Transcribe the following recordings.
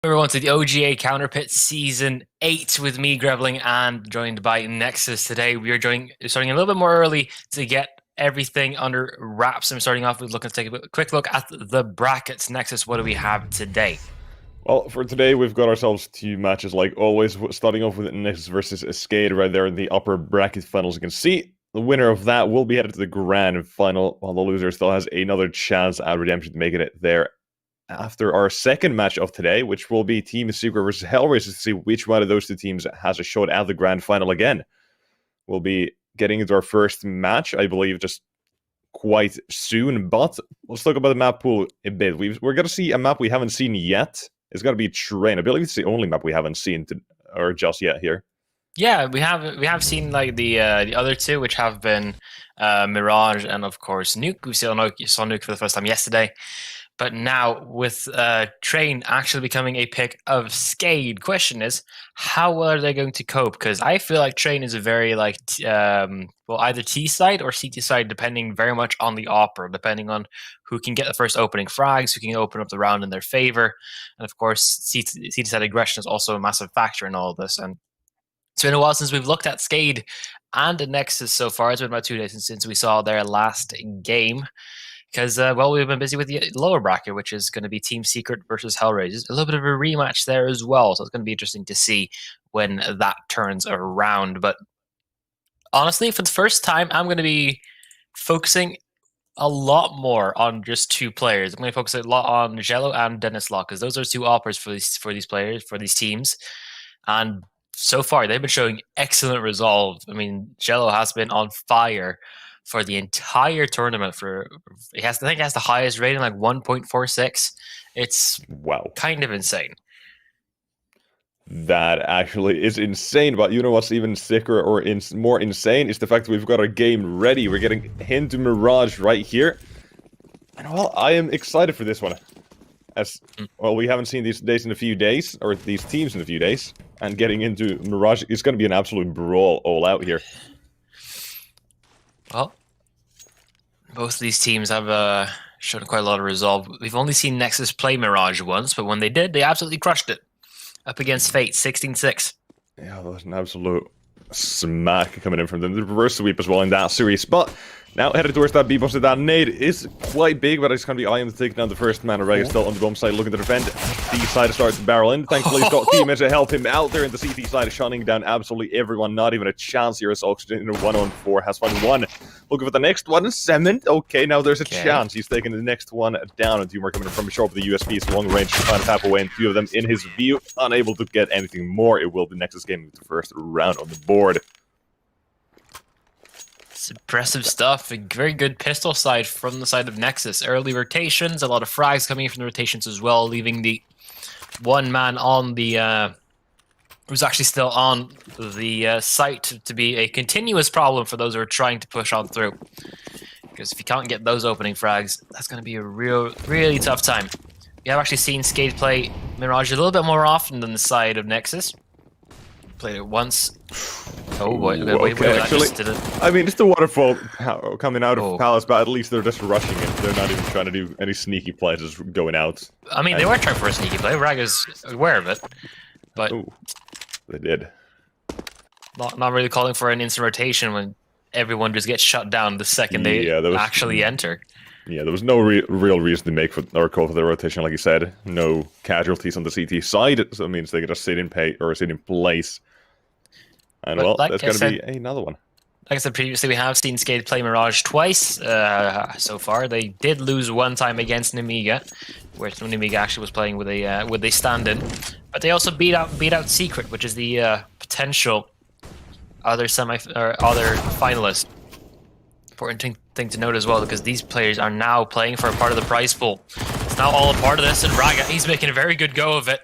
Everyone to the OGA Counter Pit Season 8 with me, Grevling, and joined by Nexus today. We are starting a little bit more early to get everything under wraps. I'm starting off with looking to take a quick look at the brackets. Nexus, what do we have today? Well, for today, we've got ourselves two matches like always, starting off with Nexus versus Escade right there in the upper bracket finals. You can see the winner of that will be headed to the grand final, while the loser still has another chance at redemption to making it there after our second match of today, which will be Team Secret versus HellRaisers to see which one of those two teams has a shot at the grand final again. We'll be getting into our first match, I believe, just quite soon, but let's talk about the map pool a bit. We're going to see a map we haven't seen yet. It's got to be Train. I believe it's the only map we haven't seen or just yet here. Yeah, we have seen like the other two, which have been Mirage and of course Nuke. We saw Nuke for the first time yesterday. But now, with Train actually becoming a pick of Skade, question is, how are they going to cope? Because I feel like Train is a very, either T side or CT side, depending very much on the opera, depending on who can get the first opening frags, who can open up the round in their favor. And of course, CT side aggression is also a massive factor in all of this. And it's been a while since we've looked at Skade and Nexus so far. It's been about 2 days since we saw their last game. Because, we've been busy with the lower bracket, which is going to be Team Secret versus HellRaisers. A little bit of a rematch there as well, so it's going to be interesting to see when that turns around. But honestly, for the first time, I'm going to be focusing a lot more on just two players. I'm going to focus a lot on Jello and Dennis Law, because those are two operas for these players, for these teams. And so far, they've been showing excellent resolve. I mean, Jello has been on fire for the entire tournament. I think it has the highest rating, like 1.46. It's kind of insane. That actually is insane, but you know what's even sicker or more insane is the fact that we've got our game ready. We're getting into Mirage right here. And well, I am excited for this one. As well, we haven't seen these teams in a few days, and getting into Mirage is going to be an absolute brawl all out here. Well, both of these teams have shown quite a lot of resolve. We've only seen Nexus play Mirage once, but when they did, they absolutely crushed it. Up against Fate, 16-6. Yeah, that was an absolute smack coming in from them. The reverse sweep as well in that series. But now headed towards that B-bomb, so that nade is quite big, but it's going to be IM to take down the first man. Reg is still on the bomb side looking to defend. D side starts to barrel in. Thankfully, he's got teammates to help him out there, and the CT side shutting down absolutely everyone. Not even a chance here as Oxygen in a 1-on-4 has found one. Looking for the next one. Cement. Okay, now there's a chance. He's taking the next one down, and two more coming from a short with the USP's long range to try to tap away, and two of them in his view. Unable to get anything more. It will be Nexus game with the first round on the board. It's impressive stuff. A very good pistol side from the side of Nexus. Early rotations, a lot of frags coming in from the rotations as well, leaving the one man on the who's actually still on the site to be a continuous problem for those who are trying to push on through. Because if you can't get those opening frags, that's going to be a really tough time. We have actually seen Skade play Mirage a little bit more often than the side of Nexus. Played it once. Oh boy, wait, actually, I mean, it's the waterfall coming out of Palace, but at least they're just rushing it. They're not even trying to do any sneaky plays, just going out. I mean, they were trying for a sneaky play. Rag is aware of it, but they did. Not really calling for an instant rotation when everyone just gets shut down the second they actually enter. Yeah, there was no real reason to make or call for the rotation, like you said. No casualties on the CT side, so it means they can just sit in place. And well, that's going to be another one. Like I said previously, we have seen Skade play Mirage twice so far. They did lose one time against Nemiga, where Nemiga actually was playing with a stand-in. But they also beat out Secret, which is the potential other finalist. Important thing to note as well, because these players are now playing for a part of the prize pool. It's now all a part of this, and Raga, he's making a very good go of it.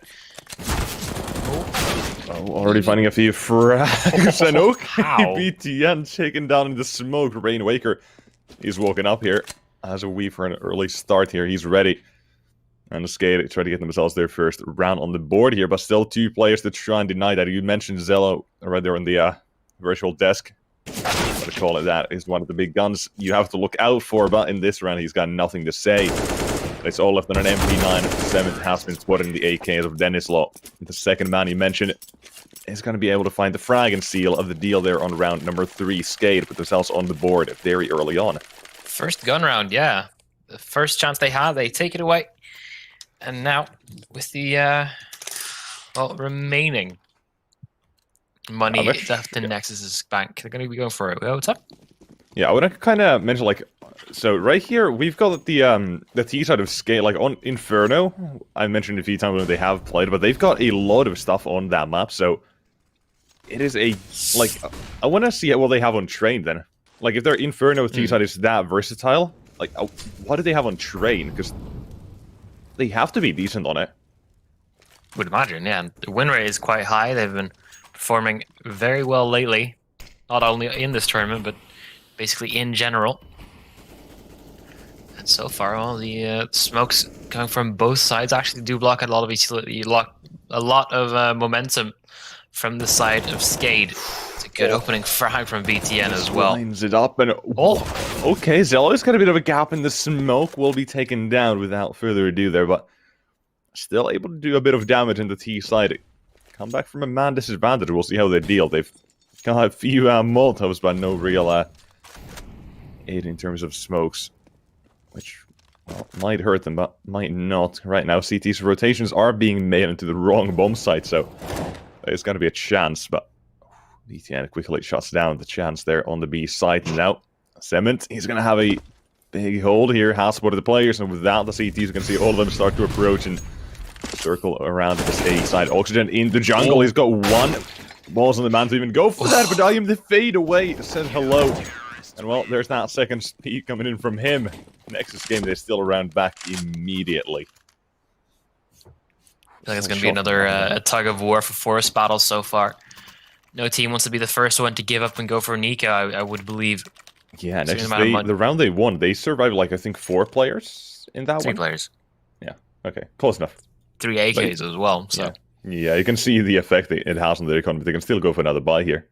Already finding a few frags, and BTN taken down in the smoke. Rainwaker, he's woken up here. Has a wee for an early start here. He's ready. And the Skade try to get themselves their first round on the board here, but still two players to try and deny that. You mentioned Zello right there on the virtual desk. What to call it, that is one of the big guns you have to look out for, but in this round he's got nothing to say. It's all left on an MP9. Seventh has been spotted in the AKs of Denislaw. The second man you mentioned is going to be able to find the frag and seal of the deal there on round number 3. Skade put themselves on the board very early on. First gun round, yeah. The first chance they have, they take it away. And now, with the remaining money left in Nexus's bank, they're going to be going for it. What's up? Yeah, I want to kind of mention, like, so right here we've got the T side of Skade, like on Inferno. I mentioned a few times when they have played, but they've got a lot of stuff on that map. So it is a I want to see what they have on Train then. Like if their Inferno T side is that versatile, like what do they have on Train? Because they have to be decent on it. Would imagine, yeah. The win rate is quite high. They've been performing very well lately, not only in this tournament but basically in general. And so far, all the smokes coming from both sides actually do block a lot of utility, a lot of momentum from the side of Skade. It's a good opening frag from BTN as well. Lines it up and okay, Zello's got a bit of a gap in the smoke. Will be taken down without further ado there, but still able to do a bit of damage in the T side. Come back from a man disadvantage. We'll see how they deal. They've got a few Molotovs, but no real aid in terms of smokes, which might hurt them, but might not. Right now, CT's rotations are being made into the wrong bomb site, so there's going to be a chance, but BTN quickly shuts down the chance there on the B side. Now, Cement, he's going to have a big hold here, has spotted the players, and without the CTs, you can see all of them start to approach and circle around this A side. Oxygen in the jungle, he's got one. Balls on the man to even go for that, but I am the fade away, says hello. And well, there's that second speed coming in from him. Nexus game, they're still around back immediately. I think it's going to be another a tug of war for forest battles so far. No team wants to be the first one to give up and go for Nico, I would believe. Yeah, Nexus, the round they won, they survived like, I think, 4 players in that 3 one? 3 players. Yeah, okay, close enough. 3 AKs as well, so... Yeah, you can see the effect it has on the economy. They can still go for another buy here.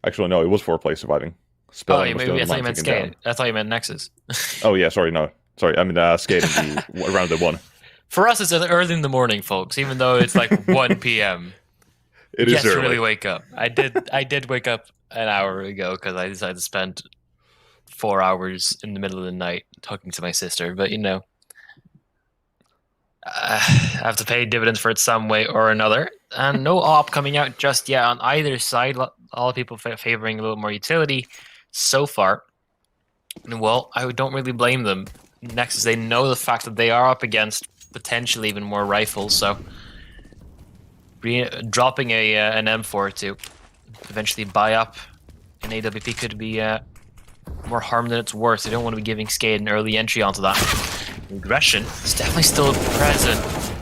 Actually, no, it was 4 players surviving. I thought you meant Skade. I thought you meant Nexus. Oh, yeah, sorry, no. Sorry, I mean Skade in the round they won. For us, it's early in the morning, folks, even though it's like 1 p.m. It is early. To really wake up. I did wake up an hour ago because I decided to spend 4 hours in the middle of the night talking to my sister, but you know, I have to pay dividends for it some way or another. And no op coming out just yet on either side. All people favoring a little more utility so far. And well, I don't really blame them. Nexus, they know the fact that they are up against potentially even more rifles, so dropping an M4 to eventually buy up an AWP could be more harm than it's worth. They don't want to be giving Skade an early entry onto that. Aggression is definitely still present.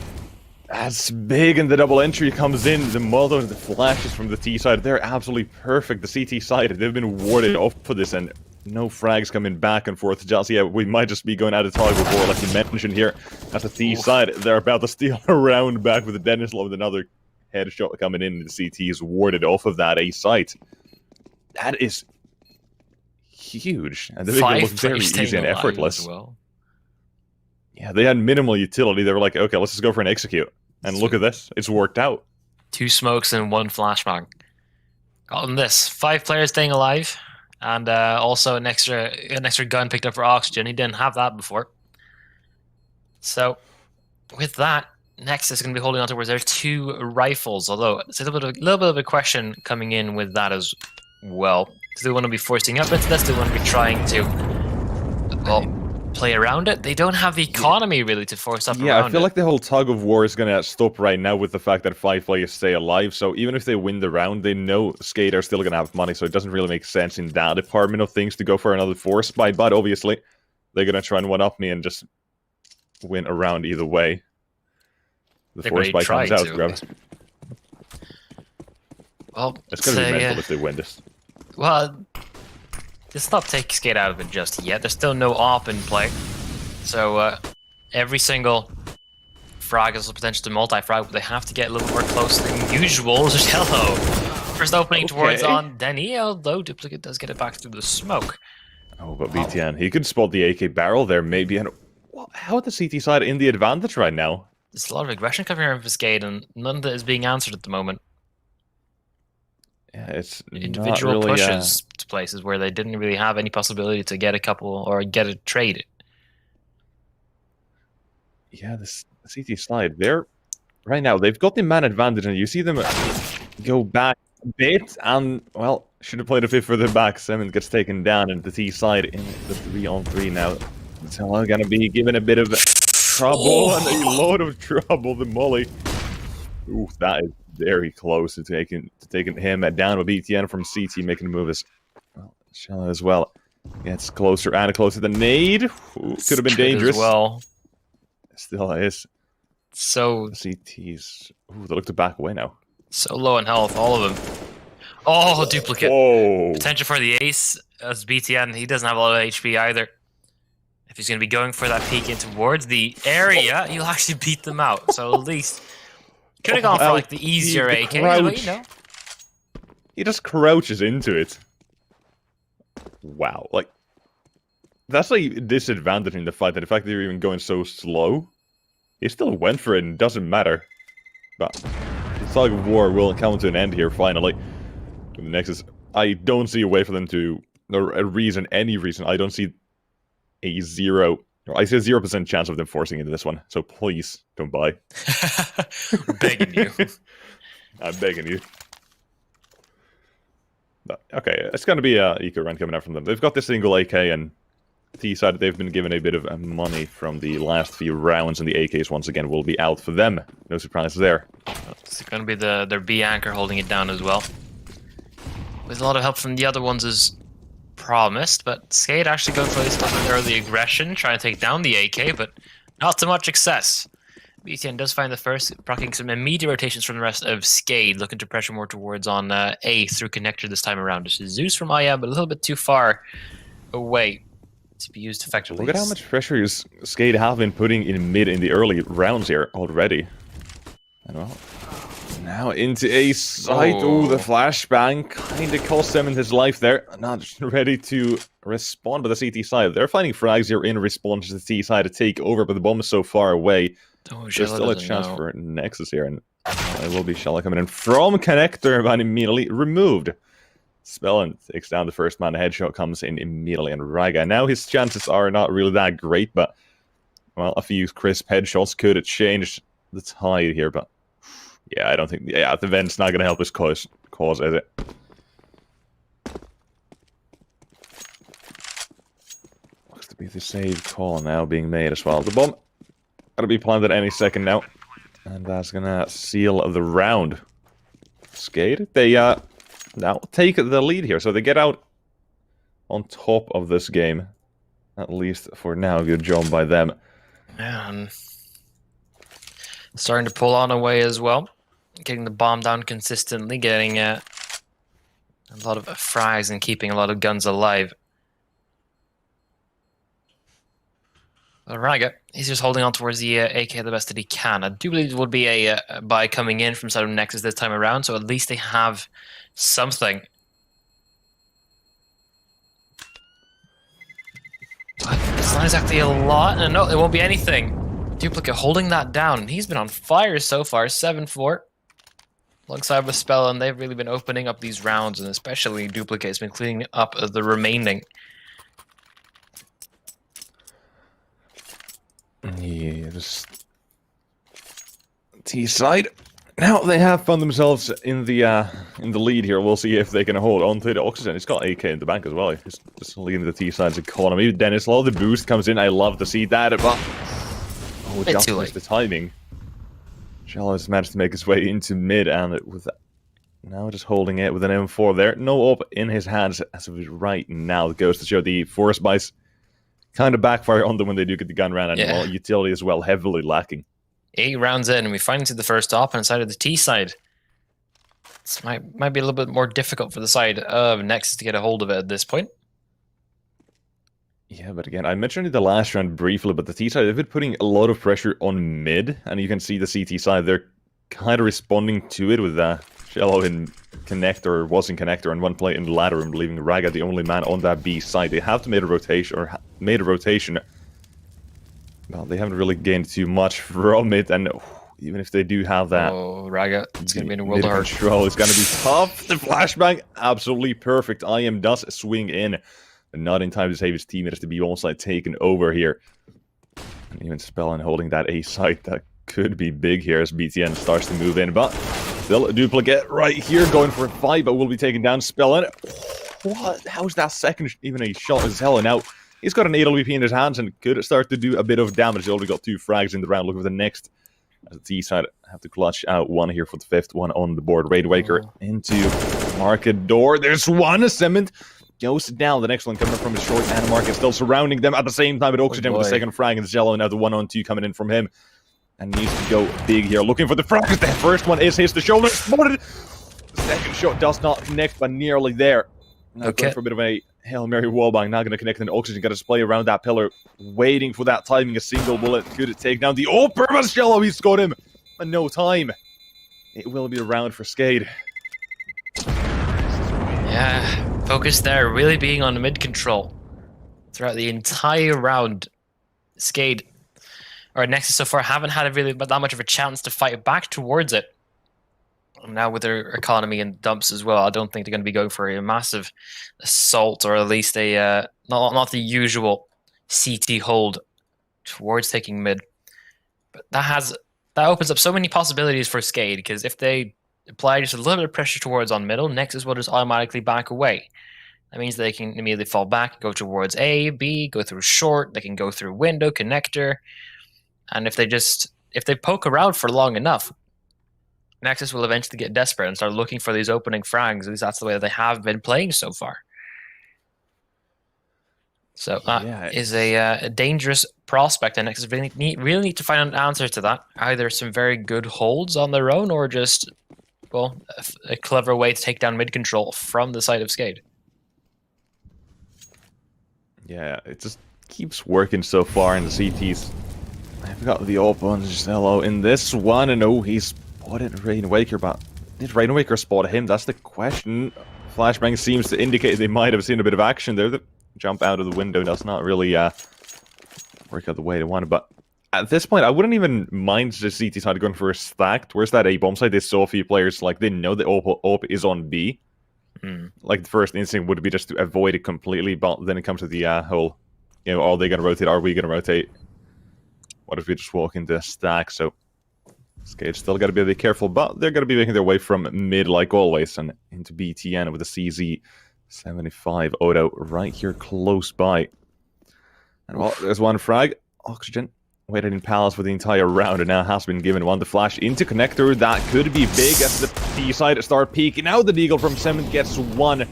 That's big, and the double entry comes in. The Molotov and the flashes from the T side, they're absolutely perfect. The CT side, they've been warded off for this, and no frags coming back and forth. Just yeah, we might just be going out of tug of war, like you mentioned here. At the T side, they're about to steal a round back with the Denislaw with another headshot coming in, and the CT is warded off of that A site. That is huge, and they make it look very easy and effortless. Yeah, they had minimal utility. They were like, okay, let's just go for an execute. And look at this. It's worked out. 2 smokes and 1 flashbang. On this, 5 players staying alive. And also an extra gun picked up for Oxygen. He didn't have that before. So, with that, Nexus is going to be holding on to where there's 2 rifles. Although, it's a little bit of a question coming in with that as well. Do they want to be forcing up into this? Do they want to be trying to... well, play around it? They don't have the economy really to force up around it. Yeah, I feel like the whole tug of war is going to stop right now with the fact that 5 players stay alive. So even if they win the round, they know Skade are still going to have money. So it doesn't really make sense in that department of things to go for another force buy. But obviously, they're going to try and one-up me and just win a round either way. The force buy comes out. Well, it's going to be mental if they win this. Well, let's not take Skade out of it just yet. There's still no op in play. So every single frag has the potential to multi-frag, but they have to get a little more close than usual. Hello. First opening towards on Denny, although Duplicate does get it back through the smoke. Oh, but BTN, he could spot the AK barrel there, maybe. And well, how the CT side in the advantage right now? There's a lot of aggression coming here from Skate, and none of it is being answered at the moment. Yeah, it's Individual not really, pushes to places where they didn't really have any possibility to get a couple or get a trade. Yeah, the CT side, they're right now, they've got the man advantage, and you see them go back a bit, and, well, should have played a bit further back. Seven gets taken down, and the T side in the 3-on-3 now. It's going to be given a bit of trouble, and a load of trouble, the molly. Ooh, that is very close to taking him down with BTN from CT, making a move as well. Shella as well gets closer and closer. The nade could have been dangerous. As well, It still is. So CTs. Ooh, they look to back away now. So low in health, all of them. Oh, duplicate. Whoa. Potential for the ace as BTN. He doesn't have a lot of HP either. If he's going to be going for that peek in towards the area, he'll actually beat them out. So at least could have gone for like the easier AK, but you know. He just crouches into it. Wow, like that's a disadvantage in the fight. That the fact that you're even going so slow, he still went for it, and it doesn't matter. But the tug of war will come to an end here finally. The Nexus, I don't see a way for them to, or a reason, any reason. I don't see a zero. I see a 0% chance of them forcing into this one. So please don't buy. We're begging you. I'm begging you. But, okay, it's going to be a eco run coming out from them. They've got this single AK, and T side they've been given a bit of money from the last few rounds, and the AKs once again will be out for them. No surprises there. It's going to be their B anchor holding it down as well. With a lot of help from the other ones as promised, but Skate actually going for this early aggression, trying to take down the AK, but not to much success. BTN does find the first, procking some immediate rotations from the rest of Skate, looking to pressure more towards on A through connector this time around. This is Zeus from IM, but a little bit too far away to be used effectively. Look at how much pressure Skate have been putting in mid in the early rounds here already. And well, now into A site. Oh, the flashbang kind of cost him his life there. Not ready to respond, but the CT side, they're finding frags here in response to the T side to take over, but the bomb is so far away. Oh, there's still a chance for Nexus here, and it will be Shella coming in from connector, but immediately removed. Spellin takes down the first man. The headshot comes in immediately, and Raga. Now his chances are not really that great, but well, a few crisp headshots could have changed the tide here. But yeah, I don't think the vent's not going to help his cause, is it? Looks to be the save call now being made as well. The bomb gotta be planted any second now, and that's gonna seal the round. Skate, they now take the lead here, so they get out on top of this game, at least for now. Good job by them. Man, starting to pull on away as well, getting the bomb down consistently, getting a lot of frags and keeping a lot of guns alive. Raga, he's just holding on towards the AK the best that he can. I do believe it would be a buy coming in from side of Nexus this time around, so at least they have something. But it's not exactly a lot, and no, it won't be anything. Duplicate holding that down. He's been on fire so far, 7-4. Alongside with Spell, and they've really been opening up these rounds, and especially Duplicate has been cleaning up the remaining. Yeah, just T side. Now they have found themselves in the lead here. We'll see if they can hold on to the oxygen. It's got AK in the bank as well. Just leading the T side's economy. Dennis Law, the boost comes in. I love to see that, but oh, just missed the timing. Shell has managed to make his way into mid, and with now just holding it with an M4 there. No up in his hands as of right now. It goes to show the forest bites kind of backfire on them when they do get the gun round, and well, utility as well, heavily lacking. 8 rounds in, and we find into the first op on the side of the T side. This might be a little bit more difficult for the side of Nexus to get a hold of it at this point. Yeah, but again, I mentioned in the last round briefly, but the T side, they've been putting a lot of pressure on mid, and you can see the CT side, they're kind of responding to it with Shello in connector, was in connector, and one play in the ladder room, leaving Raga the only man on that B side. They have to make a rotation, Well, they haven't really gained too much from it, and even if they do have that... Oh, Raga, it's going to be in a world of hurt. Control is going to be tough. The flashbang, absolutely perfect. IM does swing in, but not in time to save his teammates to be onside taken over here. And even Spellin holding that A site, that could be big here as BTN starts to move in, but still a duplicate right here, going for a fight, but will be taken down. Spellin. What? How's that second even a shot as hell? And now he's got an AWP in his hands and could start to do a bit of damage. He already got 2 frags in the round. Look for the next. As the T side have to clutch out one here for the 5th one on the board. Raid Waker into Market Door. There's one. Cement goes down. The next one coming from his short, and Market still surrounding them at the same time. But Oxygen with the second frag, and Zello now the 1-on-2 coming in from him. And needs to go big here. Looking for the frag. The first one hits the shoulder. Spotted. The second shot does not connect, but nearly there. Now going for a bit of a Hail Mary wallbang. Not going to connect, and Oxygen got to play around that pillar, waiting for that timing. A single bullet could take down the all-purpose Shello. He's got him, but no time. It will be a round for Skade. Yeah, focus there, really being on mid control throughout the entire round. Skade, or Nexus so far, haven't had really that much of a chance to fight back towards it. Now with their economy and dumps as well, I don't think they're going to be going for a massive assault, or at least a not the usual CT hold towards taking mid. But that opens up so many possibilities for Skade, because if they apply just a little bit of pressure towards on middle, Nexus will just automatically back away. That means they can immediately fall back, go towards A, B, go through short, they can go through window, connector, and if they poke around for long enough, Nexus will eventually get desperate and start looking for these opening frags. At least that's the way that they have been playing so far. So that is a dangerous prospect, and Nexus really need to find an answer to that. Either some very good holds on their own, or just, well, a clever way to take down mid control from the side of Skade. Yeah, it just keeps working so far in the CTs. I've got the open Zello in this one, and oh, he's spotted Rain Waker, but did Rain Waker spot him? That's the question. Flashbang seems to indicate they might have seen a bit of action there. The jump out of the window does not really work out the way they wanted, but at this point, I wouldn't even mind the CT side going for a stacked. Where's that A bomb side? They saw a few players, like, they know the OP is on B. Like, the first instinct would be just to avoid it completely, but then it comes to the whole, you know, are they going to rotate? Are we going to rotate? What if we just walk into a stack? So Skade still got to be a bit careful, but they're going to be making their way from mid like always and into BTN with a CZ75 Odo right here close by. And well, there's one frag. Oxygen waited in Palace for the entire round and now has been given one to flash into connector. That could be big as the B side start peeking. Now the Deagle from Cement gets one.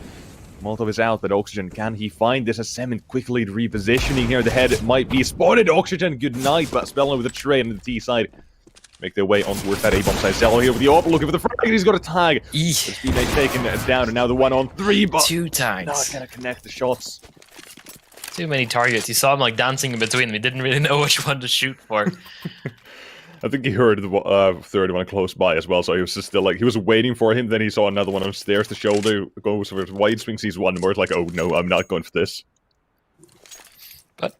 Molotov is out, but Oxygen, can he find this? As Cement quickly repositioning here. The head might be spotted. Oxygen, good night, but Spellin with a trade on the T side. Make their way on towards that A-bomb side. Zello here with the AWP, looking for the frag, and he's got a tag. His teammate taken down, and now the 1-on-3, but 2 times. Not gonna connect the shots. Too many targets. You saw him like dancing in between them. He didn't really know which one to shoot for. I think he heard the third one close by as well, so he was just still like, he was waiting for him, then he saw another one upstairs, the shoulder goes for his wide swing, sees one more, it's like, oh no, I'm not going for this. But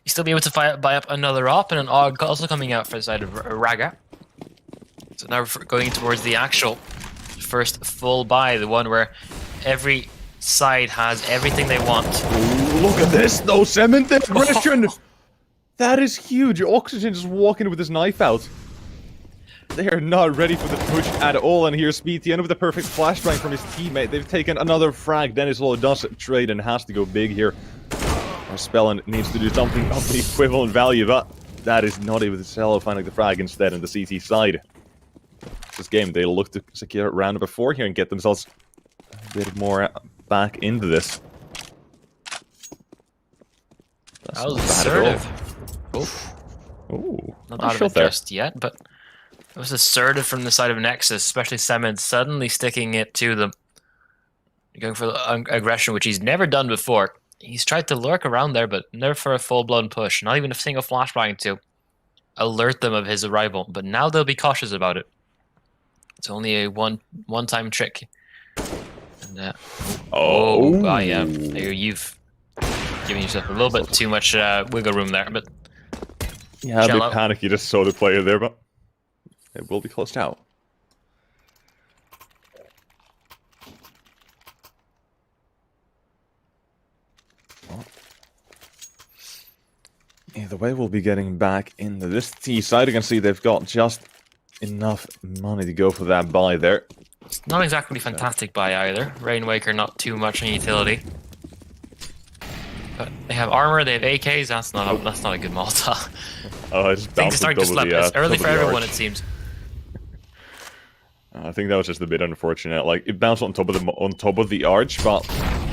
you still be able to buy up another op, and an AUG also coming out for the side of Raga. So now we're going towards the actual first full buy, the one where every side has everything they want. Ooh, look at this, though, Cement aggression! That is huge. Oxygen just walking with his knife out. They are not ready for the push at all, and here's BTN with the perfect flashbang from his teammate. They've taken another frag. Dennis Law does trade and has to go big here. Or Spellin needs to do something of the equivalent value, but that is not able to sell, finding the frag instead on the CT side. This game, they look to secure round number 4 here and get themselves a bit more back into this. That was assertive. Ooh, not out of it just yet, but it was assertive from the side of Nexus, especially Cement suddenly sticking it to them. Going for the aggression, which he's never done before. He's tried to lurk around there, but never for a full-blown push. Not even a single flashbang to alert them of his arrival. But now they'll be cautious about it. It's only a one-time trick. And you've given yourself a little bit too much wiggle room there, but yeah, a bit panicky. Just saw the player there, but it will be closed out. Either way, we'll be getting back into this T side. You can see they've got just enough money to go for that buy there. It's not exactly fantastic buy either. Rain Waker not too much in utility. But they have armor, they have AKs, that's not a good Malta. Oh, I just things are starting to slip. It's early for everyone, it seems. I think that was just a bit unfortunate. Like, it bounced on top of the arch, but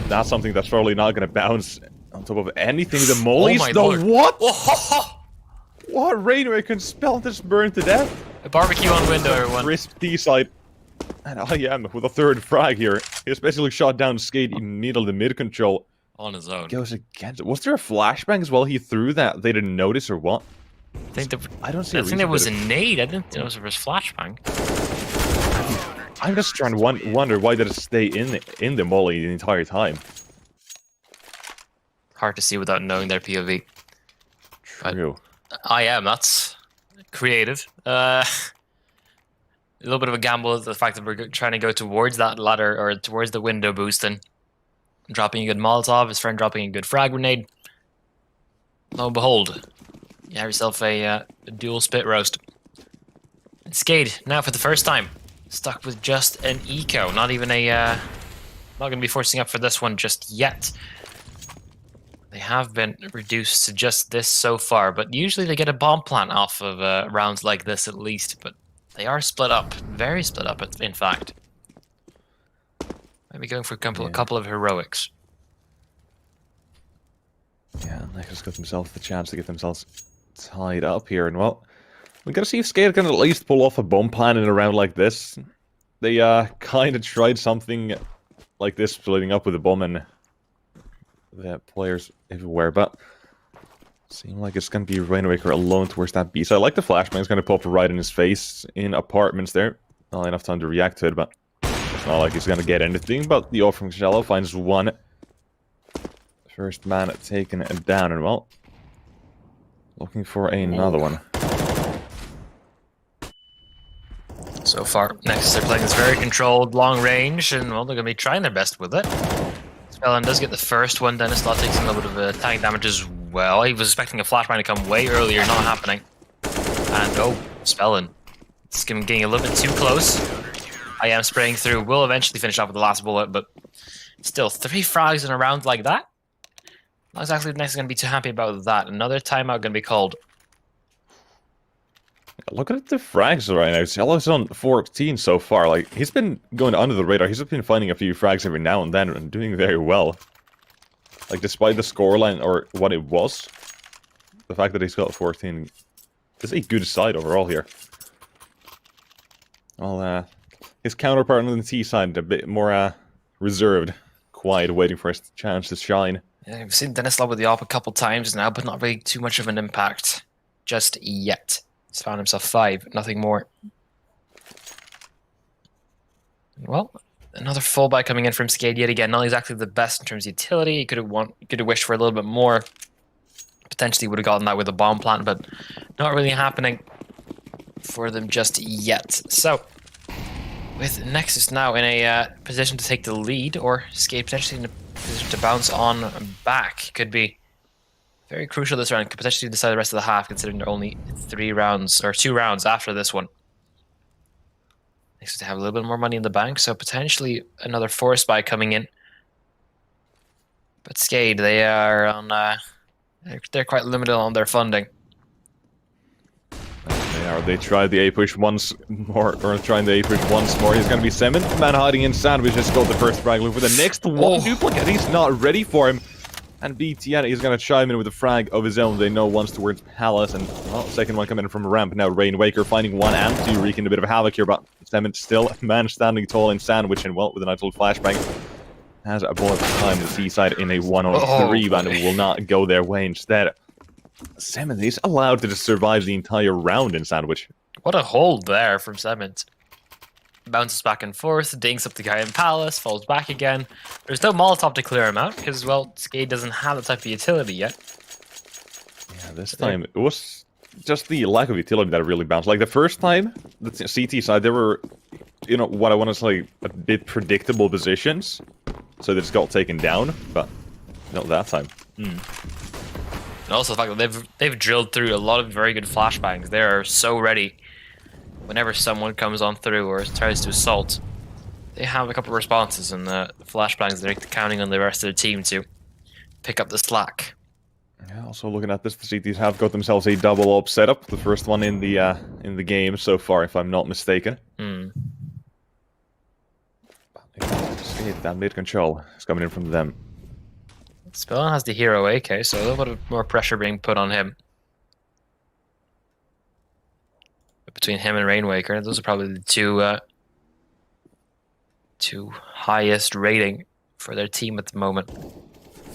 that's something that's probably not going to bounce on top of anything. The mollies, what? What? Rainwaker and Spell just burned to death. A barbecue on window, everyone. Crisp D-side. And I am with a third frag here. He's basically shot down Skate immediately the mid-control. On his own. Goes against it. Was there a flashbang as well? He threw that. They didn't notice or what? I don't see. I think there was a nade. I didn't think there was a flashbang. I'm just trying to wonder why did it stay in the molly the entire time. Hard to see without knowing their POV. True. That's creative. A little bit of a gamble is the fact that we're trying to go towards that ladder or towards the window boosting. Dropping a good Molotov, his friend dropping a good frag grenade. Lo and behold, you have yourself a dual spit roast. And Skade, now for the first time, stuck with just an eco. Not even a... not going to be forcing up for this one just yet. They have been reduced to just this so far, but usually they get a bomb plant off of rounds like this at least, but they are split up. Very split up, in fact. Maybe going for a couple of heroics. Yeah, Nexus got themselves the chance to get themselves tied up here, and well, we gotta see if Skate can at least pull off a bomb plan in a round like this. They kind of tried something like this, splitting up with a bomb and the players everywhere, but seems like it's gonna be Rainwaker alone towards that B. So I like the flashbang. It's gonna pop right in his face in apartments there. Not enough time to react to it, but it's not like he's gonna get anything. But the offer from Shallow finds one. First man taken it down, and well, looking for another one. So far, next they're playing this very controlled, long range, and well, they're gonna be trying their best with it. Spellin does get the first one. Dennis Law takes a little bit of tank damage as well. He was expecting a flashbang to come way earlier, not happening. And oh, Spellin. It's getting a little bit too close. I am spraying through. Will eventually finish off with the last bullet, but still, 3 frags in a round like that? Not exactly the next going to be too happy about that. Another timeout going to be called. Look at the frags right now. Cello's on 14 so far. Like, he's been going under the radar. He's just been finding a few frags every now and then and doing very well. Like, despite the scoreline or what it was, the fact that he's got 14 is a good side overall here. Well, his counterpart on the T side a bit more reserved, quiet, waiting for his chance to shine. Yeah, we've seen Dennis Law with the AWP a couple times now, but not really too much of an impact just yet. He's found himself 5, nothing more. Well, another full buy coming in from Skade yet again. Not exactly the best in terms of utility. He could have wished for a little bit more. Potentially would have gotten that with a bomb plant, but not really happening for them just yet. So, with Nexus now in a position to take the lead, or Skade potentially in a position to bounce on back, could be very crucial this round. Could potentially decide the rest of the half, considering there are only 3 rounds, or 2 rounds after this one. Nexus to have a little bit more money in the bank, so potentially another force buy coming in. But Skade, they are on, they're quite limited on their funding. They are. They tried the A push once more, or trying the A push once more. He's going to be Semin. Man hiding in Sandwich just got the first frag loop for the next one. Duplicate. He's not ready for him. And BTN is going to chime in with a frag of his own. They know one's towards Palace, and well, second one coming in from ramp. Now Rainwaker finding 1 and 2, wreaking a bit of havoc here, but Semin still a man standing tall in Sandwich, and well, with a nice little flashbang, has a bullet behind the C-side in a 1-on-3, and it will not go their way instead. Semin is allowed to just survive the entire round in Sandwich. What a hold there from Semmons. bounces back and forth, dinks up the guy in Palace, falls back again. There's no Molotov to clear him out because, well, Skade doesn't have the type of utility yet. Yeah, this time it was just the lack of utility that really bounced. Like the first time, the CT side, there were, you know, what I want to say, a bit predictable positions, so they just got taken down, but not that time. And also the fact that they've drilled through a lot of very good flashbangs. They are so ready. Whenever someone comes on through or tries to assault, they have a couple of responses, and the flashbangs, they're counting on the rest of the team to pick up the slack. Yeah, also looking at this, the CTs have got themselves a double op setup, the first one in the game so far, if I'm not mistaken. That mid control is coming in from them. Spellon has the hero AK, so a little bit of more pressure being put on him. Between him and Rainwaker, those are probably the two highest rating for their team at the moment.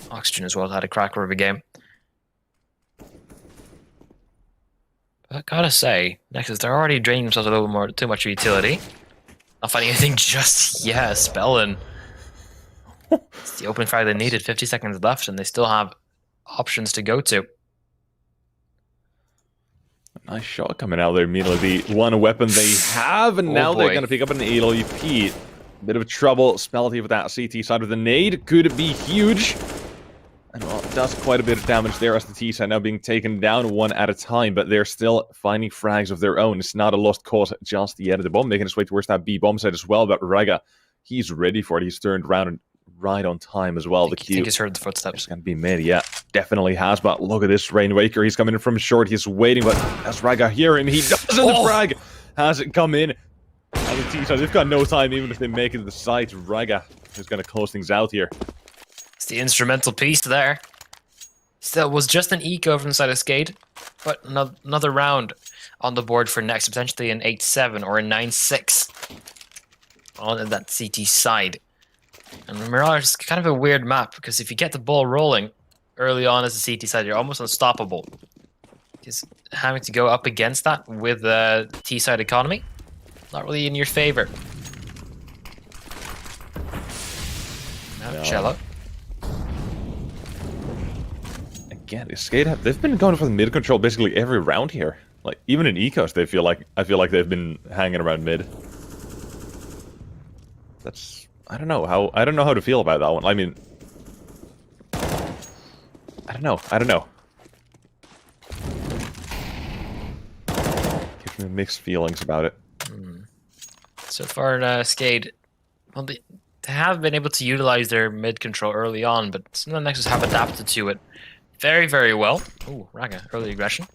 Oxygen as well had a cracker of a game. But I gotta say, Nexus, they're already draining themselves a little more, too much utility. Not finding anything just yet. Spellon. It's the opening fire they needed. 50 seconds left, and they still have options to go to. Nice shot coming out there immediately. The one weapon they have, and now they're going to pick up an AWP. Bit of trouble. Spellity with that CT side of the nade. Could be huge. And well, it does quite a bit of damage there as the T side now being taken down one at a time, but they're still finding frags of their own. It's not a lost cause just yet. The bomb making its way towards that B bomb site as well, but Raga, he's ready for it. He's turned around and right on time as well. I think he's heard the footsteps. It's going to be mid, yeah, definitely has. But look at this Rainwaker. He's coming in from short. He's waiting, but as Raga hear him, he doesn't. The frag hasn't come in. And the T-side, they've got no time, even if they make it to the site. Raga is going to close things out here. It's the instrumental piece there. Still was just an eco from the side of Skade, but another round on the board for next, potentially an 8-7 or a 9-6 on that CT side. And Mirage is kind of a weird map, because if you get the ball rolling early on as a CT side, you're almost unstoppable. Just having to go up against that with the T-side economy, not really in your favor. Now, Cello. Again, Skade, they've been going for the mid control basically every round here. Like, even in Ecos, I feel like they've been hanging around mid. That's... I don't know how to feel about that one. I mean, I don't know. Gives me mixed feelings about it. So far, Skade, well, they have been able to utilize their mid control early on, but some of the Nexus have adapted to it very, very well. Ooh, Raga, early aggression.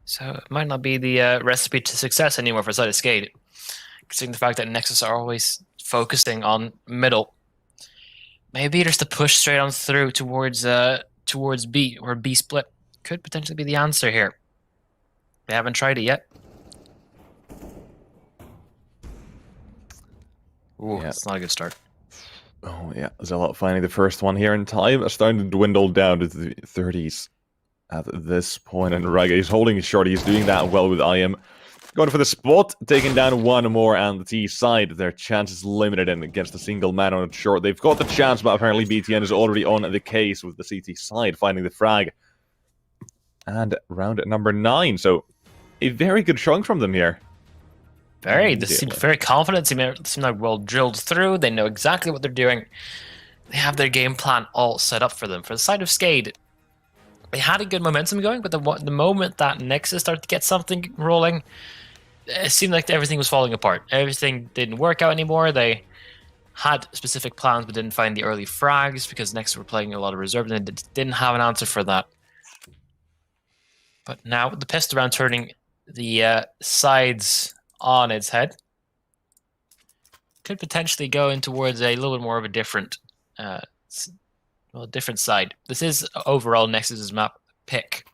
So it might not be the recipe to success anymore for side of Skade, considering the fact that Nexus are always focusing on middle. Maybe just to push straight on through towards B, or B split could potentially be the answer here. They haven't tried it yet. Ooh, yeah. It's not a good start. Oh yeah, Zealot finding the first one here in time. It's starting to dwindle down to the 30s at this point, and Raga is holding short. He's doing that well with IM. Going for the spot, taking down one more on the T side. Their chance is limited and against a single man on it short. They've got the chance, but apparently BTN is already on the case with the CT side finding the frag. And round number 9, so a very good chunk from them here. They seem very confident. They seem like well drilled through. They know exactly what they're doing. They have their game plan all set up for them. For the side of Skade, they had a good momentum going, but the moment that Nexus started to get something rolling, it seemed like everything was falling apart. Everything didn't work out anymore. They had specific plans, but didn't find the early frags because Nexus were playing a lot of reserve, and they didn't have an answer for that. But now, with the pistol round turning the sides on its head, could potentially go in towards a little bit more of a different, different side. This is overall Nexus's map pick,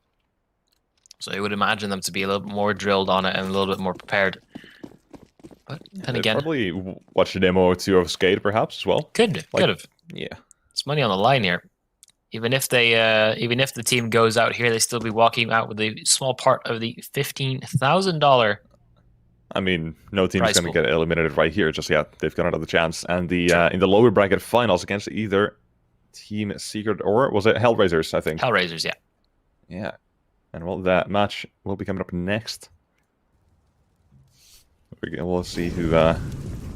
so I would imagine them to be a little bit more drilled on it and a little bit more prepared. But then again, probably watch a demo or two of Skade perhaps as well. Could have. Yeah, it's money on the line here. Even if the team goes out here, they still be walking out with a small part of the $15,000 I mean, no team's Prize going to pool. get eliminated right here. Just yeah, they've got another chance. And the in the lower bracket finals against either Team Secret or was it HellRaisers? I think. HellRaisers, yeah. Yeah, and well, that match will be coming up next. We'll see who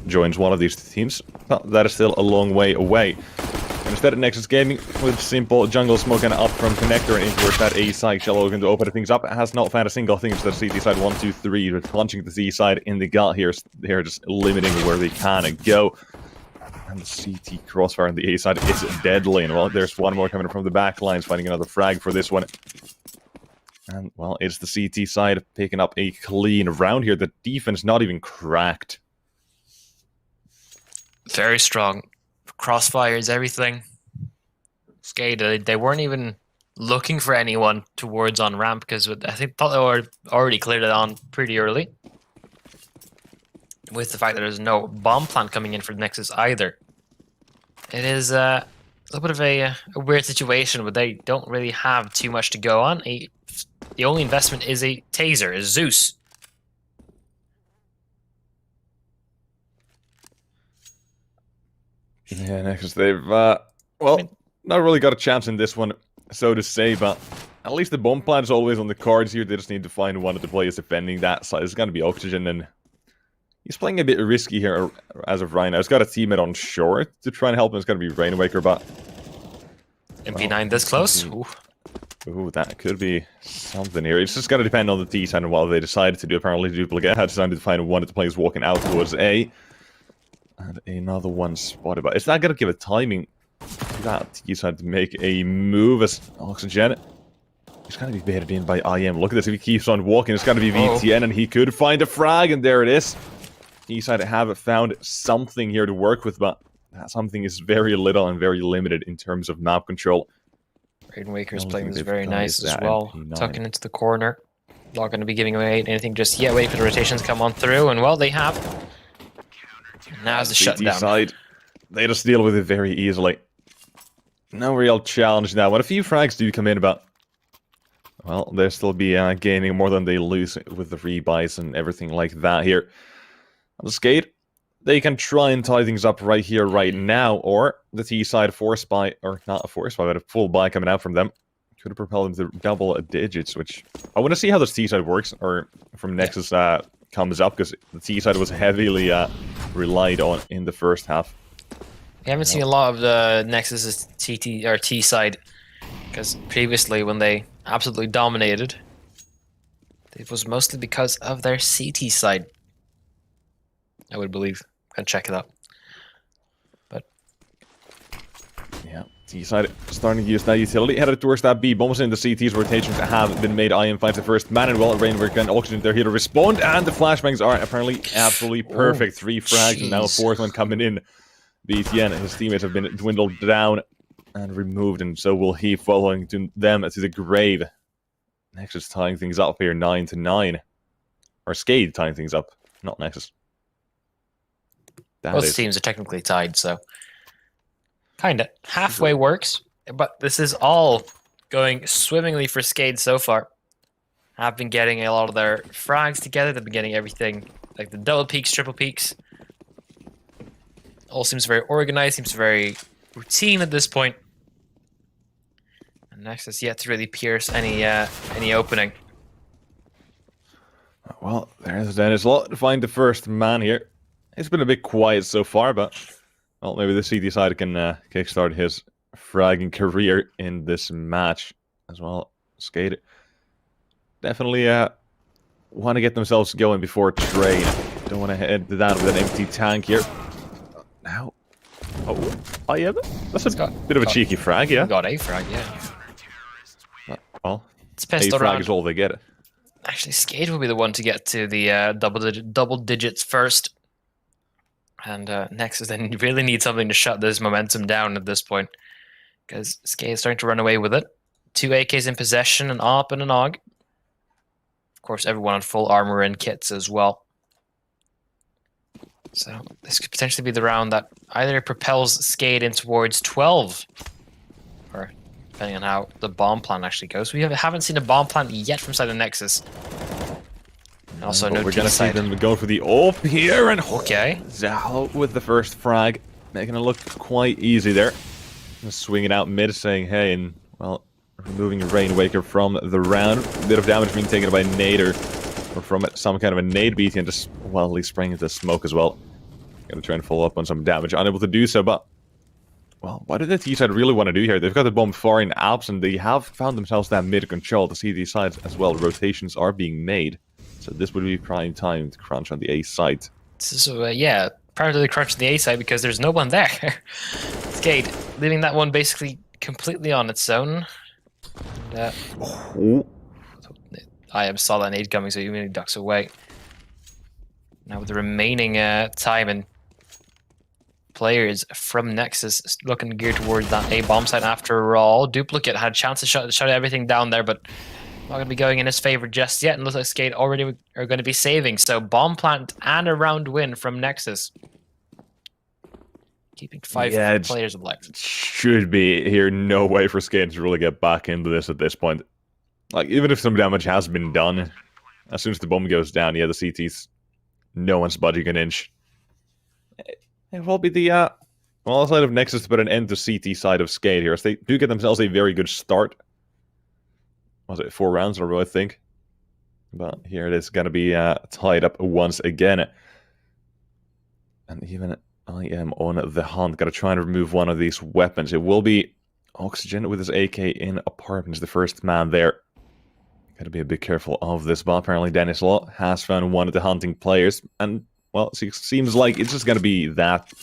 joins one of these teams. Well, that is still a long way away. And instead of Nexus Gaming with simple jungle smoke and up from connector and in towards that A side, Shell looking to open things up. It has not found a single thing. So the CT side 1, 2, 3. They're punching the Z side in the gut here. They're just limiting where they can go. And the CT crossfire on the A side is deadly. And well, there's one more coming from the back lines, finding another frag for this one. And well, it's the CT side picking up a clean round here. The defense not even cracked. Very strong. Crossfires, everything. Skate, they weren't even looking for anyone towards on ramp because I thought they were already cleared it on pretty early. With the fact that there's no bomb plant coming in for Nexus either. It is a little bit of a weird situation where they don't really have too much to go on. The only investment is a taser, a Zeus. Yeah, Nexus, they've, well, not really got a chance in this one, so to say, but at least the bomb plant is always on the cards here. They just need to find one of the players defending that side. It's going to be Oxygen, and he's playing a bit risky here as of right now. He's got a teammate on short to try and help him. It's going to be Rainwaker, but... MP9 this close? Ooh, that could be something here. It's just going to depend on the T side and what they decided to do. Apparently, Duplicate had decided to find one of the players walking out towards A. And another one spotted, but it's not going to give a timing that T side to make a move as Oxygen. He's going to be baited in by IM. Look at this. If he keeps on walking, it's going to be VTN, and he could find a frag, and there it is. T side have found something here to work with, but that something is very little and very limited in terms of map control. Rainwaker's playing this very nice as well. Tucking into the corner. Not going to be giving away anything just yet. Wait for the rotations to come on through, and well, they have. Now's the shutdown. Side, they just deal with it very easily. No real challenge now. When a few frags do come in, but well, they'll still be gaining more than they lose with the rebuys and everything like that here. On the skate, they can try and tie things up right here, right now, or the T side force buy, or not a force buy, but a full buy coming out from them could have propelled them to double digits. Which I want to see how this T side works, or from Nexus comes up, because the T side was heavily relied on in the first half. We haven't seen a lot of the Nexus's T side, because previously when they absolutely dominated, it was mostly because of their CT side. I would believe. Can check it out. But yeah, T side starting to use that utility, headed towards that B. Bombs in the CT's rotations have been made. IM finds the first man, and well, Rainwaker and Oxygen, they're here to respond, and the flashbangs are apparently absolutely perfect. 3 frags, and now a 4th one coming in. BTN and his teammates have been dwindled down and removed, and so will he, following them to the grave. Nexus tying things up here, 9-9. Or Skade tying things up, not Nexus. Both teams are technically tied, so kinda halfway works. But this is all going swimmingly for Skade so far. Have been getting a lot of their frags together. They've been getting everything like the double peaks, triple peaks. All seems very organized. Seems very routine at this point. And Nexus yet to really pierce any opening. Well, there's Dennis Lot to find the first man here. It's been a bit quiet so far, but well, maybe the CT side can kickstart his fragging career in this match as well. Skate definitely want to get themselves going before trade. Don't want to head down with an empty tank here. Now, oh yeah, that's a bit of a cheeky frag, yeah. Got a frag, yeah. Well, it's pissed a frag around. is all they get. Actually, Skate will be the one to get to the double digits first. And Nexus then really need something to shut this momentum down at this point. Because Skate is starting to run away with it. 2 AKs in possession, an AWP and an AUG. Of course, everyone on full armor and kits as well. So this could potentially be the round that either propels Skate in towards 12. Or depending on how the bomb plan actually goes. We haven't seen a bomb plan yet from side of Nexus. Also, But no we're gonna see T-side. them go for the AWP here, and Okay. Zhao with the first frag, making it look quite easy there. Just swinging out mid, saying, hey, and, well, removing Rainwaker from the round. A bit of damage being taken by nade or from it, some kind of a nade beating, and just wildly spraying into smoke as well. Gonna try and follow up on some damage. Unable to do so, but, well, what did the T-side really want to do here? They've got the bomb far in Alps, and they have found themselves that mid control to see these sides as well. Rotations are being made. So this would be prime time to crunch on the A side. So, yeah, prior to the crunch on the A side because there's no one there. Skade, leaving that one basically completely on its own. And, I saw that nade coming, so he immediately ducks away. Now with the remaining time and players from Nexus looking geared towards that A bomb site after all. Duplicate had a chance to shut everything down there, but not going to be going in his favor just yet. And looks like Skate already are going to be saving. So bomb plant and a round win from Nexus. Keeping 5 players alive. Should be here. No way for Skate to really get back into this at this point. Like, even if some damage has been done, as soon as the bomb goes down, yeah, the CT's no one's budging an inch. It will be the well, side of Nexus to put an end to CT side of Skate here, as they do get themselves a very good start. Was it 4 rounds in a row, I think? But here it is going to be tied up once again. And even I am on the hunt. Got to try and remove one of these weapons. It will be Oxygen with his AK in apartments, the first man there. Got to be a bit careful of this, but apparently Dennis Law has found one of the hunting players. And, well, it seems like it's just going to be that.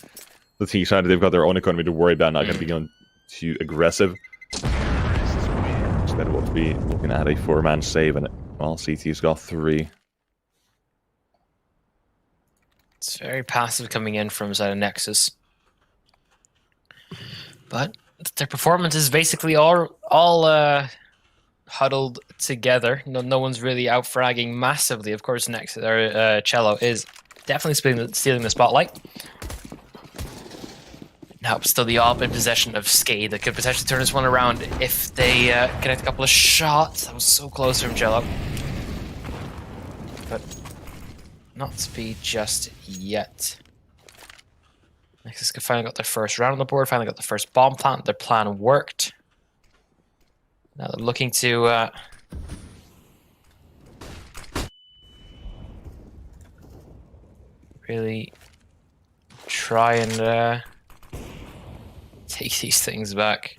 The T-side, they've got their own economy to worry about, not going to be going too aggressive. Instead we'll be looking at a 4-man save, and well, CT's got 3. It's very passive coming in from side of Nexus. But their performance is basically all huddled together. No one's really out fragging massively. Of course, Nexus or Cello is definitely stealing the spotlight. Now, still the AWP in possession of Skade that could potentially turn this one around if they connect a couple of shots. That was so close from Jello. But not to be just yet. Nexus finally got their first round on the board, finally got the first bomb plant. Their plan worked. Now they're looking to really try and take these things back.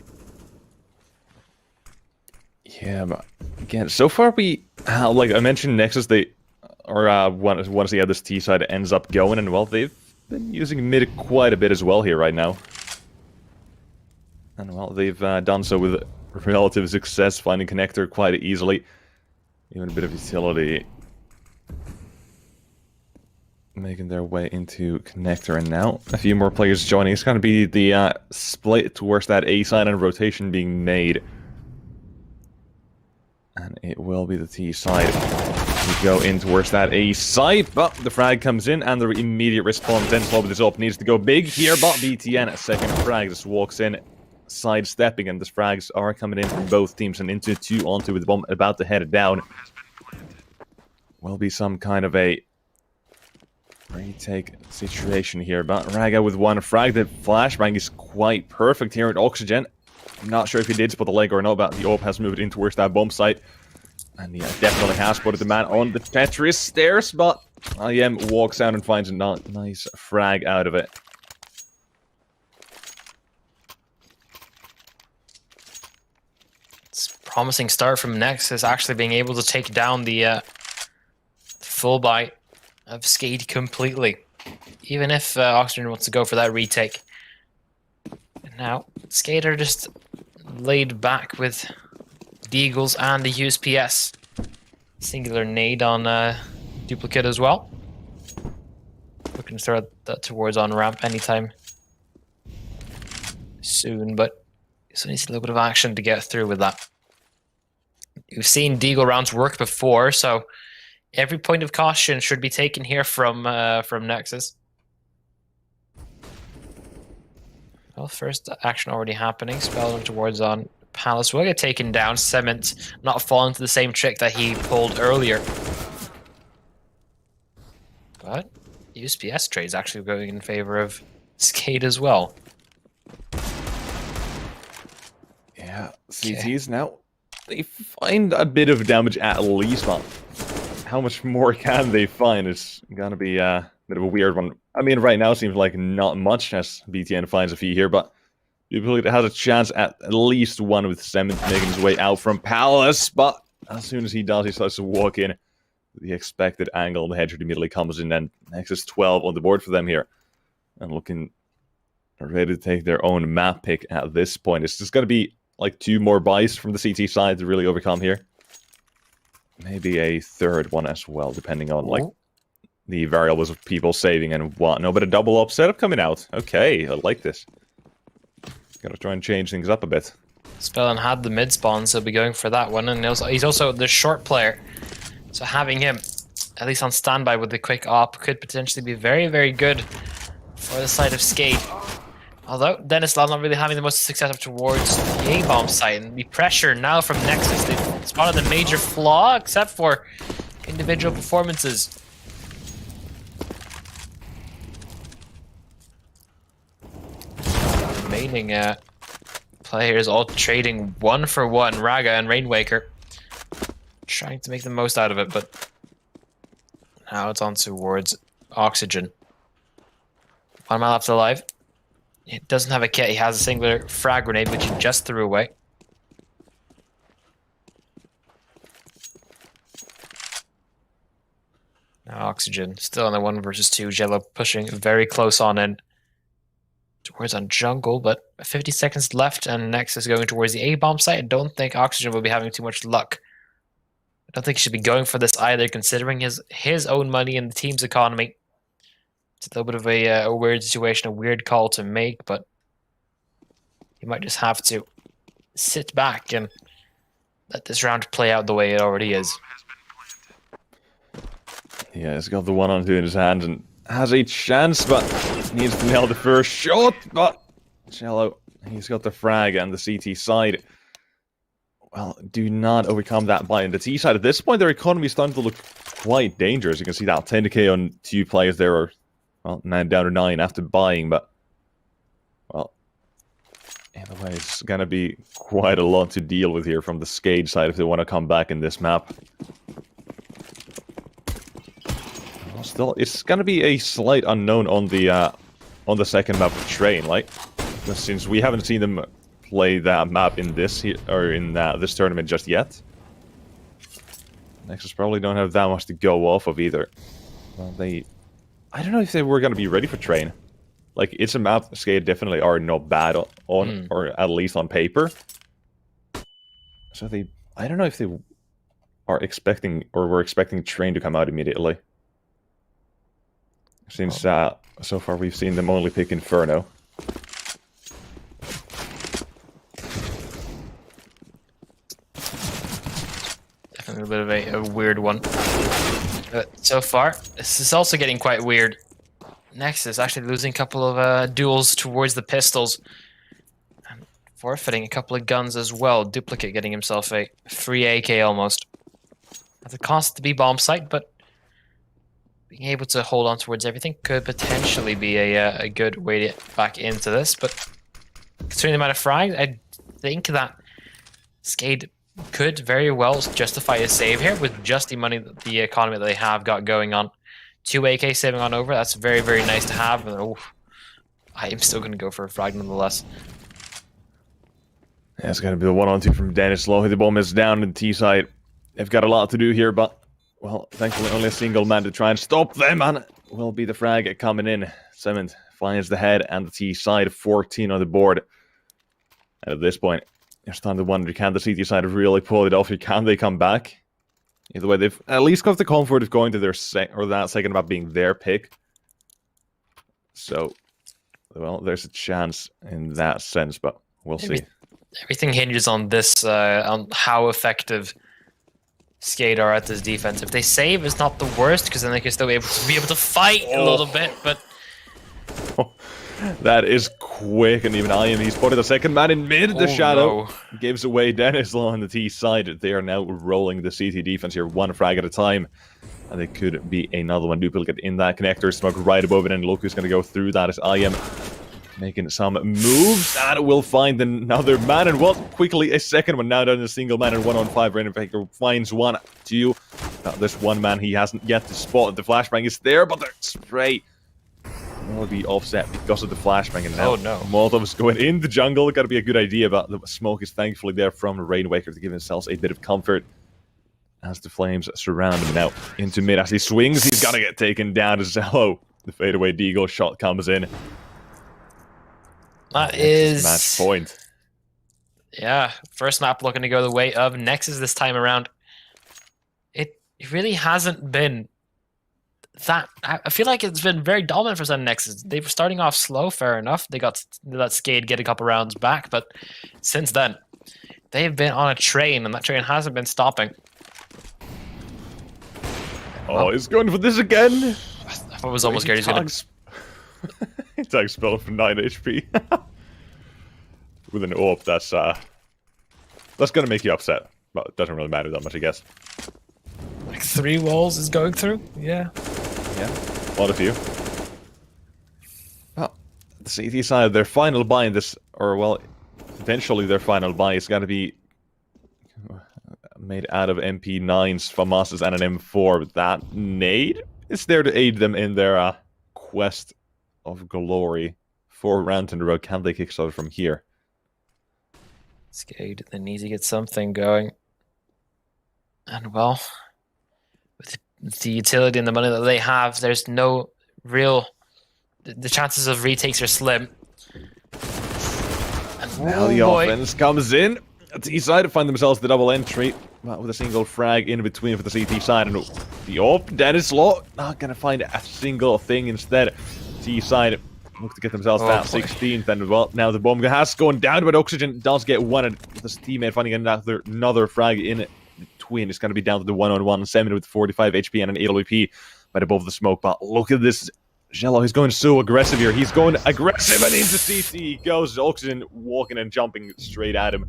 Yeah, but again, so far like I mentioned, Nexus, they want to see how this T side ends up going, and well, they've been using mid quite a bit as well here right now. And well, they've done so with relative success, finding connector quite easily. Even a bit of utility. Making their way into connector, and now a few more players joining. It's going to be the split towards that A side and rotation being made. And it will be the T side to go in towards that A side, but the frag comes in and the immediate response. Then Slow with this up needs to go big here, but BTN, a second frag, just walks in, sidestepping, and the frags are coming in from both teams, and into 2-on-2 with the bomb about to head down. Will be some kind of a retake situation here, but Raga with 1 frag. The flashbang is quite perfect here at Oxygen. I'm not sure if he did spot the leg or not, but the AWP has moved in towards that bomb site. And he definitely has spotted the man on the Tetris stairs, but IM walks out and finds a nice frag out of it. It's a promising start from Nexus, actually being able to take down the full bite of Skade completely. Even if Oxygen wants to go for that retake. And now, Skade are just laid back with Deagles and the USPS. Singular nade on Duplicate as well. Looking to throw that towards on ramp anytime soon, but still needs a little bit of action to get through with that. We've seen Deagle rounds work before, so every point of caution should be taken here from Nexus. Well, first action already happening. Spell towards on Palace will get taken down. Cement not falling to the same trick that he pulled earlier. But USPS trade is actually going in favor of Skate as well. Yeah, CTs now, they find a bit of damage at least, but how much more can they find? It's gonna be a bit of a weird one. I mean, right now it seems like not much as BTN finds a few here, but Duplicate has a chance at least one with Cement making his way out from Palace, but as soon as he does, he starts to walk in the expected angle, the headshot immediately comes in, and Nexus 12 on the board for them here. And looking ready to take their own map pick at this point. It's just going to be like 2 more buys from the CT side to really overcome here. Maybe a third one as well, depending on like the variables of people saving and whatnot. But a double up setup coming out. Okay, I like this. Gotta try and change things up a bit. Spellin had the mid spawn, so he'll be going for that one. And he's also the short player. So having him, at least on standby with the quick op, could potentially be very, very good for the side of Skate. Although, Dennis Law not really having the most success up towards the A-bomb site. And the pressure now from Nexus. They've spotted the major flaw, except for individual performances. Remaining players all trading 1 for 1. Raga and Rainwaker trying to make the most out of it, but now it's on towards Oxygen. 1 mile left alive. He doesn't have a kit. He has a singular frag grenade, which he just threw away. Now Oxygen still on the 1 versus 2. Jello pushing very close on in towards on jungle, but 50 seconds left, and Nexus going towards the A-bomb site. I don't think Oxygen will be having too much luck. I don't think he should be going for this either, considering his own money and the team's economy. It's a little bit of a weird situation, a weird call to make, but he might just have to sit back and let this round play out the way it already is. Yeah, he's got the 1-on-2 in his hand and has a chance, but needs to nail the first shot. But Cello, he's got the frag and the CT side. Well, do not overcome that buy on the T side. At this point, their economy is starting to look quite dangerous. You can see that 10k on 2 players there are, well, down to 9 after buying, but, well, either way, it's going to be quite a lot to deal with here from the Skate side if they want to come back in this map. Well, still, it's going to be a slight unknown on the second map of Train, like, since we haven't seen them play that map in this this tournament just yet. Nexus probably don't have that much to go off of either. Well, I don't know if they were going to be ready for Train. Like, it's a map Skate definitely are not bad on, or at least on paper. So I don't know if they are expecting, or were expecting Train to come out immediately. Since so far we've seen them only pick Inferno. A bit of a weird one. So far, this is also getting quite weird. Nexus actually losing a couple of duels towards the pistols. And forfeiting a couple of guns as well. Duplicate getting himself a free AK almost. At the cost to be bomb site, but being able to hold on towards everything could potentially be a good way to get back into this. But considering the amount of frags, I think that Skate could very well justify a save here with just the money, the economy that they have got going on. 2 AK saving on over, that's very, very nice to have. Oh, I am still going to go for a frag nonetheless. Yeah, it's going to be the 1-on-2 from Dennis Law. The bomb is down in the T side. They've got a lot to do here, but, well, thankfully only a single man to try and stop them, and will be the frag coming in. Cement finds the head and the T side, 14 on the board. And at this point, it's time to wonder, can the CT side really pull it off? Can they come back? Either way, they've at least got the comfort of going to their that second map being their pick. So, well, there's a chance in that sense, but we'll see. Everything hinges on this, on how effective Skate are at this defense. If they save, it's not the worst, because then they can still be able to fight a little bit, but... That is quick, and even he's spotted the second man in mid. The shadow no. gives away Dennis Law on the T side. They are now rolling the CT defense here, 1 frag at a time. And there could be another one duplicate in that connector. Smoke right above it, and look who's going to go through that as I am making some moves. And we'll find another man, and well, quickly a second one. Now down to a single man and 1-on-5. Rainmaker finds 1, 2. This one man he hasn't yet to spot. The flashbang is there, but the spray will be offset because of the flashbang. And now Molotov is going in the jungle. Got to be a good idea, but the smoke is thankfully there from Rainmaker to give themselves a bit of comfort as the flames surround him. Now into mid as he swings, he's gonna get taken down as Zello. The fadeaway deagle shot comes in. That is match point. Yeah, first map looking to go the way of Nexus this time around. It really hasn't been that. I feel like it's been very dominant for Sun Nexus. They were starting off slow, fair enough. They let Skade get a couple rounds back, but since then, they've been on a train, and that train hasn't been stopping. Oh, he's going for this again. I was almost scared he's going to... He tags spell for 9 HP. With an AWP, that's going to make you upset. But it doesn't really matter that much, I guess. Like 3 walls is going through? Yeah. Yeah, a lot of you. Well, the CT side, their final buy in this, or well, eventually their final buy is going to be made out of MP9s, FAMASs, and an M4. But that nade is there to aid them in their quest of glory. 4 rounds in a row. Can they kickstart from here? Skade, they need to get something going. And well, with the utility and the money that they have, there's no real... The chances of retakes are slim. And now the offense comes in. T side to find themselves the double entry. Well, with a single frag in between for the CT side. And the AWP, Dennis Law, not going to find a single thing instead. T side look to get themselves that 16th. And well, now the bomb has gone down, but Oxygen does get one. And with his teammate finding another frag in between. It's going to be down to the 1-on-1. 7 with 45 HP and an 8 LVP right above the smoke. But look at this. Jello, he's going so aggressive here. He's going aggressive and into CT. He goes. Oxygen walking and jumping straight at him.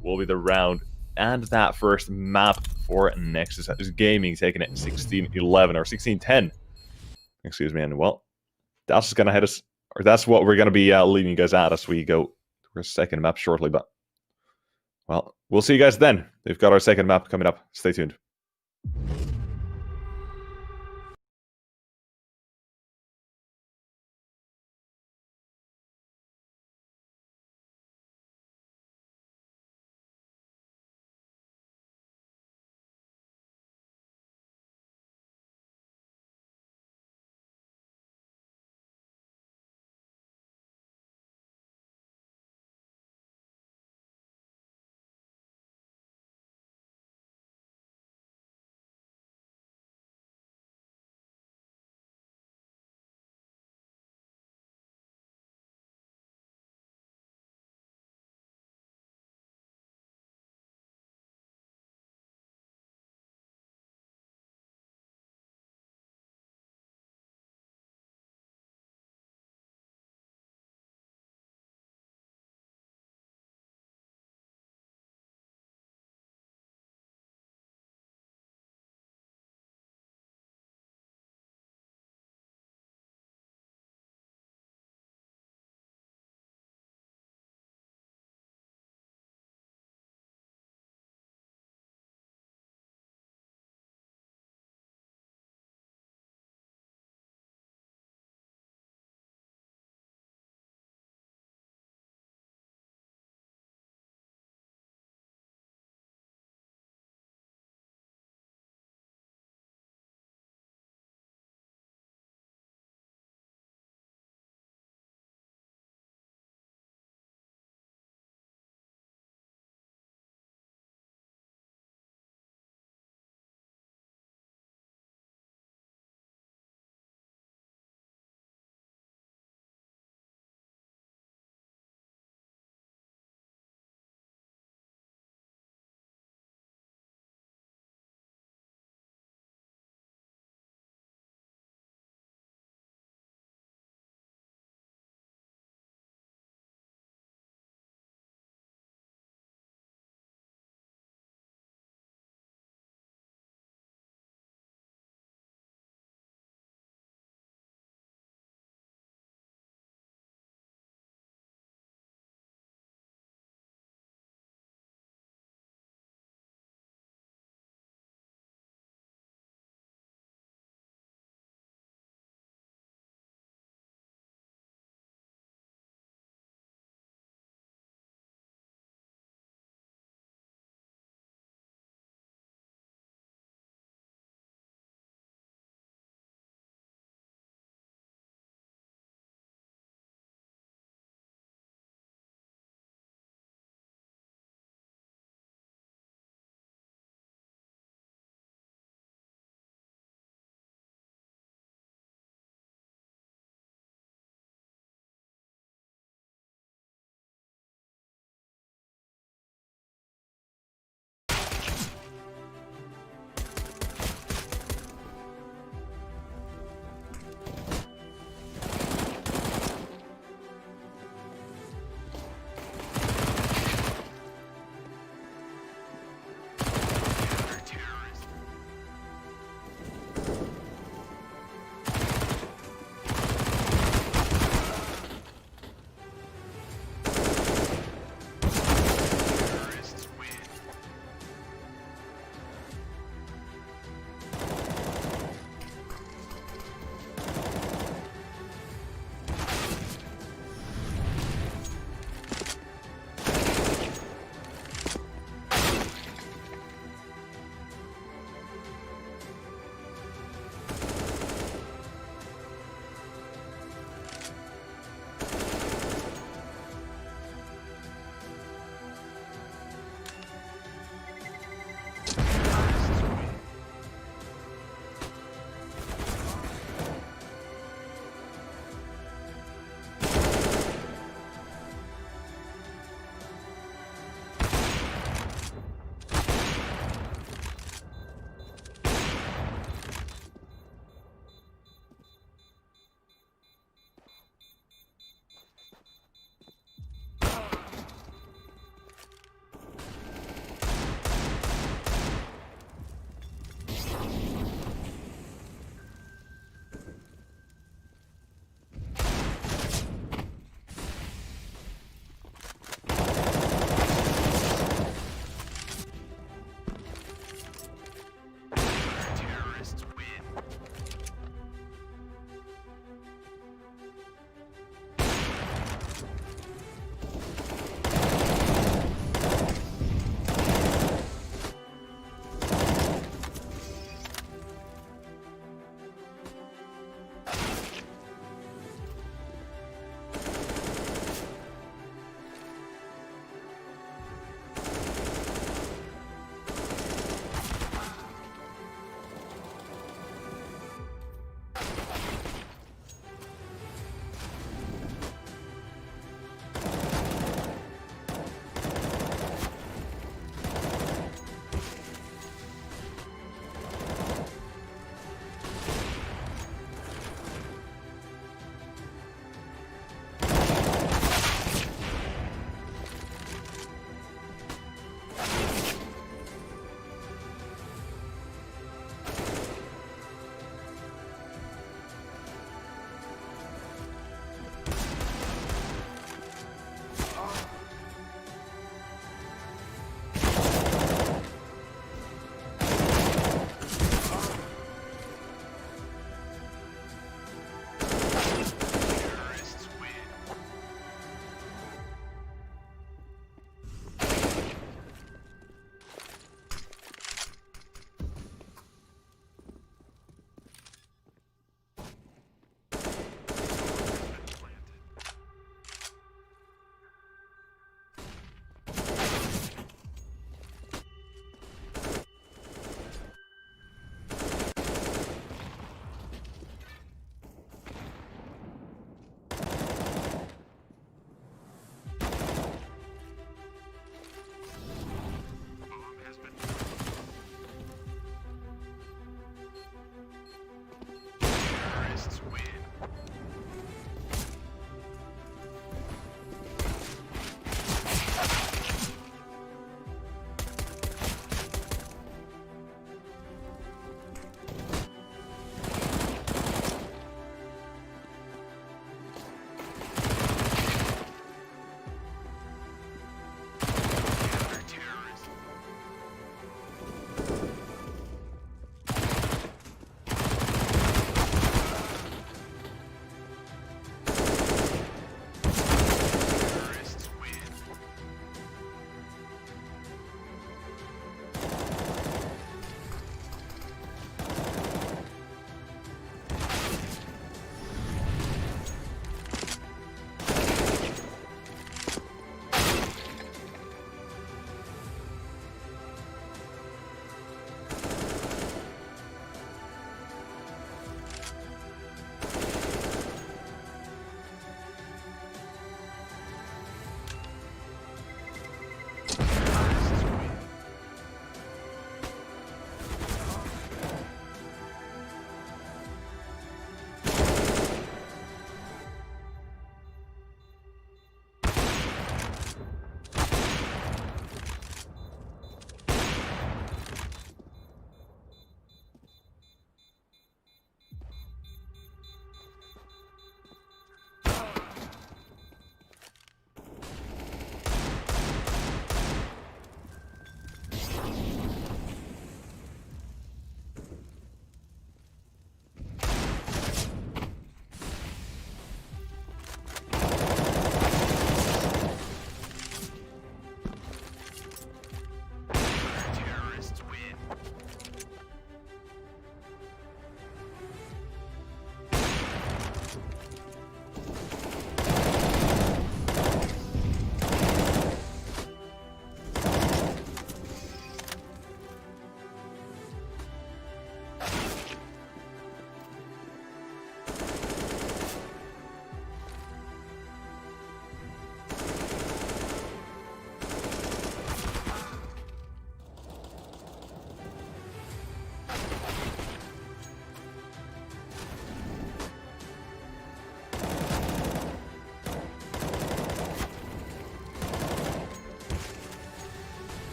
Will be the round. And that first map for Nexus Gaming, taking it 16-11 or 16-10. Excuse me. And well, that's just gonna head us, or that's what we're gonna be leaving you guys at as we go to our second map shortly. But well, we'll see you guys then. We've got our second map coming up. Stay tuned.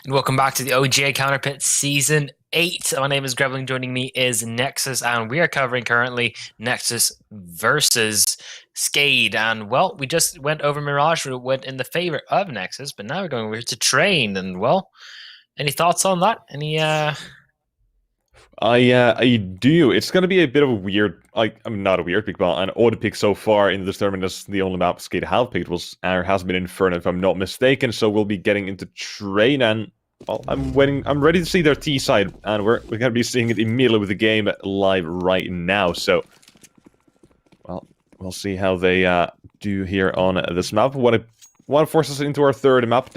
And welcome back to the OGA Counterpit Season 8. My name is Grevling, joining me is Nexus, and we are covering currently Nexus versus Skade. And, well, we just went over Mirage, we went in the favor of Nexus, but now we're going over to Train. And, well, any thoughts on that? I do. It's going to be a bit of a weird, not a weird pick, but an odd pick so far in this tournament. As the only map Skate have picked has been Inferno, if I'm not mistaken. So we'll be getting into Train, and well, I'm waiting. I'm ready to see their T side, and we're going to be seeing it immediately with the game live right now. So, well, we'll see how they do here on this map. Want to force us into our third map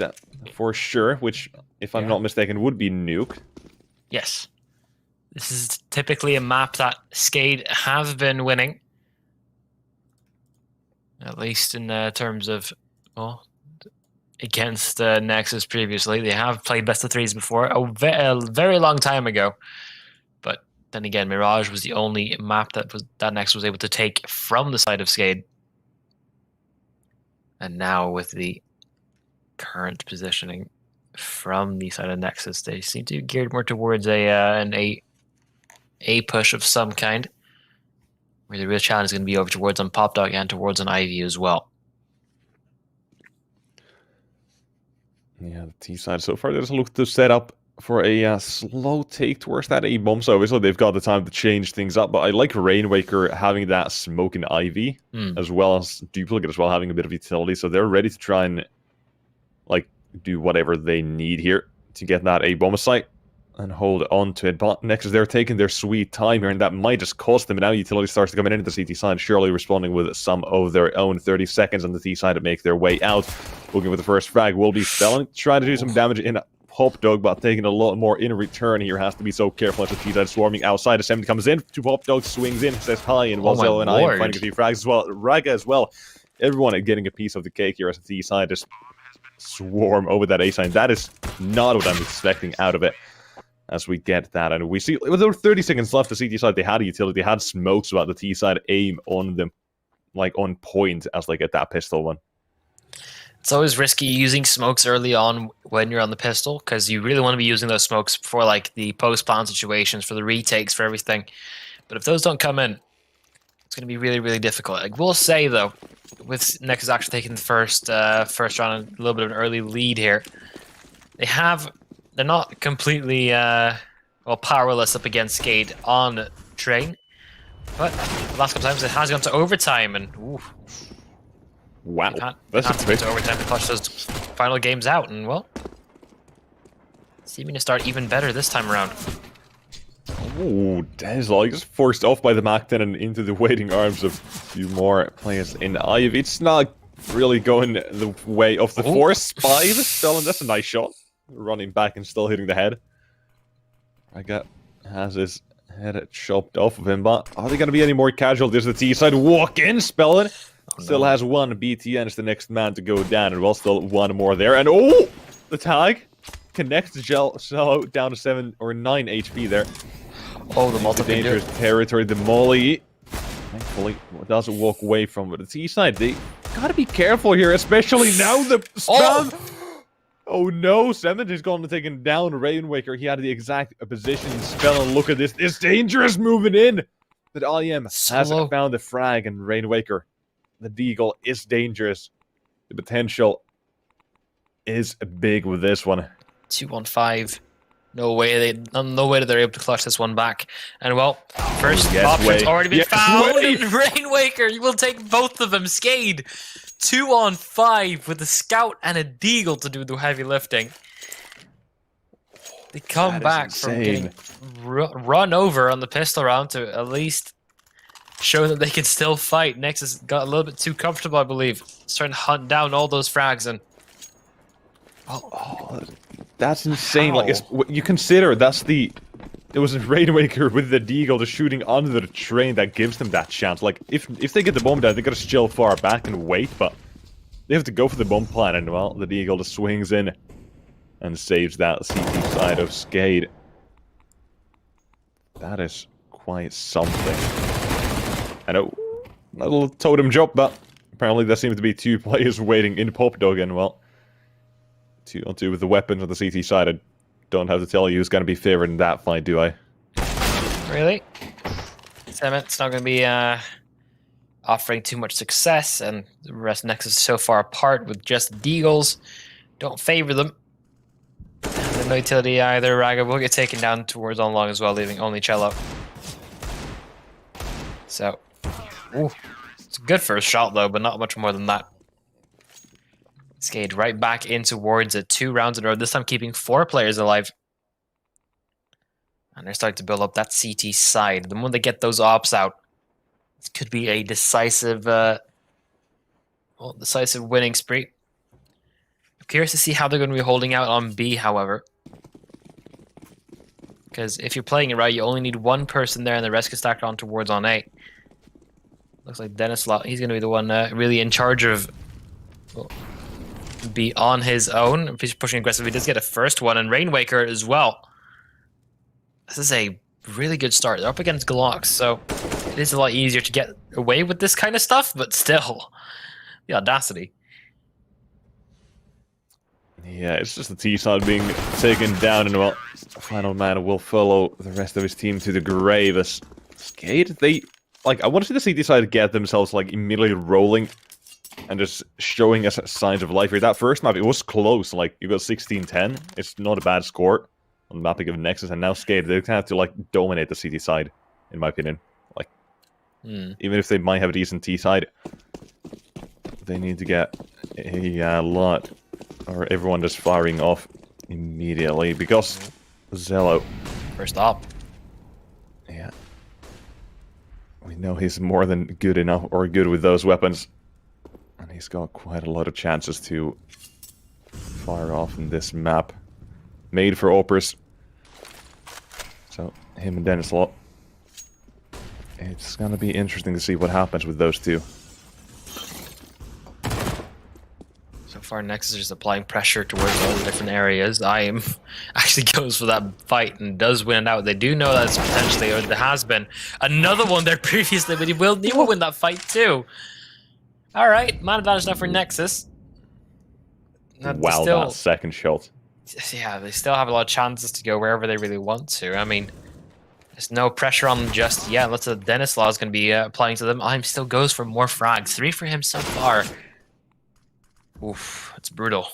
for sure, which, if I'm not mistaken, would be Nuke. Yes. This is typically a map that Skade have been winning. At least in terms of, well, against Nexus previously. They have played best of threes before, a very long time ago. But then again, Mirage was the only map that Nexus was able to take from the side of Skade. And now with the current positioning from the side of Nexus, they seem to be geared more towards an A push of some kind, where the real challenge is going to be over towards on Pop Dog and towards an Ivy as well. Yeah, the T side so far doesn't look to set up for a slow take towards that A bomb. So obviously they've got the time to change things up. But I like Rainwaker having that smoke and Ivy, as well as Duplicate as well, having a bit of utility. So they're ready to try and do whatever they need here to get that A bomb site and hold on to it. But Nexus, they're taking their sweet time here, and that might just cost them. And now utility starts to come into the CT side, surely responding with some of their own. 30 seconds on the T side to make their way out. Looking for the first frag will be Spelling, trying to do some damage in Pop Dog, but taking a lot more in return here. Has to be so careful as the T side swarming outside. A 70 comes in to Pop Dog, swings in, says hi, and Wazel and I am finding a few frags as well. Raga as well. Everyone getting a piece of the cake here as the T side just swarm over that A side. That is not what I'm expecting out of it. As we get that, and we see with over 30 seconds left, the CT side, they had a utility, they had smokes about the T side aim on them, on point as they get that pistol one. It's always risky using smokes early on when you're on the pistol, because you really want to be using those smokes for the post-plan situations, for the retakes, for everything. But if those don't come in, it's going to be really, really difficult. I will say, though, with Nexus actually taking the first round, a little bit of an early lead here, they're not completely powerless up against Skade on Train, but the last couple times it has gone to overtime, and wow, that's a bit to overtime to clutch those final games out, and well, seeming to start even better this time around. Oh, Desla just forced off by the Mac-10 and into the waiting arms of a few more players in Ivy. It's not really going the way of the Force 5. Stellan, that's a nice shot. Running back and still hitting the head. Has his head chopped off of him, but are there going to be any more casualties? The T side walk in, Spellin. Still has one BTN is the next man to go down, and well, still one more there. And the tag connects Jello down to 7 or 9 HP there. Oh, the multi dangerous territory. The Molly thankfully doesn't walk away from it. The T side, they gotta be careful here, especially now the spam. Oh no, Sement is going to take him down. Rainwaker, he had the exact position. Spell, and look at this. It's dangerous moving in. That IM hasn't found the frag, and Rainwaker, the Deagle, is dangerous. The potential is big with this one. 2-1-5. No way that they're able to clutch this one back. And well, first option's already been found. And Rainwaker, you will take both of them. Skade, 2-on-5 with a scout and a Deagle to do the heavy lifting. They come back from getting run over on the pistol round to at least show that they can still fight. Nexus got a little bit too comfortable, I believe. Starting to hunt down all those frags, and that's insane. How? You consider it was Rainwaker with the Deagle just shooting under the Train that gives them that chance. If they get the bomb down, they gotta chill far back and wait, but they have to go for the bomb plan, and well, the Deagle just swings in and saves that CT side of Skade. That is quite something. I know, a little totem drop, but apparently there seems to be 2 players waiting in Pop Dog, and well, 2-on-2 with the weapons on the CT side. I don't have to tell you who's going to be favored in that fight, do I? Really? Semit's not going to be offering too much success, and the rest Nexus is so far apart with just Deagles. Don't favor them. And no utility either. Raga will get taken down towards on long as well, leaving only Cello. So, ooh, it's a good first shot though, but not much more than that. Skate right back in towards it. 2 rounds in a row, this time keeping 4 players alive. And they're starting to build up that CT side. The moment they get those ops out, this could be a decisive, decisive winning spree. I'm curious to see how they're going to be holding out on B, however. Because if you're playing it right, you only need 1 person there and the rest can stack on towards on A. Looks like Dennis Lott, he's going to be the one really in charge of be on his own. If he's pushing aggressively, he does get a first one, and Rainwaker as well. This is a really good start. They're up against Glocks, so it is a lot easier to get away with this kind of stuff, but still, the audacity. Yeah, it's just the T side being taken down, and well, Final Man will follow the rest of his team to the grave. As Skate, I want to see the CT side get themselves immediately rolling and just showing us signs of life here. That first map, it was close. You got 16-10. It's not a bad score on the mapping of Nexus, and now Skate, they have to dominate the CT side, in my opinion. Even if they might have a decent T side, they need to get a lot, or everyone just firing off immediately, because Zello. First up. Yeah. We know he's more than good enough, or good with those weapons. And he's got quite a lot of chances to fire off in this map. Made for Opers. So, him and Dennis Lott. It's gonna be interesting to see what happens with those two. So far, Nexus is just applying pressure towards all the different areas. IM actually goes for that fight and does win it out. They do know that's potentially, or there has been another one there previously, but he will win that fight too. Alright, man advantage now for Nexus. Wow, that second shot. Yeah, they still have a lot of chances to go wherever they really want to. I mean, there's no pressure on them just yet. Lots of Dennis Law is going to be applying to them. IM still goes for more frags. 3 for him so far. Oof, it's brutal.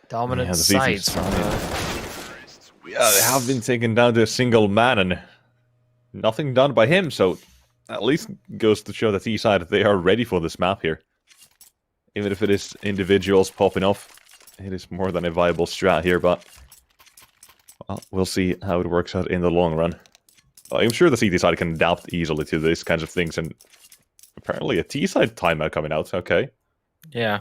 Dominant sides. Yeah, they have been taken down to a single man, and nothing done by him, so at least goes to show the T side that they are ready for this map here. Even if it is individuals popping off, it is more than a viable strat here, but well, we'll see how it works out in the long run. I'm sure the CT side can adapt easily to these kinds of things, and apparently a T side timeout coming out, okay. Yeah.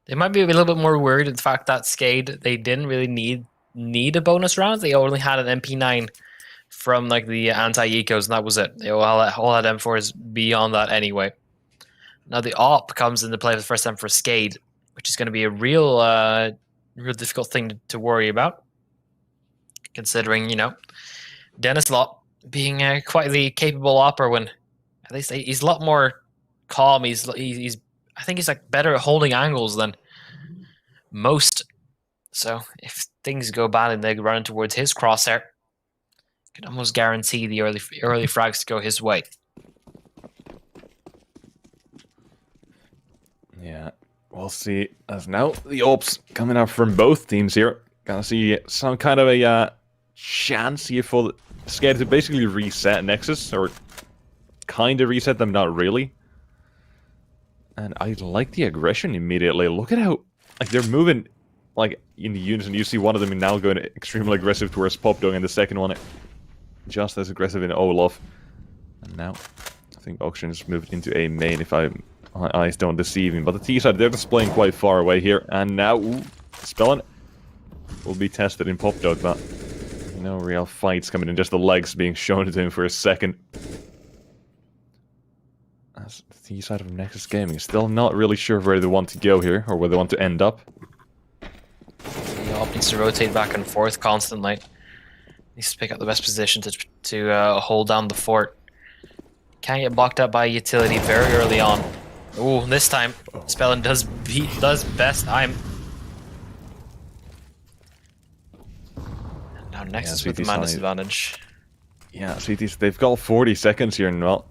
They might be a little bit more worried at the fact that Skade, they didn't really need a bonus round. They only had an MP9 from the anti-ecos, and that was it. They all had M4s beyond that anyway. Now the AWP comes into play for the first time for Skade, which is going to be a real difficult thing to worry about, considering, Dennis Lott being quite the capable AWPer when at least he's a lot more calm. I think he's better at holding angles than most. So if things go bad and they run towards his crosshair, can almost guarantee the early frags to go his way. Yeah, we'll see. As now the ops coming up from both teams here. Gonna see some kind of a chance here for Skate to basically reset Nexus, or kind of reset them, not really. And I like the aggression immediately. Look at how they're moving in unison. You see one of them now going extremely aggressive towards Popdog, and the second one just as aggressive in Olaf. And now I think Auction's moved into a main, if my eyes don't deceive me. But the T side, they're displaying quite far away here. And now, Spellin will be tested in Popdog, but no real fights coming in, just the legs being shown to him for a second. As the T side of Nexus Gaming is still not really sure where they want to go here, or where they want to end up. The AWP needs to rotate back and forth constantly. Needs to pick up the best position to hold down the fort. Can't get blocked up by utility very early on. Ooh, this time. Spellin does best. Now Nexus with the man disadvantage. Yeah, CTs, they've got 40 seconds here, and well,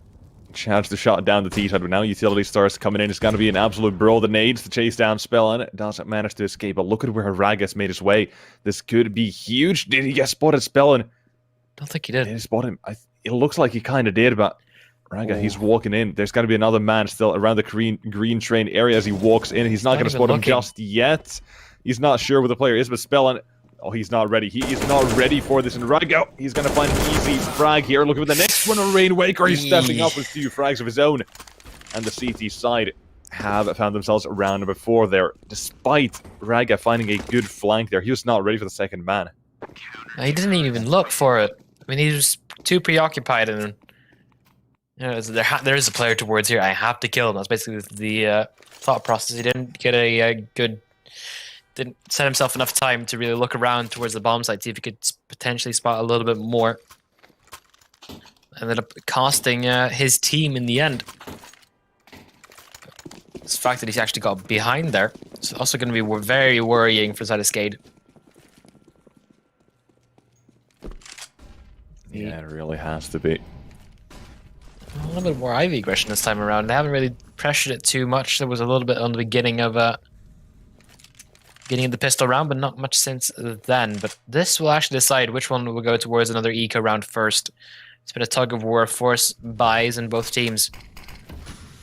chance to shut down the T-side, but now Utility Stars coming in. It's going to be an absolute brawl. The nades to chase down Spellin. Doesn't manage to escape, but look at where Ragas made his way. This could be huge. Did he get spotted, Spellin? Don't think he did. Did he spot him? It looks like he kind of did, but Raga, he's walking in. There's got to be another man still around the green train area as he walks in. He's not going to spot him just yet. He's not sure where the player is, but Spellin... Oh, he's not ready. He is not ready for this. And Raga, he's going to find an easy frag here. Look at the next one on Rainwaker. He's stepping up with 2 frags of his own. And the CT side have found themselves around number 4 there. Despite Raga finding a good flank there, he was not ready for the second man. He didn't even look for it. I mean, he was too preoccupied. And you know, there is a player towards here. I have to kill him. That's basically the thought process. He didn't get a good... Didn't set himself enough time to really look around towards the bomb site, see if he could potentially spot a little bit more. Ended up costing his team in the end. This fact that he's actually got behind there is also going to be very worrying for Zedescade. Yeah, it really has to be. A little bit more Ivy aggression this time around. They haven't really pressured it too much. There was a little bit on the beginning of getting the pistol round, but not much since then. But this will actually decide which one will go towards another eco round first. It's been a tug of war, force buys in both teams,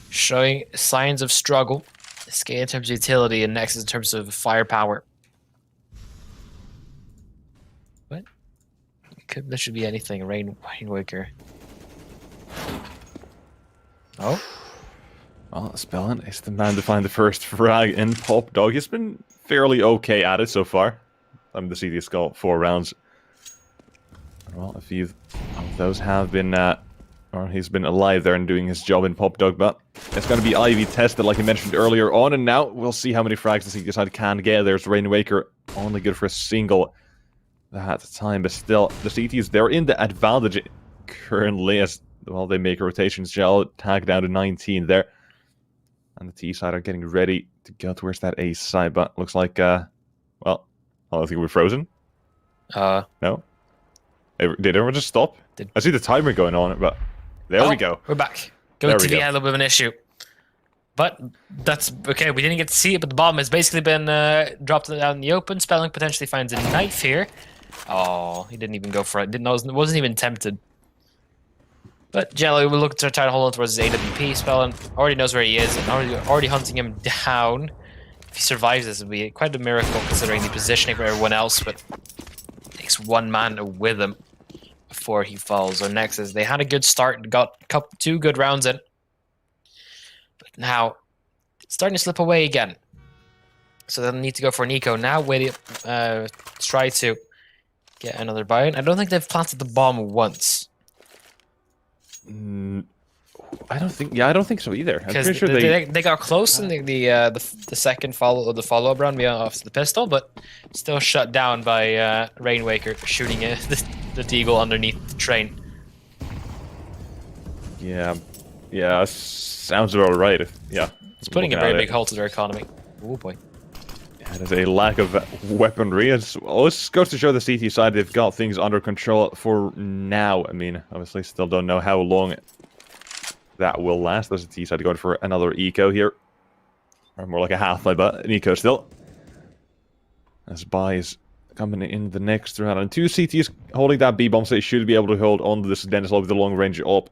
showing signs of struggle. Skate in terms of utility and Nexus in terms of firepower. What? This should be anything. Rainwaker. Oh? Well, Spellin is the man to find the first frag in Pop Dog. He's been fairly okay at it so far. The CT's got 4 rounds. Well, a few of those have been, or he's been alive there and doing his job in Pop Dog, but it's going to be Ivy tested, like I mentioned earlier on, and now we'll see how many frags the CT side can get. There's Rainwaker, only good for a single at the time, but still, the CTs, they're in the advantage currently as, well, they make rotations. Gel tag down to 19 there. And the T side are getting ready to go towards that A side, but looks like, well, I think we're frozen. No? Did everyone just stop? I see the timer going on, but there we go. We're back. TV had a little bit of an issue. But that's okay. We didn't get to see it, but the bomb has basically been dropped out in the open. Spellin potentially finds a knife here. Oh, he didn't even go for it. Wasn't even tempted. But Jelly will look to try to hold on towards his AWP. Spellin already knows where he is and already hunting him down. If he survives this, it'll be quite a miracle considering the positioning for everyone else, but takes 1 man with him before he falls. So Nexus, they had a good start, got 2 good rounds in. But now, it's starting to slip away again. So they'll need to go for an eco. Now try to get another buy-in. I don't think they've planted the bomb once. I don't think so either. I'm pretty sure they got close in the second follow-up round off the pistol, but still shut down by Rainwaker shooting the deagle underneath the train. Yeah, sounds about right. It's putting a very big hole to their economy. Oh boy. There's a lack of weaponry. This goes to show the CT side they've got things under control for now. I mean, obviously still don't know how long that will last. There's a T side going for another eco here. Or more like a half-life, but an eco still. As buys coming in the next round. And 2 CTs holding that B-bomb, so they should be able to hold on to this Dennis with the long range up.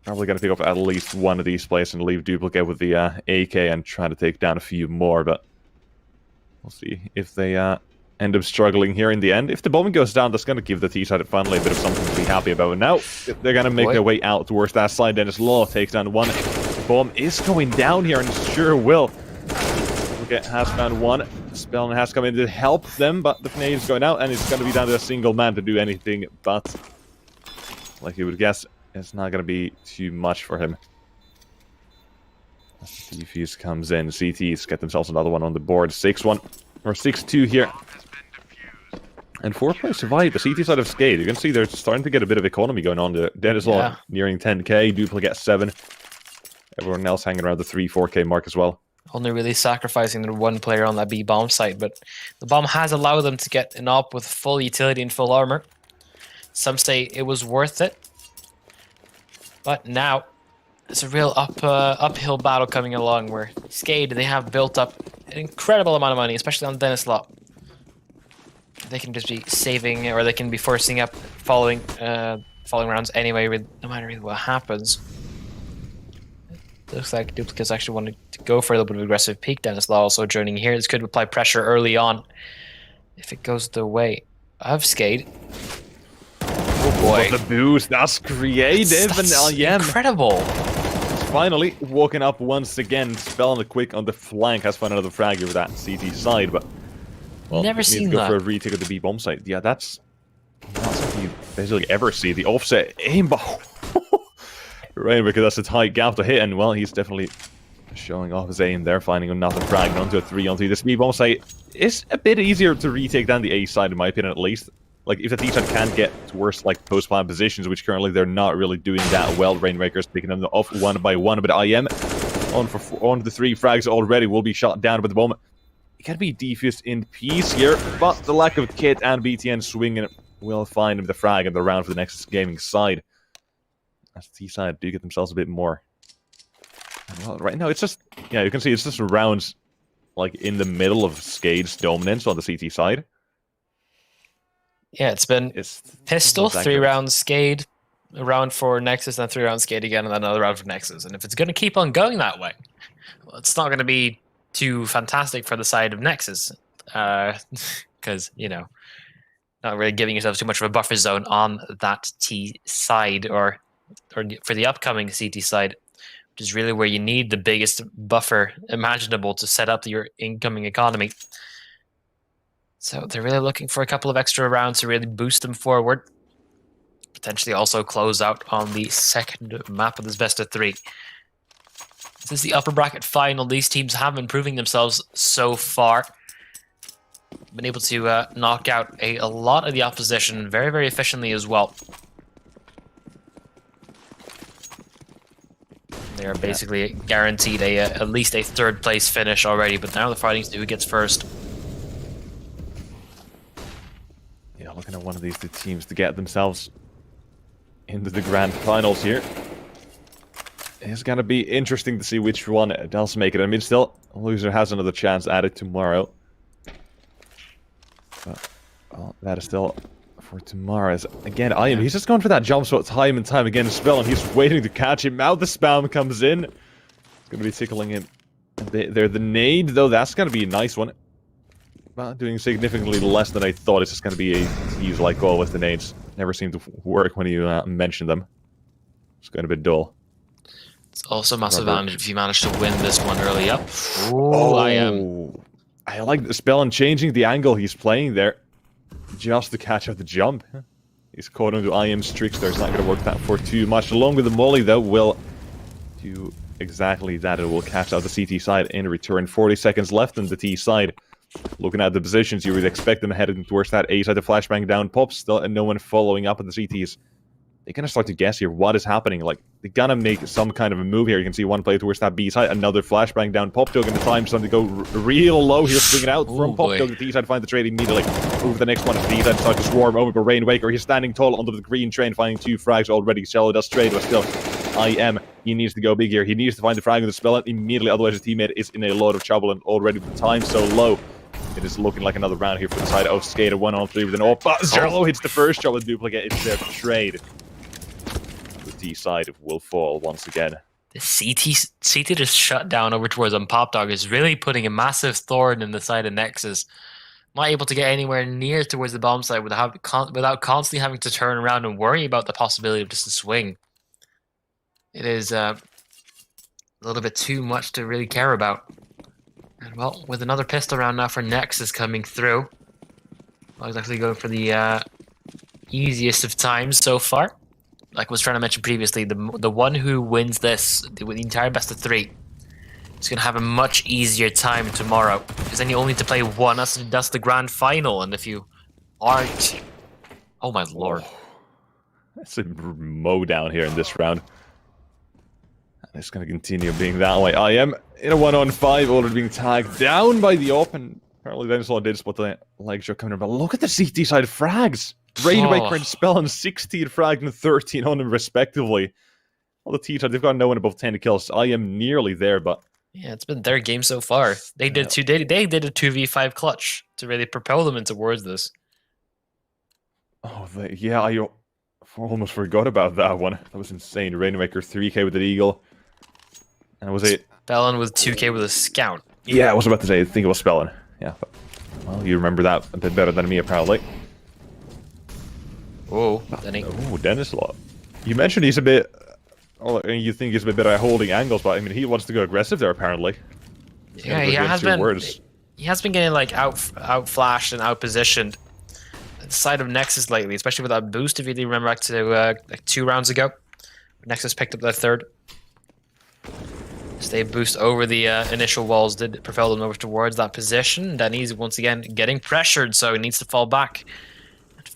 Probably going to pick up at least one of these plays and leave duplicate with the AK and try to take down a few more, but we'll see if they end up struggling here in the end. If the bombing goes down, that's going to give the T-side finally a bit of something to be happy about. And now they're going to make their way out towards that side. Dennis Law takes down 1. The bomb is going down here, and sure will. Duplicate has found 1. Spellin has come in to help them, but the grenade is going out, and it's going to be down to a single man to do anything but, like you would guess, it's not going to be too much for him. Defuse comes in. CTs get themselves another one on the board. 6-1 or 6-2 here. And 4 players survived. The CT side of Skate. You can see they're starting to get a bit of economy going on there. Dennis Law nearing 10k. Duplicate 7. Everyone else hanging around the 3-4K mark as well. Only really sacrificing the one player on that B bomb site, but the bomb has allowed them to get an op with full utility and full armor. Some say it was worth it, but now it's a real uphill battle coming along where Skade, they have built up an incredible amount of money, especially on Dennis Lot. They can just be saving, or they can be forcing up following rounds anyway, no matter really what happens. Looks like Duplicates actually wanted to go for a little bit of aggressive peek. Dennis Law also joining here. This could apply pressure early on if it goes the way of Skade. Oh boy. But the boost, that's creative. That's incredible. Finally woken up once again. Spell on the quick on the flank. Has found another frag over that CT side, but well, never seen to go that. for a retake of the B bomb site. Yeah, that's not something you basically ever see. The offset aimbot. Right, because that's a tight gap to hit, and well, he's definitely showing off his aim there, finding another frag onto a 3-on-3. This B bomb site is a bit easier to retake than the A side, in my opinion, at least. Like, if the T side can get towards like post-plant positions, which currently they're not really doing that well, Rainmaker's picking them off one by one, but IM on the 3 frags already will be shot down by the bomb. It can be defused in peace here, but the lack of kit and BTN swinging will find him the frag in the round for the Nexus Gaming side. As the T side do get themselves a bit more. And well, right now it's just, yeah, you can see it's just rounds like in the middle of Skade's dominance on the CT side. Yeah, it's been Pistol, 3 rounds Skade, a round for Nexus, then 3 rounds Skade again, and then another round for Nexus. And if it's going to keep on going that way, well, it's not going to be too fantastic for the side of Nexus. Because, you know, not really giving yourself too much of a buffer zone on that T side, or for the upcoming CT side, which is really where you need the biggest buffer imaginable to set up your incoming economy. So they're really looking for a couple of extra rounds to really boost them forward. Potentially also close out on the second map of this best of 3. This is the upper bracket final. These teams have been proving themselves so far. Been able to knock out a lot of the opposition very, very efficiently as well. They are basically guaranteed at least a 3rd place finish already, but now the fighting is who gets first. Yeah, looking at one of these 2 teams to get themselves into the grand finals here. It's gonna be interesting to see which one does make it. I mean, still, loser has another chance at it tomorrow. But, well, that is still for tomorrow. Again, he's just going for that jump shot time and time again. Spell, and he's waiting to catch him. Out the spam comes in. It's gonna be tickling him a bit there. The nade, though, that's gonna be a nice one. Well, doing significantly less than I thought. It's just gonna be a use like always. The nades never seem to work when you mention them. It's going to be dull. It's also a massive advantage if you manage to win this one early up. Ooh, I like the spell and changing the angle he's playing there. Just to catch out the jump. He's caught into IM's tricks there. It's not going to work that for too much. Along with the molly, though, will do exactly that. It will catch out the CT side in return. 40 seconds left on the T side. Looking at the positions, you would expect them heading towards that A side. The flashbang down pops still, and no one following up at the CTs. They're going to start to guess here what is happening. Like, they're going to make some kind of a move here. You can see one player towards that B side, another flashbang down Pop Dog, and the time starting to go real low here, swinging out from Pop Dog. The T side find the trade immediately. Over the next one, the T side starts to swarm over, but Rainwaker, he's standing tall under the green train, finding 2 frags already. Shallow does trade, but still, he needs to go big here. He needs to find the frag and the spell it immediately, otherwise his teammate is in a lot of trouble, and already with the time so low. It is looking like another round here for the side of Skater. 1-on-3 with an AWP, but Zerlo hits the first shot with Duplicate. It's there for trade. The T side will fall once again. The CT just shut down over towards Pop Dog is really putting a massive thorn in the side of Nexus. Not able to get anywhere near towards the bomb site without constantly having to turn around and worry about the possibility of just a swing. It is a little bit too much to really care about. And well, with another pistol round now for Nexus coming through. I was actually going for the easiest of times so far. Like I was trying to mention previously, the one who wins this, the entire best of 3, is going to have a much easier time tomorrow. Because then you only need to play one. That's the grand final. And if you aren't... Oh my lord. That's a mow down here in this round. It's going to continue being that way. I am in a 1-on-5, already being tagged down by the op, and apparently Dinosaur did spot the leg shot coming in, but look at the CT side frags! Rainmaker and Spell on 16 frag and 13 on him respectively. Well, the T side, they've got no one above 10 kills. I am nearly there, but... Yeah, it's been their game so far. They did they did a 2v5 clutch to really propel them towards this. Oh, yeah, I almost forgot about that one. That was insane. Rainmaker 3k with an Eagle. And was it... Spellin with 2k with a Scout. Yeah, I was about to say, I think it was Spellin. Yeah, but, well, you remember that a bit better than me, apparently. Oh, Denny. Oh, Dennis Law. You mentioned he's a bit... Oh, you think he's a bit better at holding angles, but I mean, he wants to go aggressive there, apparently. Yeah, he has been... He has been getting, like, outflashed and outpositioned at the side of Nexus lately, especially with that boost, if you remember back to, like, 2 rounds ago. Nexus picked up their third. So they boost over the initial walls, did propel them over towards that position. Then he's once again getting pressured, so he needs to fall back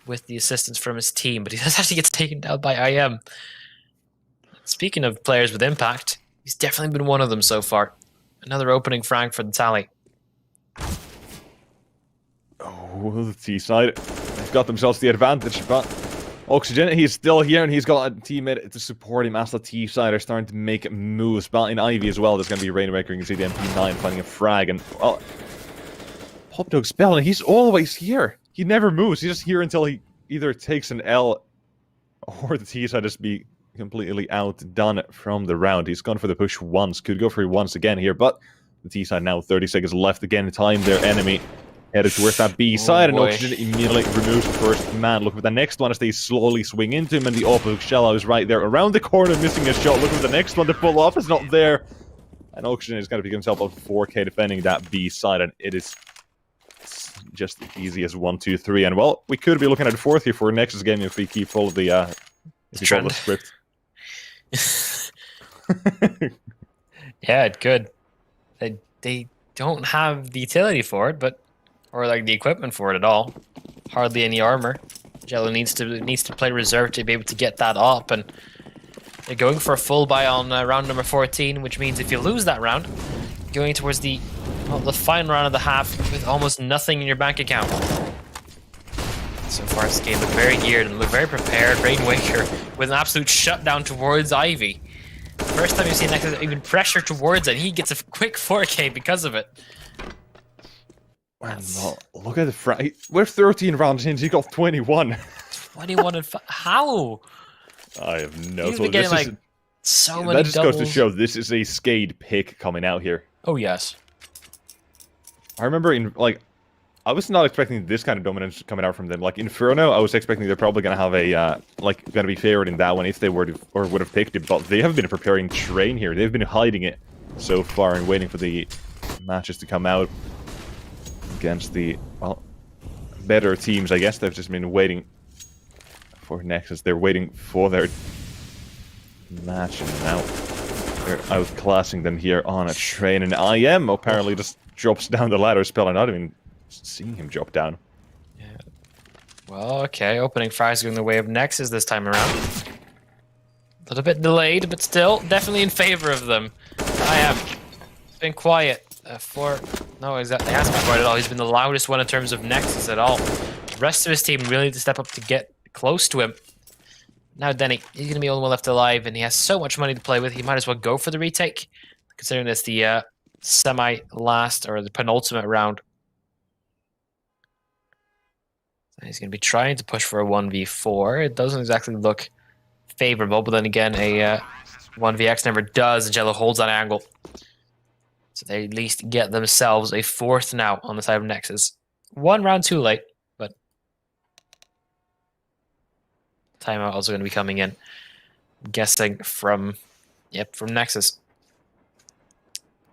with the assistance from his team. But he does actually gets taken down by IM. Speaking of players with impact, he's definitely been one of them so far. Another opening frag for the tally. Oh, the T side. They've got themselves the advantage, but Oxygen, he's still here, and he's got a teammate to support him as the T side are starting to make moves. But in Ivy as well, there's going to be Rainmaker. You can see the MP9 finding a frag, and well, Pop Dog Spell, and he's always here. He never moves. He's just here until he either takes an L or the T side just be completely outdone from the round. He's gone for the push once. Could go for it once again here, but the T side now 30 seconds left. Again, time their enemy headed towards that B side, and Oxygen immediately removes the first man. Look at the next one as they slowly swing into him, and the opposite Shallow is right there around the corner, missing a shot. Look at the next one to pull off, is not there. And Oxygen is going to pick himself up 4k defending that B side, and it is just the easiest 1, 2, 3. And well, we could be looking at a fourth here for Nexus game if we keep follow the if we follow the script. Yeah, it could. They don't have the utility for it, but or like the equipment for it at all. Hardly any armor. Jello needs to play reserve to be able to get that up, and they're going for a full buy on round number 14, which means if you lose that round, going towards the final round of the half with almost nothing in your bank account. So far, this game looked very geared and looked very prepared. Rainmaker with an absolute shutdown towards Ivy. First time you've seen Nexus even pressure towards it, he gets a quick 4k because of it. Well, look at the frag. We're 13 rounds in, he got 21. 21 and how? I have no clue. He's been getting like so many That just doubles. goes to show this is a Skade pick coming out here. Oh yes. I remember in I was not expecting this kind of dominance coming out from them. Like Inferno, I was expecting they're probably gonna have a gonna be favored in that one if they were to, or would have picked it. But they have been preparing Train here. They've been hiding it so far and waiting for the matches to come out against the better teams. I guess they've just been waiting for Nexus. They're waiting for their match, and now they're outclassing them here on a Train. And IM apparently just drops down the ladder spell, and not even seeing him drop down. Yeah. Well, okay. Opening fires going the way of Nexus this time around. A little bit delayed, but still definitely in favor of them. It's been quiet. No, exactly. He hasn't been quiet at all. He's been the loudest one in terms of Nexus at all. The rest of his team really need to step up to get close to him. Now Denny, he's going to be the only one left alive, and he has so much money to play with. He might as well go for the retake, considering it's the semi-last or the penultimate round. He's going to be trying to push for a 1v4. It doesn't exactly look favorable, but then again, a 1vx never does. Jello holds that angle. So they at least get themselves a fourth now on the side of Nexus. 1 round too late, but timeout also going to be coming in. I'm guessing from Nexus.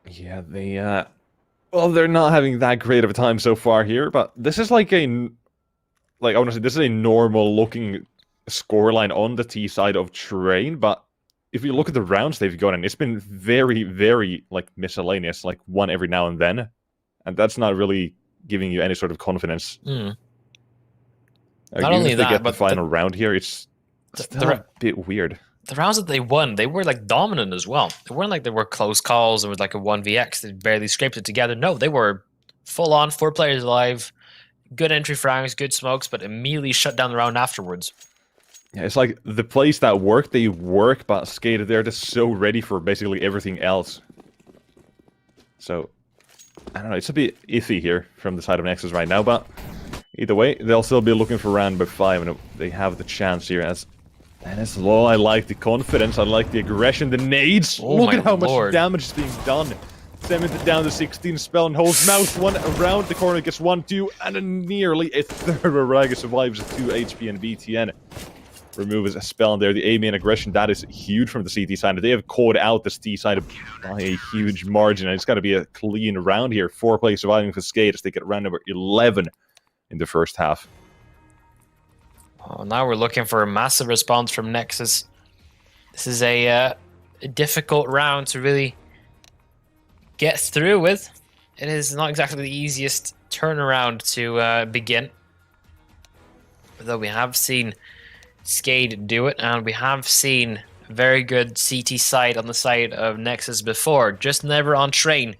Yeah, they're not having that great of a time so far here, but this is like I want to say, this is a normal looking scoreline on the T side of Train, but if you look at the rounds they've gotten, it's been very, very miscellaneous, one every now and then, and that's not really giving you any sort of confidence. Not even only if they that, get but the final round here, it's still a bit weird. the rounds that they won, they were like dominant as well. It weren't like they were close calls and with like a 1vx they barely scraped it together. No, they were full on, 4 players alive, good entry frags, good smokes, but immediately shut down the round afterwards. Yeah, it's like the plays that work, they work, but Skate, they're just so ready for basically everything else. So, I don't know, it's a bit iffy here from the side of Nexus right now, but either way, they'll still be looking for round by 5, and they have the chance here as... And as well, I like the confidence, I like the aggression, the nades! Oh, look at how Lord. much damage is being done! 7 down to 16, spell and holds mouse, 1 around the corner, gets 1, 2, and a nearly a third Raga survives at 2 HP, and BTN removes a spell in there. The aim and aggression, that is huge from the CT side. They have caught out the ST side by a huge margin, and it's got to be a clean round here. 4 players surviving for Skate as they get round number 11 in the first half. Oh, now we're looking for a massive response from Nexus. This is a difficult round to really get through with. It is not exactly the easiest turnaround to begin. Though we have seen Skade do it, and we have seen very good CT side on the side of Nexus before, just never on Train.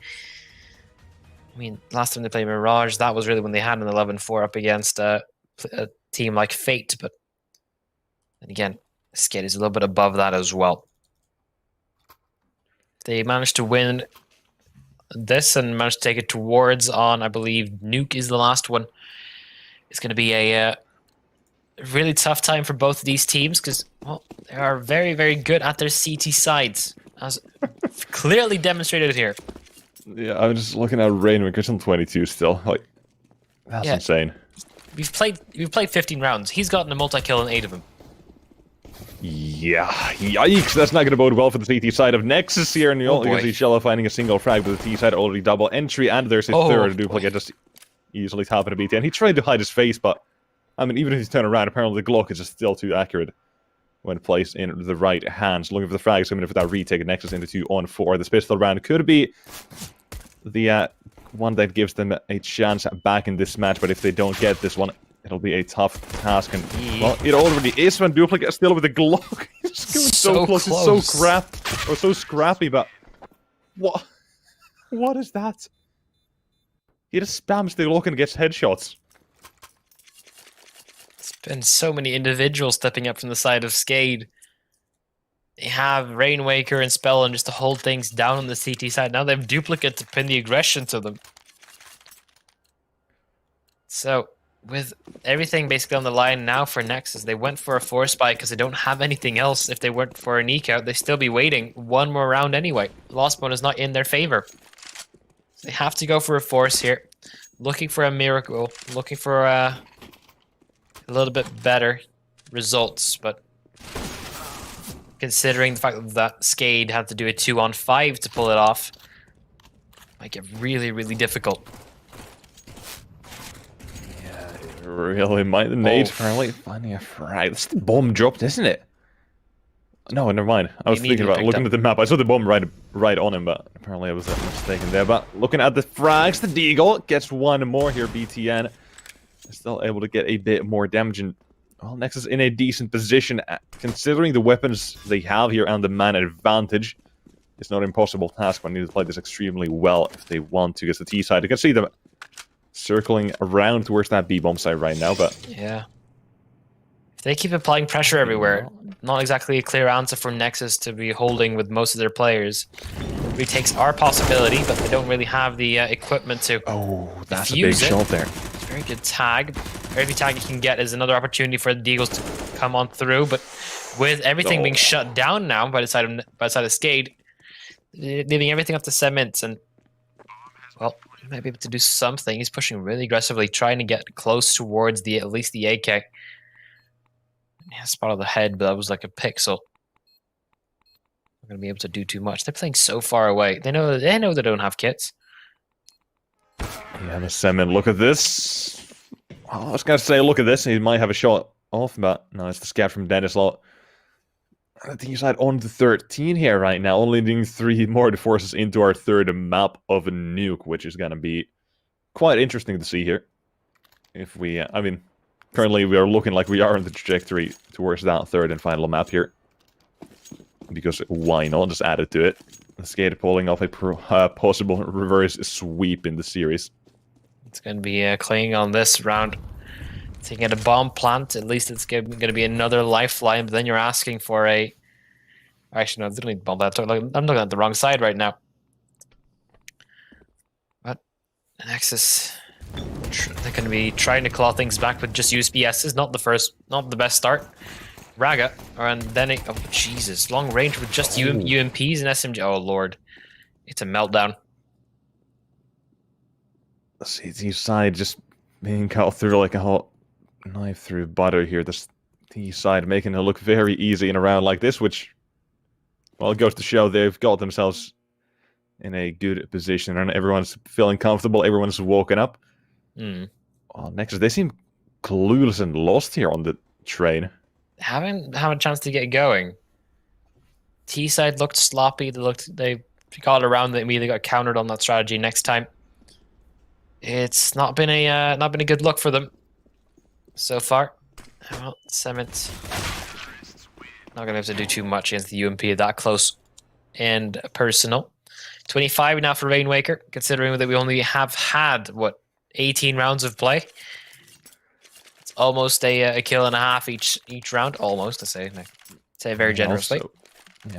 I mean, last time they played Mirage, that was really when they had an 11-4 up against a team like Fate, but then again, Skate is a little bit above that as well. They managed to win this and managed to take it towards on, I believe, Nuke is the last one. It's going to be a really tough time for both of these teams because, well, they are very, very good at their CT sides, as clearly demonstrated here. Yeah, I'm just looking at Rainmaker's on 22 still. Like, that's insane. We've played 15 rounds. He's gotten a multi-kill in 8 of them. Yeah, yikes, that's not going to bode well for the CT side of Nexus here, and you can see Shello finding a single frag, but the T side already double entry, and there's a third duplicate just easily tapping a BT, he tried to hide his face, but, I mean, even if he's turned around, apparently the Glock is just still too accurate when placed in the right hands. Looking for the frags, coming in for that retake, Nexus into 2-on-4. This pistol round could be the one that gives them a chance back in this match, but if they don't get this one, it'll be a tough task, and, well, it already is when Duplicate still with the Glock. He's going so close. It's so scrappy, but... What? What is that? He just spams the Glock and gets headshots. It's been so many individuals stepping up from the side of Skade. They have Rainwaker and Spell and just to hold things down on the CT side. Now they have Duplicate to pin the aggression to them. So, with everything basically on the line now for Nexus, they went for a force spike because they don't have anything else. If they went for an eke out, they'd still be waiting one more round anyway. Lost mode is not in their favor. So they have to go for a force here. Looking for a miracle. Looking for a little bit better results, but considering the fact that Skade had to do a 2-on-5 to pull it off, might get really, really difficult. Yeah, it really might. The nade apparently finding a frag. That's the bomb dropped, isn't it? No, never mind. I was thinking about looking at the map. I saw the bomb right on him, but apparently I was mistaken there. But looking at the frags, the Deagle gets one more here. BTN is still able to get a bit more damage, and well, Nexus in a decent position, considering the weapons they have here and the man advantage. It's not an impossible task, but I need to play this extremely well if they want to get the T side. You can see them circling around towards that B-bomb side right now, but... Yeah. If they keep applying pressure everywhere, not exactly a clear answer for Nexus to be holding with most of their players. It retakes our possibility, but they don't really have the equipment to that's a big shot there. Very good tag. Every tag you can get is another opportunity for the Deagles to come on through, but with everything being shut down now by the side of Skade, leaving everything up to Cements, and well, he might be able to do something. He's pushing really aggressively, trying to get close towards at least the AK. Yeah, spot on the head, but that was like a pixel. Not gonna be able to do too much. They're playing so far away. They know they don't have kits. Yeah, the Semin, look at this. Well, I was going to say, look at this. He might have a shot off, but no, it's the scat from Dennis Lot. I think he's on the 13 here right now, only needing 3 more to force us into our third map of a nuke, which is going to be quite interesting to see here. If we, I mean, currently we are looking like we are on the trajectory towards that third and final map here. because why not? Just add it to it. Skate pulling off a possible reverse sweep in the series. It's going to be clinging on this round. Taking out a bomb plant, at least it's going to be another lifeline, but then you're asking for a... Actually, no, they don't need bomb plant. I'm looking at the wrong side right now. But Nexus, they're going to be trying to claw things back with just USPSs. Not the best start. Raga, and then oh Jesus, long range with just UMPs and SMG. Oh Lord, it's a meltdown. The CT side just being cut through like a hot knife through butter here. The T side making it look very easy in a round like this, which, well, it goes to show they've got themselves in a good position and everyone's feeling comfortable. Everyone's woken up. Well, Nexus, they seem clueless and lost here on the train. Haven't had a chance to get going. T side looked sloppy. They got around. They immediately got countered on that strategy. Next time, it's not been a good look for them so far. Well, Cement not gonna have to do too much against the UMP that close and personal. 25 now for Rainwaker, considering that we only have had what 18 rounds of play. Almost a kill and a half each round. Almost, I say very generously.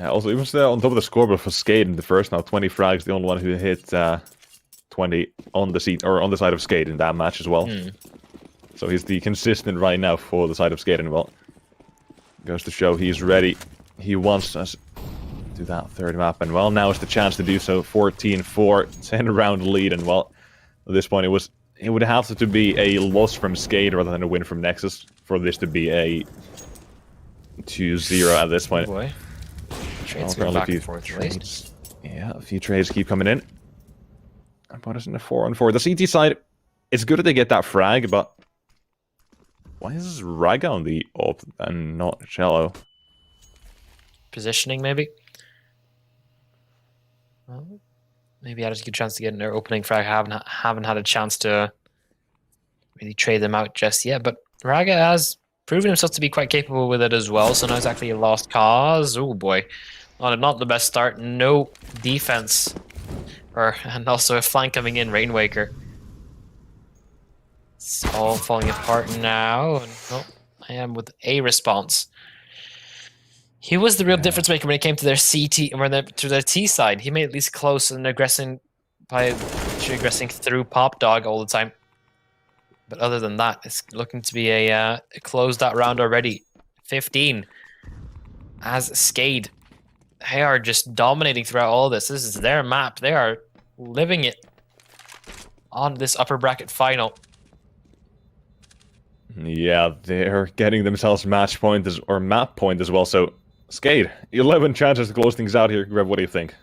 Also he was on top of the scoreboard for Skate in the first now. 20 frags, the only one who hit 20 on the seat or on the side of Skate in that match as well. So he's the consistent right now for the side of Skate, and well, goes to show he's ready. He wants us to do that third map, and well, now is the chance to do so. 14-4, 10 round lead, and well, at this point it would have to be a loss from Skate rather than a win from Nexus for this to be a 2-0 at this point. Oh boy. Trades going back and forth, at least. Yeah, a few trades keep coming in. And put us in a 4-on-4. The CT side, it's good that they get that frag, but why is Raga on the op and not Cello? Positioning, maybe? Well, maybe I had a good chance to get in their opening frag. I haven't had a chance to really trade them out just yet, but Raga has proven himself to be quite capable with it as well, so now it's actually a lost cause. Oh boy. Not the best start. No defense. And also a flank coming in, Rainwaker. It's all falling apart now. And, well, I am with a response. He was the real difference maker when it came to their CT or to their T side. He made at least close and aggressing through Pop Dog all the time. But other than that, it's looking to be a closed out round already. 15 as Skade. They are just dominating throughout all of this. This is their map. They are living it on this upper bracket final. Yeah, they're getting themselves match point or map point as well. So, Skade, 11 chances to close things out here. Greg, what do you think?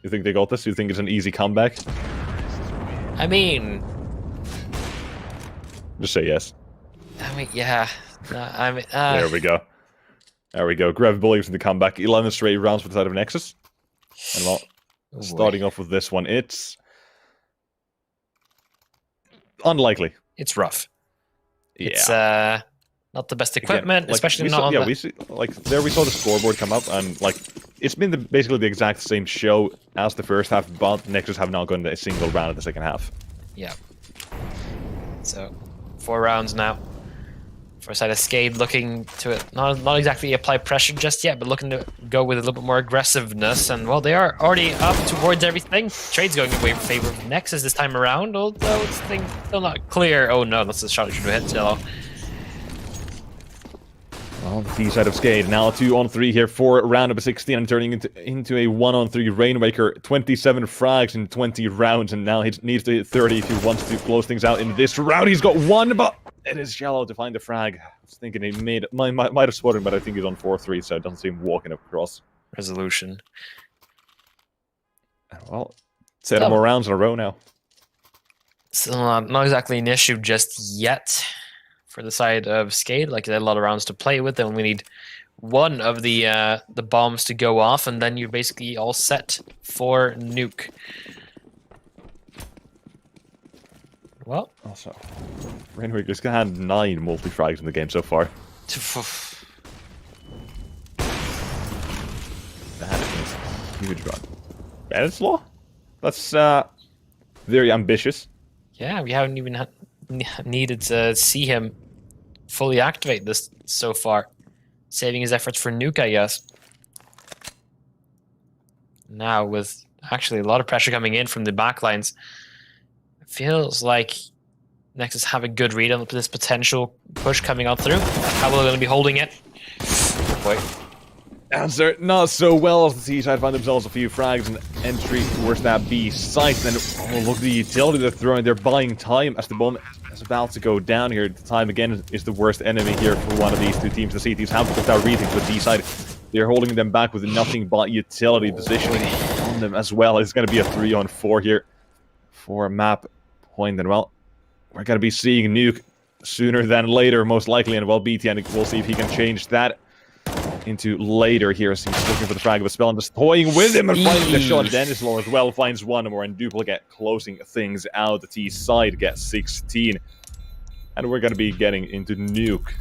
You think they got this? You think it's an easy comeback? I mean... Just say yes. I mean, yeah. There we go. There we go. Grev believes in the comeback. 11 straight rounds for the side of Nexus. And well, starting off with this one, it's unlikely. It's rough. Yeah. It's not the best equipment, again, like, especially not on we see, like there we saw the scoreboard come up, and like it's been basically the exact same show as the first half, but Nexus have not gone a single round in the second half. Yeah. So 4 rounds now. For side of Skade looking to not exactly apply pressure just yet, but looking to go with a little bit more aggressiveness. And well, they are already up towards everything. Trade's going away in favor of Nexus this time around, although it's still not clear. Oh no, that's the shot that should have hit Cello. Well, the T side of Skade now 2-on-3 here for round number 16 and turning into a 1-on-3 Rainwaker. 27 frags in 20 rounds, and now he needs to hit 30 if he wants to close things out in this round. He's got one, but it is shallow to find the frag. I was thinking he might have spotted him, but I think he's on 4-3, so it doesn't seem walking across. Resolution. Well, 7 more rounds in a row now. Still not exactly an issue just yet for the side of Skade. Like, there's a lot of rounds to play with, and we need one of the bombs to go off, and then you're basically all set for nuke. Well, also, Rainwaker's had 9 multi-frags in the game so far. Huge run. Bandit's Law? That's very ambitious. Yeah, we haven't even needed to see him fully activate this so far. Saving his efforts for Nuke, I guess. Now, with actually a lot of pressure coming in from the backlines, it feels like Nexus have a good read on this potential push coming out through. How are they going to be holding it? Oh boy. Answer not so well as the C-side find themselves a few frags and entry towards that B site. And oh, look at the utility they're throwing. They're buying time as the bomb is about to go down here. The time again is the worst enemy here for one of these two teams. The C teams have put that retake, but D side they're holding them back with nothing but utility positioning on them as well. It's going to be a 3-on-4 here for a map point. And well, we're going to be seeing Nuke sooner than later, most likely. And well, BTN, we'll see if he can change that into later here. So he's looking for the frag of a spell and just toying with him and finding the shot. Denislow as well finds one more, and Duplicate closing things out. The T side gets 16. And we're going to be getting into Nuke.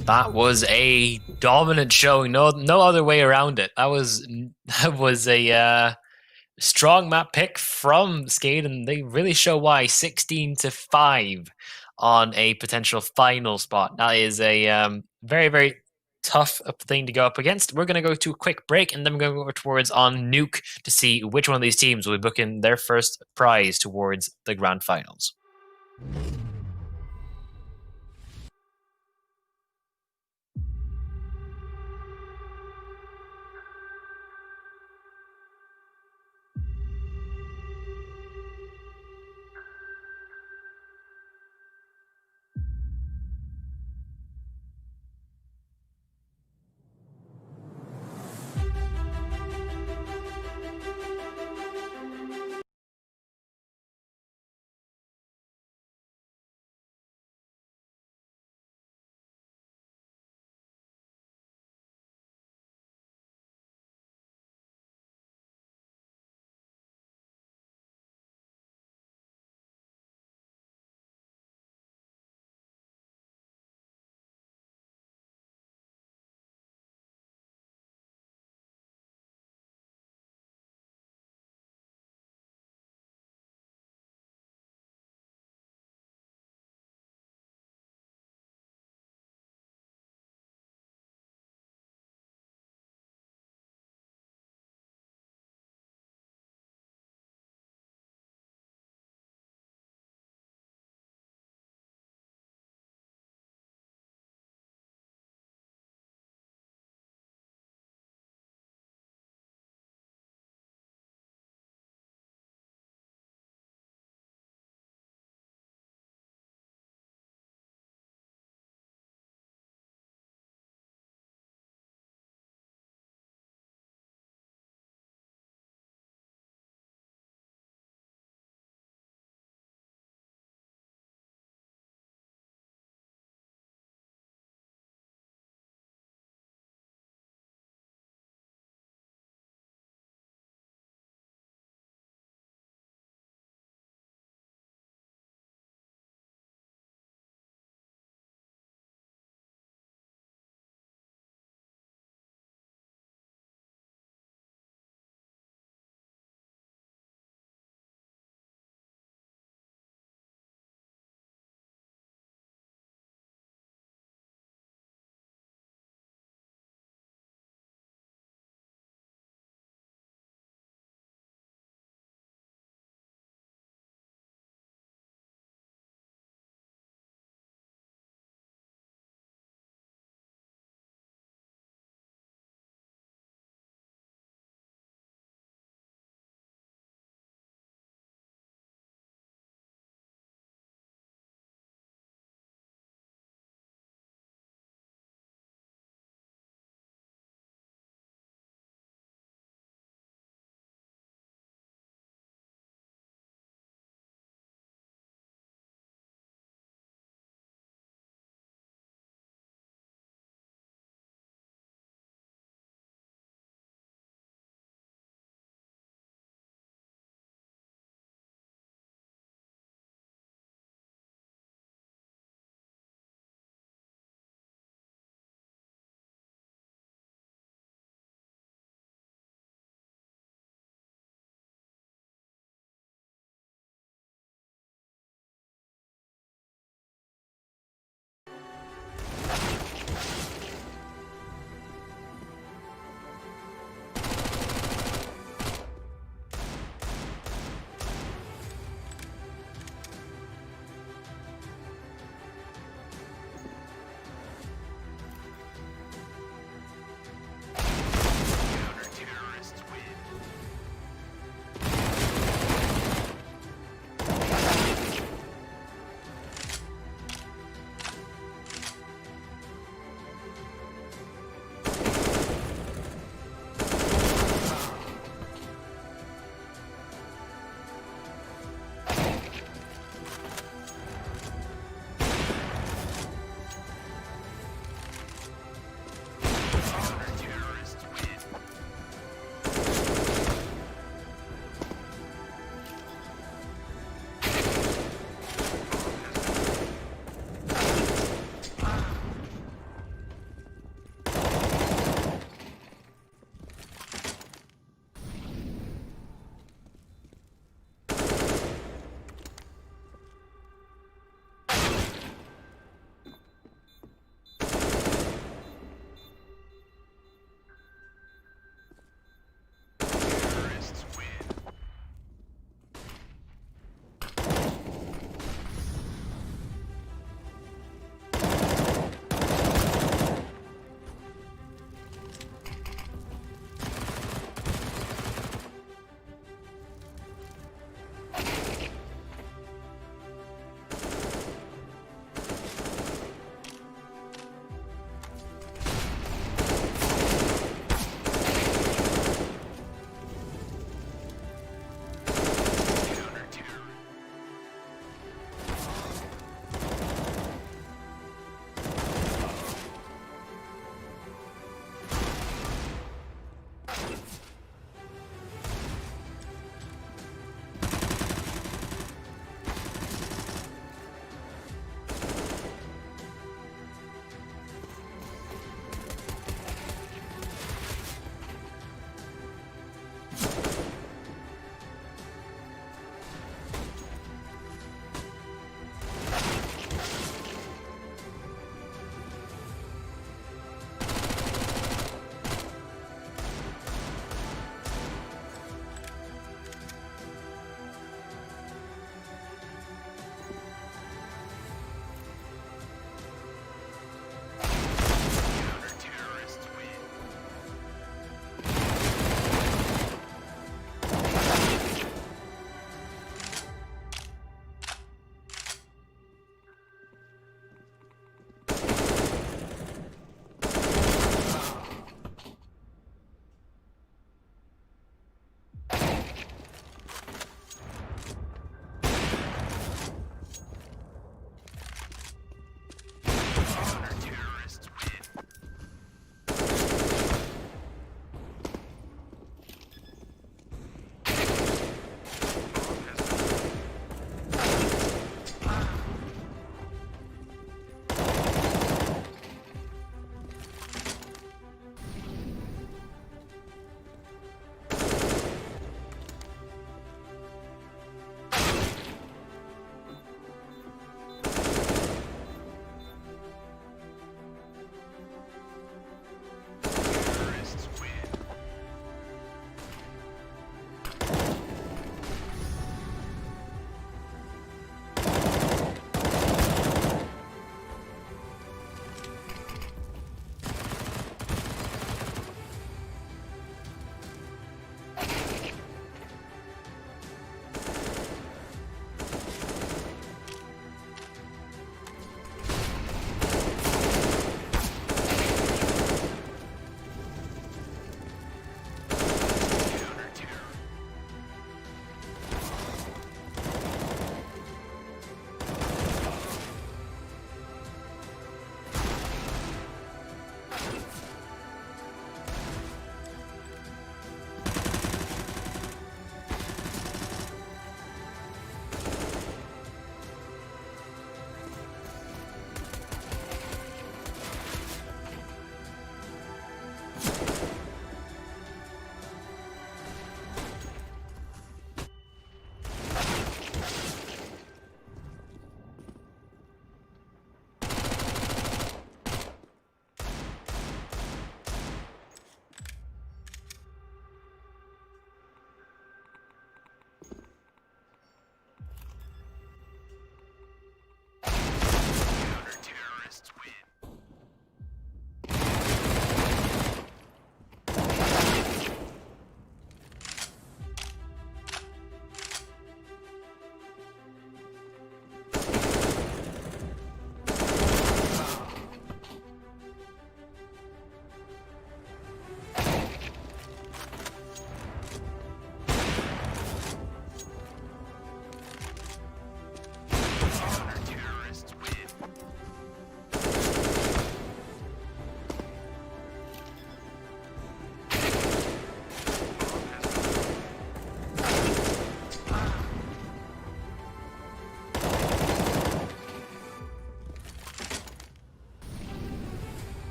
That was a dominant showing. No other way around it. That was a strong map pick from Skate, and they really show why. 16-5 on a potential final spot. That is a very, very tough thing to go up against. We're going to go to a quick break, and then we're going to go over towards on Nuke to see which one of these teams will be booking their first prize towards the grand finals.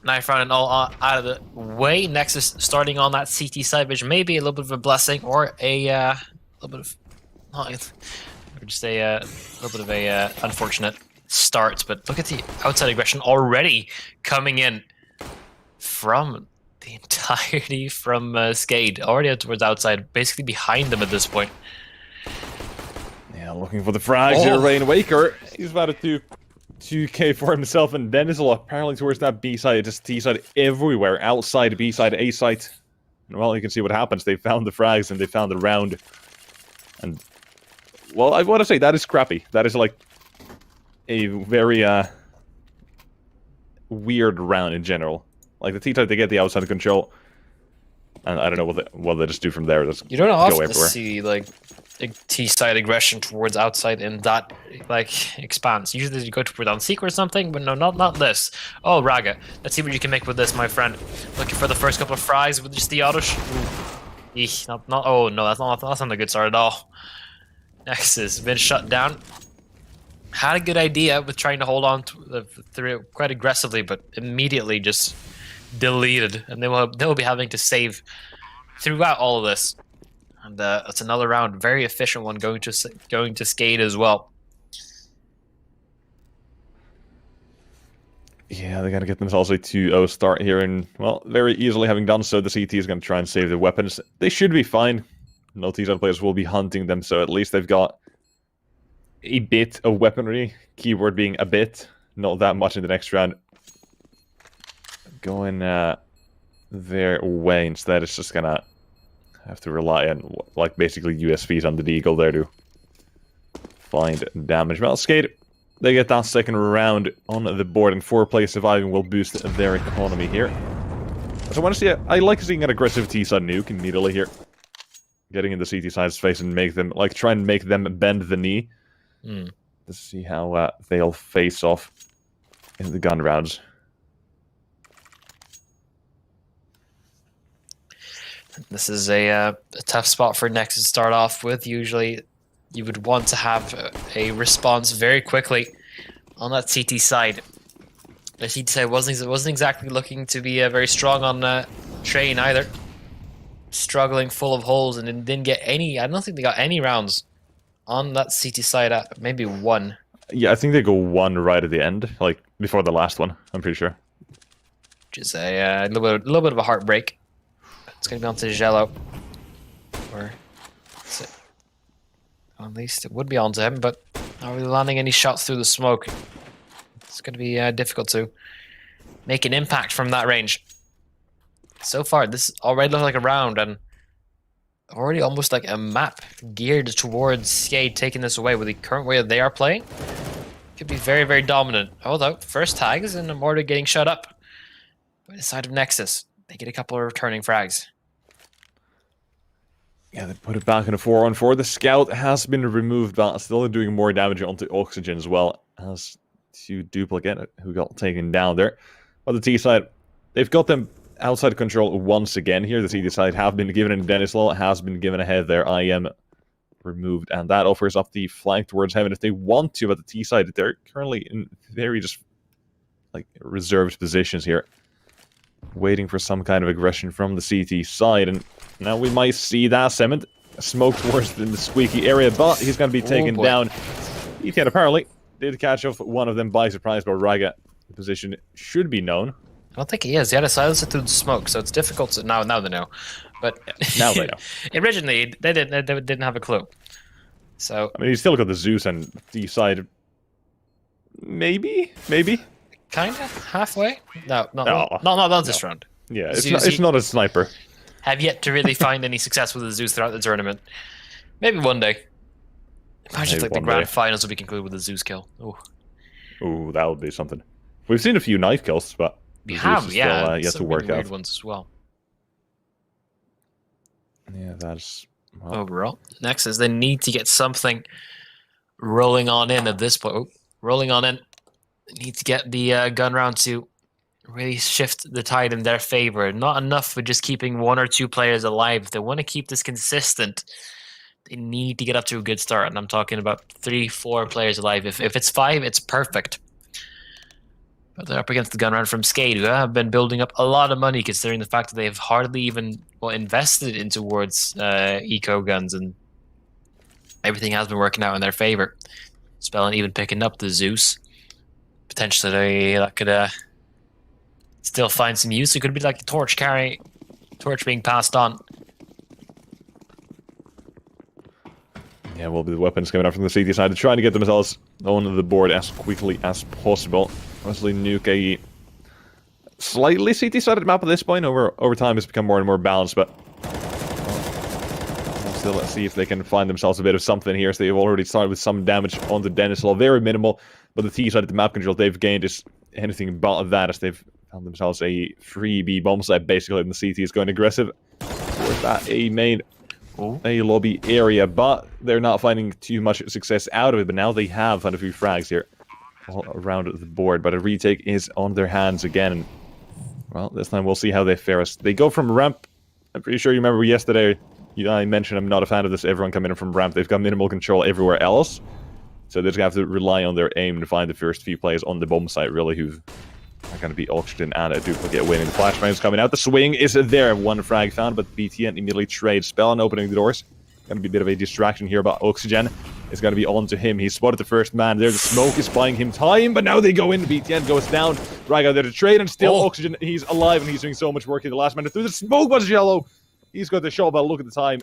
Knife round and all out of the way. Nexus starting on that CT side, which may be a little bit of a blessing or a little bit of, or just a little bit of a unfortunate start. But look at the outside aggression already coming in from the entirety from Skade, already out towards outside, basically behind them at this point. Yeah, looking for the frags here, Rain Waker. He's about to 2k for himself, and Denzel apparently towards that B side, just T side everywhere, outside, B side, A side. And well, you can see what happens. They found the frags and they found the round. And, well, I want to say that is crappy. That is like a very weird round in general. Like the T side, they get the outside control, and I don't know what they just do from there. Just you don't often everywhere. see like T-side aggression towards outside in that like expanse. Usually you go toward on seek or something, but no, not this. Oh, Raga, let's see what you can make with this, my friend. Looking for the first couple of frags with just the auto. Not. Oh no, that's not a good start at all. Nexus been shut down. Had a good idea with trying to hold on to through quite aggressively, but immediately just deleted, and they will be having to save throughout all of this. And it's another round, very efficient one going to Skade as well. Yeah, they're gonna get themselves a 2-0 start here, and well, very easily having done so, the CT is gonna try and save the weapons. They should be fine. No T-side players will be hunting them, so at least they've got a bit of weaponry. Keyword being a bit, not that much in the next round. Going their way instead, it's just gonna have to rely on, like, basically USVs on the Deagle there to find damage. Well, Skade, they get that second round on the board, and 4-player surviving will boost their economy here. So I want to see, I like seeing an aggressive T-side nuke immediately here. Getting in the CT side's face and make them, like, try and make them bend the knee. To see how they'll face off in the gun rounds. This is a tough spot for Nexus to start off with. Usually you would want to have a response very quickly on that CT side. The CT side wasn't exactly looking to be very strong on Train either. Struggling full of holes and didn't get any, I don't think they got any rounds on that CT side, maybe one. Yeah, I think they go one right at the end, like before the last one, I'm pretty sure. Which is a little bit of a heartbreak. It's going to be on to Jello. Or is it? At least it would be on to him, but not really landing any shots through the smoke. It's going to be difficult to make an impact from that range. So far, this already looks like a round, and already almost like a map geared towards Skade taking this away with the current way that they are playing. Could be very, very dominant. Although, first tags and Immortal getting shut up by the side of Nexus. They get a couple of returning frags. Yeah, they put it back in a 4-on-4. The scout has been removed, but still doing more damage onto Oxygen as well. As to Duplicate, who got taken down there. On the T side, they've got them outside control once again here. The CT side have been given, and Denislaw has been given ahead there. I am removed, and that offers up the flank towards Heaven if they want to, but the T side, they're currently in very just like reserved positions here, waiting for some kind of aggression from the CT side. And now we might see that Cement smoke towards the squeaky area, but he's going to be taken down. Ethan apparently did catch off one of them by surprise, but Raga, the position should be known. I don't think he is. He had a silencer through the smoke, so it's difficult to now they know. But now they know. Originally, they didn't have a clue. So I mean, he's still got the Zeus and the side. Maybe. Kind of halfway. Not this round. Yeah, it's not a sniper. Have yet to really find any success with the Zeus throughout the tournament. Maybe one day. Imagine if like the grand finals would be concluded with a Zeus kill. Ooh, that would be something. We've seen a few knife kills, but we have, yeah. Yet to work really out. Weird ones as well. Yeah, that's overall. Next is they need to get something rolling on in at this point. Rolling on in. They need to get the gun round to really shift the tide in their favor. Not enough with just keeping 1 or 2 players alive. If they want to keep this consistent, they need to get up to a good start. And I'm talking about 3, 4 players alive. If it's 5, it's perfect. But they're up against the gun run from Skade, who have been building up a lot of money, considering the fact that they've hardly even invested in towards eco guns, and everything has been working out in their favor. Spellin even picking up the Zeus. Potentially that could still find some use. It could be like a torch being passed on. Yeah, will be the weapons coming out from the CT side. They're trying to get themselves on the board as quickly as possible. Honestly, nuke a slightly CT-sided map at this point. Over time, it's become more and more balanced, but still, let's see if they can find themselves a bit of something here. So they've already started with some damage onto Denislaw. Very minimal, but the T side of the map control they've gained is anything but that, as they've found themselves a freebie bomb site, basically, and the CT is going aggressive towards that A main. A lobby area, but they're not finding too much success out of it. But now they have found a few frags here all around the board, but a retake is on their hands again. And, well, this time we'll see how they fare us. They go from ramp. I'm pretty sure you remember yesterday I mentioned I'm not a fan of this, everyone coming in from ramp. They've got minimal control everywhere else, so they're just going to have to rely on their aim to find the first few players on the bomb site, really, who are going to be Oxygen and a duplicate winning. The flashbang is coming out. The swing is there. One frag found, but BTN immediately trades spell and opening the doors. Going to be a bit of a distraction here, but Oxygen is going to be on to him. He spotted the first man there. The smoke is buying him time, but now they go in. BTN goes down. Frag out there to trade, and still Oxygen. He's alive, and he's doing so much work in the last minute. Through the smoke was Jello. He's got the shot, but look at the time.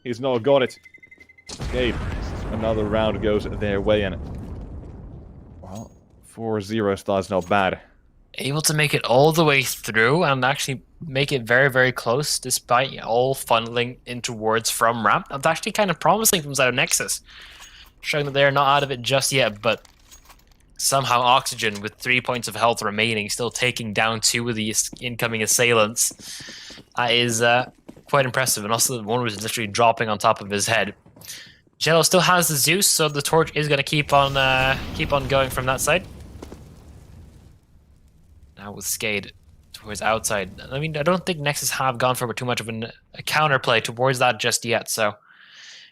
He's not got it. Okay, another round goes their way, and well, 4-0 starts not bad. Able to make it all the way through and actually make it very, very close, despite all funneling in towards from ramp. That's actually kind of promising from side of Nexus, showing that they're not out of it just yet, but somehow Oxygen, with 3 points of health remaining, still taking down 2 of the incoming assailants. That is quite impressive, and also the one was literally dropping on top of his head. Jello still has the Zeus, so the torch is going to keep on going from that side. Now with Skade towards outside. I mean, I don't think Nexus have gone for too much of a counterplay towards that just yet, so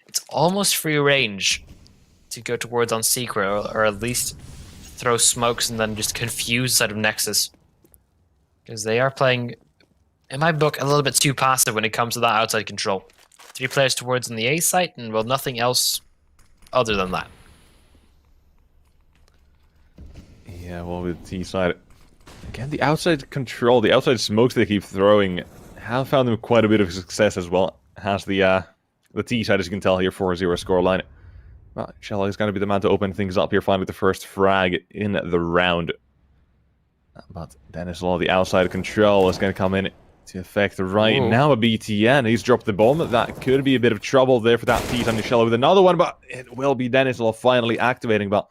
it's almost free range to go towards on Secret, or at least throw smokes and then just confuse the side of Nexus. Because they are playing, in my book, a little bit too passive when it comes to that outside control. 3 players towards on the A site, and well, nothing else other than that. Yeah, well, with T side, again, the outside control, the outside smokes they keep throwing have found them quite a bit of success as well. Has the T side, as you can tell here, 4-0 scoreline. Well, Shello is going to be the man to open things up here, finding the first frag in the round. But Denislaw, the outside control, is going to come in to effect right now. A BTN, he's dropped the bomb. That could be a bit of trouble there for that T side. Shello with another one, but it will be Denislaw finally activating. But,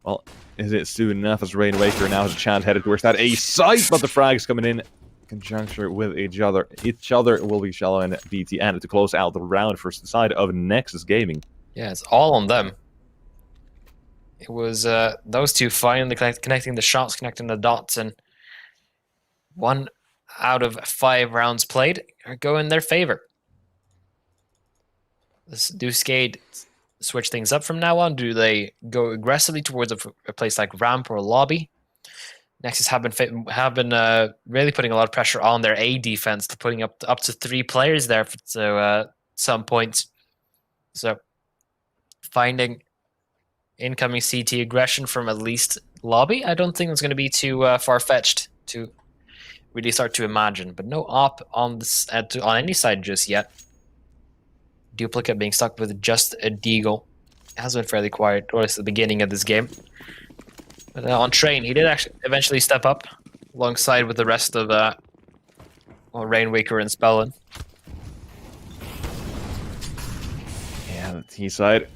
well, is it soon enough as Rainwaker now has a chance headed towards that A site? But the frags coming in conjunction with each other. Each other will be Shello and BTN to close out the round for the side of Nexus Gaming. Yeah, it's all on them. It was those two finally connecting the shots, connecting the dots, and 1 out of 5 rounds played are go in their favor. Do Skade switch things up from now on? Do they go aggressively towards a place like ramp or lobby? Nexus have been really putting a lot of pressure on their A defense, to putting up to 3 players there to some points. So finding incoming CT aggression from at least lobby, I don't think it's going to be too far-fetched to really start to imagine. But no op on this on any side just yet. Duplicate being stuck with just a deagle. It has been fairly quiet, or at least the beginning of this game. But on Train, he did actually eventually step up alongside with the rest of Rainwaker and Spellin. Yeah, the T side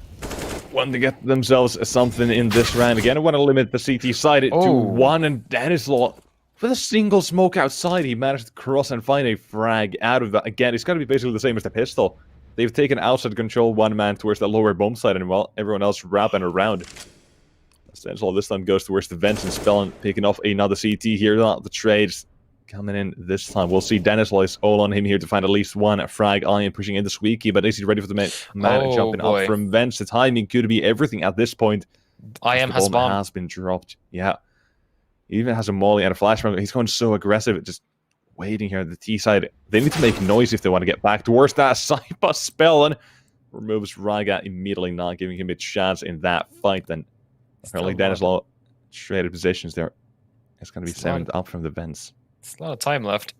want to get themselves something in this round again. I want to limit the CT side to 1, and Denislaw, with a single smoke outside, he managed to cross and find a frag out of that. Again, it's going to be basically the same as the pistol. They've taken outside control, 1 man towards the lower bomb side, and well, everyone else wrapping around. Denislaw this time goes towards the vents, and Spellin picking off another CT here. The trades coming in this time. We'll see Denislaw is all on him here to find at least 1 frag. Iron pushing into Squeaky, but is he ready for the man jumping up from vents? The timing could be everything at this point. IM has bomb. Has been dropped. Yeah. He even has a molly and a flashbang. He's going so aggressive, just waiting here at the T side. They need to make noise if they want to get back towards that Cyber spell, and removes Raga immediately, not giving him a chance in that fight. Then apparently Dennis Law traded positions there. It's going to be summoned up from the vents. It's a lot of time left.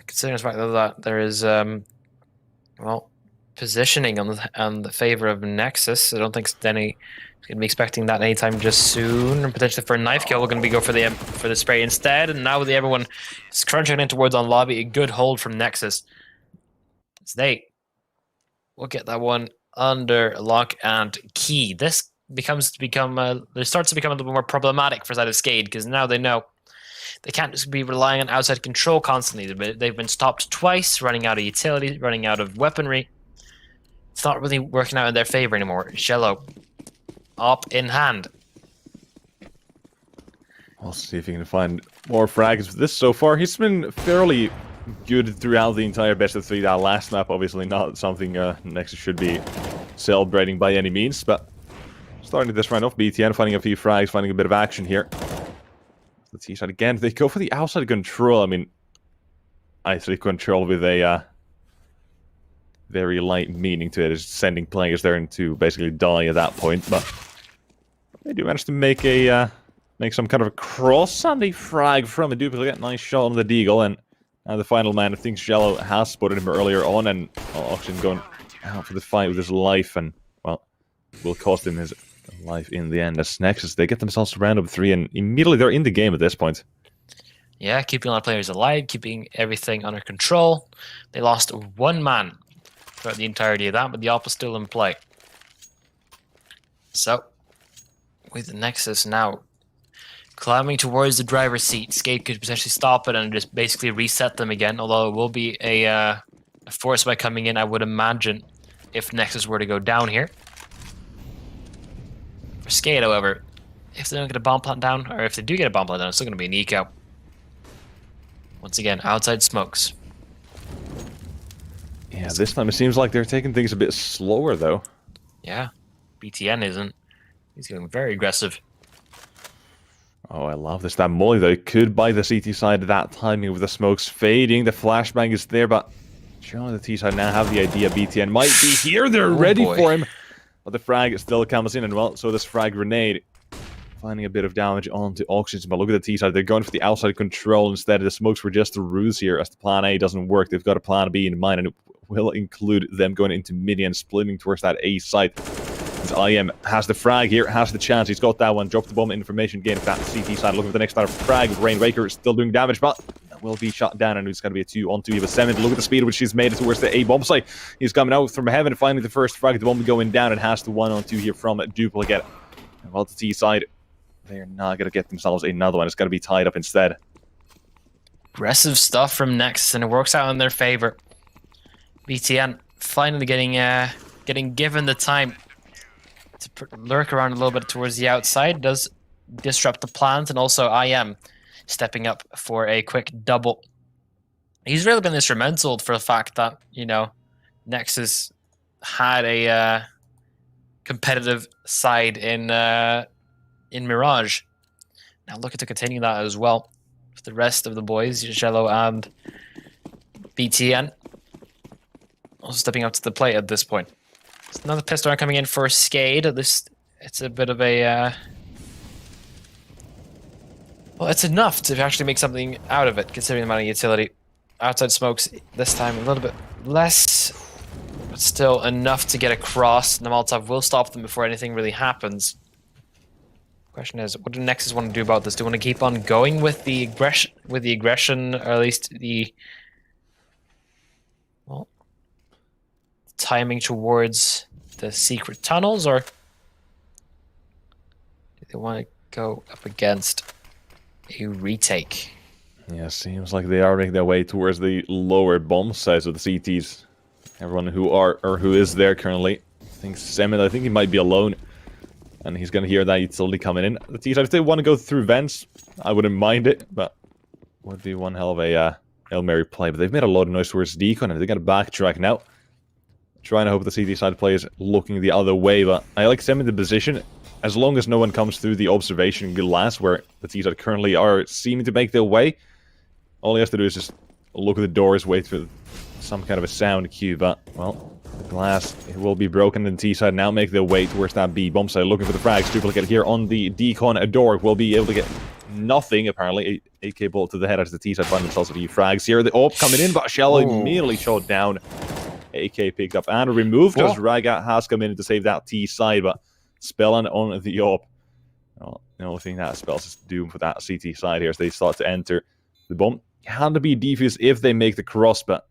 Considering the fact that there is, well, positioning on the favor of Nexus. I don't think Denny is going to be expecting that anytime just soon. And potentially for a knife kill, we're going to be go for the spray instead. And now with everyone is crunching in towards on lobby, a good hold from Nexus. As they will get that one under lock and key. This starts to become a little bit more problematic for side of Skade, because now they know they can't just be relying on outside control constantly. They've been stopped twice, running out of utility, running out of weaponry. It's not really working out in their favor anymore. Shello, up in hand. We'll see if he can find more frags with this so far. He's been fairly good throughout the entire best of 3. That last map, obviously not something Nexus should be celebrating by any means, but starting this round off, BTN finding a few frags, finding a bit of action here. The T side again, they go for the outside control. I mean, isolated control with a very light meaning to it, is sending players there into basically die at that point. But they do manage to make some kind of a cross and a frag from a duplicate. Nice shot on the Deagle, and the final man, I think Shallow has spotted him earlier on, and Auction going out for the fight with his life, and well, will cost him his life in the end. As Nexus, they get themselves to round up 3, and immediately they're in the game at this point. Yeah, keeping a lot of players alive, keeping everything under control. They lost 1 man throughout the entirety of that, but the op is still in play. So, with the Nexus now climbing towards the driver's seat, Skate could potentially stop it and just basically reset them again, although it will be a force by coming in, I would imagine, if Nexus were to go down here. For Skate, however, if they don't get a bomb plant down, or if they do get a bomb plant down, it's still going to be an eco. Once again, outside smokes. Yeah, this time it seems like they're taking things a bit slower, though. Yeah, BTN isn't. He's going very aggressive. Oh, I love this. That molly, though, could buy the CT side at that timing with the smokes fading. The flashbang is there, but John the T side now have the idea BTN might be here. They're ready for him. But the frag still comes in, and well, so this frag grenade finding a bit of damage onto Auctions. But look at the T side, they're going for the outside control instead. The smokes were just a ruse here, as the plan A doesn't work. They've got a plan B in mind, and it will include them going into mid and splitting towards that A site. As IM has the frag here, has the chance. He's got that one. Drop the bomb information gain of that CT side. Looking for the next side of frag. Rainwaker is still doing damage, but will be shot down, and it's going to be a 2-on-2. He was 7. Look at the speed at which he's made it towards the A bomb site. He's coming out from heaven, finding the first frag. The bomb going down, and has the 1-on-2 here from Duplicate. And while the T side, they're not going to get themselves another one. It's going to be tied up instead. Aggressive stuff from Nexus, and it works out in their favor. BTN finally getting given the time to lurk around a little bit towards the outside. Does disrupt the plans, and also IM stepping up for a quick double. He's really been instrumental for the fact that, you know, Nexus had a competitive side in Mirage. Now looking to continue that as well with the rest of the boys, Jello and BTN. Also stepping up to the plate at this point. There's another pistol coming in for Skade. At least it's a bit of a well, it's enough to actually make something out of it, considering the amount of utility. Outside smokes this time a little bit less, but still enough to get across. The Molotov will stop them before anything really happens. Question is, what do Nexus want to do about this? Do they want to keep on going with the aggression, or at least the timing towards the secret tunnels, or do they want to go up against a retake? Yeah, seems like they are making their way towards the lower bomb sites of the CTs. Everyone who is there currently. I think Semin, I think he might be alone. And he's going to hear that utility coming in. The T-side, if they want to go through vents, I wouldn't mind it, but would be one hell of a Hail Mary play. But they've made a lot of noise towards Deacon, and they're going to backtrack now. Trying to hope the CT side play is looking the other way, but I like Semin in the position. as long as no one comes through the observation glass where the T-side currently are seeming to make their way, all he has to do is just look at the doors, wait for some kind of a sound cue, but, well, the glass will be broken, and T-side now make their way towards that B bomb site, looking for the frags. Duplicate here on the decon. A door will be able to get nothing, apparently. AK bolt to the head as the T-side find themselves with the frags here. The AWP coming in, but Shell immediately shot down. AK picked up and removed as Raga has come in to save that T-side, but Spellin on the AWP. Well, the only thing that spells is doom for that CT side here as they start to enter the bomb. Had to be defused if they make the cross, but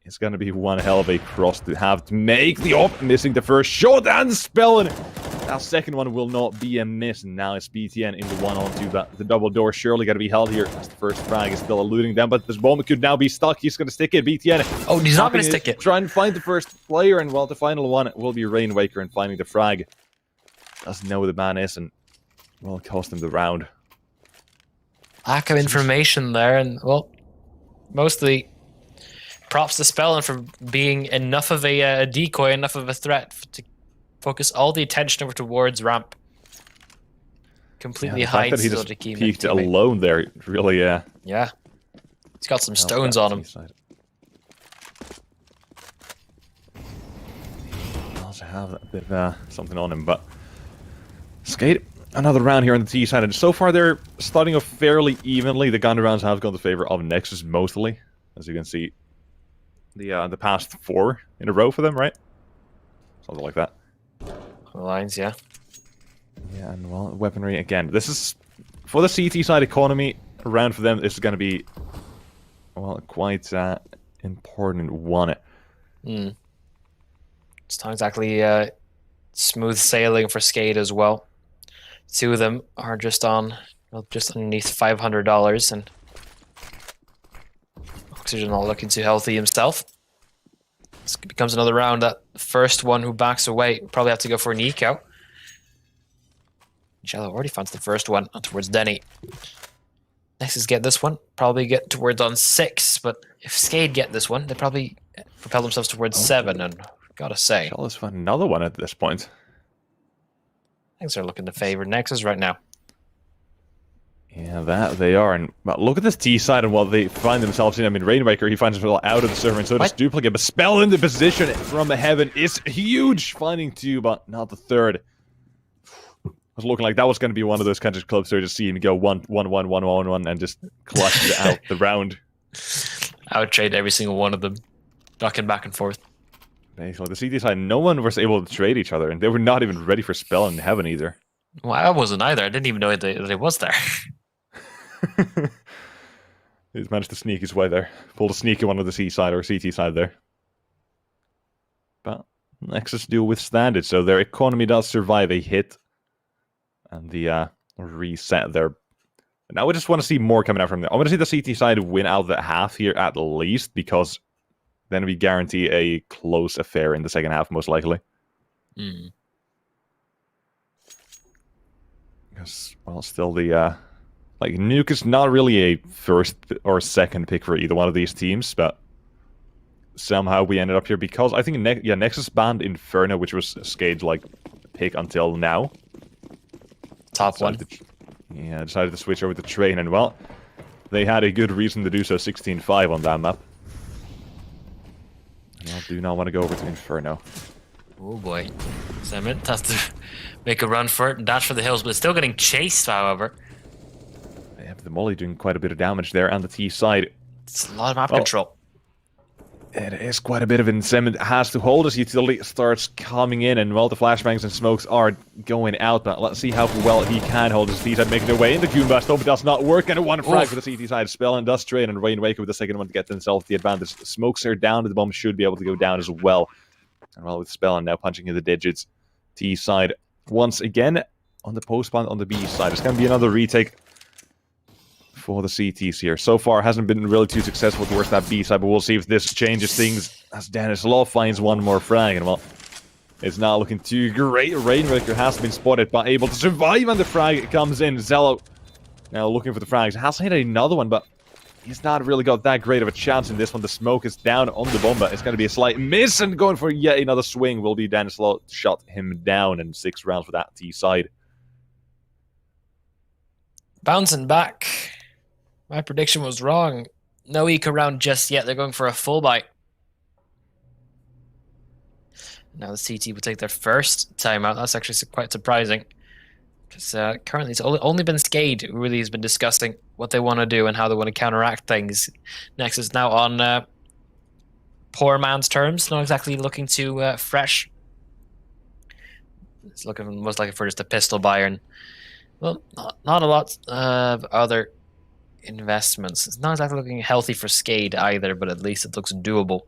it's going to be one hell of a cross to have to make. The AWP missing the first shot, and Spellin. That second one will not be a miss. And now it's BTN in the 1-on-2, but the double door surely got to be held here as the first frag is still eluding them, but this bomb could now be stuck. He's going to stick it. BTN. Oh, he's not going to stick it. Trying to find the first player, and well, the final one will be Rainwaker and finding the frag. Doesn't know who the man is, and will cost him the round. Lack of information there, and well, mostly props to Spellin for being enough of a decoy, enough of a threat to focus all the attention over towards ramp. Completely hides so to keep peeked alone there, really. Yeah, he's got some stones on him. Also have a bit of something on him, but Skate. Another round here on the T side, and so far they're starting off fairly evenly. The gun rounds have gone in favor of Nexus mostly, as you can see. The past 4 in a row for them, right? Something like that. Lines, yeah. Yeah, and well, weaponry again. This is for the CT side economy round for them. This is going to be, well, quite important one. It's not exactly smooth sailing for Skate as well. 2 of them are just on, well, just underneath $500, and Oxygen not looking too healthy himself. This becomes another round that the first one who backs away will probably have to go for an eco. Jello already finds the first one towards Denny. Nexus get this one, probably get towards on 6, but if Skade get this one, they probably propel themselves towards 7, and gotta say. Jello's found another one at this point. Things are looking to favor Nexus right now. Yeah, that they are. And but look at this T side and what they find themselves in. I mean, Rainmaker, he finds himself out of the server, and so does Duplicate. But Spell in the position from heaven is huge, finding 2, but not the third. It was looking like that was going to be one of those kinds of clubs where you just see him go 1-1-1-1-1-1 and just clutch out the round. Outtrade every single one of them, ducking back and forth. Basically, the CT side, no one was able to trade each other, and they were not even ready for Spell in heaven either. Well, I wasn't either. I didn't even know that it was there. He's managed to sneak his way there. Pulled a sneaky one of the C side or CT side there. But Nexus do withstand it, so their economy does survive a hit. And the reset there. And now we just want to see more coming out from there. I want to see the CT side win out the half here at least, because then we guarantee a close affair in the second half, most likely. Because, well, still the, like, Nuke is not really a first or second pick for either one of these teams, but somehow we ended up here because I think, Nexus banned Inferno, which was Skade's, like, pick until now. Top one. Decided to switch over to Train, and, well, they had a good reason to do so, 16-5 on that map. I do not want to go over to Inferno. Oh boy. Cement has to make a run for it and dash for the hills, but it's still getting chased, however. Yeah, but the Molly doing quite a bit of damage there on the T side. It's a lot of map control. It is quite a bit of it. Cement has to hold as utility starts coming in, and well, the flashbangs and smokes are going out, but let's see how well he can hold his T side, making their way into Goombast. Hope it does not work, and a one frag for the CT side. Spell and Dust Train, and Rainwaker with the second one to get themselves the advantage. The smokes are down, the bomb should be able to go down as well. And well, with Spell and now punching in the digits. T side once again on the post plant on the B side. It's going to be another retake for the CTs here. So far, hasn't been really too successful towards that B side, but we'll see if this changes things as Dennis Law finds one more frag. And well, it's not looking too great. Rainwaker has been spotted, but able to survive, and the frag comes in. Zello now looking for the frags. Has hit another one, but he's not really got that great of a chance in this one. The smoke is down on the bomba. It's going to be a slight miss, and going for yet another swing will be Danislaw. Shot him down in 6 rounds for that T side. Bouncing back. My prediction was wrong. No eco round just yet. They're going for a full bite. Now the CT will take their first timeout. That's actually quite surprising. Because currently it's only been Skade who really has been discussing what they want to do and how they want to counteract things. Nexus is now on poor man's terms, not exactly looking too fresh. It's most likely for just a pistol buyer. And, well, not a lot of other investments. It's not exactly looking healthy for Skade either, but at least it looks doable.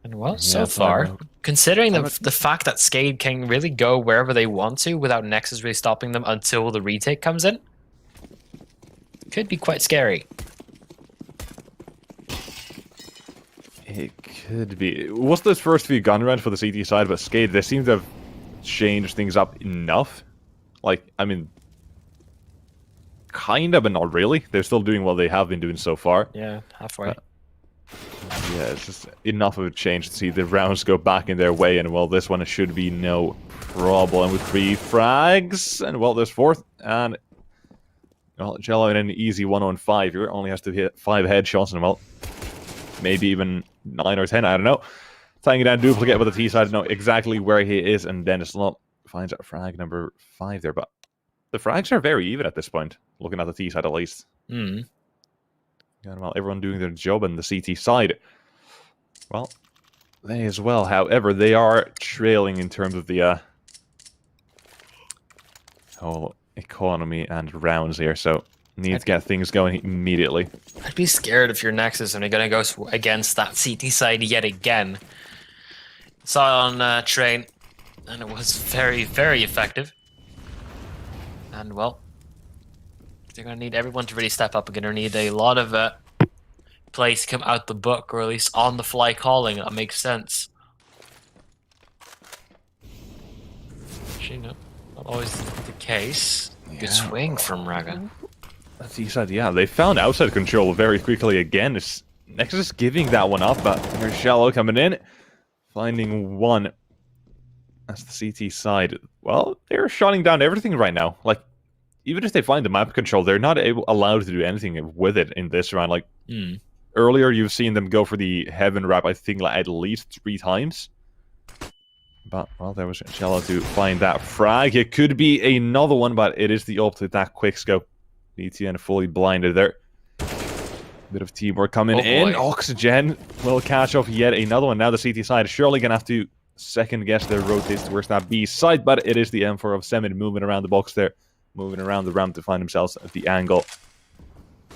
And well, so far, considering the fact that Skade can really go wherever they want to without Nexus really stopping them until the retake comes in, could be quite scary. It could be. It was those first few gun rounds for the CT side, but Skade, they seem to have changed things up enough. Like, I mean, kind of, but not really. They're still doing what they have been doing so far. Yeah, halfway. Yeah, it's just enough of a change to see the rounds go back in their way, and well, this one should be no problem with 3 frags, and well, there's 4th, and well, Jello in an easy 1-on-5 here only has to hit 5 headshots, and well, maybe even 9 or 10, I don't know. Tying it down duplicate with the T side, know exactly where he is, and Danislaw finds out frag number 5 there, but the frags are very even at this point, looking at the T side at least. And well, everyone doing their job on the CT side. Well, they as well. However, they are trailing in terms of the whole economy and rounds here, so need to get things going immediately. I'd be scared if you're Nexus and you're going to go against that CT side yet again. Saw it on Train, and it was very, very effective. And well, they're going to need everyone to really step up. They're going to need a lot of plays to come out the book, or at least on the fly calling. That makes sense. Actually, no, not always the case. Yeah. Good swing from Raga. He said, yeah, they found outside control very quickly again. Nexus is giving that one up, but here's Shallow coming in, finding one. That's the CT side. Well, they're shutting down everything right now. Like, even if they find the map control, they're not allowed to do anything with it in this round. Like, earlier you've seen them go for the Heaven Wrap, I think, like, at least 3 times. But, well, there was Shallow to find that frag. It could be another one, but it is the ult with that quickscope. ETN fully blinded there. Bit of teamwork coming in. Boy. Oxygen will catch off yet another one. Now the CT side is surely going to have to second guess their rotates towards that B side, but it is the M4 of Semin moving around the box there. Moving around the ramp to find themselves at the angle.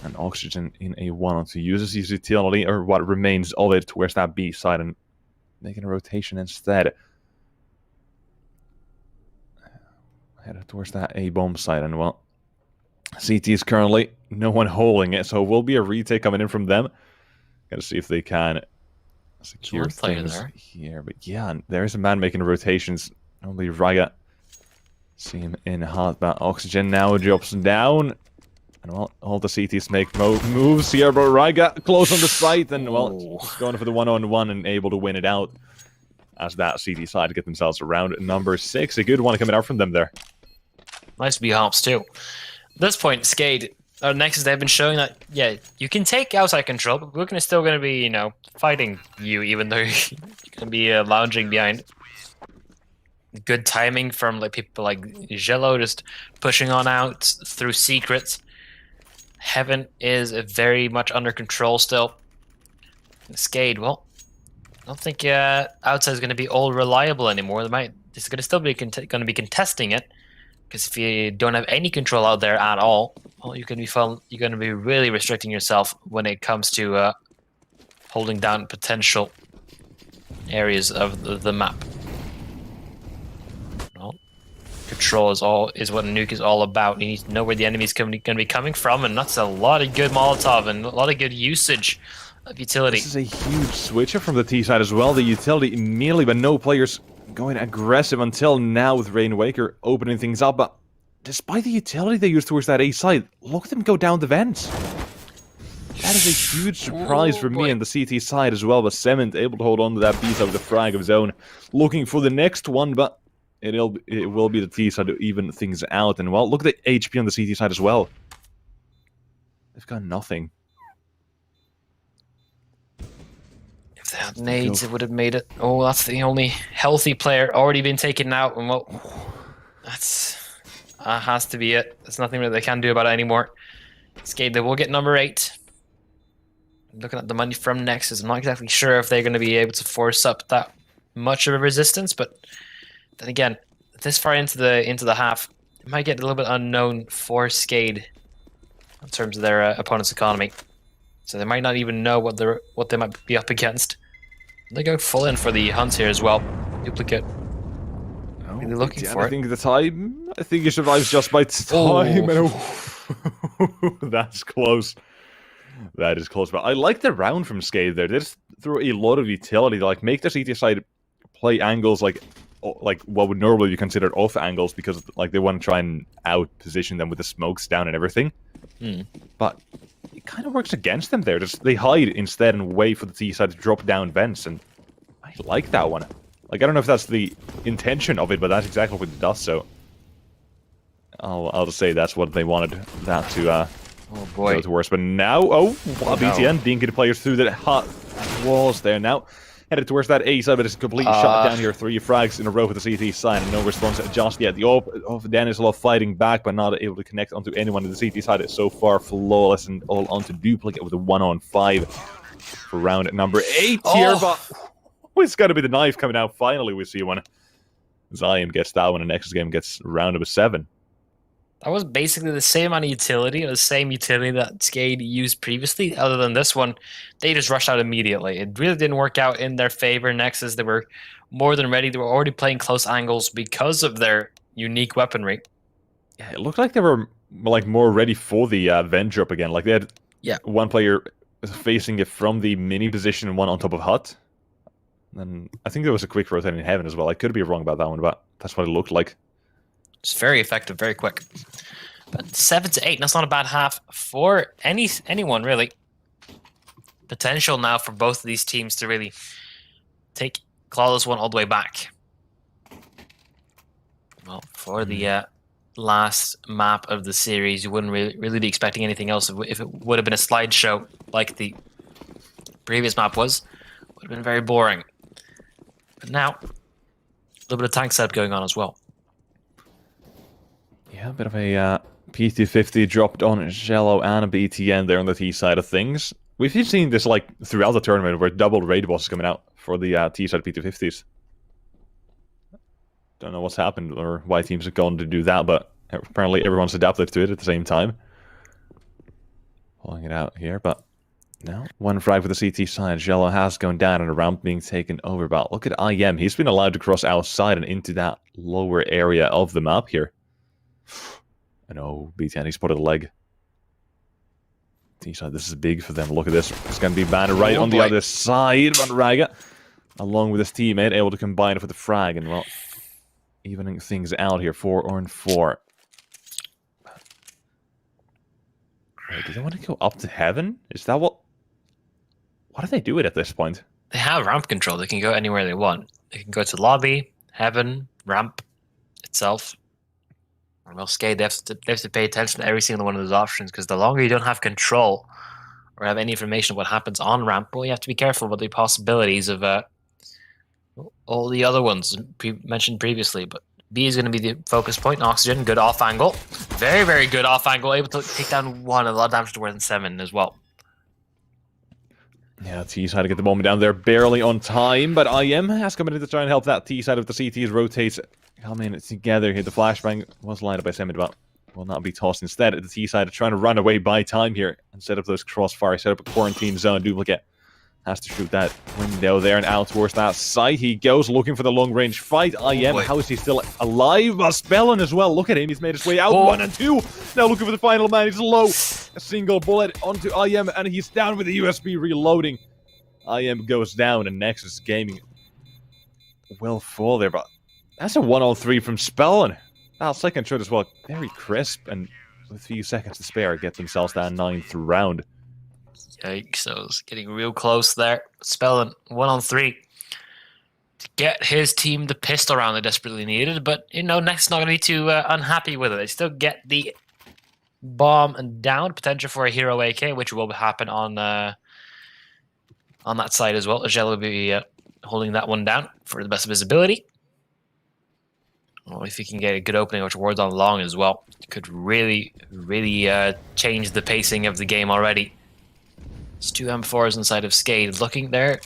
And Oxygen in a 1-on-2 uses his utility, or what remains of it, towards that B side and making a rotation instead. Headed towards that A bomb side, and well, CT is currently no one holding it, so it will be a retake coming in from them. Gotta see if they can secure things here. But yeah, there's a man making rotations. Only Raga. See him in hot, but Oxygen now drops down. And well, all the CTs make moves here, but Raga close on the site, and well, going for the 1-on-1 and able to win it out. As that CT side get themselves around number 6. A good one coming out from them there. Nice B hops too. At this point, Skade, Nexus, they've been showing that, yeah, you can take outside control, but we're still going to be, you know, fighting you, even though you're going to be lounging behind. Good timing from like people like Jello just pushing on out through secrets. Heaven is very much under control still. Skade, well, I don't think outside is going to be all reliable anymore. It's going to still be going to be contesting it, because if you don't have any control out there at all, well, you're going to be really restricting yourself when it comes to holding down potential areas of the map. Well, control is what Nuke is all about. You need to know where the enemy's going to be coming from, and that's a lot of good Molotov and a lot of good usage of utility. This is a huge switch up from the T side as well. The utility immediately, but no players going aggressive until now with Rainwaker opening things up. But despite the utility they use towards that A side, look at them go down the vents. That is a huge surprise for me on the CT side as well, but Cement able to hold on to that B side with a frag of his own. Looking for the next one, but it will be the T side to even things out. And well, look at the HP on the CT side as well. They've got nothing. If they had nades, it would have made it. Oh, that's the only healthy player already been taken out. And well, that's has to be it. There's nothing that they can do about it anymore. Skade, they will get number 8. Looking at the money from Nexus, I'm not exactly sure if they're going to be able to force up that much of a resistance, but then again, this far into the half, it might get a little bit unknown for Skade in terms of their opponent's economy. So they might not even know what they might be up against. They go full in for the hunt here as well. Duplicate. Really looking for it. I think the time. I think he survives just by time. Oh. That's close. That is close, but I like the round from Skade there. They just throw a lot of utility to like make the CT side play angles like what would normally be considered off angles because like they want to try and out position them with the smokes down and everything. But it kind of works against them there. Just they hide instead and wait for the T side to drop down vents, and I like that one. Like I don't know if that's the intention of it, but that's exactly what it does. So I'll just say that's what they wanted that to. Oh boy. Go to worse, but now, BTN being good players through the hot walls there now. Headed towards that A side, but it's completely shot down here. 3 frags in a row with the CT side, and no response just yet. The of Danislav fighting back, but not able to connect onto anyone in the CT side. It's so far flawless and all onto Duplicate with a 1-on-5 for round number 8 here, but it's got to be the knife coming out. Finally, we see one. Zion gets that one, and next game gets round number 7. That was basically the same amount of utility, the same utility that Skade used previously, other than this one. They just rushed out immediately. It really didn't work out in their favor. Nexus, they were more than ready. They were already playing close angles because of their unique weaponry. Yeah, it looked like they were like more ready for the vent drop again. Like they had one player facing it from the mini position and one on top of hut. And I think there was a quick rotate in heaven as well. I could be wrong about that one, but that's what it looked like. It's very effective, very quick. But 7 to 8, that's not a bad half for anyone, really. Potential now for both of these teams to really claw this one all the way back. Well, for the last map of the series, you wouldn't really be expecting anything else. If it would have been a slideshow like the previous map was, it would have been very boring. But now, a little bit of tank setup going on as well. Yeah, a bit of a P250 dropped on Jello and a BTN there on the T side of things. We've seen this like throughout the tournament where double raid bosses coming out for the T side P250s. Don't know what's happened or why teams have gone to do that, but apparently everyone's adapted to it at the same time. Pulling it out here, but no. One frag for the CT side. Jello has gone down and a ramp being taken over. But look at IM. He's been allowed to cross outside and into that lower area of the map here. I know, BTN, he spotted a leg. T-side, this is big for them. Look at this. It's going to be banned right on the other side. Van Raga, along with his teammate, able to combine it with the frag. And, well, evening things out here. 4-on-4. Wait, do they want to go up to heaven? Is that what... What do they do it at this point? They have ramp control. They can go anywhere they want. They can go to lobby, heaven, ramp itself. Well, Skade, they have to pay attention to every single one of those options, because the longer you don't have control or have any information of what happens on ramp, well, you have to be careful about the possibilities of all the other ones mentioned previously. But B is going to be the focus point. Oxygen, good off angle. Very, very good off angle. Able to take down one. A lot of damage to more than 7 as well. Yeah, T-side to get the moment down there. Barely on time, but IM has come in to try and help that T-side of the CTs rotates. Coming together here. The flashbang was lined up by Semid, but will not be tossed. Instead, the T side trying to run away by time here and set up those crossfire, set up a quarantine zone. Duplicate has to shoot that window there and out towards that side. He goes looking for the long range fight. IM, how is he still alive? Spellin as well. Look at him. He's made his way out. 1 and 2. Now looking for the final man. He's low. A single bullet onto IM, and he's down with the USB reloading. IM goes down, and Nexus Gaming will fall there, but that's a 1-on-3 from Spellin. second shot as well. Very crisp, and with a few seconds to spare, get themselves that 9th round. Yikes, so it's getting real close there. Spellin 1-on-3 to get his team the pistol round they desperately needed, but you know, Next not going to be too unhappy with it. They still get the bomb and down, potential for a hero AK, which will happen on that side as well. Agel will be holding that one down for the best visibility. Well, if he can get a good opening or towards on long as well, it could really change the pacing of the game already. It's 2 M4s inside of Skade. Looking there,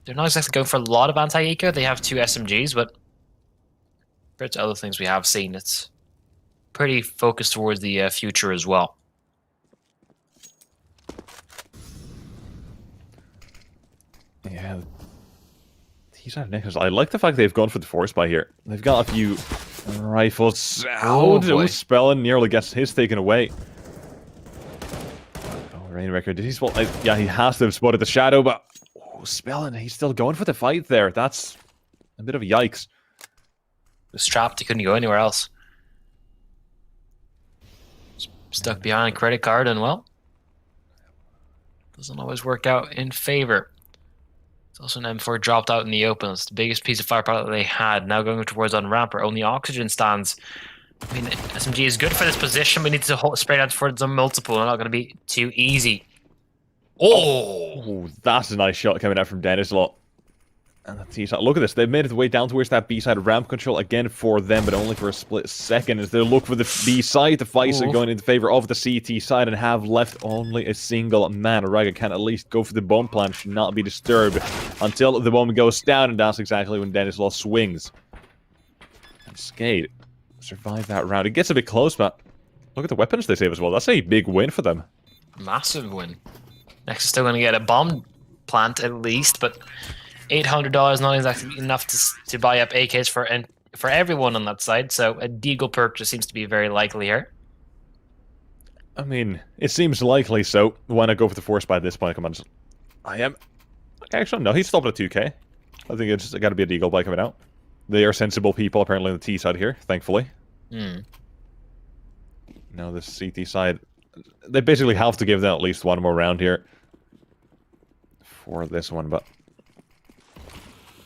they're not exactly going for a lot of anti-eco. They have 2 SMGs, but compared to other things we have seen, it's pretty focused towards the future as well. Yeah. I like the fact they've gone for the force buy here. They've got a few rifles out. Oh, Spellin nearly gets his taken away. Rainmaker, did he spot? Yeah, he has to have spotted the shadow, but Spellin, he's still going for the fight there. That's a bit of a yikes. He was trapped, he couldn't go anywhere else. Stuck behind a credit card, and well, doesn't always work out in favor. It's also an M4 dropped out in the open. It's the biggest piece of firepower that they had. Now going towards on ramp where only oxygen stands. I mean, SMG is good for this position. We need to spray down towards a multiple. They're not going to be too easy. Oh, that's a nice shot coming out from Dennis lot. And the T side. Look at this. They've made it way down towards that B side ramp control again for them, but only for a split second as they look for the B side. The fights are going in favor of the CT side and have left only a single man. Raga can at least go for the bomb plant. Should not be disturbed until the bomb goes down, and that's exactly when Dennis Law swings. And Skade survive that round. It gets a bit close, but look at the weapons they save as well. That's a big win for them. Massive win. Next is still going to get a bomb plant at least, but $800 not exactly enough to buy up AKs for everyone on that side. So a deagle purchase seems to be very likely here. I mean, it seems likely. So why not go for the force buy at this point? Come on, actually no. He's stopped at 2K. I think it's got to be a deagle buy coming out. They are sensible people apparently on the T side here, thankfully. Now the CT side, they basically have to give them at least one more round here for this one, but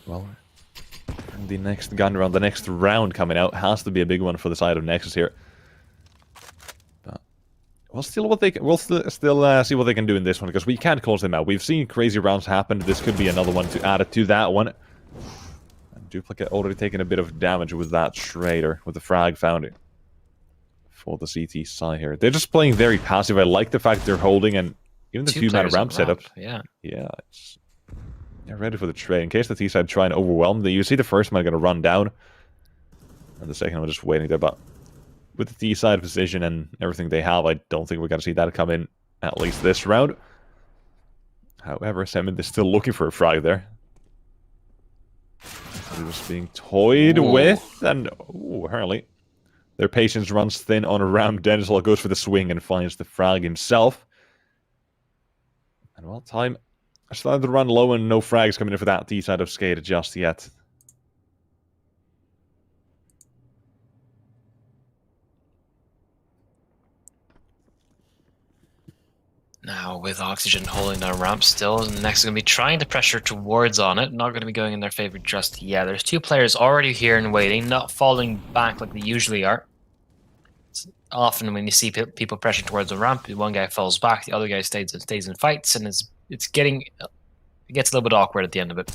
well, the next gun round, the next round coming out has to be a big one for the side of Nexus here. But we'll still see what they can do in this one, because we can't close them out. We've seen crazy rounds happen. This could be another one to add it to that one. And Duplicate already taking a bit of damage with that Schrader, with the frag found it for the CT side here. They're just playing very passive. I like the fact they're holding, and even the 2-man ramp setup. Yeah, they're ready for the trade. In case the T-side try and overwhelm them, you see the first man going to run down. And the second one just waiting there. But with the T-side position and everything they have, I don't think we're going to see that come in at least this round. However, Semin is still looking for a frag there. He was being toyed with. And, apparently, their patience runs thin on a ramp. Denzel goes for the swing and finds the frag himself. And, well, time I started to run low and no frags coming in for that T side of Skade just yet. Now with oxygen holding down ramp still, and next is going to be trying to pressure towards on it. Not going to be going in their favor just yet. There's 2 players already here and waiting, not falling back like they usually are. It's often when you see people pressuring towards the ramp, one guy falls back, the other guy stays in fights, and it gets a little bit awkward at the end of it.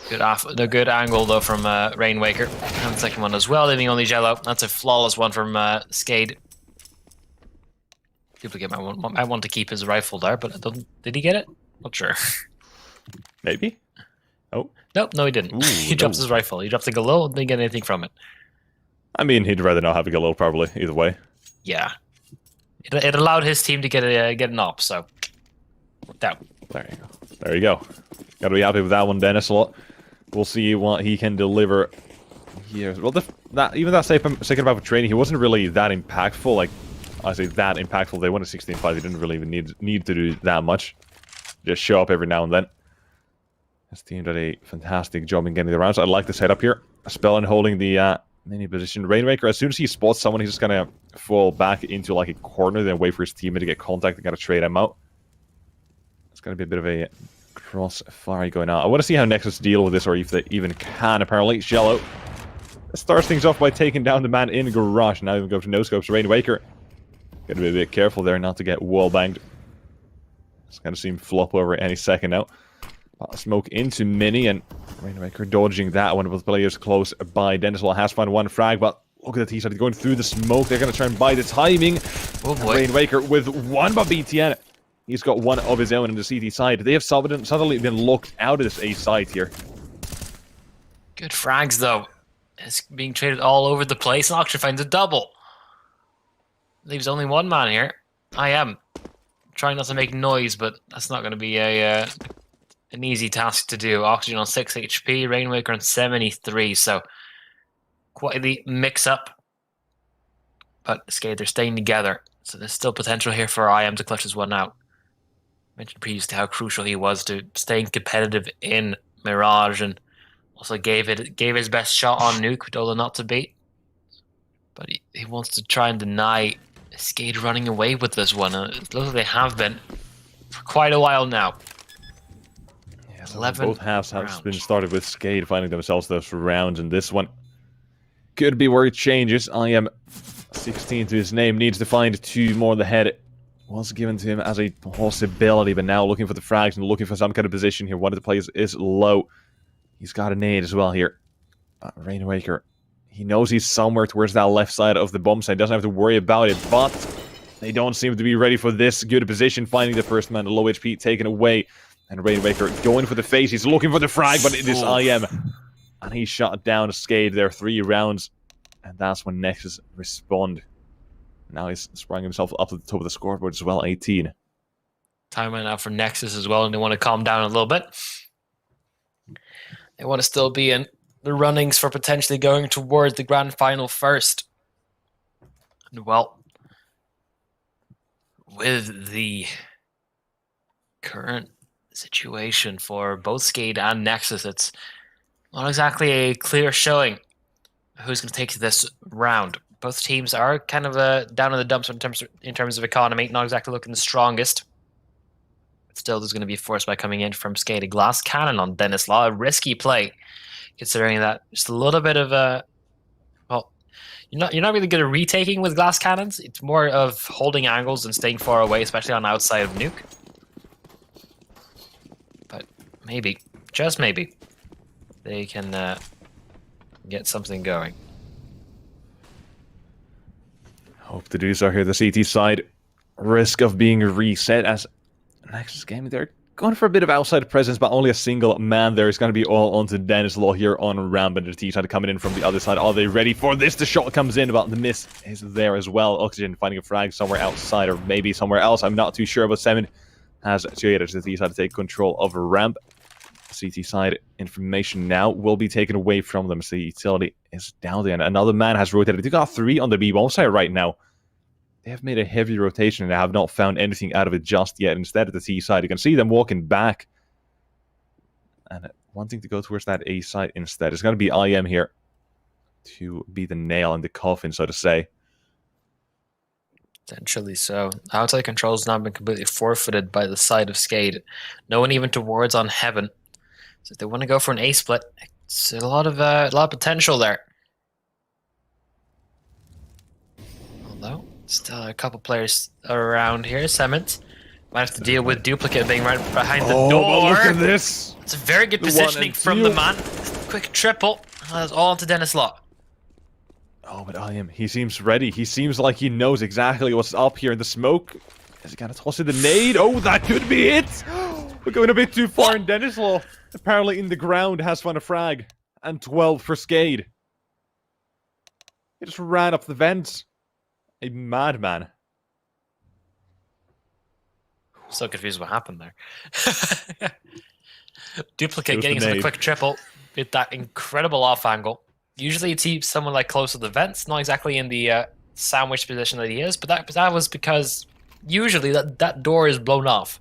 The good angle though from Rainwaker, and the second one as well, leaving only Jello. That's a flawless one from Skade. Duplicate might want to keep his rifle there, but did he get it? Not sure. Maybe. Oh nope, no he didn't. Ooh, he dropped his rifle. He dropped the galil, didn't get anything from it. I mean, he'd rather not have a galil probably. Either way. Yeah, it allowed his team to get an op, so worked out. There you go. There you go. Gotta be happy with that one, Dennis. A lot. We'll see what he can deliver here. Well, even that second round of training, he wasn't really that impactful. Like, I say that impactful. They won a 16-5. He didn't really even need to do that much. Just show up every now and then. His team did a fantastic job in getting the rounds. I like the setup here. Spellin holding the Mini position. Rainmaker, as soon as he spots someone, he's just gonna fall back into like a corner, then wait for his teammate to get contact and gotta trade him out. It's gonna be a bit of a crossfire going on. I want to see how Nexus deal with this, or if they even can. Apparently, Shello starts things off by taking down the man in garage. Now even go to no scopes. Rainmaker, gotta be a bit careful there not to get wall banged. It's gonna seem flop over any second now. Smoke into Mini, and Rainmaker dodging that one with players close by. Denniswall has found one frag, but look at the T-side going through the smoke. They're going to try and buy the timing. Oh boy. Rainmaker with one, but BTN, he's got one of his own in the CT side. They have suddenly been locked out of this A side here. Good frags, though. It's being traded all over the place, and Auction finds a double. Leaves only one man here. I am trying not to make noise, but that's not going to be an easy task to do. Oxygen on 6 HP, Rainmaker on 73, so quite the mix-up. But Skate, they're staying together, so there's still potential here for IM to clutch this one out. I mentioned previously how crucial he was to staying competitive in Mirage, and also gave his best shot on Nuke, told him not to beat. But he wants to try and deny Skate running away with this one. It looks like they have been for quite a while now. Yeah, so both halves have been started with Skate finding themselves those rounds, and this one could be where it changes. I am 16 to his name, needs to find 2 more. The head was given to him as a possibility, but now looking for the frags and looking for some kind of position here. One of the players is low. He's got a nade as well here. Rainmaker, he knows he's somewhere towards that left side of the bomb site. Doesn't have to worry about it, but they don't seem to be ready for this good position. Finding the first man, low HP taken away. And Rainmaker going for the face. He's looking for the frag, but it is IM. And he shot down Skade there 3 rounds. And that's when Nexus respond. Now he's sprung himself up to the top of the scoreboard as well, 18. Time right now for Nexus as well, and they want to calm down a little bit. They want to still be in the runnings for potentially going towards the grand final first. And well, with the current situation for both Skade and Nexus, it's not exactly a clear showing who's going to take this round. Both teams are kind of down in the dumps in terms of economy, not exactly looking the strongest. But still, there's going to be force by coming in from Skate. A glass cannon on Dennis Law, a risky play, considering that just a little bit of a well, you're not really good at retaking with glass cannons. It's more of holding angles and staying far away, especially on the outside of Nuke. But maybe, just maybe, they can get something going. Hope to do so here. The CT side, risk of being reset as Nexus game. They're going for a bit of outside presence, but only a single man there is going to be all onto Dennis Law here on ramp, and the T side coming in from the other side. Are they ready for this? The shot comes in, but the miss is there as well. Oxygen finding a frag somewhere outside, or maybe somewhere else. I'm not too sure, but Seven has created the T side to take control of ramp. CT side information now will be taken away from them. So the utility is down there, and another man has rotated. They got 3 on the B bomb side right now. They have made a heavy rotation, and they have not found anything out of it just yet. Instead, at the T side, you can see them walking back and wanting to go towards that A side instead. It's going to be IM here to be the nail in the coffin, so to say. Potentially so. Outside control has now been completely forfeited by the side of Skade. No one even towards on Heaven. So if they want to go for an A split, it's a lot of potential there. Although still a couple players around here. Cement might have to deal with Duplicate being right behind the door. But look at this! It's a very good positioning from the man. Quick triple. That's all onto Dennis Law. Oh, but IM, he seems ready. He seems like he knows exactly what's up here in the smoke. Is he gonna toss in the nade? Oh, that could be it! We're going a bit too far, and Dennis Law, apparently in the ground, has found a frag. And 12 for Skade. He just ran up the vents. A madman. So confused what happened there. Duplicate getting us a quick triple with that incredible off angle. Usually it's someone like close to the vents, not exactly in the sandwich position that he is, but that was because usually that door is blown off.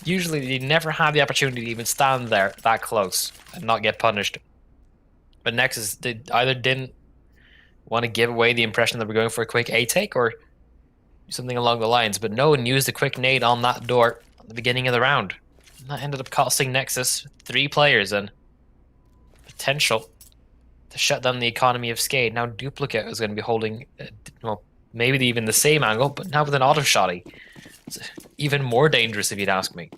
Usually you never have the opportunity to even stand there that close and not get punished. But Nexus either didn't want to give away the impression that we're going for a quick A take or something along the lines. But no one used a quick nade on that door at the beginning of the round. And that ended up costing Nexus 3 players and potential to shut down the economy of Skade. Now Duplicate is going to be holding, well, maybe even the same angle, but now with an auto shotty. It's even more dangerous if you'd ask me.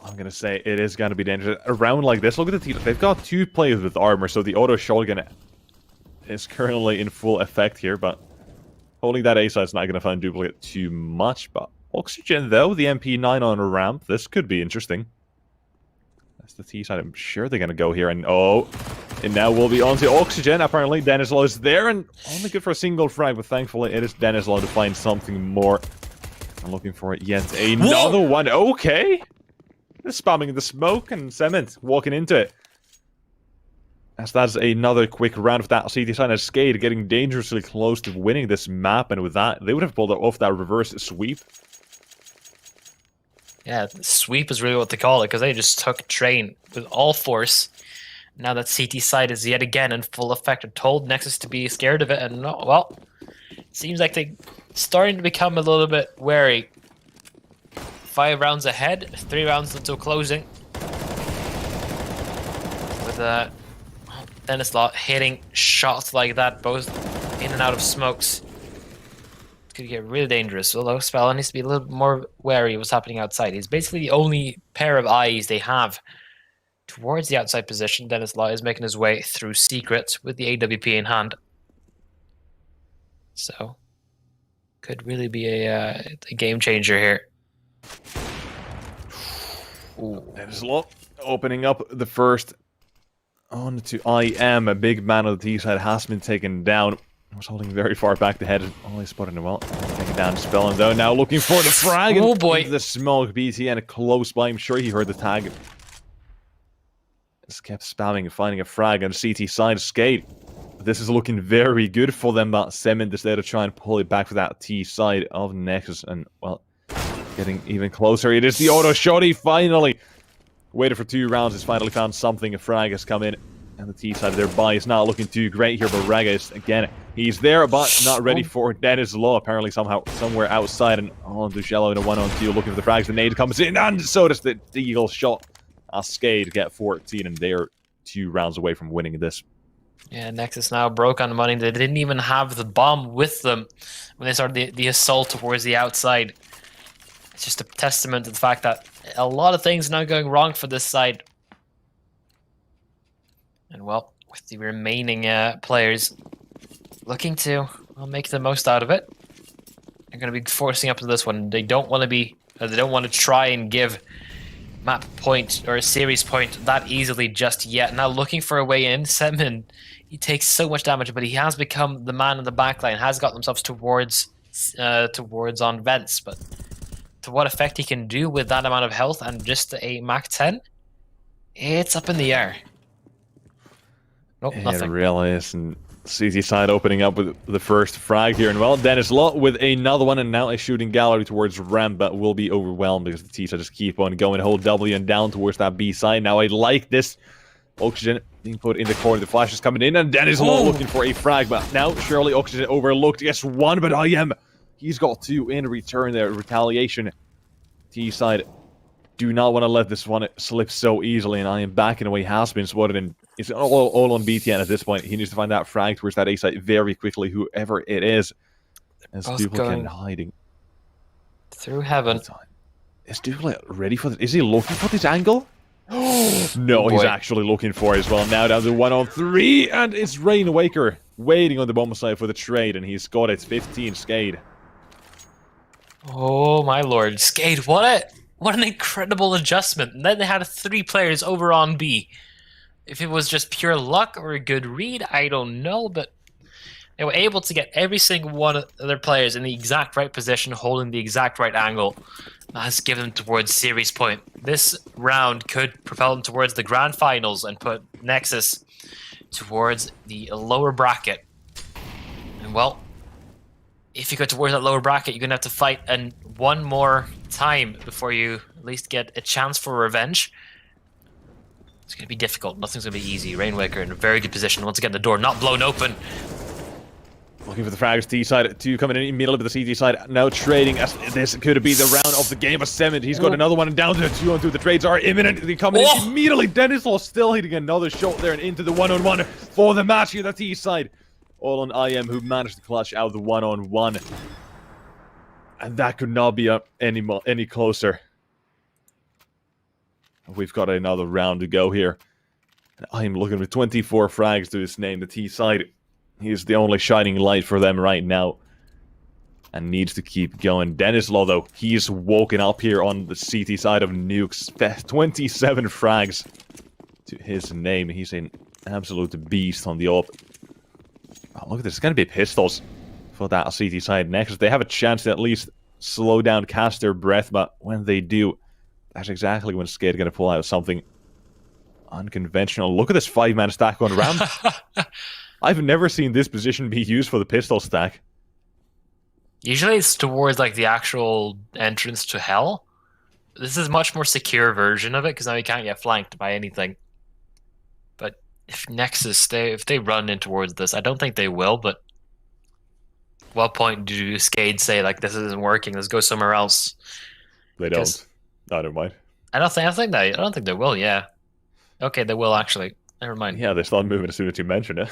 I'm going to say it is going to be dangerous. A round like this, look at the team. They've got 2 players with armor, so the auto shotgun is currently in full effect here, but holding that A side's not going to find Duplicate too much. But Oxygen, though, the MP9 on a ramp, this could be interesting. That's the T side. I'm sure they're going to go here, and it now will be onto Oxygen. Apparently, Denislaw is there, and only good for a single frag, but thankfully it is Denislaw to find something more. I'm looking for it yet another one. Okay. They're spamming the smoke, and Cement walking into it. As that's another quick round of that CT side, and Skade getting dangerously close to winning this map, and with that, they would have pulled off that reverse sweep. Yeah, sweep is really what they call it, because they just took train with all force. Now that CT side is yet again in full effect, and told Nexus to be scared of it, and no, well, seems like they're starting to become a little bit wary. 5 rounds ahead, 3 rounds until closing. With Denislaw hitting shots like that, both in and out of smokes. It could get really dangerous, although Spell needs to be a little bit more wary of what's happening outside. He's basically the only pair of eyes they have towards the outside position. Denislaw is making his way through secret with the AWP in hand. So, could really be a game changer here. Denislaw opening up the first on to IM. A big man of the T side has been taken down. Was holding very far back the head. Only spotted him well. Taking down Spell, and though now looking for the frag. Oh boy. The smoke BTN close by. I'm sure he heard the tag. Just kept spamming and finding a frag on the CT side. Skade. This is looking very good for them, but Cement instead of trying to pull it back for that T side of Nexus, and well, getting even closer. It is the auto shotty finally. Waited for 2 rounds, has finally found something. A frag has come in, and the T side of their buy is not looking too great here. But Raga is again, he's there, but not ready for Denislaw. Apparently, somewhere outside, and on Ducello in a 1-on-2, looking for the frags. The nade comes in, and so does the eagle shot. Skade get 14, and they're 2 rounds away from winning this. Yeah, Nexus now broke on money. They didn't even have the bomb with them when they started the assault towards the outside. It's just a testament to the fact that a lot of things are now going wrong for this side. And well, with the remaining players looking to make the most out of it, they're going to be forcing up to this one. They don't want to be, they don't want to try and give map point or a series point that easily just yet. Now looking for a way in. Semin, he takes so much damage, but he has become the man in the backline. Has got themselves towards on vents, but to what effect he can do with that amount of health and just a Mach 10, it's up in the air. Nope, nothing. It really is. And CZ side opening up with the first frag here. And well, Denislaw with another one, and now a shooting gallery towards ramp, but will be overwhelmed because the T side just keep on going. Hold W and down towards that B side. Now I like this. Oxygen being put in the corner. The flash is coming in, and Denislaw looking for a frag. But now surely Oxygen overlooked. Yes, 1, but he's got 2 in return there. Retaliation. T side do not want to let this one slip so easily, and IM backing away has been spotted, and it's all on BTN at this point. He needs to find that frag towards that A site very quickly, whoever it is. As Duplicate hiding through heaven. Is Duplicate ready for this? Is he looking for this angle? No, he's actually looking for it as well. Now down to 1-on-3, and it's Rainwaker waiting on the bomb side for the trade, and he's got it. 15 Skade. Oh my lord, Skade! What an incredible adjustment. And then they had 3 players over on B. If it was just pure luck or a good read, I don't know, but they were able to get every single one of their players in the exact right position, holding the exact right angle. That has given them towards series point. This round could propel them towards the grand finals and put Nexus towards the lower bracket. And well, if you go towards that lower bracket, you're going to have to fight one more time before you at least get a chance for revenge. It's going to be difficult. Nothing's going to be easy. Rainwaker in a very good position. Once again, the door not blown open. Looking for the frags. T side 2 coming in immediately with the CT side. Now trading as this could be the round of the game. A 7. He's got another one down to the 2-on-2. The trades are imminently coming in immediately. Denislaw still hitting another shot there and into the 1-on-1 for the match here. The T side. All on IM who managed to clutch out the 1-on-1. And that could not be any closer. We've got another round to go here. I'm looking with 24 frags to his name. The T side. He's the only shining light for them right now. And needs to keep going. Denislaw, though, he's woken up here on the CT side of Nukes. 27 frags to his name. He's an absolute beast on the AWP. Oh, look at this. It's going to be pistols for that CT side next. They have a chance to at least slow down, catch their breath. But when they do, that's exactly when Skate going to pull out something unconventional. Look at this 5-man stack on ramp. I've never seen this position be used for the pistol stack. Usually it's towards like the actual entrance to Hell. This is a much more secure version of it because now you can't get flanked by anything. But if Nexus, if they run in towards this, I don't think they will, but what point do Skade say like this isn't working, let's go somewhere else? They don't. I don't mind. I don't think they will, yeah. Okay, they will actually. Never mind. Yeah, they start moving as soon as you mention it.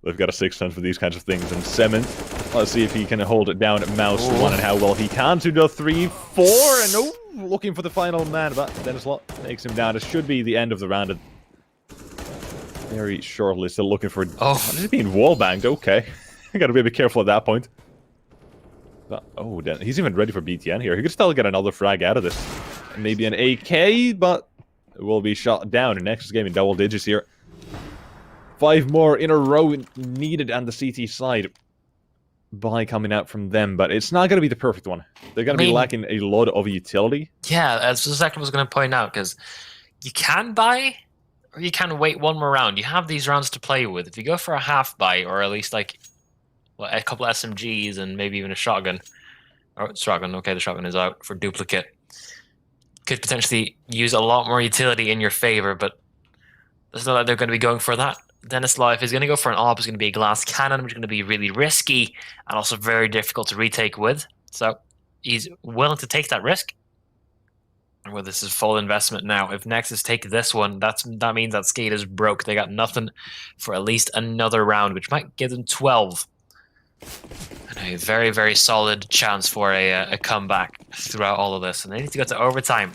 They've got a 6-ton for these kinds of things. And Semen, let's see if he can hold it down at Mouse 1 and how well he can. To the 3, 4, and looking for the final man. But Denislaw takes him down. It should be the end of the round. Very shortly, still looking for... Oh, this is being wallbanged. Okay. I gotta be a bit careful at that point. But, oh, he's even ready for BTN here. He could still get another frag out of this. Maybe an AK, but it will be shot down in next game in double digits here. 5 more in a row needed on the CT side by coming out from them, but it's not going to be the perfect one. They're going to be lacking a lot of utility. Yeah, that's exactly what I was going to point out, because you can buy, or you can wait one more round. You have these rounds to play with. If you go for a half buy, or at least like a couple SMGs and maybe even a shotgun. Or shotgun, okay, the shotgun is out for duplicate. Could potentially use a lot more utility in your favor, but it's not like they're going to be going for that. Denislaw, if he's going to go for an AWP, is going to be a glass cannon, which is going to be really risky and also very difficult to retake with. So he's willing to take that risk. Well, this is full investment now. If Nexus take this one, that means that Skate is broke. They got nothing for at least another round, which might give them 12. And a very, very solid chance for a comeback throughout all of this. And they need to go to overtime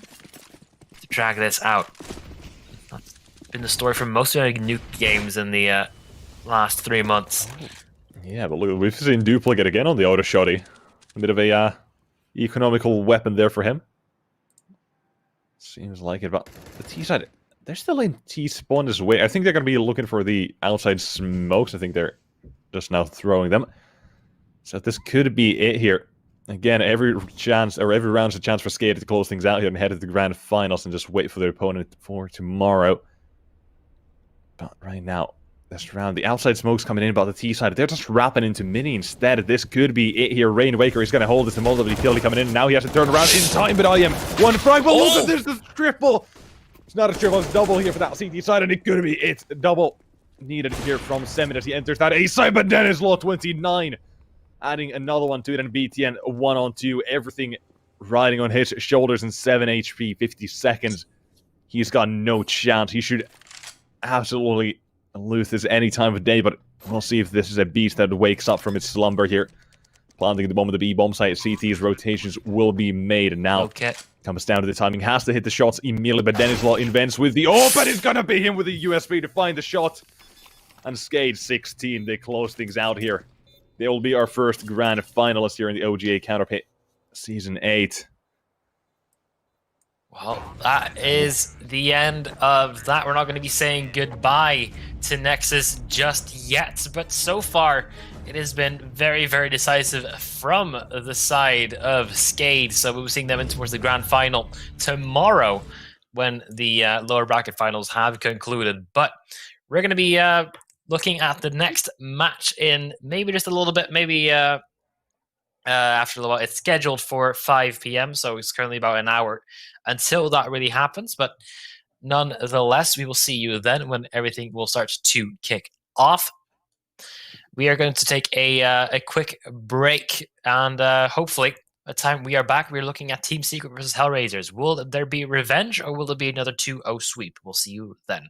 to drag this out. That's been the story for most of the Nuke games in the last 3 months. Yeah, but look, we've seen Duplicate again on the auto shotty. A bit of a economical weapon there for him. Seems like it, but the T side, they're still in T spawn this way. I think they're going to be looking for the outside smokes. I think they're just now throwing them. So this could be it here. Again, every chance, or every round's a chance for Skate to close things out here and head to the grand finals and just wait for their opponent for tomorrow. But right now, this round, the outside smoke's coming in about the T side. They're just wrapping into Mini instead. This could be it here. Rainwaker is going to hold this. The multiple utility coming in. Now he has to turn around in time, but IM one frag. But look at this, the triple. It's not a triple, it's double here for that CT side, and it could be it. Double needed here from Semen as he enters that A side, but Denislaw 29. Adding another one to it, and BTN 1-on-2. Everything riding on his shoulders in 7 HP, 50 seconds. He's got no chance. He should absolutely lose this any time of day, but we'll see if this is a beast that wakes up from its slumber here. Planting the bomb at the B-bomb site. CT's rotations will be made, and now comes down to the timing. Has to hit the shots immediately, but Denislaw invents with the... Oh, but it's gonna be him with the USB to find the shot. And Skade 16, they close things out here. They will be our first grand finalist here in the OGA Counterpit Season 8. Well, that is the end of that. We're not going to be saying goodbye to Nexus just yet, but so far it has been very, very decisive from the side of Skade. So we'll be seeing them in towards the grand final tomorrow when the lower bracket finals have concluded. But we're going to be looking at the next match in maybe just a little bit, maybe after a little while. It's scheduled for 5 p.m, so it's currently about an hour until that really happens. But nonetheless, we will see you then when everything will start to kick off. We are going to take a quick break, and hopefully, by the time we are back, we're looking at Team Secret versus HellRaisers. Will there be revenge, or will there be another 2-0 sweep? We'll see you then.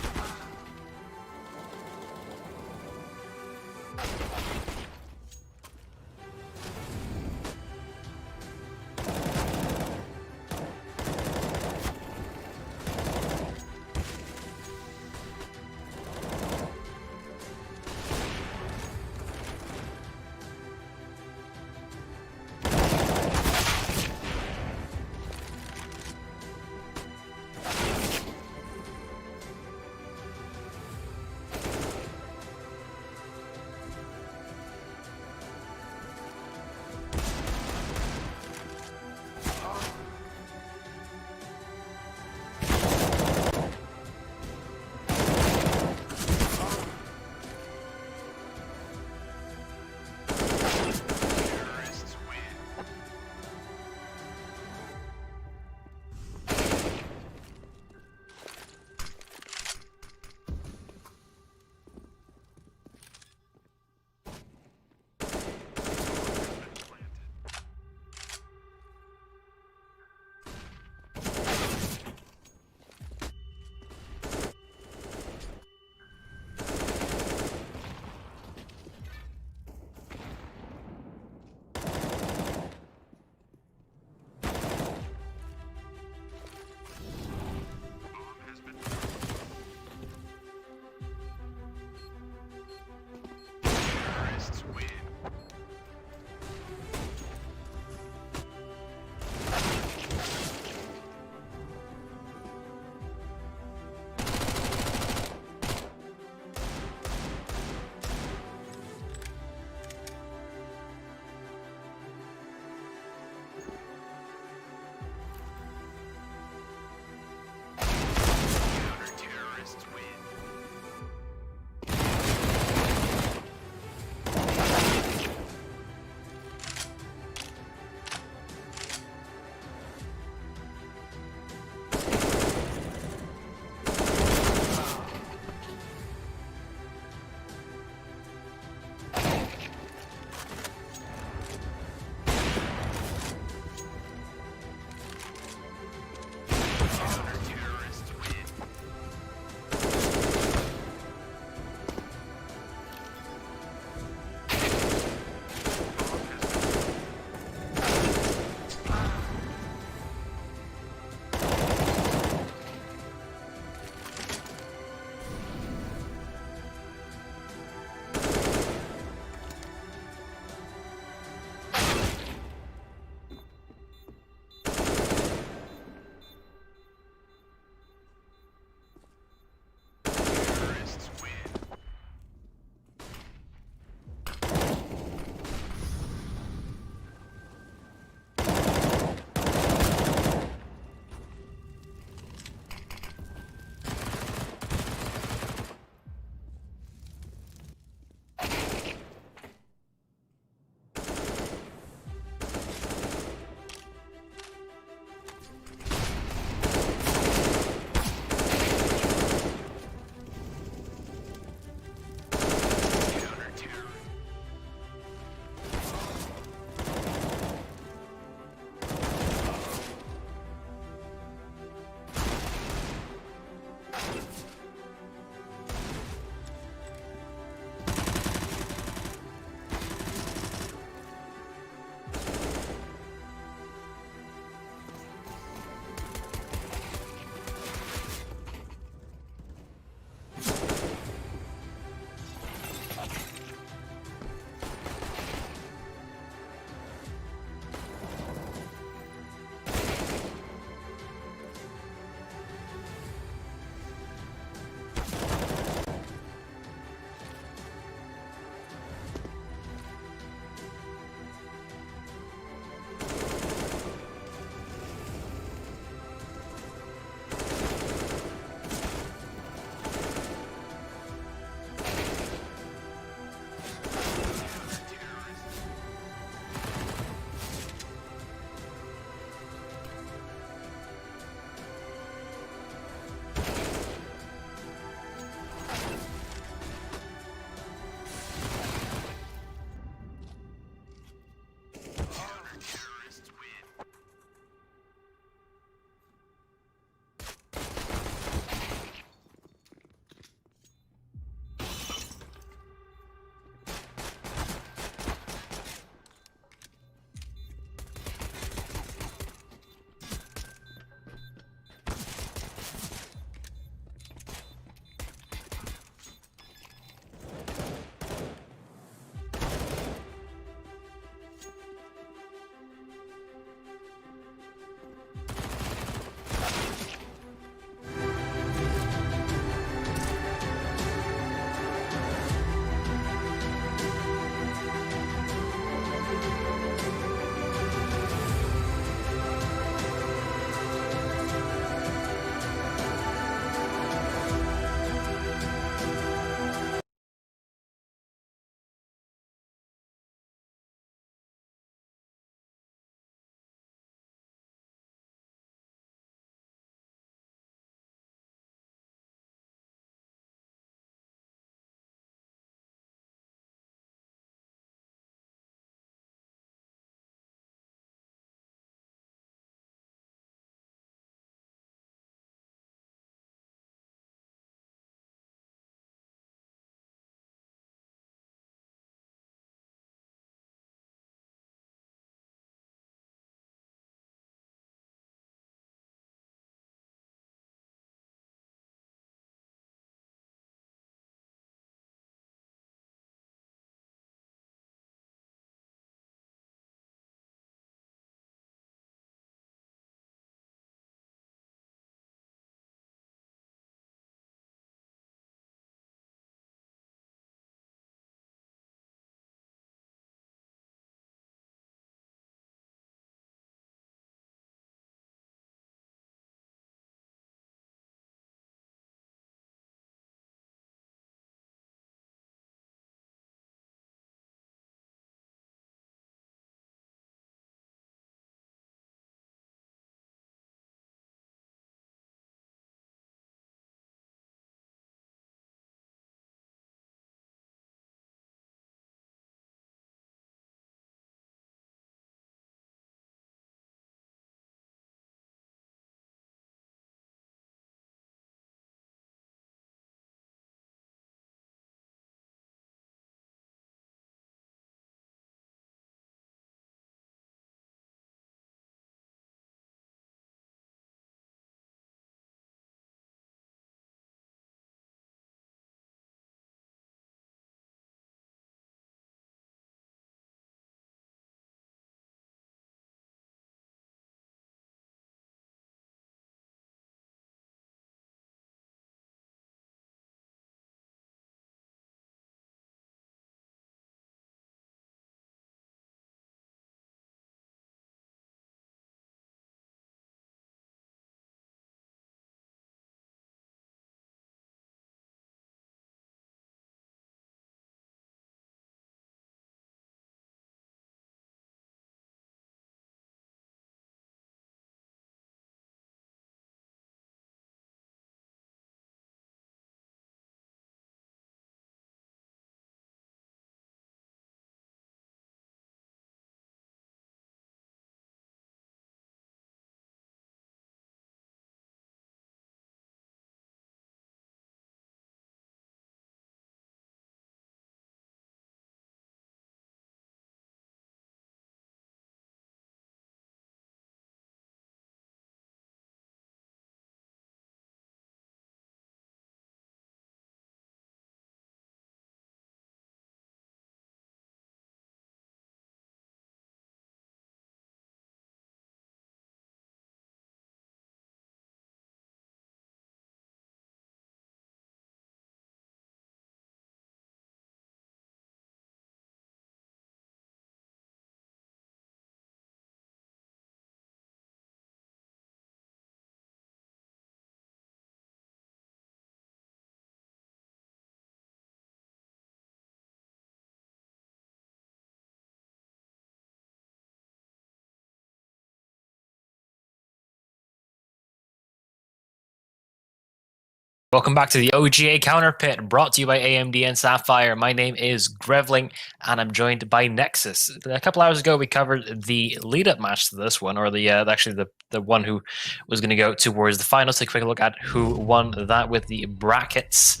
Welcome back to the OGA Counter Pit, brought to you by AMD and Sapphire. My name is Grevling, and I'm joined by Nexus. A couple hours ago, we covered the lead-up match to this one, or the one who was going to go towards the finals. Take a quick look at who won that with the brackets.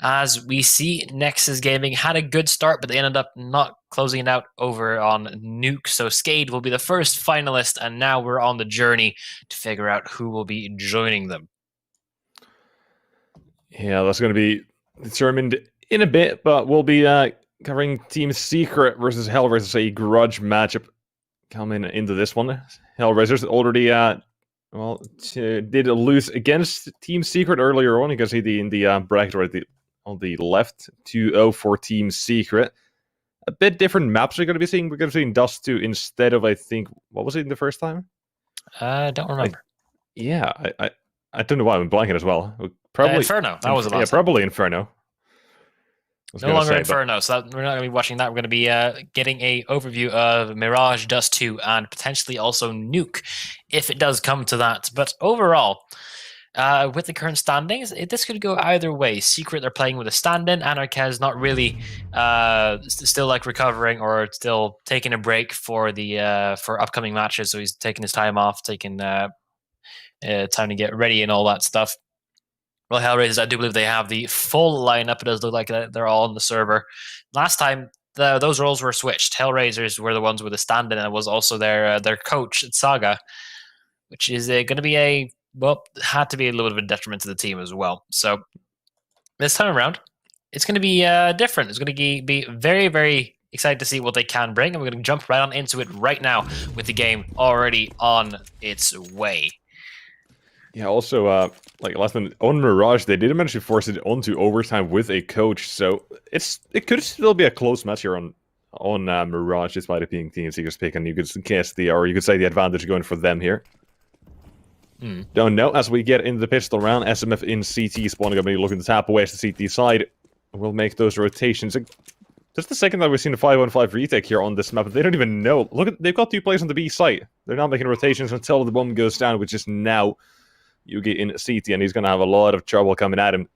As we see, Nexus Gaming had a good start, but they ended up not closing it out over on Nuke. So Skade will be the first finalist, and now we're on the journey to figure out who will be joining them. Yeah, that's going to be determined in a bit, but we'll be covering Team Secret versus HellRaisers, a grudge matchup coming into this one. HellRaisers already did lose against Team Secret earlier on. You can see in the bracket right on the left, 2-0 for Team Secret. A bit different maps we're going to be seeing. We're going to be seeing Dust 2 instead of, I think, what was it in the first time? Don't remember. I don't know why I'm blanking as well. Probably Inferno. That was the last. Yeah, probably Inferno. No longer Inferno, so we're not going to be watching that. We're going to be getting a overview of Mirage, Dust 2, and potentially also Nuke, if it does come to that. But overall, with the current standings, this could go either way. Secret, they're playing with a stand-in. Anarchaz not really still like recovering or still taking a break for the for upcoming matches. So he's taking his time off, taking time to get ready and all that stuff. Well, HellRaisers, I do believe they have the full lineup. It does look like they're all on the server. Last time, those roles were switched. HellRaisers were the ones with the stand-in, and it was also their coach, Saga, which is going to be had to be a little bit of a detriment to the team as well. So this time around, it's going to be different. It's going to be very, very excited to see what they can bring, and we're going to jump right on into it right now with the game already on its way. Yeah, also, like last time on Mirage, they did manage to force it onto overtime with a coach, so it could still be a close match here on Mirage, despite it being Team Secret's pick, and you could guess you could say the advantage going for them here. Don't know. As we get into the pistol round, SMF in CT spawn going to be looking to tap away to the CT side. We'll make those rotations. Just the second that we've seen a 5-on-5 retake here on this map, they don't even know. Look, they've got 2 players on the B site. They're not making rotations until the bomb goes down, which is now. Yugi in CT, and he's going to have a lot of trouble coming at him.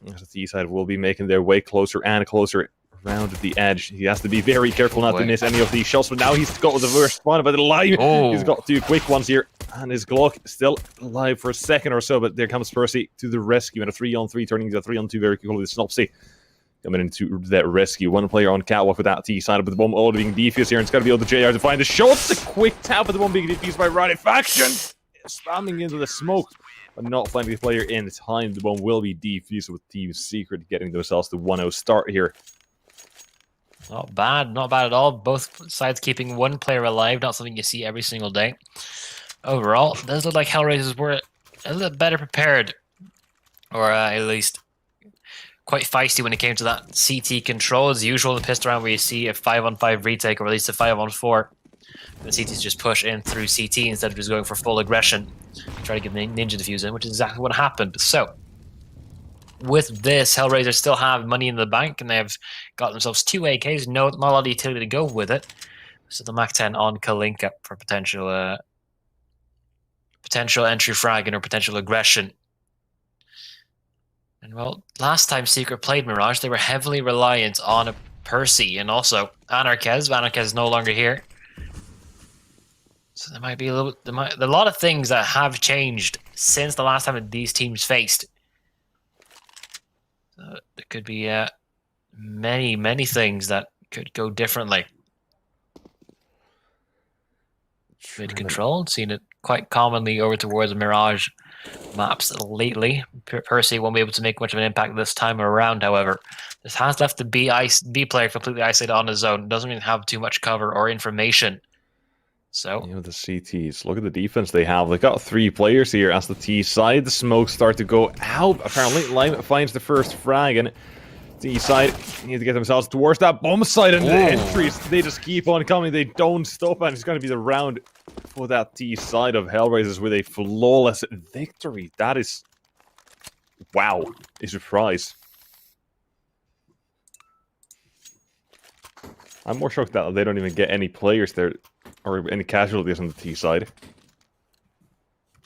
The T side will be making their way closer and closer around the edge. He has to be very careful not to miss any of these shots, but now he's got the worst spawn, but alive. He's got 2 quick ones here, and his Glock still alive for a second or so, but there comes Percy to the rescue, and a 3-on-3 turning into a 3-on-2 very quickly with Snopsy coming into that rescue. One player on catwalk with that T side, but the bomb all being defused here, and it's got to be able to JR to find the shots. A quick tap of the bomb being defused by Radifaction, spamming into the smoke. But not finding the player in time. The bomb will be defused with Team Secret getting themselves the 1-0 start here. Not bad at all. Both sides keeping 1 player alive, not something you see every single day. Overall, it does look like HellRaisers were a little better prepared, or at least quite feisty when it came to that CT control. As usual in the pistol round where you see a 5-on-5 retake or at least a 5-on-4. The CTs just push in through CT instead of just going for full aggression. Try to give Ninja defuse in, which is exactly what happened. So, with this, HellRaisers still have money in the bank, and they've got themselves 2 AKs. Not a lot of utility to go with it. So the Mach 10 on Kalinka for potential entry fragging or potential aggression. And well, last time Secret played Mirage, they were heavily reliant on Percy and also Anarchaz. Anarchaz is no longer here. So there might be a lot of things that have changed since the last time these teams faced. There could be many, many things that could go differently. Mid control, seen it quite commonly over towards Mirage maps lately. Percy won't be able to make much of an impact this time around, however. This has left the B player completely isolated on his own. Doesn't even have too much cover or information. So, the CTs, look at the defense they have. They got 3 players here as the T side. The smokes start to go out. Apparently, Lime finds the first frag, and T side need to get themselves towards that bomb side, and the entries, they just keep on coming. They don't stop, and it's going to be the round for that T side of HellRaisers with a flawless victory. That is, wow, a surprise. I'm more shocked that they don't even get any players there. Or any casualties on the T side.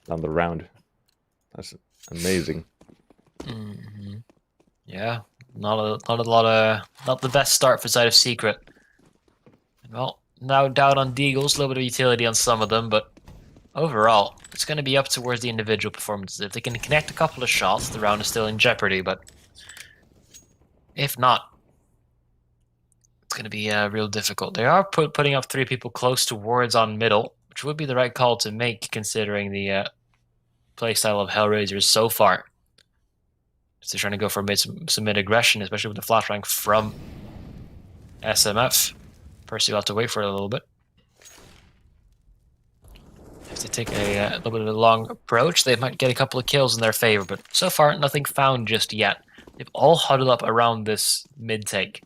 On the round. That's amazing. Mm-hmm. Yeah, not the best start for side of Secret. Well, now down on Deagles, a little bit of utility on some of them, but overall, it's going to be up towards the individual performances. If they can connect a couple of shots, the round is still in jeopardy, but if not, it's going to be real difficult. They are putting up 3 people close towards on middle, which would be the right call to make considering the playstyle of HellRaisers so far. So they're trying to go for some mid-aggression, especially with the flash rank from SMF. Percy will have to wait for it a little bit. If they take a little bit of a long approach, they might get a couple of kills in their favor, but so far, nothing found just yet. They've all huddled up around this mid-take.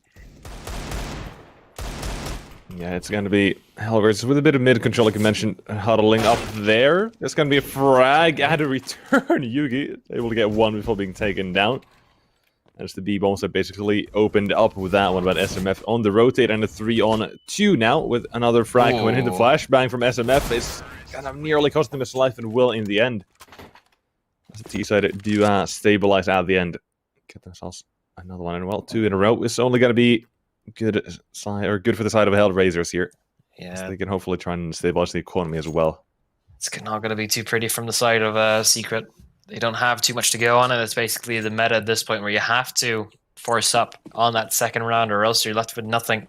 Yeah, it's going to be HellRaisers with a bit of mid-control, like you mentioned, huddling up there. There's going to be a frag and a return. Yugi able to get 1 before being taken down. As the B-bombs have basically opened up with that one, but SMF on the rotate and a 3-on-2 now with another frag going in. The flashbang from SMF is kind of nearly costing him his life and will in the end. As the T-side do stabilize at the end. Get themselves another one in. Well, 2 in a row. It's only going to be good for the side of HellRaisers here. Yeah, so they can hopefully try and stabilize the economy as well. It's not going to be too pretty from the side of Secret. They don't have too much to go on, and it's basically the meta at this point where you have to force up on that second round or else you're left with nothing.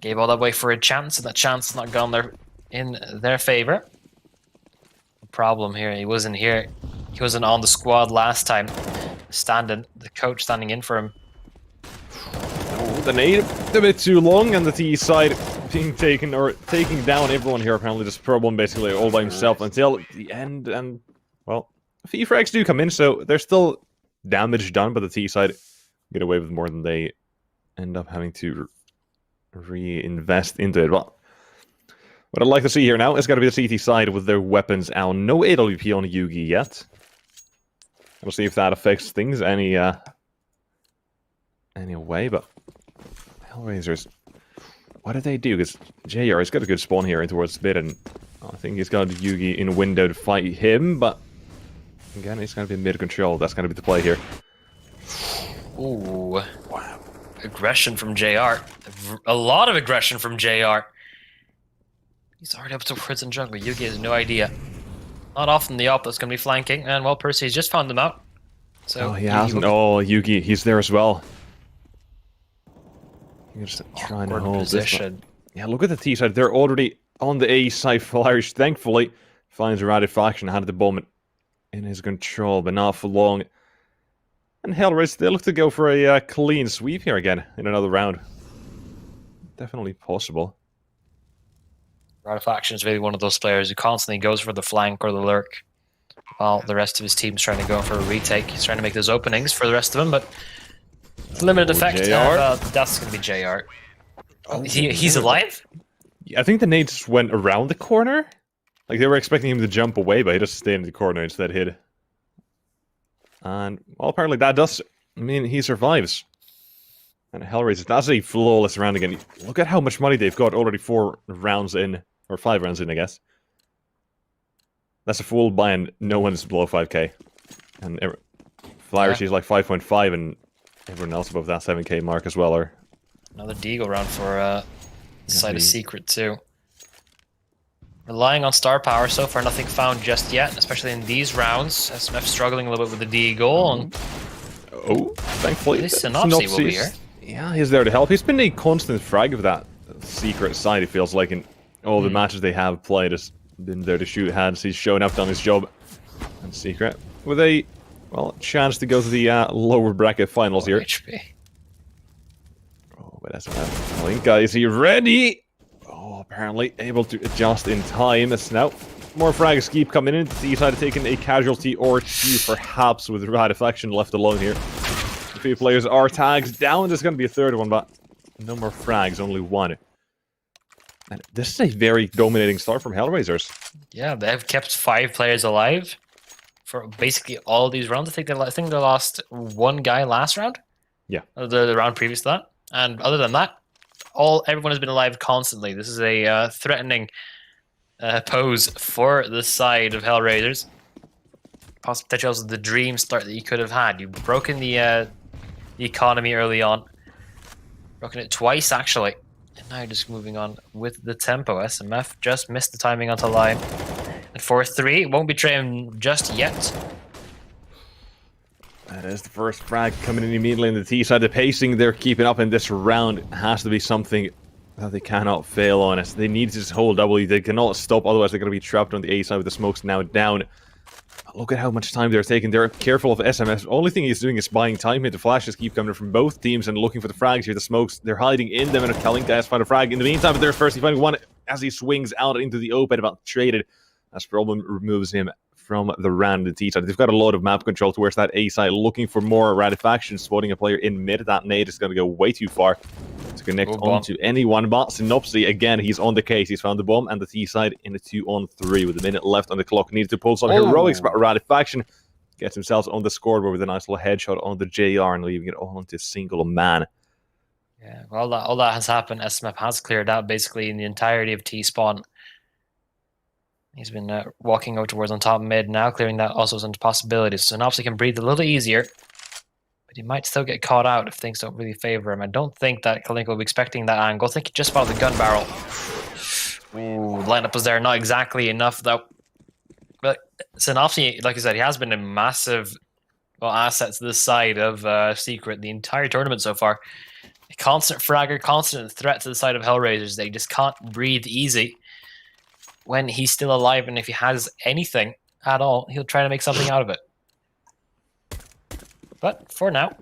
Gave all that way for a chance, and that chance has not gone in their favor. The problem here, he wasn't here. He wasn't on the squad last time. The coach standing in for him. Oh, the nade a bit too long, and the T side being taking down everyone here. Apparently, this problem basically all by himself until the end. And well, a few frags do come in, so there's still damage done, but the T side get away with more than they end up having to reinvest into it. Well, what I'd like to see here now is going to be the CT side with their weapons out. No AWP on Yugi yet. We'll see if that affects things any way, but HellRaisers, what do they do? Because JR has got a good spawn here in towards mid, and I think he's got Yugi in a window to fight him, but again, it's going to be mid-control. That's going to be the play here. Ooh. Wow. Aggression from JR. A lot of aggression from JR. He's already up towards in jungle. Yugi has no idea. Not often the op that's going to be flanking, and well, Percy's just found them out. So he hasn't. Oh, Yugi, he's there as well. You're just trying to hold position. Yeah, look at the T side. They're already on the A side. Irish, thankfully, finds a radical faction had at the moment in his control, but not for long. And HellRaisers, they look to go for a clean sweep here again in another round. Definitely possible. Faction is really one of those players who constantly goes for the flank or the lurk, while the rest of his team's trying to go for a retake. He's trying to make those openings for the rest of them, but limited effect. That's going to be JR. Oh, he's alive? I think the nades went around the corner. Like, they were expecting him to jump away, but he just stayed in the corner instead hid. And, well, apparently that does... I mean, he survives. And HellRaisers, that's a flawless round again. Look at how much money they've got already 4 rounds in. Or 5 rounds in, I guess. That's a full buy, and no one's below 5k. And Flyers, he's like 5.5, and everyone else above that 7k mark as well. Or another Deagle round for Side of Secret, too. Relying on star power, so far nothing found just yet, especially in these rounds. SMF struggling a little bit with the Deagle, and... Oh, thankfully. Synopsy will be here. Yeah, he's there to help. He's been a constant frag of that Secret side, it feels like, in all the matches they have played. Has been there to shoot heads. He's shown up, done his job. And Secret, with a, well, chance to go to the lower bracket finals here. HP. Oh, but that's enough. Linka, is he ready? Oh, apparently able to adjust in time. It's now more frags keep coming in. The side taking a casualty or 2, perhaps, with Radiflection left alone here. A few players are tags down. There's going to be a third one, but no more frags, only 1. And this is a very dominating start from HellRaisers. Yeah, they have kept 5 players alive for basically all these rounds. I think they lost 1 guy last round. Yeah. The round previous to that. And other than that, everyone has been alive constantly. This is a threatening pose for the side of HellRaisers. potentially also the dream start that you could have had. You've broken the economy early on. Broken it twice, actually. And now just moving on with the tempo. SMF just missed the timing onto line. And 4-3, won't betray him just yet. That is the first frag coming in immediately on the T side. The pacing they're keeping up in this round has to be something that they cannot fail on. They need to just hold W. They cannot stop, otherwise they're going to be trapped on the A side with the smokes now down. Look at how much time they're taking. They're careful of SMF. The only thing he's doing is buying time here. The flashes keep coming from both teams and looking for the frags here. The smokes, they're hiding in them, and Kalinka has found a frag. In the meantime, but there's first, he finding one as he swings out into the open, about traded. As Problem removes him from the round. The T side. They've got a lot of map control towards that A side, looking for more Ratifaction, spotting a player in mid. That nade is going to go way too far to connect onto anyone. But Synopsy, again, he's on the case. He's found the bomb, and the T side in a 2-on-3 with a minute left on the clock. Needed to pull some heroics, but Ratifaction gets himself on the scoreboard with a nice little headshot on the JR and leaving it all into a single man. Yeah, well, all that has happened. SMF has cleared out basically in the entirety of T-spawn. He's been walking out towards on top mid now, clearing that also into possibilities. So Synopsy can breathe a little easier, but he might still get caught out if things don't really favor him. I don't think that Kalinka will be expecting that angle. I think he just spotted the gun barrel. Ooh, lineup was there, not exactly enough though. But Synopsy, like I said, he has been a massive asset to this side of Secret the entire tournament so far. A constant fragger, constant threat to the side of HellRaisers. They just can't breathe easy when he's still alive, and if he has anything at all, he'll try to make something out of it. But for now,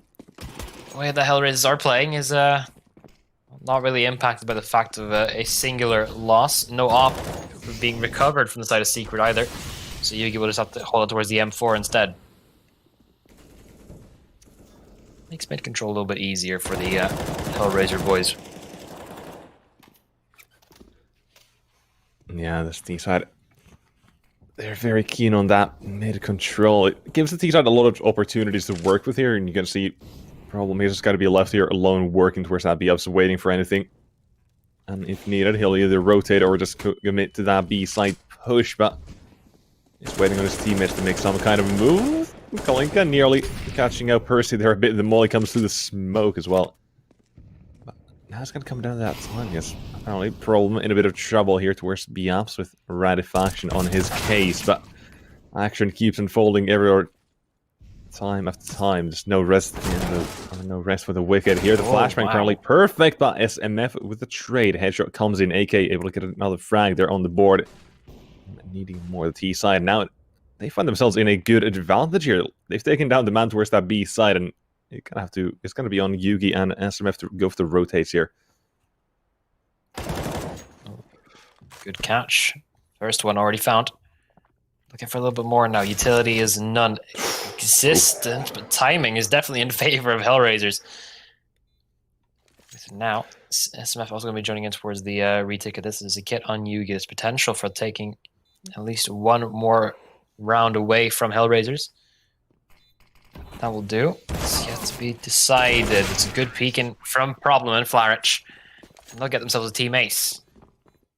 the way the HellRaisers are playing is not really impacted by the fact of a singular loss. No op being recovered from the side of Secret either. So Yugi will just have to hold it towards the M4 instead. Makes mid control a little bit easier for the HellRaiser boys. Yeah, this T side, they're very keen on that mid control. It gives the T side a lot of opportunities to work with here, and you can see Problem is just got to be left here alone working towards that B ups, waiting for anything. And if needed, he'll either rotate or just commit to that B side push, but he's waiting on his teammates to make some kind of move. Kalinka nearly catching out Percy there a bit. The molly comes through the smoke as well. But now it's going to come down to that time, yes. Apparently, Problem in a bit of trouble here towards B-Apps with Ratifaction on his case, but action keeps unfolding every time after time. There's no rest no rest for the wicked here. The flashbang currently perfect, but SMF with the trade. Headshot comes in, AK able to get another frag there on the board. Needing more of the T side. Now, they find themselves in a good advantage here. They've taken down the man towards that B side, and it's going to be on Yugi and SMF to go for the rotates here. Good catch. First one already found. Looking for a little bit more now. Utility is non-existent, but timing is definitely in favor of HellRaisers. Now, SMF also going to be joining in towards the retake of this. There's a kit on Yugi. There's potential for taking at least one more round away from HellRaisers. That will do. It's yet to be decided. It's a good peeking from Problem and Flarich. And they'll get themselves a team ace.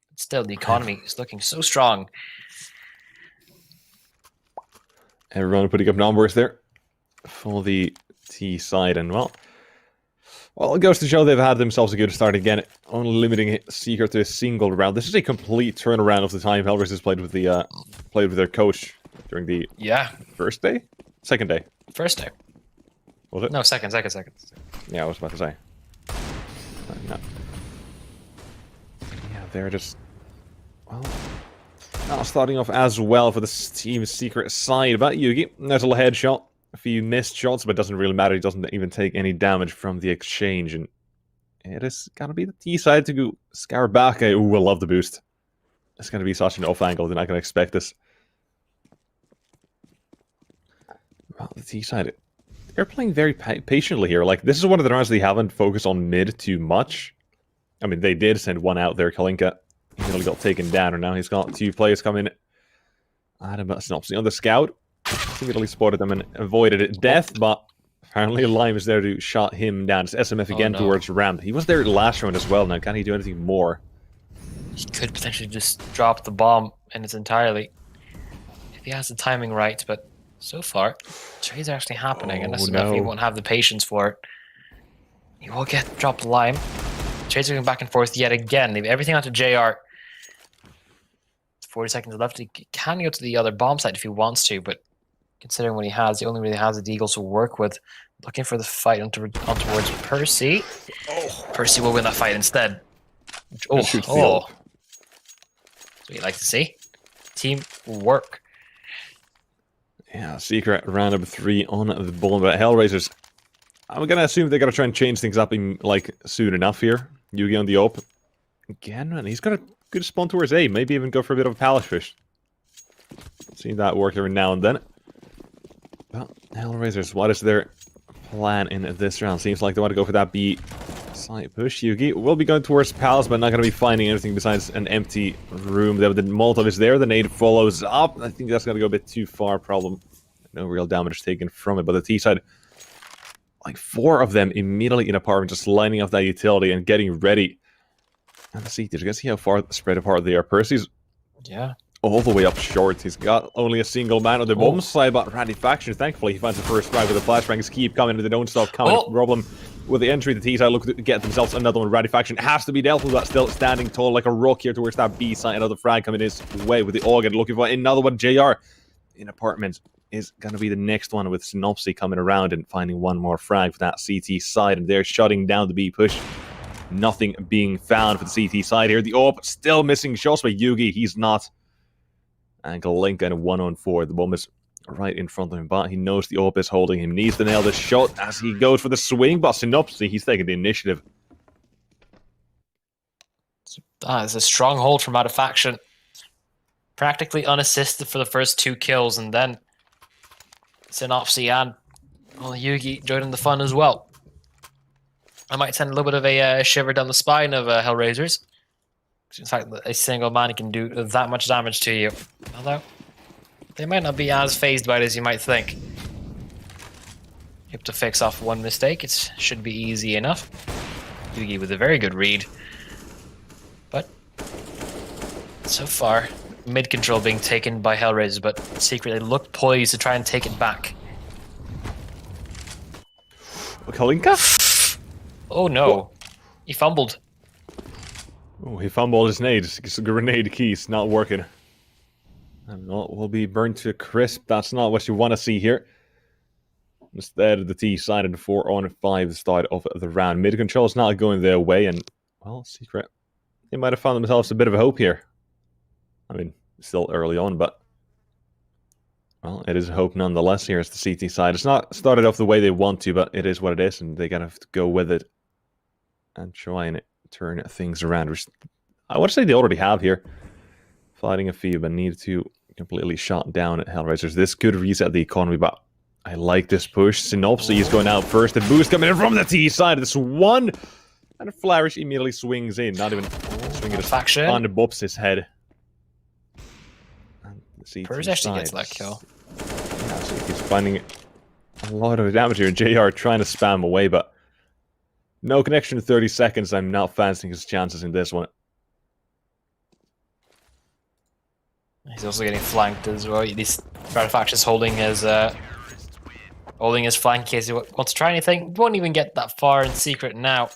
But still, the economy is looking so strong. Everyone putting up numbers there for the T side, and well, it goes to show they've had themselves a good start again, only limiting Secret to a single round. This is a complete turnaround of the time HellRaisers played with their coach during the first day, second day, first day. Was it? No, second. Yeah, I was about to say. No. Yeah, they're just not starting off as well for the Team Secret side. About Yugi, there's a little headshot. A few missed shots, but it doesn't really matter. He doesn't even take any damage from the exchange, and it is gonna be the T side to go scour back. Ooh, I love the boost. It's gonna be such an off angle. They're not gonna expect this. Well, the T side, they're playing very patiently here. Like, this is one of the rounds they haven't focused on mid too much. I mean, they did send one out there. Kalinka, he nearly got taken down, and now he's got two players coming. Adam Synopsy on the scout. Immediately spotted them and avoided death, but apparently Lime is there to shot him down. It's SMF again towards ramp. He was there last round as well. Now, can he do anything more? He could potentially just drop the bomb in its entirety if he has the timing right, but So far, trades are actually happening, and this Oh, definitely no. won't have the patience for it. He will get dropped lime. Trades are going back and forth yet again. Leave everything onto JR. 40 seconds left. He can go to the other bomb site if he wants to, but considering what he has, he only really has the Deagles to work with. Looking for the fight on towards Percy. Oh. Percy will win that fight instead. And shoots the ult. That's what you like to see. Team work. Yeah, Secret round number 3 on the ball. But HellRaisers, I'm gonna assume they're gonna try and change things up in like soon enough here. Yugi on the op. Again, man, he's got a good spawn towards A. Maybe even go for a bit of a palace fish. See that work every now and then. Well, HellRaisers, what is their plan in this round? Seems like they want to go for that B side push. Yugi will be going towards palace, but not going to be finding anything besides an empty room. The Molotov is there. The nade follows up. I think that's going to go a bit too far. Problem. No real damage taken from it. But the T side, like 4 of them immediately in apartment, just lining up that utility and getting ready. And the CTs, you can see how far spread apart they are. Percy's all the way up short. He's got only a single man on the bomb side, but Radifaction, thankfully, he finds the first strike with the flashbangs. Keep coming, they don't stop coming. Problem with the entry, the T-side look to get themselves another one. Radifaction has to be dealt with, but still standing tall like a rock here towards that B side. Another frag coming his way with the OGA, looking for another one. JR in apartment is going to be the next one with Synopsy coming around and finding one more frag for that CT side, and they're shutting down the B push. Nothing being found for the CT side here. The AWP still missing shots by Yugi. He's not. And Galenka in a 1-on-4. The bomb is right in front of him, but he knows the AWP is holding him. Needs to nail the shot as he goes for the swing, but Synopsy, he's taking the initiative. It's a strong hold from Radifaction. Practically unassisted for the first 2 kills, and then Synopsy and Yugi joining the fun as well. I might send a little bit of a shiver down the spine of HellRaisers. In fact, a single man can do that much damage to you. Although, they might not be as phased by it as you might think. You have to fix off one mistake. It should be easy enough. Yugi with a very good read. But, so far, mid-control being taken by HellRaisers, but secretly look poised to try and take it back. Kalinka? Oh no, he fumbled. Oh, he fumbled his nade. His grenade keys not working. And will be burned to a crisp. That's not what you want to see here. Instead, the T side in 4-on-5 start of the round. Mid control is not going their way, and well, Secret, they might have found themselves a bit of a hope here. I mean, still early on, but well, it is a hope nonetheless. Here is the CT side. It's not started off the way they want to, but it is what it is, and they gotta have to go with it and try and turn things around, which I want to say they already have here. Fighting a few, but need to completely shut down at HellRaisers. This could reset the economy, but I like this push. Synopsy is going out first. The boost coming in from the T side. This one, and a Flourish immediately swings in. Not even swinging it on the Bob's head. Purse actually gets that kill. Yeah, so he's finding a lot of damage here. JR trying to spam away, but no connection in 30 seconds. I'm not fancying his chances in this one. He's also getting flanked as well. These Radifaction holding his flank in case he wants to try anything. Won't even get that far in secret now.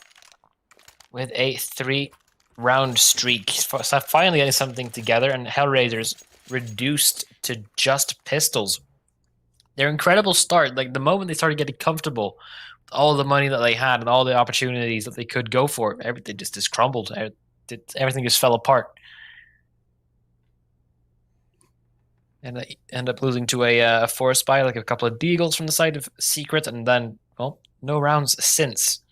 With a 3-round streak. He's finally getting something together, and HellRaisers reduced to just pistols. Their incredible start, like the moment they started getting comfortable, all the money that they had and all the opportunities that they could go for, everything just crumbled. Everything just fell apart. And they end up losing to a forest spy, like a couple of deagles from the side of Secret, and then, well, no rounds since.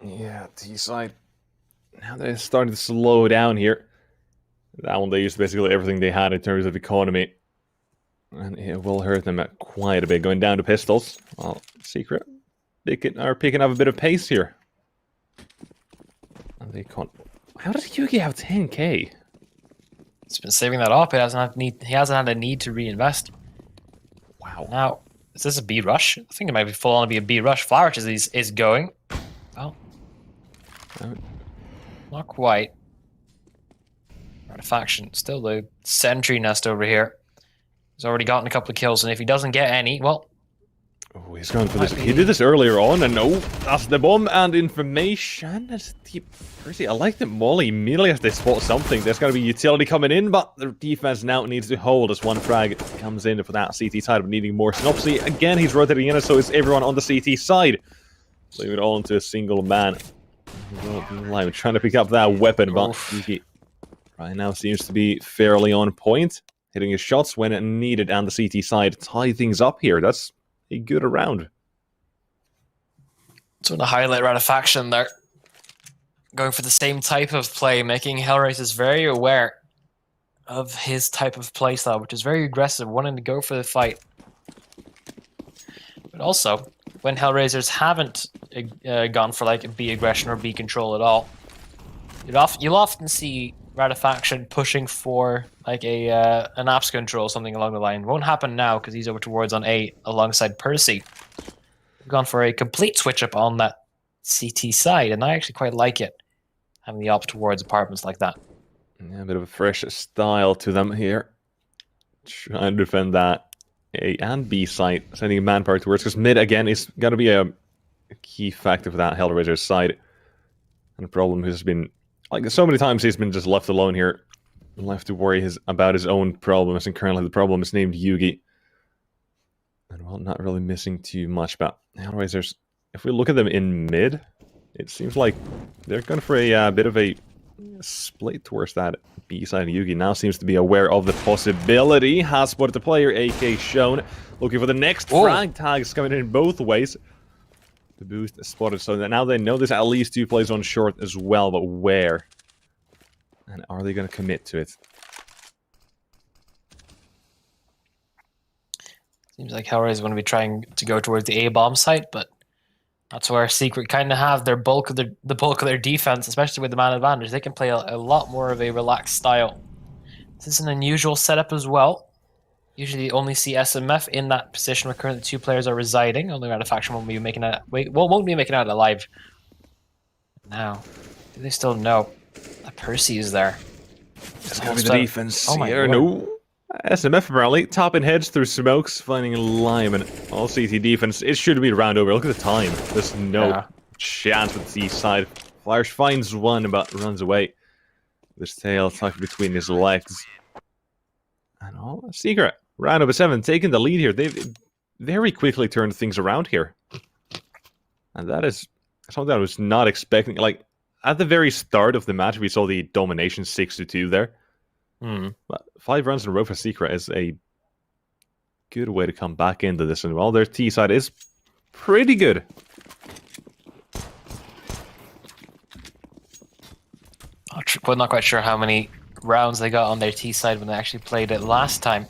Yeah, T-side. Now they're starting to slow down here. That one, they used basically everything they had in terms of economy. And it will hurt them quite a bit. Going down to pistols. Well, Secret are picking up a bit of pace here. And they can't... How does Yugi have 10k? He's been saving that up. He hasn't had a need to reinvest. Wow. Now, is this a B rush? I think it might be full on to be a B rush. Flourish is going. Well, not quite. Faction, still the sentry nest over here. He's already gotten a couple of kills, and if he doesn't get any, well... Oh, he's going for this. He did this earlier on, and no, that's the bomb and information. Percy, I like that Molly immediately as they spot something. There's going to be utility coming in, but the defense now needs to hold as one frag comes in for that CT side, but needing more Synopsy. Again, he's rotating in, so it's everyone on the CT side. Leave it all into a single man. Trying to pick up that weapon, but Yuki right now seems to be fairly on point. Hitting his shots when needed, and the CT side tie things up here. That's a good round. So to highlight Faction, they're going for the same type of play, making HellRaisers very aware of his type of playstyle, which is very aggressive, wanting to go for the fight. But also, when HellRaisers haven't gone for like B aggression or B control at all, you'll often see Faction pushing for like an apps control, something along the line. Won't happen now because he's over towards on A alongside Percy. We've gone for a complete switch up on that CT side, and I actually quite like it, having the op towards apartments like that. Yeah, a bit of a fresh style to them here. Trying to defend that A and B site, sending manpower towards, because mid again is going to be a key factor for that HellRaisers side. And the problem has been, like so many times he's been just left alone here, left to worry about his own problems, and currently the problem is named Yugi. And well, not really missing too much, but HellRaisers, if we look at them in mid, it seems like they're going for a bit of a split towards that B side. Yugi now seems to be aware of the possibility, has spotted the player, AK shown, looking for the next frag tags coming in both ways. The boost is spotted, so that now they know there's at least 2 plays on short as well, but where? And are they going to commit to it? Seems like HellRaisers is going to be trying to go towards the A-bomb site, but that's where Secret kind of have their the bulk of their defense, especially with the man advantage. They can play a lot more of a relaxed style. This is an unusual setup as well. Usually you only see SMF in that position where currently 2 players are residing. Only Faction won't be making it alive. Now, do they still know that Percy is there? It's going to be the defense here. No. SMF apparently topping heads through smokes, finding Lime, and all CT defense. It should be round over. Look at the time. There's no chance with the side. Flash finds one, but runs away. This tail tucked between his legs. And all Secret. Round number 7, taking the lead here. They've very quickly turned things around here. And that is something I was not expecting. Like, at the very start of the match, we saw the domination 6-2 there. But 5 runs in a row for Secret is a good way to come back into this. And well, their T side is pretty good. I'm not quite sure how many rounds they got on their T side when they actually played it last time.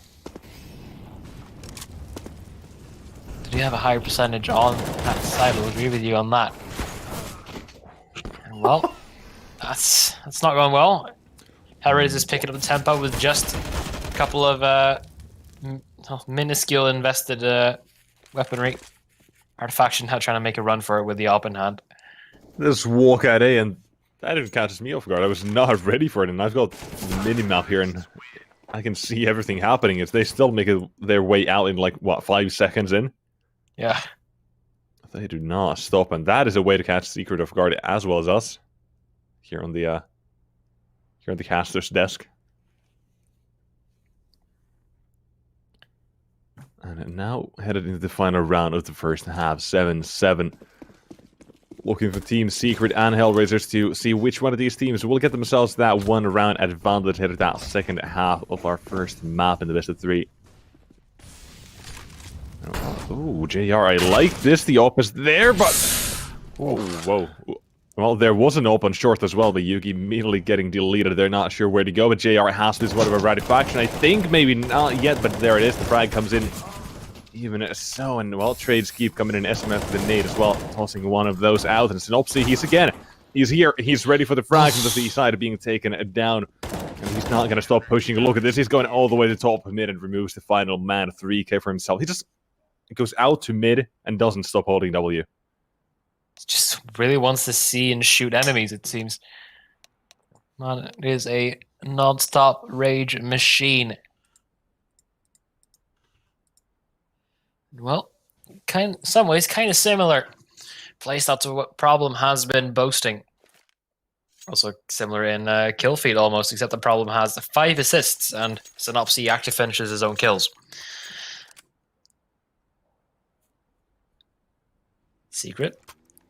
Did you have a higher percentage on that side? I'll agree with you on that. And well, that's not going well. HellRaisers is picking up the tempo with just a couple of minuscule invested weaponry. Faction now trying to make a run for it with the op in hand. This walk at A, and that didn't catch me off guard. I was not ready for it, and I've got the mini-map here, and I can see everything happening. If they still make their way out in, like, what, 5 seconds in? Yeah. They do not stop, and that is a way to catch Secret off guard as well as us. Here on the caster's desk. And now headed into the final round of the first half, 7-7. Looking for Team Secret and HellRaisers to see which one of these teams will get themselves that 1 round advantage headed that second half of our first map in the best of 3. Oh, JR, I like this. The op is there, but... Whoa. Well, there was an open short as well, but Yugi immediately getting deleted. They're not sure where to go, but JR has this one of a Faction. I think maybe not yet, but there it is. The frag comes in. Even so, and well, trades keep coming in. SMF with the nade as well, tossing one of those out. And Synopsy, he's here. He's ready for the frag from the B side being taken down. And he's not going to stop pushing. Look at this. He's going all the way to top mid and removes the final man 3k for himself. He just goes out to mid and doesn't stop holding W. Just really wants to see and shoot enemies, it seems. Man, it is a non-stop rage machine. Well, some ways kind of similar. Playstyle to what Problem has been boasting. Also similar in kill feed almost, except the Problem has 5 assists and Synopsy actually finishes his own kills. Secret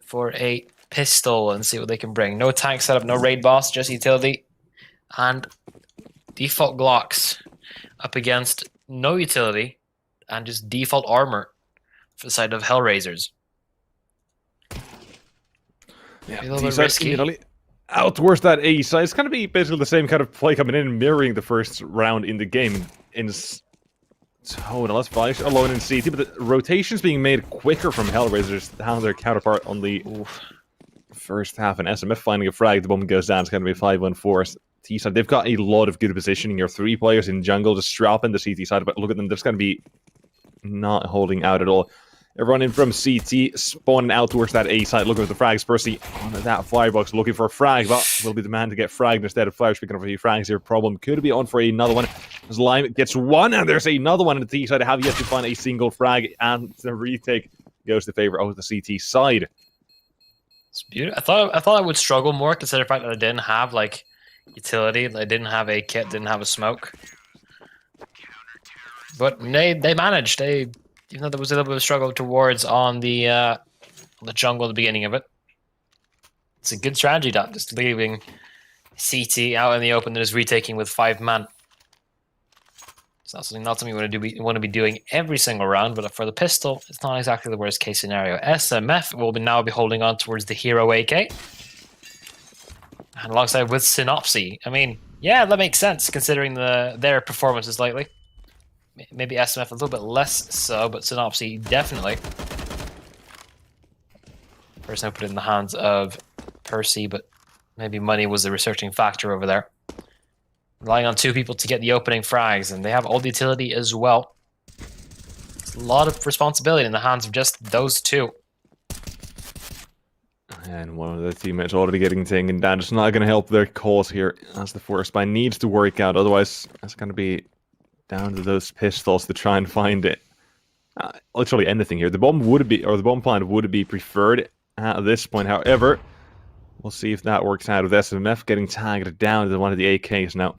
for a pistol and see what they can bring. No tank setup, no raid boss, just utility. And default Glocks up against no utility and just default armor for the side of HellRaisers. Yeah, a little bit risky. Outworst that A side. It's going to be basically the same kind of play coming in, mirroring the first round in the game. Let's flash alone in CT, but the rotations being made quicker from HellRaisers than their counterpart on the first half. And SMF finding a frag, the bomb goes down. It's going to be 5-1-4. T side, they've got a lot of good positioning. Your 3 players in jungle just strapping the CT side, but look at them, they're just going to be not holding out at all. Everyone in from CT, spawning out towards that A side, looking for the frags. Percy on that firebox, looking for a frag, but will be the man to get fragged instead of Flash picking up a few frags here. Problem could be on for another one. Slime gets one, and there's another one on the T side. Have yet to find a single frag, and the retake goes to favor of the CT side. It's beautiful. I thought I would struggle more, considering the fact that I didn't have like utility, I didn't have a kit, didn't have a smoke. But they managed. Even though there was a little bit of a struggle towards on the jungle at the beginning of it. It's a good strategy, that just leaving CT out in the open and just retaking with 5 man. It's not something you want to be doing every single round, but for the pistol, it's not exactly the worst case scenario. SMF will now be holding on towards the hero AK. And alongside with Synopsy. I mean, yeah, that makes sense considering their performances lately. Maybe SMF a little bit less so, but Synopsy definitely. First now put it in the hands of Percy, but maybe money was the researching factor over there. Relying on 2 people to get the opening frags, and they have all the utility as well. It's a lot of responsibility in the hands of just those 2. And one of the teammates already getting taken down. It's not going to help their cause here, as the forest spy needs to work out. Otherwise, it's going to be down to those pistols to try and find it. Literally anything here. The bomb plant would be preferred at this point. However, we'll see if that works out with SMF getting tagged down to one of the AKs now.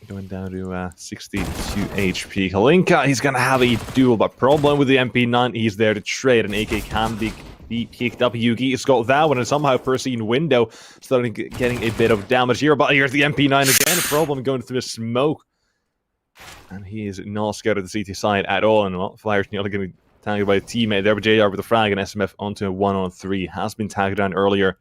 Going down to 62 HP. Kalinka, he's going to have a duel, but problem with the MP9, he's there to trade. An AK can be picked up. Yugi has got that one, and somehow Percy in window starting getting a bit of damage here. But here's the MP9 again. A problem going through a smoke. And he is not scared of the CT side at all. And well, Flyers nearly getting tagged by a teammate there. But JR with a frag and SMF onto a 1-on-3. Has been tagged down earlier.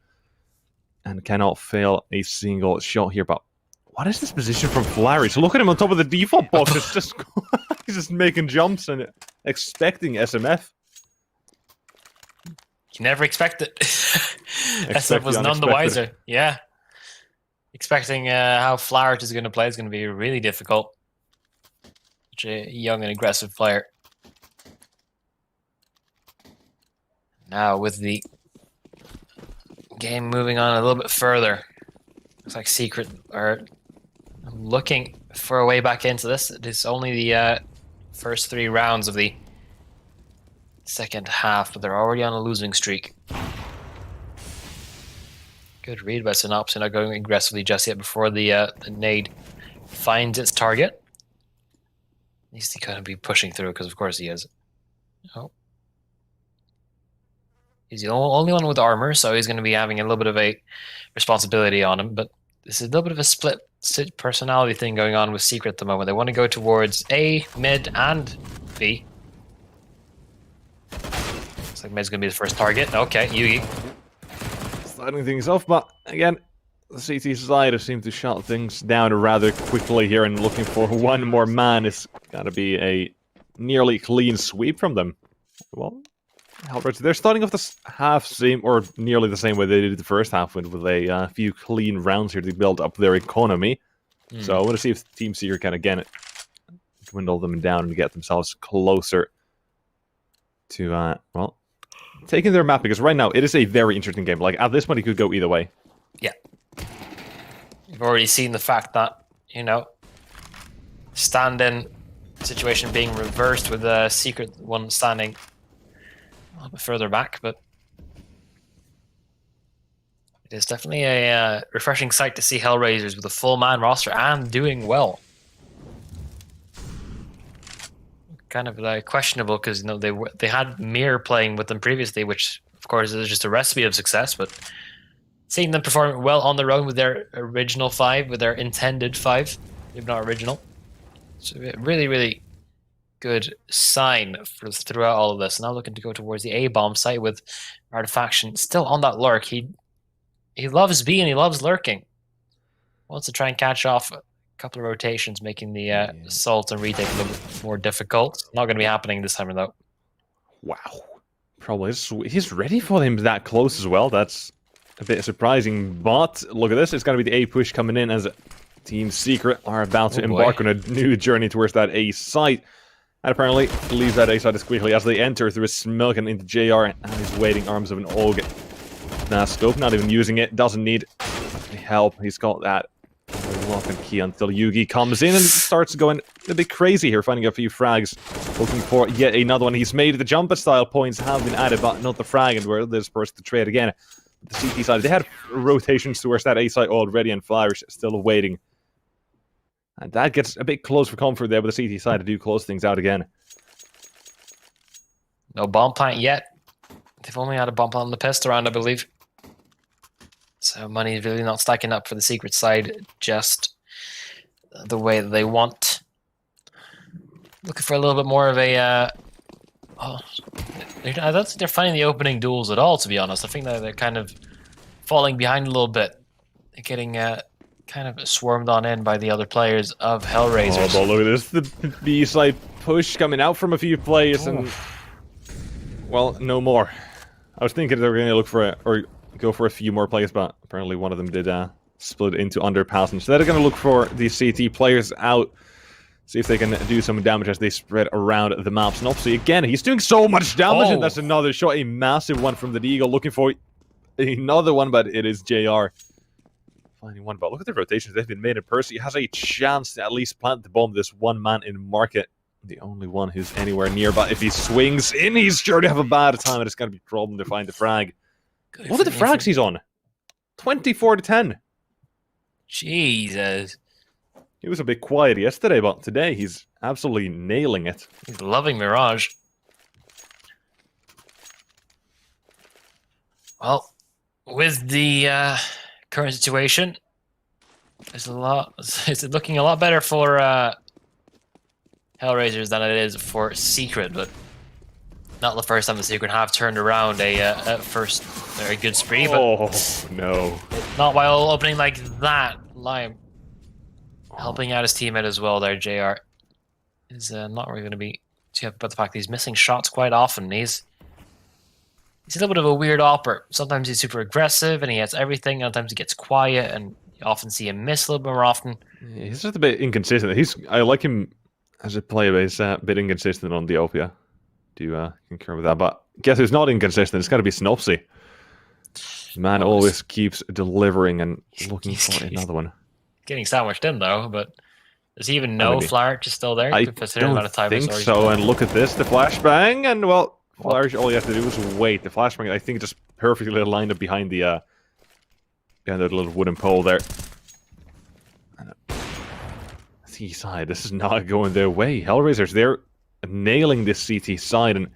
And cannot fail a single shot here. But what is this position from Flyers? Look at him on top of the default box. It's just he's just making jumps and expecting SMF. You never expect it. SF was none the wiser. Yeah. Expecting how Flyers is going to play is going to be really difficult. Such a young and aggressive player. Now with the game moving on a little bit further. Looks like Secret are looking for a way back into this. It is only the first 3 rounds of the second half, but they're already on a losing streak. Good read by Synopsy, not going aggressively just yet before the nade finds its target. Needs to kind of be pushing through, because of course he is. Oh. He's the only one with armor, so he's going to be having a little bit of a responsibility on him, but this is a little bit of a split personality thing going on with Secret at the moment. They want to go towards A, mid, and B. Looks like mid's going to be the first target. Okay, Yugi. Starting things off, but again, the CT side have seemed to shut things down rather quickly here, and looking for one more man is got to be a nearly clean sweep from them. Well, they're starting off this half same or nearly the same way they did the first half with a few clean rounds here to build up their economy. So I want to see if Team Seeker can again dwindle them down and get themselves closer to well, taking their map, because right now it is a very interesting game. Like at this point, it could go either way. Yeah. You've already seen the fact that you know, stand-in situation being reversed with the secret one standing a little bit further back, but it is definitely a refreshing sight to see HellRaisers with a full man roster and doing well. Kind of questionable because, you know, they had Mir playing with them previously, which of course is just a recipe of success, but seeing them perform well on their own with their original 5, with their intended 5, if not original. So really, really good sign throughout all of this. Now looking to go towards the A-bomb site with Artifaction still on that lurk. He loves B and he loves lurking. Wants to try and catch off a couple of rotations, making the assault and retake a little bit more difficult. Not going to be happening this time, though. Wow. Probably he's ready for him that close as well. That's a bit surprising, but look at this. It's going to be the A push coming in as Team Secret are about to embark on a new journey towards that A site. And apparently leaves that A site as quickly as they enter through a smoke and into JR, and he's waiting arms of an OGA. Now scope, not even using it, doesn't need help. He's got that lock and key until Yugi comes in and starts going a bit crazy here, finding a few frags, looking for yet another one. He's made the jumper style points have been added, but not the frag, and we're dispersed to trade again. The CT side, they had rotations towards that A site already, and Flyers still waiting. And that gets a bit close for comfort there with the CT side to do close things out again. No bomb plant yet. They've only had a bomb plant on the pest around, I believe. So money is really not stacking up for the Secret side just the way that they want. Looking for a little bit more of a... I don't think they're finding the opening duels at all, to be honest. I think that they're kind of falling behind a little bit. They're getting kind of swarmed on in by the other players of HellRaisers. Oh, but look at this. The B-side push coming out from a few players and... Well, no more. I was thinking they were going to look for go for a few more players, but apparently one of them did split into underpass. And so they're going to look for the CT players out, see if they can do some damage as they spread around the maps. And obviously, again, he's doing so much damage, and that's another shot, a massive one from the Deagle, looking for another one, but it is JR. Finding one, but look at the rotations they've been made, and Percy has a chance to at least plant the bomb. This one man in market, the only one who's anywhere near, but if he swings in, he's sure to have a bad time, and it's going to be a problem to find the frag. Look at the frags he's on. 24 to 10. Jesus. He was a bit quiet yesterday, but today he's absolutely nailing it. He's loving Mirage. Well, with the current situation, it's looking a lot better for HellRaisers than it is for Secret, but not the first time the Secret have turned around a first very good spree, but no. Not while opening like that. Lime helping out his teammate as well there. JR is not really going to be too happy about the fact that he's missing shots quite often. He's a little bit of a weird opper. Sometimes he's super aggressive and he has everything, and sometimes he gets quiet, and you often see him miss a little bit more often. Yeah, he's just a bit inconsistent. I like him as a player, but he's a bit inconsistent on the Opia. Do concur with that, but guess who's not inconsistent? It's got to be Snopsy. Man always keeps delivering and looking for another one. Getting sandwiched in though, but does he even know Flourish is still there? I don't think so. And look at this, the flashbang, and well, Flourish, all you have to do is wait. The flashbang, I think, just perfectly lined up behind the little wooden pole there. C side, this is not going their way. HellRaisers, they're nailing this CT side and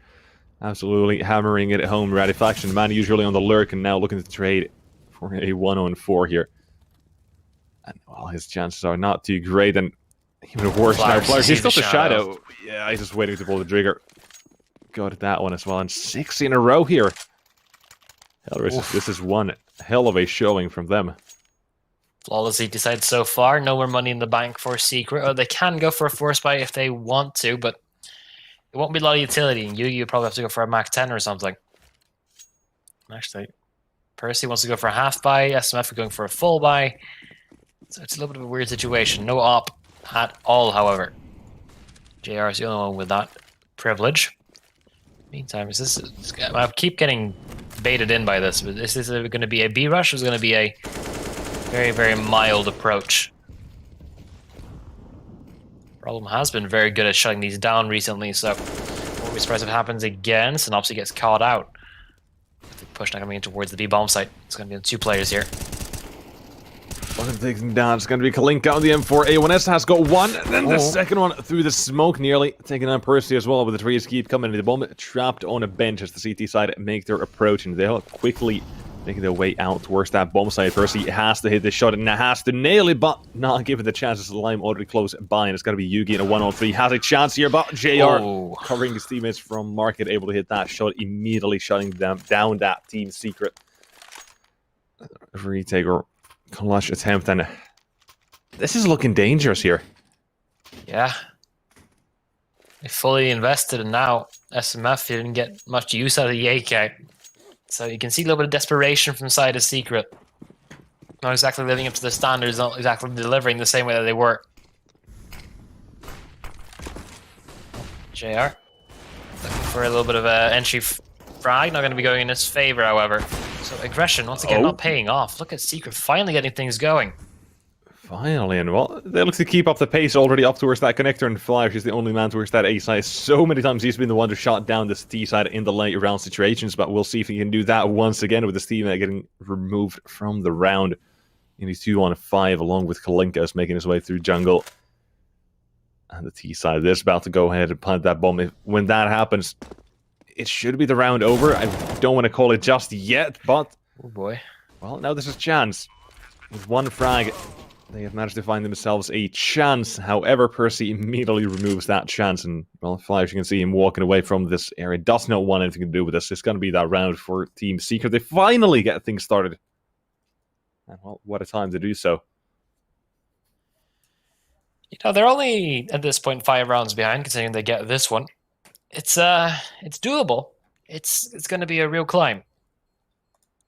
absolutely hammering it home. Ratifaction, man, usually on the lurk, and now looking to trade for a 1-on-4 here. And well, his chances are not too great, and even worse now. Flyers, he's got the shadow. Yeah, he's just waiting to pull the trigger. Got that one as well, and 6 in a row here. HellRaisers, this is one hell of a showing from them. Flawlessly decided so far. No more money in the bank for Secret. Or they can go for a force buy if they want to, but it won't be a lot of utility. And you probably have to go for a Mach 10 or something. Actually, Percy wants to go for a half buy. SMF are going for a full buy. So it's a little bit of a weird situation. No op at all, however. JR is the only one with that privilege. Meantime, I keep getting baited in by this. But is this going to be a B rush, or is it going to be a very, very mild approach? Problem has been very good at shutting these down recently, so won't be surprised if it happens again. Synopsy gets caught out. The push now coming in towards the B bomb site. It's going to be the 2 players here. One takes him down. It's going to be Kalinka on the M4. A1S has got one, and then the second one through the smoke, nearly taking on Percy as well. But the trees keep coming. The bomb trapped on a bench as the CT side make their approach, and they'll quickly making their way out towards that bomb site. Percy has to hit the shot and has to nail it, but not given the chances. The Lime already close by, and it's going to be Yugi in a 1-on-3. Has a chance here, but JR covering his teammates from Market, able to hit that shot, immediately shutting them down that team secret. Retake or clutch attempt, and this is looking dangerous here. Yeah. They fully invested, and now SMF didn't get much use out of the AK. So you can see a little bit of desperation from side of Secret. Not exactly living up to the standards, not exactly delivering the same way that they were. JR looking for a little bit of an entry frag, not going to be going in his favor, however. So aggression, once again, not paying off. Look at Secret finally getting things going. Finally, and well, they look to keep up the pace already up towards that connector, and Flash is the only man towards that A side. So many times he's been the one to shot down this T side in the late round situations, but we'll see if he can do that once again with his teammate getting removed from the round. And he's 2-on-5 along with Kalinka making his way through jungle. And the T side is about to go ahead and plant that bomb. When that happens, it should be the round over. I don't want to call it just yet, but oh boy. Well, now this is chance. With one frag, they have managed to find themselves a chance. However, Percy immediately removes that chance, and well, Flash, you can see him walking away from this area. Does not want anything to do with this. It's going to be that round for Team Secret. They finally get things started. And well, what a time to do so. You know, they're only at this point 5 rounds behind, considering they get this one. It's doable. It's going to be a real climb.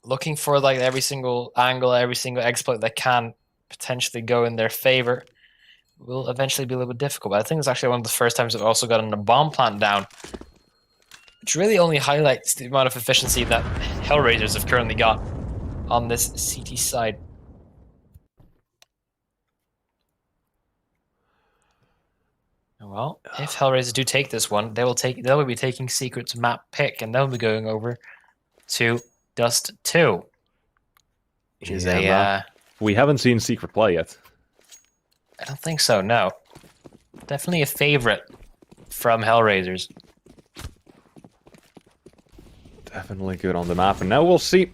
Looking for like every single angle, every single exploit that can potentially go in their favor will eventually be a little bit difficult. But I think it's actually one of the first times they've also gotten a bomb plant down, which really only highlights the amount of efficiency that HellRaisers have currently got on this CT side. Well, if HellRaisers do take this one, they will be taking Secret's map pick, and they'll be going over to Dust 2. Which is we haven't seen Secret play yet. I don't think so, no. Definitely a favorite from HellRaisers. Definitely good on the map, and now we'll see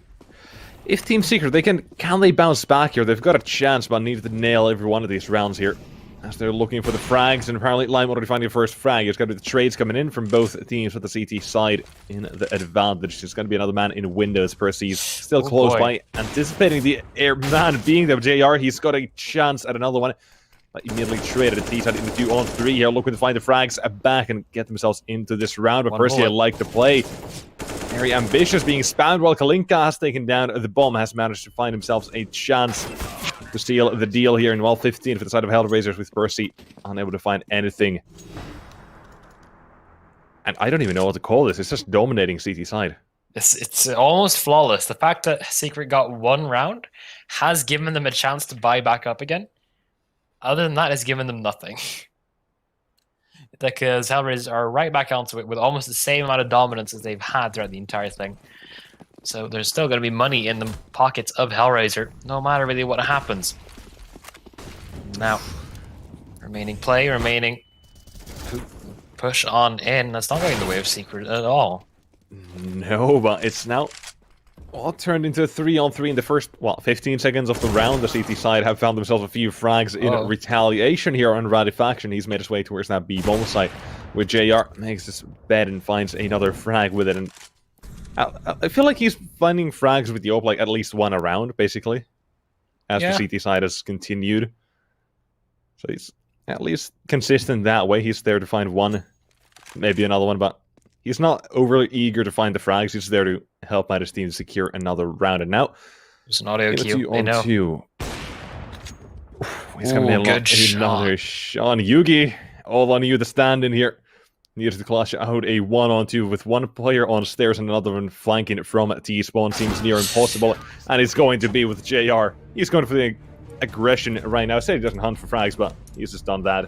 if Team Secret, can they bounce back here? They've got a chance, but need to nail every one of these rounds here. As they're looking for the frags, and apparently Lime already finding the first frag. It's going to be the trades coming in from both teams with the CT side in the advantage. It's going to be another man in windows. Percy's still close by, anticipating the air man being there. JR, he's got a chance at another one. But immediately traded the T side in the 2-on-3 here, looking to find the frags back and get themselves into this round. But Percy, I like the play. Very ambitious, being spammed while Kalinka has taken down the bomb, has managed to find himself a chance to seal the deal here in 15 for the side of HellRaisers, with Percy unable to find anything. And I don't even know what to call this. It's just dominating CT side. It's almost flawless. The fact that Secret got one round has given them a chance to buy back up again. Other than that, it's given them nothing. Because HellRaisers are right back onto it with almost the same amount of dominance as they've had throughout the entire thing. So there's still going to be money in the pockets of HellRaiser, no matter really what happens. Now, remaining push on in. That's not going the way of Secret at all. No, but it's now all turned into a 3-on-3 in the first, 15 seconds of the round. The CT side have found themselves a few frags in retaliation here on Radifaction. He's made his way towards that B bomb site, with JR makes this bed and finds another frag with it. And I feel like he's finding frags with the like at least one around, basically, as the CT side has continued. So he's at least consistent that way. He's there to find one, maybe another one, but he's not overly eager to find the frags. He's there to help out his team to secure another round. And now, there's an audio cue. He's coming in another shot. Yugi, all on you, the stand-in here. Needs to clash out a 1-on-2 with one player on stairs and another one flanking it from T-spawn. Seems near impossible, and it's going to be with JR. He's going for the aggression right now. I say he doesn't hunt for frags, but he's just done that.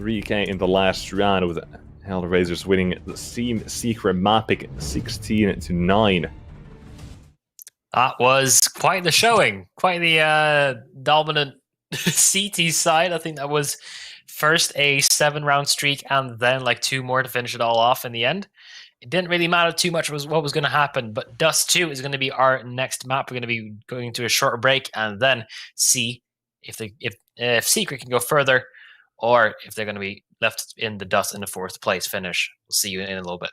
3k in the last round, with HellRaisers winning the Seam Secret mapping 16-9. That was quite the showing, quite the dominant CT side. I think that was first a 7-round streak and then like 2 more to finish it all off in the end. It didn't really matter too much what was going to happen, but Dust 2 is going to be our next map. We're going to be going to a shorter break and then see if Secret can go further or if they're going to be left in the dust in the 4th place finish. We'll see you in a little bit.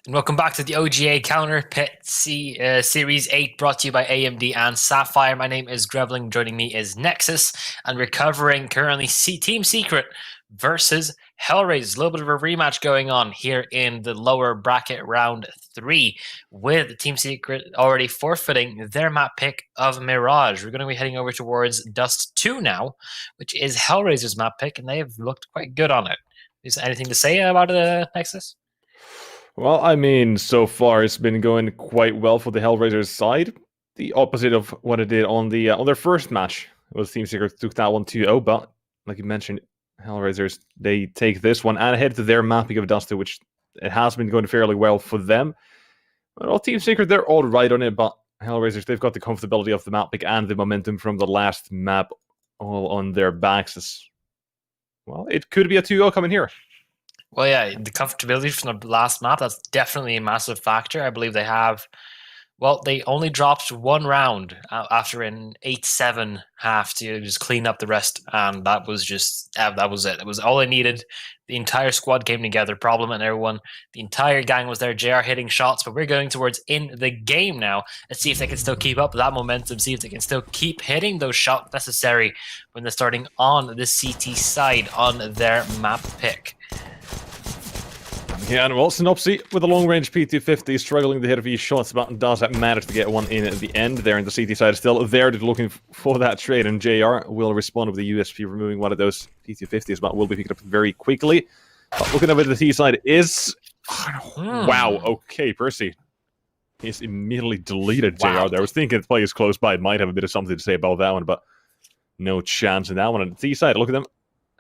And welcome back to the OGA Counter Pit Series 8, brought to you by AMD and Sapphire. My name is Grevling, joining me is Nexus, and we're covering currently Team Secret versus HellRaisers. A little bit of a rematch going on here in the lower bracket round 3, with Team Secret already forfeiting their map pick of Mirage. We're going to be heading over towards Dust 2 now, which is HellRaisers' map pick, and they've looked quite good on it. Is there anything to say about it, Nexus? Well, I mean, so far it's been going quite well for the HellRaisers side. The opposite of what it did on their first match. It was Team Secret took that one 2-0, but like you mentioned, HellRaisers, they take this one and head to their mapping of Dust 2, which it has been going fairly well for them. But all Team Secret, they're all right on it, but HellRaisers, they've got the comfortability of the map pick and the momentum from the last map all on their backs. Well, it could be a 2-0 coming here. Well, yeah, the comfortability from the last map, that's definitely a massive factor. I believe they have, well, they only dropped one round after an 8-7 half to just clean up the rest, and that was just, that was it. It was all they needed. The entire squad came together, Problem and everyone. The entire gang was there, JR hitting shots, but we're going towards in the game now. Let's see if they can still keep up that momentum, see if they can still keep hitting those shots necessary when they're starting on the CT side on their map pick. Yeah, and well, Synopsy with a long-range P250 struggling to hit a few shots, but does manage to get one in at the end there, and the CT side is still there looking for that trade, and JR will respond with the USP, removing one of those P250s, but will be picked up very quickly. But looking over the T side is... Wow, okay, Percy. He's immediately deleted JR there. I was thinking the play is close by, it might have a bit of something to say about that one, but no chance in that one. On the T side, look at them.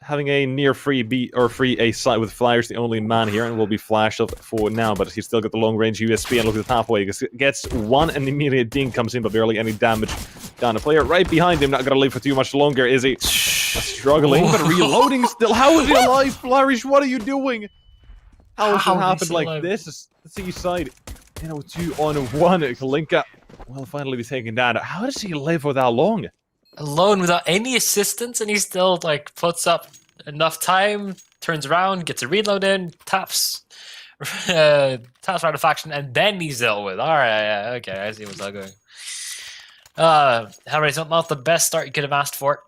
Having a near free B or free A site with Flyers, the only man here, and will be flashed up for now, but he's still got the long range USP, and look at the pathway. He gets one, and immediate ding comes in, but barely any damage down. The player right behind him, not gonna live for too much longer, is he? Struggling, but reloading still. How is he alive, Flourish? What are you doing? How has it happened like this? The C side, 2-on-1. Kalinka will finally be taken down. How does he live for that long? Alone without any assistance, and he still like puts up enough time, turns around, gets a reload in, taps Artifaction, and then he's dealt with. All right, yeah, okay, I see what's all going. HellRaisers, not the best start you could have asked for,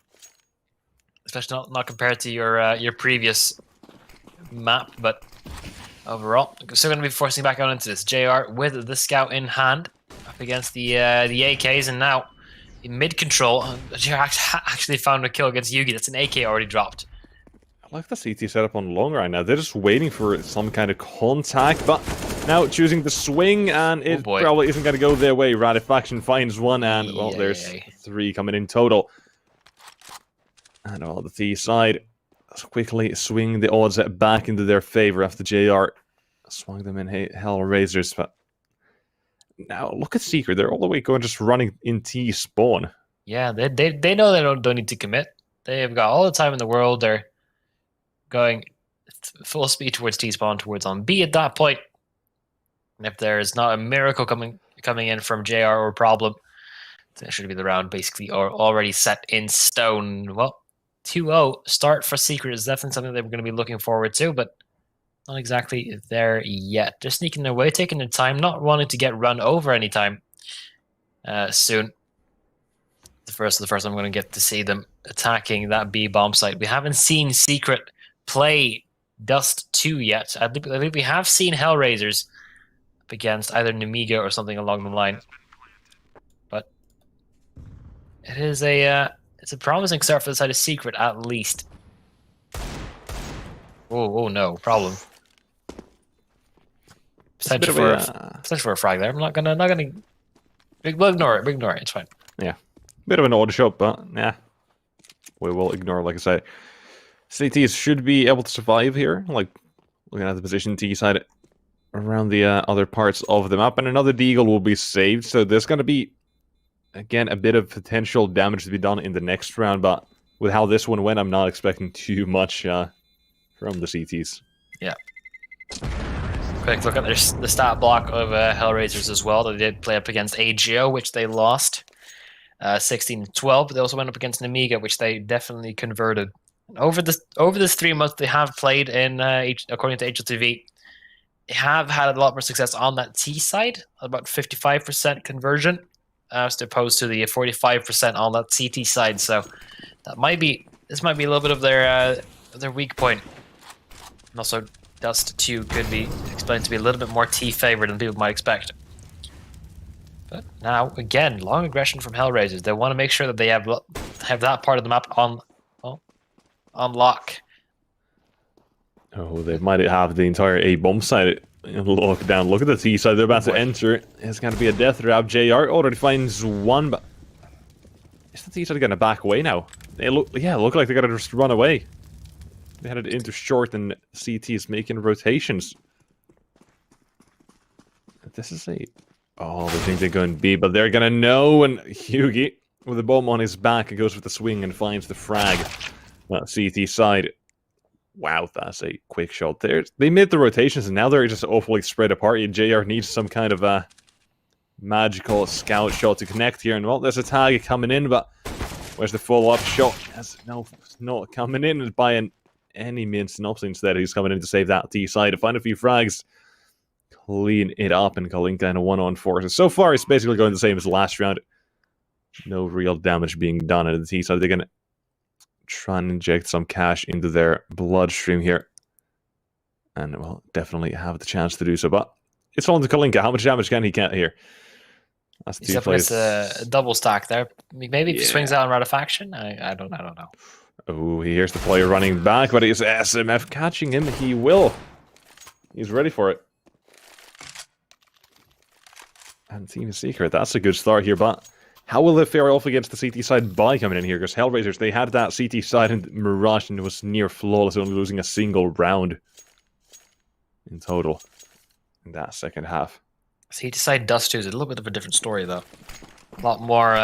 especially not compared to your previous map, but overall, still going to be forcing back out into this. JR with the scout in hand up against the AKs, and now. In mid-control, JR actually found a kill against Yugi. That's an AK already dropped. I like the CT setup on long right now. They're just waiting for some kind of contact, but now choosing to swing, and it probably isn't going to go their way. Ratifaction finds one, and, well, there's 3 coming in total. And, well, the T side quickly swing the odds back into their favor after JR swung them in HellRaisers, but... Now, look at Secret. They're all the way going, just running in T spawn. Yeah, they know they don't need to commit. They've got all the time in the world. They're going full speed towards T spawn, towards on B at that point. And if there is not a miracle coming in from JR or Problem, that should be the round basically already set in stone. Well, 2-0 start for Secret is definitely something that we're going to be looking forward to, but not exactly there yet. They're sneaking their way, taking their time, not wanting to get run over anytime soon. The first time I'm going to get to see them attacking that B bomb site. We haven't seen Secret play Dust 2 yet. I believe we have seen HellRaisers up against either Nemiga or something along the line. But it is it's a promising start for the side of Secret at least. Oh no, Problem. Potential for a frag there. I'm not gonna. We'll ignore it. It's fine. Yeah, bit of an odd shot, but yeah, we will ignore it. Like I say, CTs should be able to survive here. Like looking at the position T side around the other parts of the map, and another Deagle will be saved. So there's gonna be again a bit of potential damage to be done in the next round. But with how this one went, I'm not expecting too much from the CTs. Yeah. Quick look at the stat block of HellRaisers as well. They did play up against AGO, which they lost 16-12. But they also went up against Nemiga, which they definitely converted. Over this 3 months, they have played in, according to HLTV, have had a lot more success on that T side, about 55% conversion, as opposed to the 45% on that CT side. So this might be a little bit of their weak point. And also, Dust 2 could be explained to be a little bit more T favored than people might expect. But now, again, long aggression from HellRaisers. They want to make sure that they have that part of the map on lock. Oh, they might have the entire A bomb side locked down. Look at the T side. They're about to enter. It's going to be a death trap. JR already finds one, but is the T side going to back away now? They look like they're going to just run away. They had it into short, and CT is making rotations. This is a... Oh, they think they're going B, but they're going to know. And Yugi, with the bomb on his back, goes with the swing and finds the frag. CT side. Wow, that's a quick shot there. They made the rotations, and now they're just awfully spread apart. JR needs some kind of a magical scout shot to connect here. And, well, there's a tag coming in, but where's the follow-up shot? No, it's not coming in by any means. Synopsis instead. He's coming in to save that T side to find a few frags. Clean it up, and Kalinka in a 1-on-4. So far, it's basically going the same as the last round. No real damage being done at the T side. They're going to try and inject some cash into their bloodstream here. And, well, definitely have the chance to do so. But it's on to Kalinka. How much damage can he get here? That's two plays. A double stack there. Maybe if he swings out on Ratifaction. I don't know. Oh, he hears the player running back, but is SMF catching him? He will. He's ready for it. And Team Secret, that's a good start here, but how will they fare off against the CT side by coming in here? Because HellRaisers, they had that CT side and Mirage, and it was near flawless, only losing a single round in total in that second half. CT side Dust 2 is a little bit of a different story, though. A lot more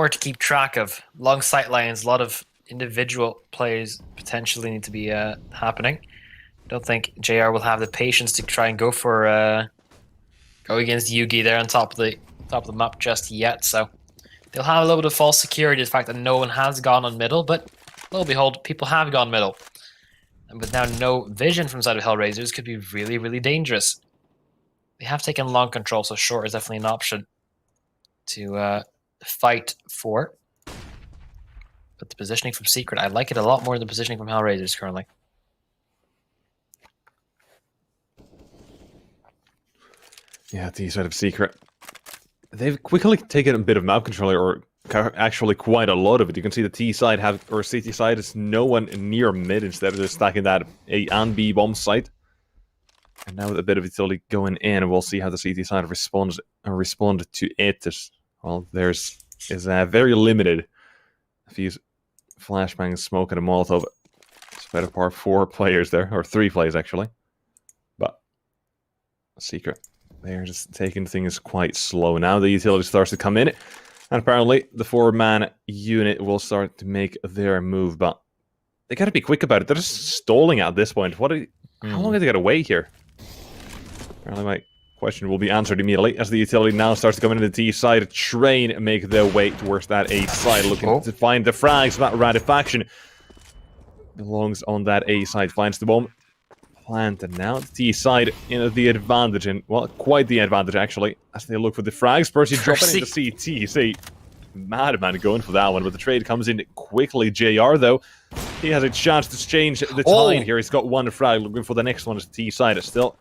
to keep track of. Long sight lines, a lot of individual plays potentially need to be happening. I don't think JR will have the patience to try and go for go against Yugi there on top of the map just yet. So they'll have a little bit of false security, the fact that no one has gone on middle, but lo and behold, people have gone middle. And with now no vision from side of HellRaisers, could be really, really dangerous. They have taken long control, so short is definitely an option to fight for. But the positioning from Secret, I like it a lot more than the positioning from HellRaisers currently. Yeah, the side of Secret. They've quickly taken a bit of map control, or actually quite a lot of it. You can see the T side or CT side is no one near mid, instead of just stacking that A and B bomb site. And now with a bit of utility going in, we'll see how the CT side responds to it. Well, is very limited. A few flashbangs, smoke, and a Molotov. Spread apart 4 players there, or 3 players actually. But Secret, they're just taking things quite slow now. The utility starts to come in, and apparently the 4-man unit will start to make their move. But they gotta be quick about it. They're just stalling at this point. How long are they gonna wait here? Apparently my question will be answered immediately as the utility now starts to come into the T side. Train make their way towards that A side, looking to find the frags. That Ratifaction belongs on that A side, finds the bomb planted. Now the T side in the advantage, and well, quite the advantage actually, as they look for the frags. Percy dropping into CT. See, madman going for that one, but the trade comes in quickly. JR though, he has a chance to change the tide here. He's got 1 frag, looking for the next one as the T side is still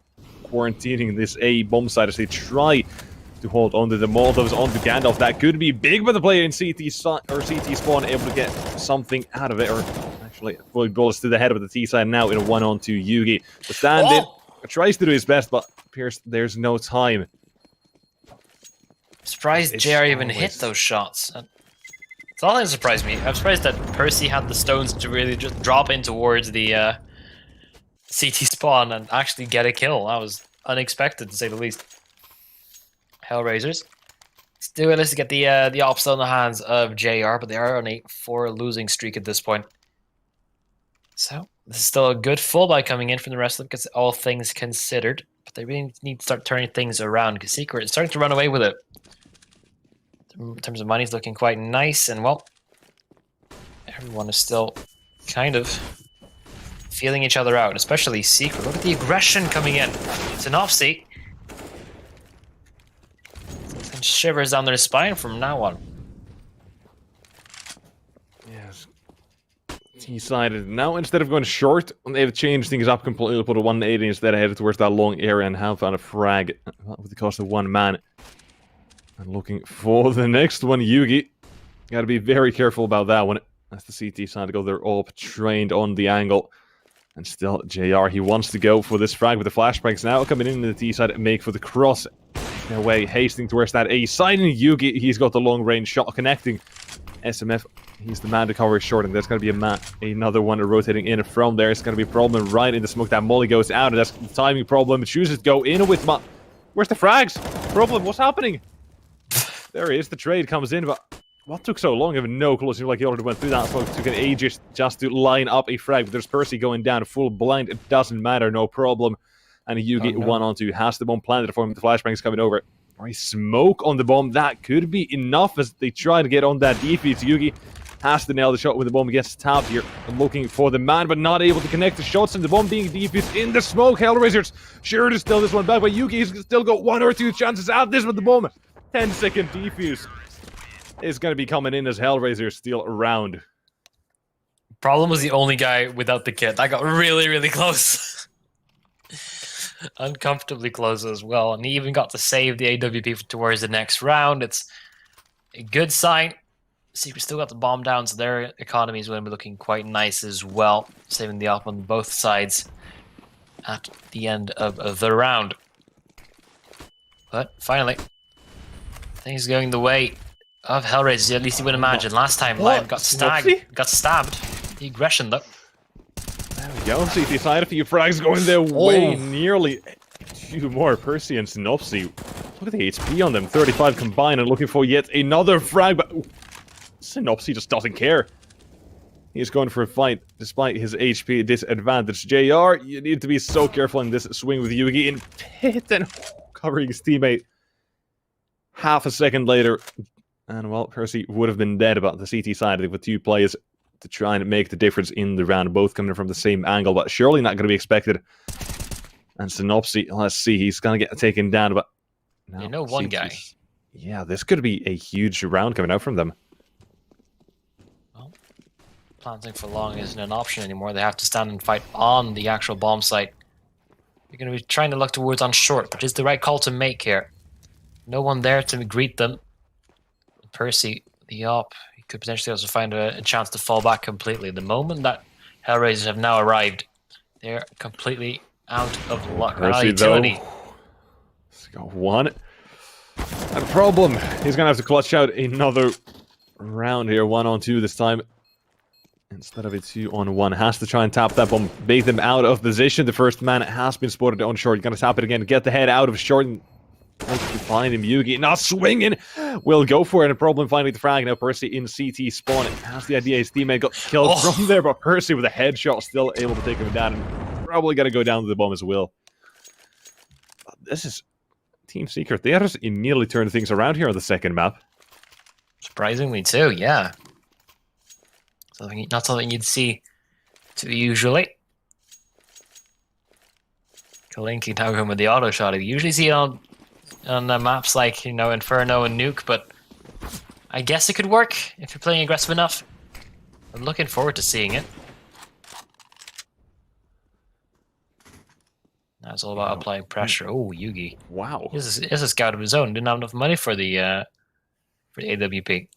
quarantining this A bomb side as they try to hold on to the Molotovs onto Gandalf. That could be big, but the player in CT spawn able to get something out of it, or actually fully bullets to the head of the T side now in a 1-on-2 Yugi. The stand-in tries to do his best, but appears there's no time. Surprised JR even hit those shots. It's all that surprised me. I'm surprised that Percy had the stones to really just drop in towards the CT spawn and actually get a kill. That was unexpected, to say the least. HellRaisers. Let's do it. Let's get the ops on the hands of JR, but they are on a 4 losing streak at this point. So this is still a good full buy coming in from the rest of them, because all things considered. But they really need to start turning things around, because Secret is starting to run away with it. In terms of money, it's looking quite nice, and well, everyone is still kind of feeling each other out, especially Secret. Look at the aggression coming in. Synopsy. And shivers down their spine from now on. Yes. He decided now instead of going short, they've changed things up completely, put a 180 instead, headed towards that long area and have found a frag with the cost of one man. And looking for the next one, Yugi. Gotta be very careful about that one. As the CT side to go, they're all trained on the angle. And still, JR, he wants to go for this frag with the flashbangs now coming in the T side and make for the cross. No way, hasting towards that A side, and Yugi, he's got the long range shot connecting. SMF, he's the man to cover short, and there's going to be another one rotating in from there. It's going to be a problem right in the smoke. That molly goes out, and that's the timing problem. It chooses to go in with Where's the frags? Problem, what's happening? There he is, the trade comes in, but what took so long? I have no clue. It seems like he already went through that smoke. It took an ages just to line up a frag, but there's Percy going down full blind. It doesn't matter, no problem. And Yugi 1-on-2 has the bomb planted for him. The flashbangs coming over. Or a smoke on the bomb. That could be enough as they try to get on that defense. Yugi has to nail the shot when the bomb gets tapped here. Looking for the man, but not able to connect the shots. And the bomb being defused in the smoke. HellRaisers sure to steal this one back, but Yugi's still got 1 or 2 chances at this with the bomb. 10-second defuse is going to be coming in as HellRaisers steal around. Problem was the only guy without the kit. That got really, really close. Uncomfortably close as well, and he even got to save the AWP towards the next round. It's a good sign. Secret still got the bomb down, so their economy is going to be looking quite nice as well, saving the op on both sides at the end of the round. But finally, things going the way of HellRaisers. At least you would imagine. Last time, Lion got stabbed. The aggression though. There we go. CT side, a few frags going their way. Nearly 2 more. Percy and Synopsy. Look at the HP on them. 35 combined and looking for yet another frag. But Synopsy just doesn't care. He's going for a fight despite his HP disadvantage. JR, you need to be so careful in this swing with Yugi in pit and covering his teammate. Half a second later. And well, Percy would have been dead about the CT side with 2 players to try and make the difference in the round, both coming from the same angle, but surely not going to be expected. And Synopsy, let's see, he's going to get taken down, but... No, one guy. Yeah, this could be a huge round coming out from them. Well, planting for long isn't an option anymore. They have to stand and fight on the actual bomb site. You're going to be trying to look towards on short, which is the right call to make here. No one there to greet them. Percy, the op, he could potentially also find a chance to fall back completely. The moment that HellRaisers have now arrived, they're completely out of luck. Percy, though, let's go 1. And problem, he's going to have to clutch out another round here. 1-on-2 this time. Instead of a 2-on-1. Has to try and tap that bomb. Bait them out of position. The first man has been spotted on short. You're going to tap it again. Get the head out of short. And find him. Yugi not swinging. Will go for it. And problem finding the frag. Now Percy in CT spawn. Has the idea his teammate got killed from there. But Percy with a headshot still able to take him down. And probably going to go down to the bomb as well. But this is Team Secret. They just immediately turned things around here on the second map. Surprisingly too, yeah. Not something you'd see too usually. Kalinki now going with the auto shot. You usually see it on maps like, you know, Inferno and Nuke, but I guess it could work if you're playing aggressive enough. I'm looking forward to seeing it. Now it's all about applying pressure. Oh, Yugi. Wow. He's a scout of his own. Didn't have enough money for the AWP.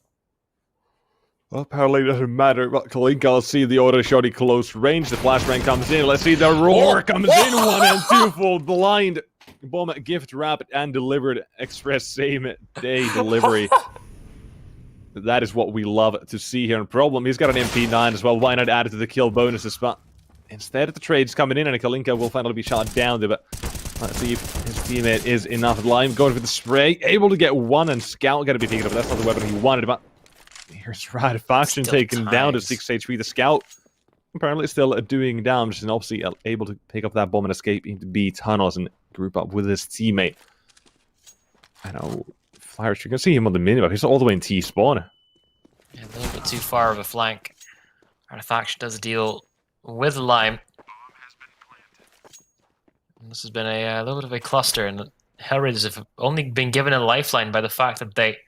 Well, apparently it doesn't matter. But Kalinka, let's see the auto shotty close range. The flashbang comes in. Let's see the roar comes in. 1 and 2 full blind. Bomb gift wrapped and delivered. Express same day delivery. That is what we love to see here. And problem, he's got an MP9 as well. Why not add it to the kill bonuses? But instead, the trade's coming in, and Kalinka will finally be shot down there. But let's see if his teammate is enough lime. Going for the spray. Able to get 1, and Scout going to be picking up. That's not the weapon he wanted. But here's Radifaction taken down to 6 HP. The Scout apparently still doing damage, and obviously able to pick up that bomb and escape into B tunnels and group up with his teammate. I know, Flyers, you can see him on the minimap. He's all the way in T spawn. Yeah, a little bit too far of a flank. Radifaction does deal with Lime. This has been a little bit of a cluster, and HellRaisers have only been given a lifeline by the fact that they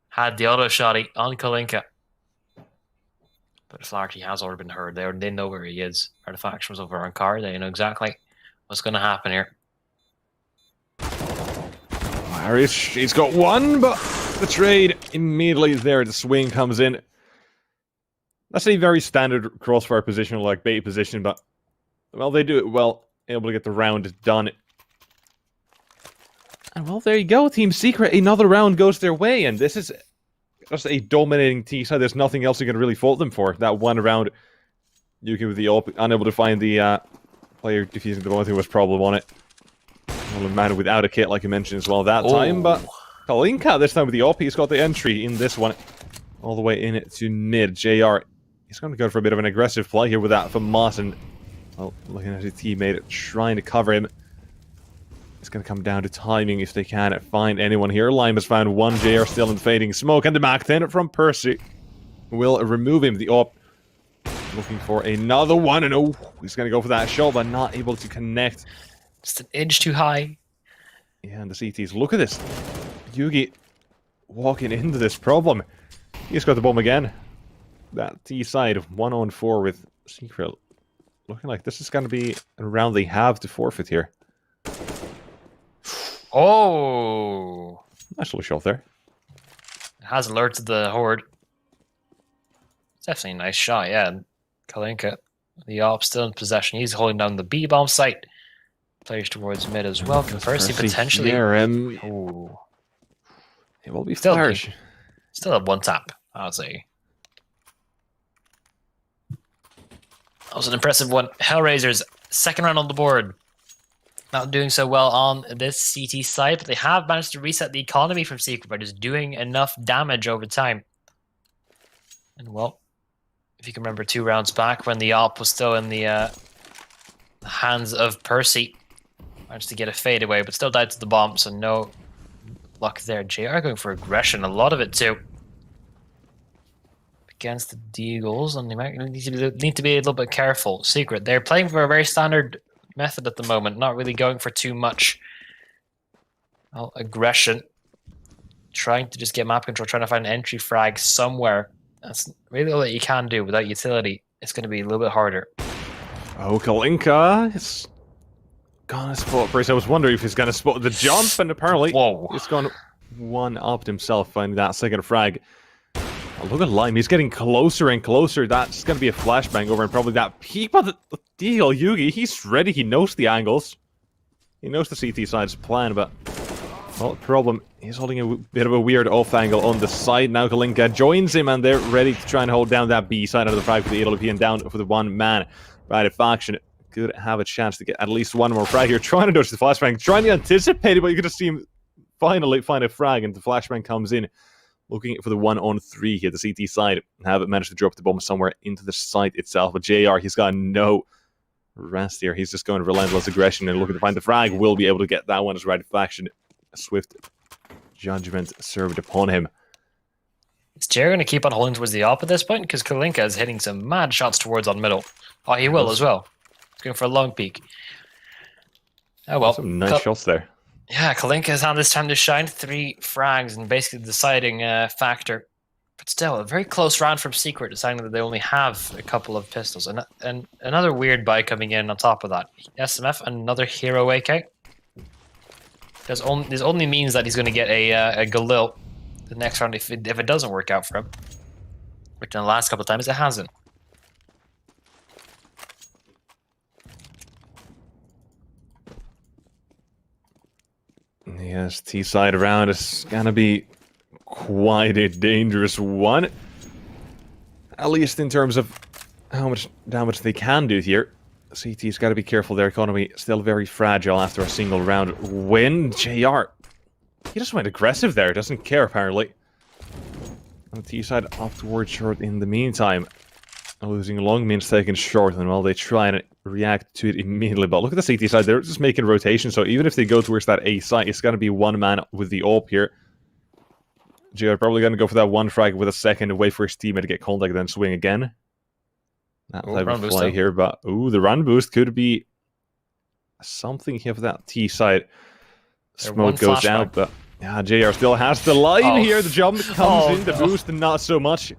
had the auto shotty on Kalinka. But Flaherty has already been heard. They know where he is. Artifaction was over on car. They know exactly what's going to happen here. He's got one, but the trade immediately there. The swing comes in. That's a very standard crossfire position, like bait position, but well, they do it well, able to get the round done. And well, there you go, Team Secret. Another round goes their way, and this is just a dominating T side. There's nothing else you can really fault them for. That one round, Yuki with the unable to find the player defusing the Bo3 was problem on it. Well, a man without a kit, like you mentioned as well that time, but Kalinka this time with the OP, he's got the entry in this one. All the way in it to mid. JR, he's going to go for a bit of an aggressive play here with that from Martin. Well, looking at his teammate, trying to cover him. It's going to come down to timing if they can find anyone here. Lime has found one. JR still in the fading smoke, and the Mach 10 from Percy will remove him. The op looking for another one, and oh, he's going to go for that shot, but not able to connect. Just an inch too high. Yeah, and the CTs, look at this. Yugi walking into this problem. He's got the bomb again. That T side, 1-on-4 with Secret. Looking like this is going to be a round they have to forfeit here. Oh! Nice little shot there. It has alerted the Horde. It's definitely a nice shot, yeah. Kalinka, the op, still in possession. He's holding down the B-bomb site. Players towards mid as well. Can Percy potentially... Oh. It will be still flourish. Still at one tap, I would say. That was an impressive one. HellRaisers, second round on the board. Not doing so well on this CT side, but they have managed to reset the economy from Secret by just doing enough damage over time. And well, if you can remember 2 rounds back when the op was still in the hands of Percy, managed to get a fade away, but still died to the bomb, so no luck there. JR going for aggression, a lot of it too. Against the Deagles, and they might need to be a little bit careful. Secret, they're playing for a very standard method at the moment, not really going for too much aggression. Trying to just get map control, trying to find an entry frag somewhere. That's really all that you can do without utility. It's going to be a little bit harder. Oh, Kalinka is gonna spot Percy. I was wondering if he's gonna spot the jump, and apparently he's gone one up himself, finding that second frag. Oh, look at Lime, he's getting closer and closer. That's gonna be a flashbang over and probably that peak, but the deal, Yugi, he's ready, he knows the angles. He knows the CT side's plan, but well, the problem, he's holding a bit of a weird off angle on the side. Now Kalinka joins him, and they're ready to try and hold down that B side of the frag for the AWP and down for the one man. Right, faction could have a chance to get at least one more frag here. Trying to dodge the flashbang, trying to anticipate it, but you could just see him finally find a frag, and the flashbang comes in. Looking for the 1-on-3 here, the CT side. Have managed to drop the bomb somewhere into the site itself. But JR, he's got no rest here. He's just going relentless aggression and looking to find the frag. Will be able to get that one as right faction. A swift judgment served upon him. Is JR going to keep on holding towards the op at this point? Because Kalinka is hitting some mad shots towards on middle. Oh, he will as well. He's going for a long peek. Oh well. Some nice shots there. Yeah, Kalinka has had this time to shine. 3 frags and basically the deciding factor. But still, a very close round from Secret, deciding that they only have a couple of pistols. And another weird buy coming in on top of that. SMF, another hero AK. This only means that he's going to get a Galil the next round if it doesn't work out for him. Which in the last couple of times it hasn't. Yes, T-side around is gonna be quite a dangerous one. At least in terms of how much damage they can do here. CT's got to be careful, their economy still very fragile after a single round win. JR, he just went aggressive there, doesn't care apparently. On the T-side off towards short in the meantime. Losing long means taking short, and well, they try and react to it immediately. But look at the CT side, they're just making rotation, so even if they go towards that A side, it's going to be one man with the AWP here. JR probably going to go for that one frag with a second and wait for his teammate to get contact, then swing again. That type of play here, but ooh, the run boost could be something here for that T side. They're one Smoke goes flashbang. out, but yeah, JR still has the line here. The jump comes in, the no. boost, and not so much.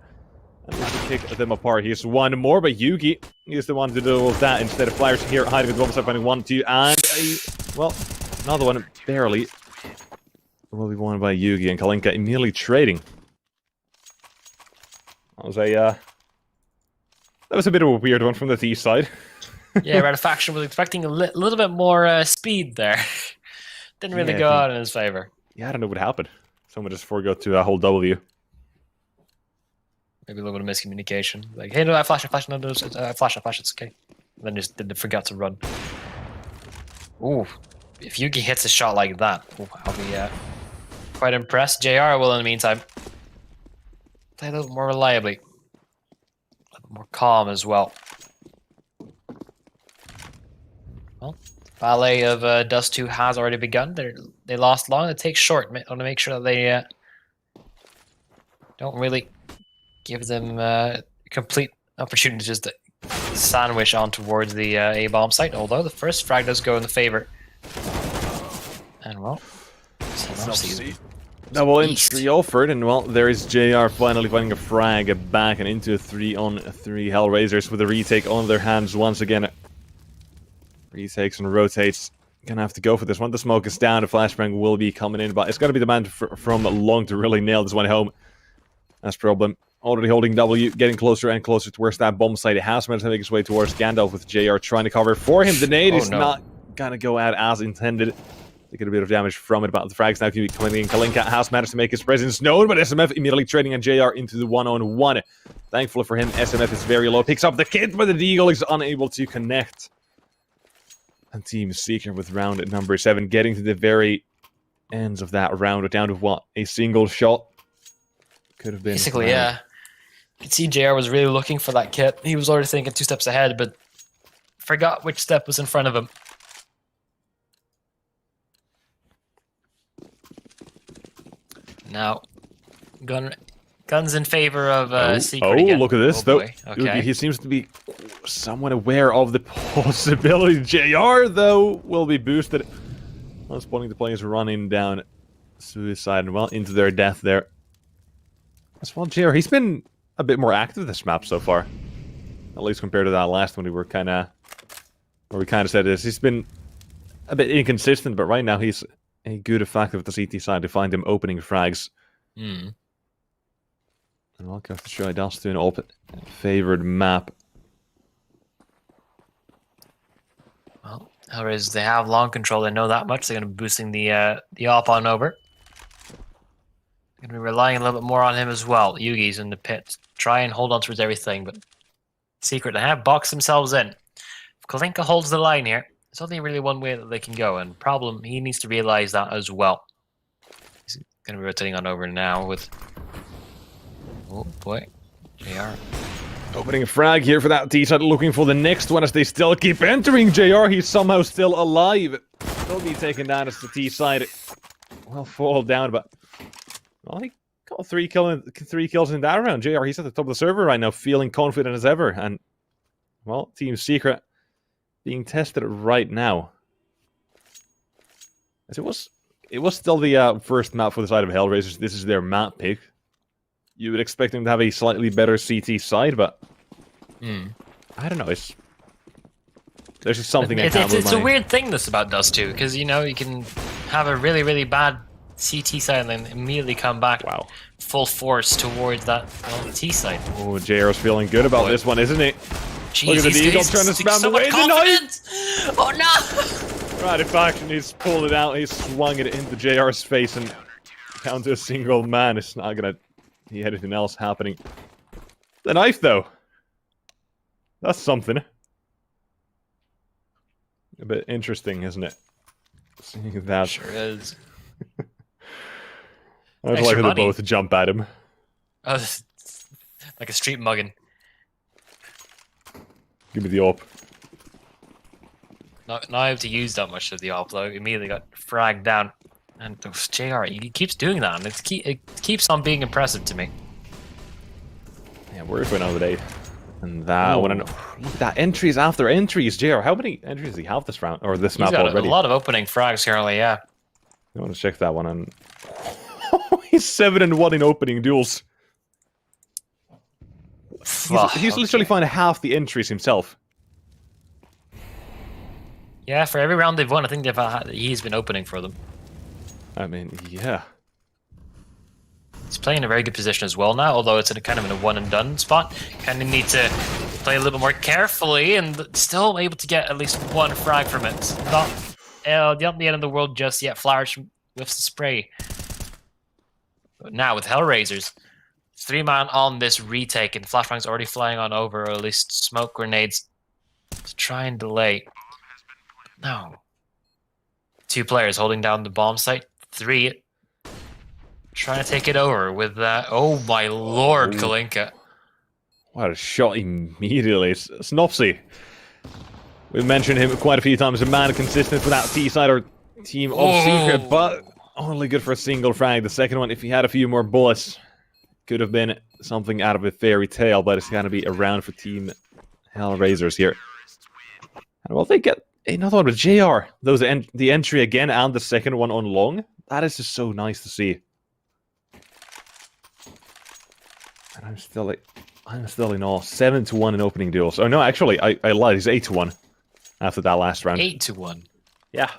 And this will kick them apart. Here's one more, but Yugi is the one to deal with that instead of Flyers here hiding with the bomb side, finding 1, 2, and well, another one barely. Will be won by Yugi and Kalinka immediately trading. That was a bit of a weird one from the T side. Yeah, Ratifaction was expecting a little bit more speed there. Didn't really go out in his favor. Yeah, I don't know what happened. Someone just forgot to hold W. Maybe a little bit of miscommunication. Like, hey, no, I flash, no, no, I flash, it's okay. And then just forgot to run. Ooh, if Yugi hits a shot like that, I'll be quite impressed. JR will, in the meantime, play a little more reliably. A little more calm as well. Well, ballet of Dust 2 has already begun. They lost long. It takes short. I want to make sure that they don't really give them complete opportunity just to sandwich on towards the A-bomb site, although the first frag does go in the favor. And well, double entry offered, and well, there is JR finally finding a frag back and into a 3-on-3 HellRaisers with a retake on their hands once again. Retakes and rotates. Gonna have to go for this one. The smoke is down, the flashbang will be coming in, but it's gonna be the man from long to really nail this one home. That's the problem. Already holding W, getting closer and closer towards that bomb site. It has managed to make its way towards Gandalf with JR trying to cover for him. The nade is not gonna go out as intended. They get a bit of damage from it, but the frags now keep coming in. Kalinka has managed to make his presence known, but SMF immediately trading on JR into the 1-on-1. Thankfully for him, SMF is very low. Picks up the kit, but the Deagle is unable to connect. And Team Seeker with round number 7, getting to the very ends of that round, down to what? A single shot? Could have been. Basically, yeah. You can see JR was really looking for that kit. He was already thinking 2 steps ahead, but forgot which step was in front of him. Now, guns in favor of Secret again. Look at this, though. Okay. He seems to be somewhat aware of the possibility. JR, though, will be boosted. Well, spawning the players running down Suicide and well into their death there. As well, JR, he's been a bit more active this map so far. At least compared to that last one we were kind of... Where we kind of said this. He's been a bit inconsistent, but right now he's a good effect of the CT side to find him opening frags. And welcome to show Dust to an open favored map. Well, HellRaisers, they have long control. They know that much. They're going to be boosting the op on over. Going to be relying a little bit more on him as well. Yugi's in the pit. Try and hold on towards everything, but Secret, they have boxed themselves in. If Kalinka holds the line here, there's only really one way that they can go, and problem, he needs to realize that as well. He's going to be rotating on over now with... Oh boy, JR. Opening a frag here for that T-side, looking for the next one as they still keep entering. JR, he's somehow still alive. Will be taken down as the T-side will fall down, but... Well, he got 3 kills in that round. JR, he's at the top of the server right now, feeling confident as ever. And, well, Team Secret being tested right now. As it was still the first map for the side of HellRaisers. This is their map pick. You would expect them to have a slightly better CT side, but... I don't know, there's just something I can't It's a weird thing, this, about Dust 2, because, you know, you can have a really, really bad CT side and then immediately come back full force towards that T side. Oh, JR's feeling good about this one, isn't he? Jeez, look at the Eagle trying to spam away the knife! Oh no! Ratifaction, he's pulled it out, he's swung it into JR's face and down to a single man. It's not gonna be anything else happening. The knife, though. That's something. A bit interesting, isn't it? Seeing that. Sure is. I'd like them both to jump at him. Oh, like a street mugging. Give me the op. Not able to use that much of the op, though. Immediately got fragged down. And JR, he keeps doing that, and it keeps on being impressive to me. Yeah, word for another day. And that one, look at that, entries after entries, JR. How many entries does he have this round, or this map got already? A lot of opening frags currently, yeah. I want to check that one on. He's 7-1 in opening duels. He's literally found half the entries himself. Yeah, for every round they've won, I think he's been opening for them. I mean, yeah. He's playing in a very good position as well now, although it's in a kind of in a one and done spot. Kind of need to play a little bit more carefully and still able to get at least one frag from it. Not the end of the world just yet. Flowers with the spray. But now with HellRaisers, 3-man on this retake, and flashbangs already flying on over, or at least smoke grenades to try and delay. No. 2 players holding down the bomb site. 3 trying to take it over with that. Oh my lord, Kalinka. What a shot immediately. Snopsy. We've mentioned him quite a few times. A man consistent with that T-side or team of Secret, but only good for a single frag. The second one, if he had a few more bullets, could have been something out of a fairy tale, but it's going to be around for Team HellRaisers here. And well, they get another one with JR. The entry again and the second one on long. That is just so nice to see. And I'm still in awe. 7-1 in opening duels. Oh no, actually, I lied. He's 8-1 after that last round. 8-1. Yeah.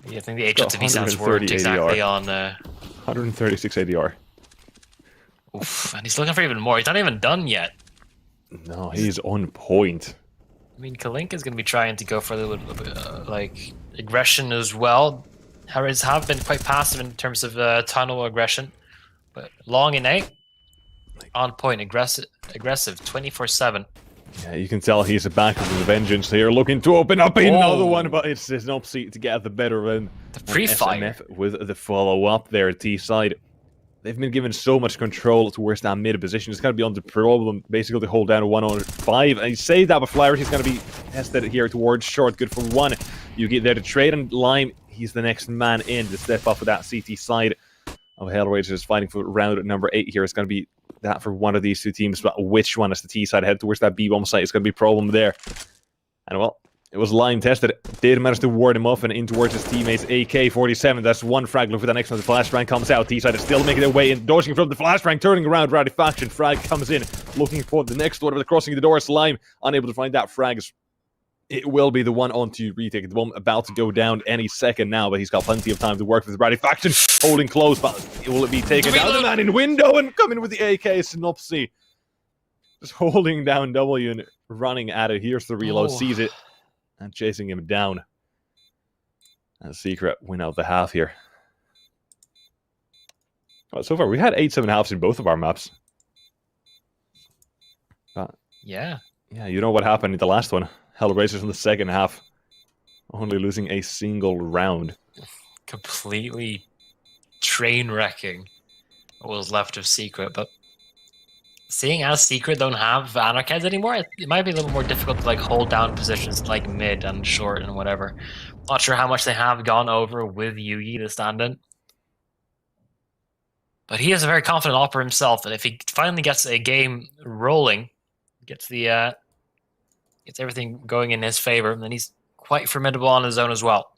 Yeah, I think the HLTV sounds worked exactly on 136 ADR. Oof, and he's looking for even more. He's not even done yet. No, he's on point. I mean, Kalinka's going to be trying to go for a little bit like aggression as well. HellRaisers have been quite passive in terms of tunnel aggression, but long in A, on point, aggressive 24/7. Yeah, you can tell he's back with the vengeance here, looking to open up another one, but it's his Nopsy to get the better of the pre-fire with the follow-up there at T-side. They've been given so much control towards that mid position. It's going to be on the problem, basically, to hold down a 1-on-5. And he saved that, but Flowers, he's going to be tested here towards short. Good for 1. You get there to trade, and Lime, he's the next man in to step up with that CT side of HellRaisers fighting for round number 8 here. It's going to be that for one of these 2 teams, but which one is the T side head towards that B-bomb site? It's going to be a problem there. And well, it was Lime tested. Did manage to ward him off and in towards his teammates. AK-47, that's 1 frag. Look for that next one. The flashbang comes out. T-side is still making their way in, dodging from the flashbang, turning around. Rowdy Faction frag comes in, looking for the next one. But crossing the door, Slime unable to find that frag. It will be the one on to retake. The bomb about to go down any second now, but he's got plenty of time to work with Rowdy Faction. Holding close, but will it be taken down? The man in window and coming with the AK, Synopsy. Just holding down W and running at it. Here's the reload, sees it. And chasing him down. And Secret win out the half here. Well, so far, we had 8-7 halves in both of our maps. But yeah, you know what happened in the last one. HellRaisers in the second half. Only losing a single round. Completely train wrecking what was left of Secret, but seeing as Secret don't have Anarchids anymore, it might be a little more difficult to like hold down positions like mid and short and whatever. Not sure how much they have gone over with Yugi, the stand-in. But he is a very confident operator himself, and if he finally gets a game rolling, gets everything going in his favor, then he's quite formidable on his own as well.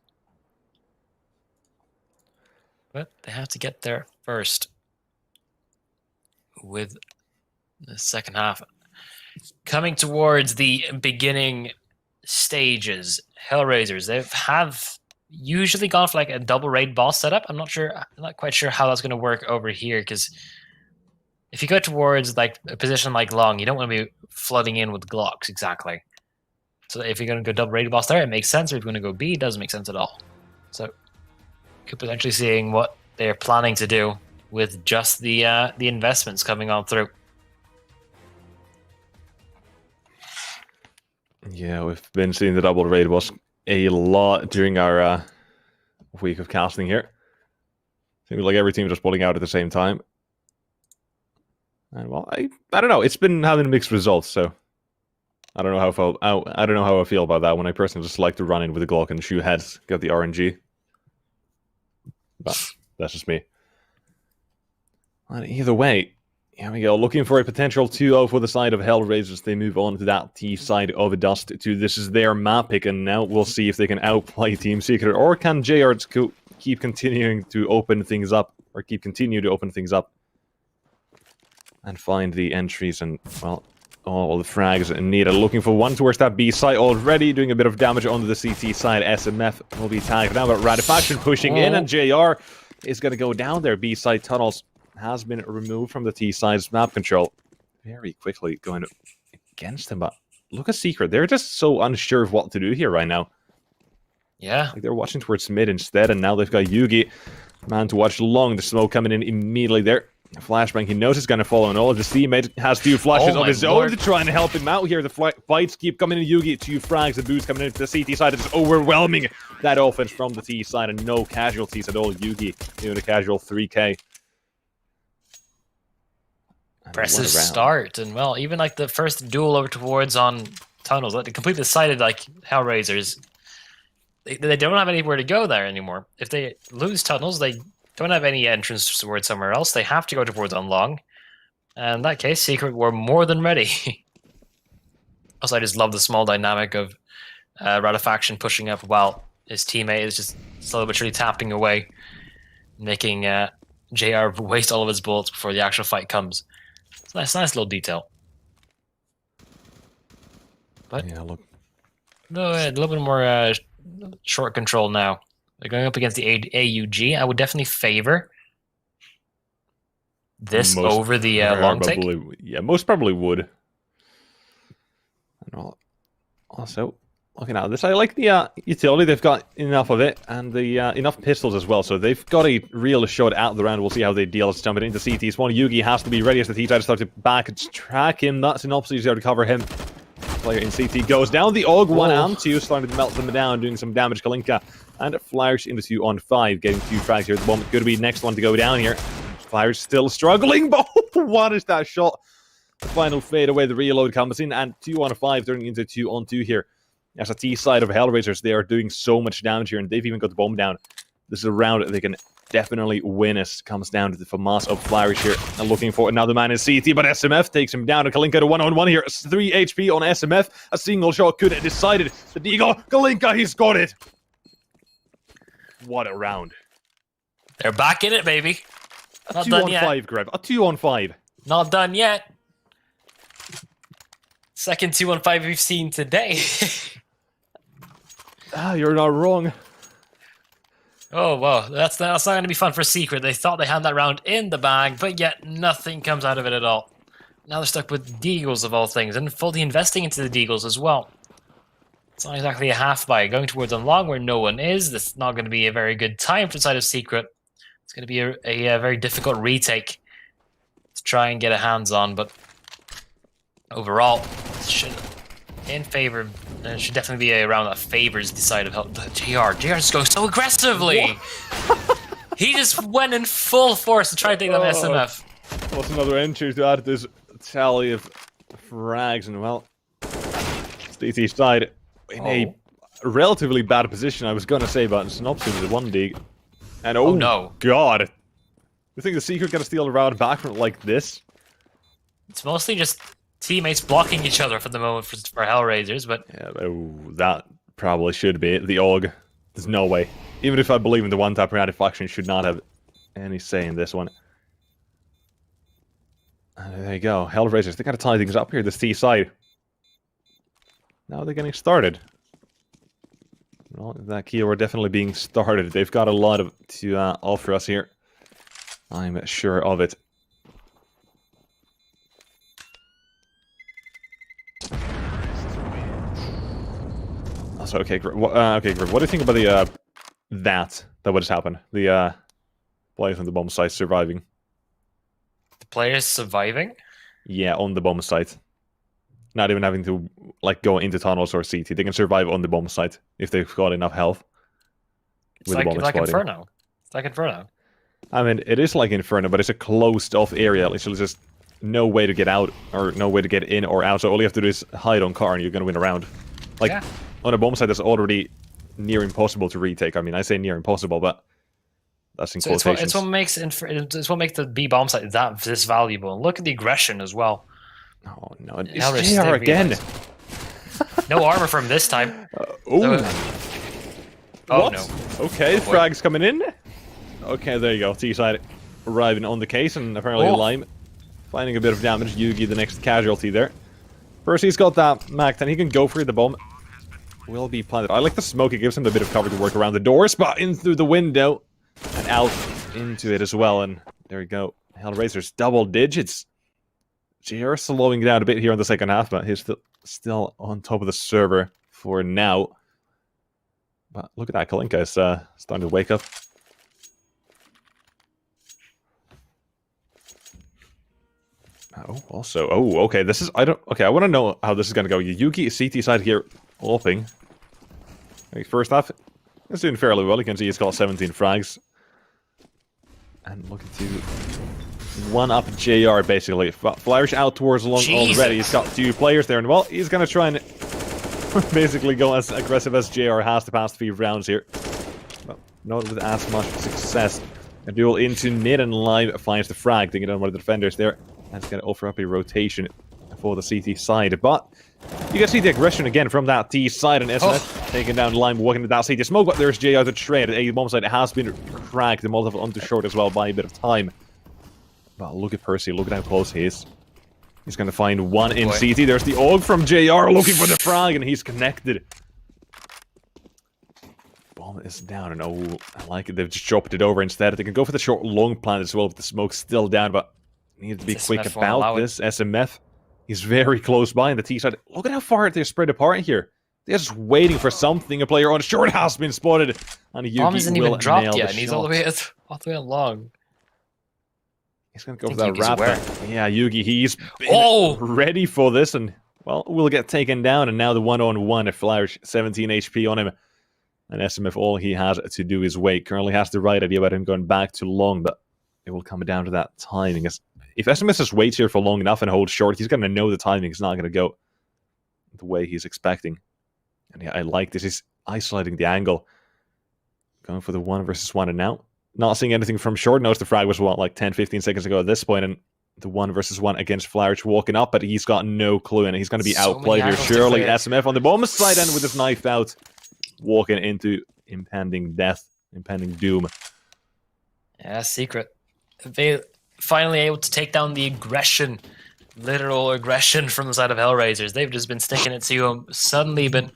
But they have to get there first with the second half. Coming towards the beginning stages, HellRaisers, they have usually gone for like a double raid boss setup. I'm not quite sure how that's going to work over here, because if you go towards like a position like long, you don't want to be flooding in with Glocks exactly. So if you're going to go double raid boss there, it makes sense. Or if you're going to go B, it doesn't make sense at all. So could potentially seeing what they're planning to do with just the investments coming on through. Yeah, we've been seeing the double raid boss a lot during our week of casting here. Seems like every team just pulling out at the same time. And well, I don't know. It's been having mixed results, so I don't know how I feel about that. When I personally just like to run in with a Glock and shoot heads, get the RNG. But that's just me. And either way, Here we go, looking for a potential 2-0 for the side of HellRaisers. They move on to that T side of Dust 2. This is their map pick, and now we'll see if they can outplay Team Secret, or can JR keep continuing to open things up, or continue to open things up, and find the entries, and, well, all the frags needed. Looking for one towards that B side already, doing a bit of damage onto the CT side. SMF will be tagged now, but Radifaction pushing in, and JR is going to go down there. B side tunnels has been removed from the T side's map control. Very quickly going against him, but look at Secret. They're just so unsure of what to do here right now. Yeah. Like they're watching towards mid instead, and now they've got Yugi. Man to watch long. The smoke coming in immediately there. Flashbang, he knows it's going to follow, and all of his teammate has 2 flashes of his own to try and help him out here. The fights keep coming in. Yugi, 2 frags, the boost coming into the CT side. It's overwhelming that offense from the T side, and no casualties at all. Yugi doing a casual 3k. Impressive start, and well, even like the first duel over towards on tunnels, like, they completely decided like HellRaisers. They don't have anywhere to go there anymore. If they lose tunnels, they don't have any entrance towards somewhere else. They have to go towards on long. And in that case, Secret were more than ready. Also, I just love the small dynamic of Radifaction pushing up while his teammate is just slowly but surely tapping away, making JR waste all of his bullets before the actual fight comes. It's a nice little detail. But yeah, look. No, a little bit more short control now. They're going up against the AUG. I would definitely favor this over the long take. Yeah, most probably would. And also, looking at this, I like the utility. They've got enough of it, and the enough pistols as well. So they've got a real shot out the round. We'll see how they deal. It's jumping into CT. One Yugi has to be ready as the T tries to start to back track him. That's an opposite there to cover him. Player in CT goes down. The AUG 1 and 2 starting to melt them down, doing some damage. Kalinka and Flyers into 2 on 5, getting 2 frags here at the moment. Could be next one to go down here. Flyers still struggling, but what is that shot? The final fade away, the reload comes in, and 2 on 5 turning into 2 on 2 here. As a T side of HellRaisers, they are doing so much damage here, and they've even got the bomb down. This is a round they can definitely win as it comes down to the FAMAS of Flyers here. And looking for another man in CT, but SMF takes him down. And Kalinka to 1-on-1 here. 3 HP on SMF. A single shot could have decided the Deagle. Kalinka, he's got it. What a round. They're back in it, baby. A 2 on 5, Greb. A 2 on 5. Not done yet. Second 2 on 5 we've seen today. You're not wrong. Oh, well, that's not going to be fun for Secret. They thought they had that round in the bag, but yet nothing comes out of it at all. Now they're stuck with Deagles of all things, and fully investing into the Deagles as well. It's not exactly a half buy. Going towards on long where no one is, this is not going to be a very good time for the side of Secret. It's going to be a very difficult retake to try and get a hands on, but overall, should definitely be a round that favors the side of JR. JR just goes so aggressively. He just went in full force to try to take that SMF. What's another entry to add to this tally of frags? And well, CT side in a relatively bad position, I was going to say, but it's an option to 1 dig. And oh no, God. You think the Secret gonna steal a round back from it like this? It's mostly just teammates blocking each other for the moment for HellRaisers, but... Yeah, that probably should be it. The AUG. There's no way. Even if I believe in the one-tap Radifaction, should not have any say in this one. And there you go. HellRaisers, they gotta tie things up here, this T side. Now they're getting started. Well, that keyword definitely being started. They've got a lot to offer us here. I'm sure of it. So, okay, what do you think about the that would just happen? The players on the bomb site surviving. The players surviving? Yeah, on the bomb site. Not even having to like go into tunnels or CT. They can survive on the bomb site if they've got enough health. It's like Inferno. It's like Inferno. I mean, it is like Inferno, but it's a closed-off area. Literally just no way to get out, or no way to get in or out. So all you have to do is hide on car and you're going to win a round. Like, yeah. On a bomb site that's already near impossible to retake. I mean, I say near impossible, but That's in So quotations. it's what makes the B bomb site this valuable. And look at the aggression as well. Oh no, it's HellRaisers, JR again. No armor from this time. Oh. Oh What? no. Okay, Oh, boy. frag's coming in. Okay, there you go. T-side arriving on the case, and apparently Lime finding a bit of damage. Yugi, the next casualty there. Percy's got that Mac 10. He can go for the bomb. Will be planted. I like the smoke. It gives him a bit of cover to work around the door spot, in through the window, and out into it as well. And there we go. HellRaisers double digits. JR slowing down a bit here in the second half, but he's still on top of the server for now. But look at that, Kalinka is starting to wake up. Oh, also, okay, this is, I want to know how this is going to go. Yuki, CT side here, opening. First half, he's doing fairly well. You can see he's got 17 frags. And looking to one-up JR, basically. Flourish out towards long already. He's got 2 players there, and well, he's going to try and basically go as aggressive as JR has the past few rounds here. But not with as much success. A duel into mid, and Lime finds the frag, taking down one of the defenders there. That's going to offer up a rotation for the CT side. But you can see the aggression again from that T side, and SMS taking down Lime, walking into that CT smoke. But there's JR to trade. A bomb side has been cracked, the multiple onto short as well by a bit of time. But look at Percy, look at how close he is. He's going to find one in CT. There's the AUG from JR looking for the frag, and he's connected. Bomb is down, and oh, I like it. They've just dropped it over instead. They can go for the short long plan as well if the smoke's still down, but need to be quick about this. SMF, he's very close by in the T side. Look at how far they're spread apart here. They're just waiting for something. A player on short has been spotted, and Yugi bomb isn't even dropped yet, and he's all the way along. He's gonna go for that wrap. Yeah, Yugi, he's ready for this, and well, will get taken down. And now the one-on-one, a Flourish, 17 HP on him, and SMF, all he has to do is wait. Currently has the right idea about him going back to long, but it will come down to that timing. If SMS just waits here for long enough and holds short, he's going to know the timing is not going to go the way he's expecting. And yeah, I like this. He's isolating the angle. Going for the 1 versus 1, and now not seeing anything from short. Knows the frag was, what, like 10-15 seconds ago at this point, and the 1 versus 1 against Flourish walking up, but he's got no clue, and he's going to be outplayed here. Surely SMF on the bomb side, and with his knife out, walking into impending death, impending doom. Yeah, secret. They finally able to take down the aggression, literal aggression from the side of HellRaisers. They've just been sticking it to him. Suddenly been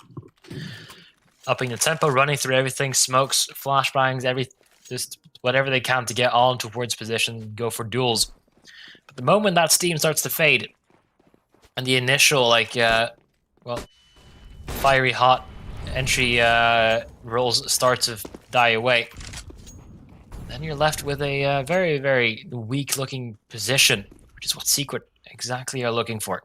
upping the tempo, running through everything, smokes, flashbangs, just whatever they can to get on towards position, go for duels. But the moment that steam starts to fade, and the initial, fiery hot entry rolls start to die away, then you're left with a very, very weak-looking position, which is what Secret exactly are looking for.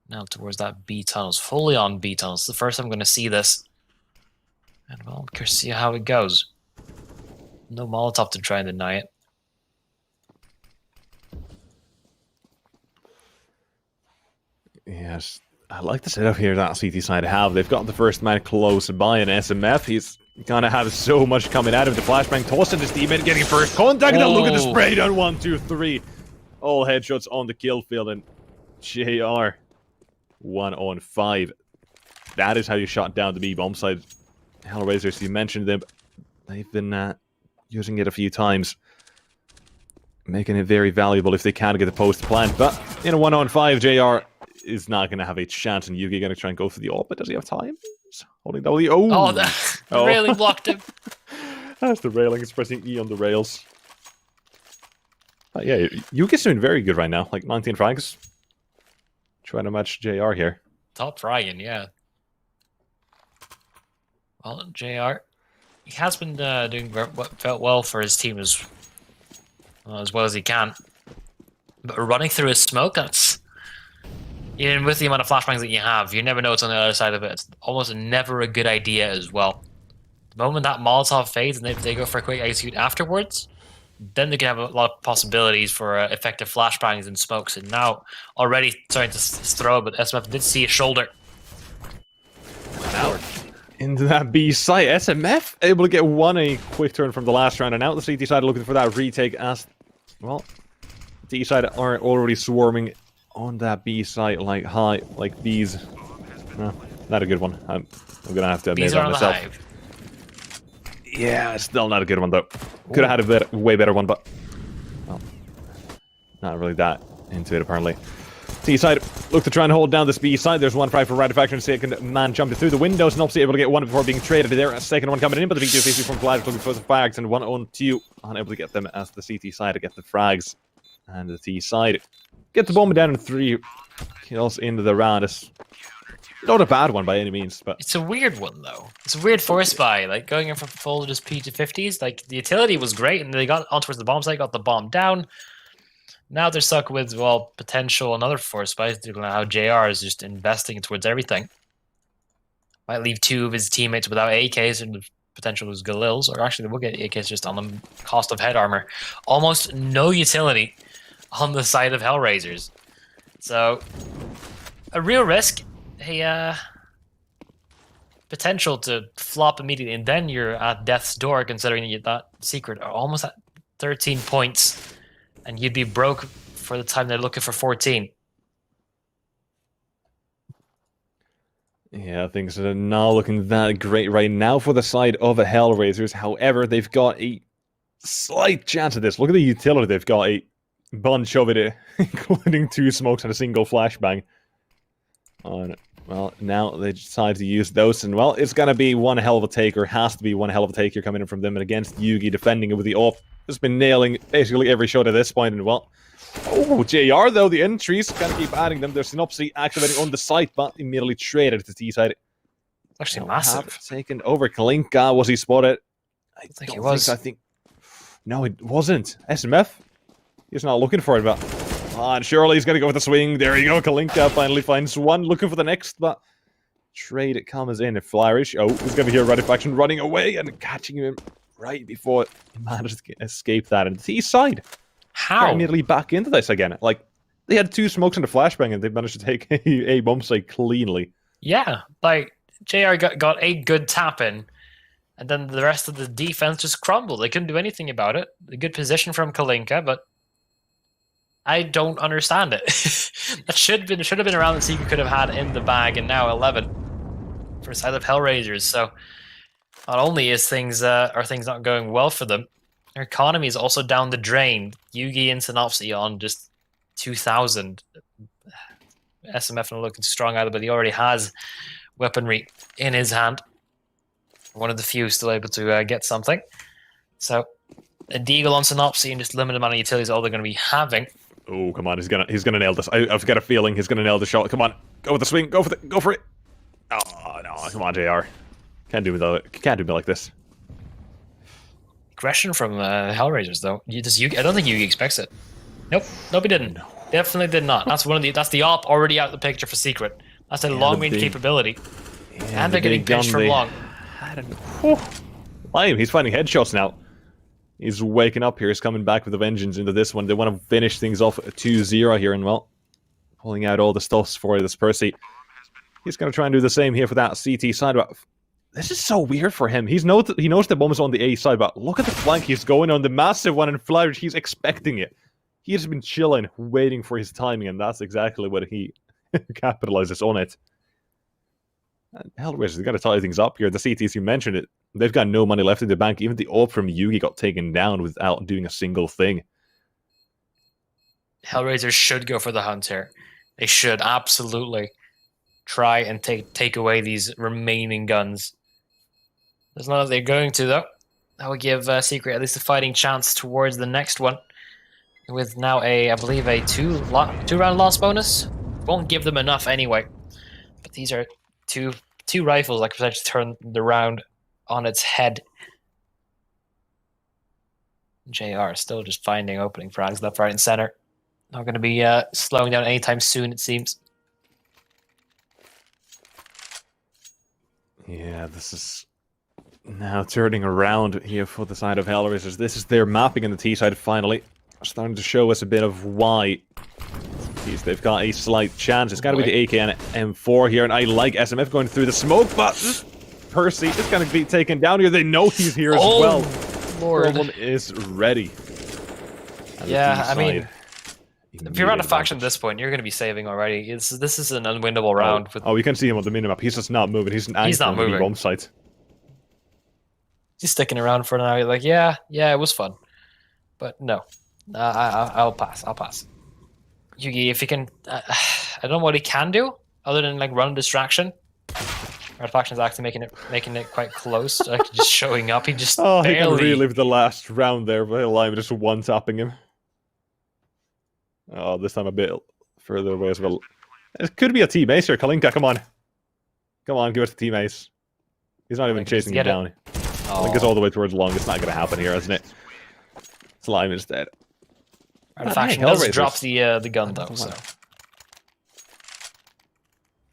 Now towards that B tunnels, fully on B tunnels. It's the first time I'm going to see this. And well, I'm curious to see how it goes. No Molotov to try and deny it. Yes, I like the setup here that CT side have. They've got the first man close by, an SMF. He's gonna have so much coming out of the flashbang. Tossing his teammate, getting first contact. Now look at the spray down. 1, 2, 3. All headshots on the kill field, and JR 1 on 5. That is how you shot down the B bomb side. HellRaisers, you mentioned them. They've been using it a few times, making it very valuable if they can get the post plant. But in a 1 on 5, JR is not going to have a chance, and Yugi going to try and go for the ult, but does he have time? Holding W. Oh, the railing blocked him. That's the railing. It's pressing E on the rails. Yeah, Yugi's doing very good right now. Like 19 frags. Trying to match JR here. Top fragging, yeah. Well, JR, he has been doing what felt well for his team as well as he can. But running through his smoke, that's... Even with the amount of flashbangs that you have, you never know what's on the other side of it. It's almost never a good idea as well. The moment that Molotov fades and they go for a quick execute afterwards, then they can have a lot of possibilities for effective flashbangs and smokes. And now, already starting to throw, but SMF did see a shoulder. Now, into that B site. SMF able to get a quick turn from the last round, and now the CT side looking for that retake as, well, D side are already swarming on that B site like bees. No, not a good one. I'm gonna have to admit Bees that are on myself. the hive. Yeah, still not a good one though. Could have had a way better one, but well, not really that into it apparently. T side look to try and hold down this B side. There's one frag for Radifaction. Second man jumping through the windows and obviously able to get one before being traded there. A second one coming in, but the V250 from Flash looking for the frags and 1-on-2 unable to get them as the CT side to get the frags. And the T side get the bomb down in 3 kills into the round. It's not a bad one by any means, but It's a weird one though. It's a weird force buy, like going in from full just P250s. Like the utility was great, and they got on towards the bomb site, got the bomb down. Now they're stuck with, well, potential another force buy. How JR is just investing towards everything. Might leave 2 of his teammates without AKs and the potential was Galils, or actually they will get AKs just on the cost of head armor. Almost no utility on the side of HellRaisers. So a real risk. Hey, potential to flop immediately, and then you're at death's door, considering you that secret are almost at 13 points, and you'd be broke for the time they're looking for 14. yeah, things are not looking that great right now for the side of the HellRaisers. However, they've got a slight chance of this. Look at the utility they've got. A bunch of it, including 2 smokes and a single flashbang. Well, now they decide to use those, and well, it's gonna be one hell of a take, or has to be one hell of a take here coming in from them, and against Yugi defending it with the AWP. Has been nailing basically every shot at this point, and well, oh, JR though, the entries, gonna keep adding them. There's Synopsy activating on the site, but immediately traded to T-side. Actually, massive. Taken over. Kalinka, was he spotted? I think he was. I think... No, it wasn't. SMF? He's not looking for it, but... and surely he's gonna go with the swing. There you go. Kalinka finally finds one, looking for the next, but trade comes in. A flourish. Oh, he's gonna hear Radifaction running away and catching him right before he managed to escape that. And T side, How? immediately back into this again. Like they had 2 smokes and a flashbang, and they managed to take a bomb site cleanly. Yeah, like JR got a good tap in, and then the rest of the defense just crumbled. They couldn't do anything about it. A good position from Kalinka, but I don't understand it. That should have been around that Secret could have had in the bag, and now 11 for the side of HellRaisers. So not only is things not going well for them, their economy is also down the drain. Yugi and Synopsy on just 2,000. SMF not looking strong either, but he already has weaponry in his hand. One of the few still able to get something. So a deagle on Synopsy and just limited amount of utilities all they're going to be having. Oh, come on, he's gonna nail this. I've got a feeling he's gonna nail the shot. Come on, go with the swing, go for it. Oh no, come on, JR. Can't do me like this. Aggression from HellRaisers though. I don't think Yugi expects it. Nope, he didn't. No. Definitely did not. That's the op already out of the picture for Secret. That's a long range capability, and they're getting pinched from long. I don't know. Lime, he's finding headshots now. He's waking up here. He's coming back with a vengeance into this one. They want to finish things off 2-0 here, and well, pulling out all the stuffs for this Percy. He's going to try and do the same here for that CT side. But this is so weird for him. He knows the bomb is on the A side, but look at the flank he's going on. The massive one and flourish. He's expecting it. He's been chilling, waiting for his timing, and that's exactly what he capitalizes on it. And HellRaisers, they've got to tie things up here. The CTs, you mentioned it, they've got no money left in the bank. Even the AWP from Yugi got taken down without doing a single thing. HellRaisers should go for the hunt here. They should absolutely try and take away these remaining guns. There's none that they're going to, though. That would give Secret at least a fighting chance towards the next one. With now I believe a 2-round loss bonus. Won't give them enough anyway. But these are two rifles that could potentially turn the round on its head. JR still just finding opening frags left, right, and center. Not going to be slowing down anytime soon, it seems. Yeah, this is now turning around here for the side of HellRaisers. This is their mapping in the T side finally. Starting to show us a bit of why they've got a slight chance. It's got to be the AK and M4 here, and I like SMF going through the smoke, but Percy is going to be taken down here. They know he's here as well. Lord. Problem is ready. Yeah, I mean, if you're on a faction at this point, you're going to be saving already. This is an unwinnable round. Oh, you can see him on the minimap. He's just not moving. He's not moving. Bomb site. He's sticking around for now. He's like, yeah, it was fun, but no, I'll pass. I'll pass. Yugi, if he can, I don't know what he can do other than like run a distraction. Red Faction's actually making it quite close. Like just showing up. He just barely. He can relive the last round there by Lime just one-tapping him. Oh, this time a bit further away as well. It could be a team ace here. Kalinka, come on. Come on, give us a team ace. He's not even chasing him down. Kalinka's all the way towards long. It's not going to happen here, isn't it? Slime is dead. Red Faction does drop the gun though, so.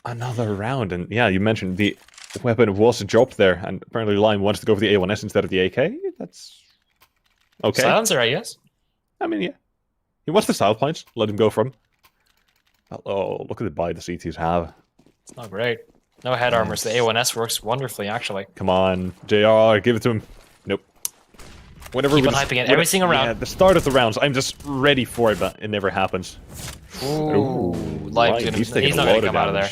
Another round, and yeah, you mentioned the weapon was dropped there, and apparently Lime wants to go for the A1S instead of the AK. That's okay. Silencer, I guess. I mean, yeah. He wants the south points. Let him go from. Oh, look at the buy the CTs have. It's not great. No head armors. The A1S works wonderfully, actually. Come on, JR, give it to him. Nope. Whenever keep on hyping it every single round. Yeah, the start of the rounds, I'm just ready for it, but it never happens. Ooh, he's not going to come out of there.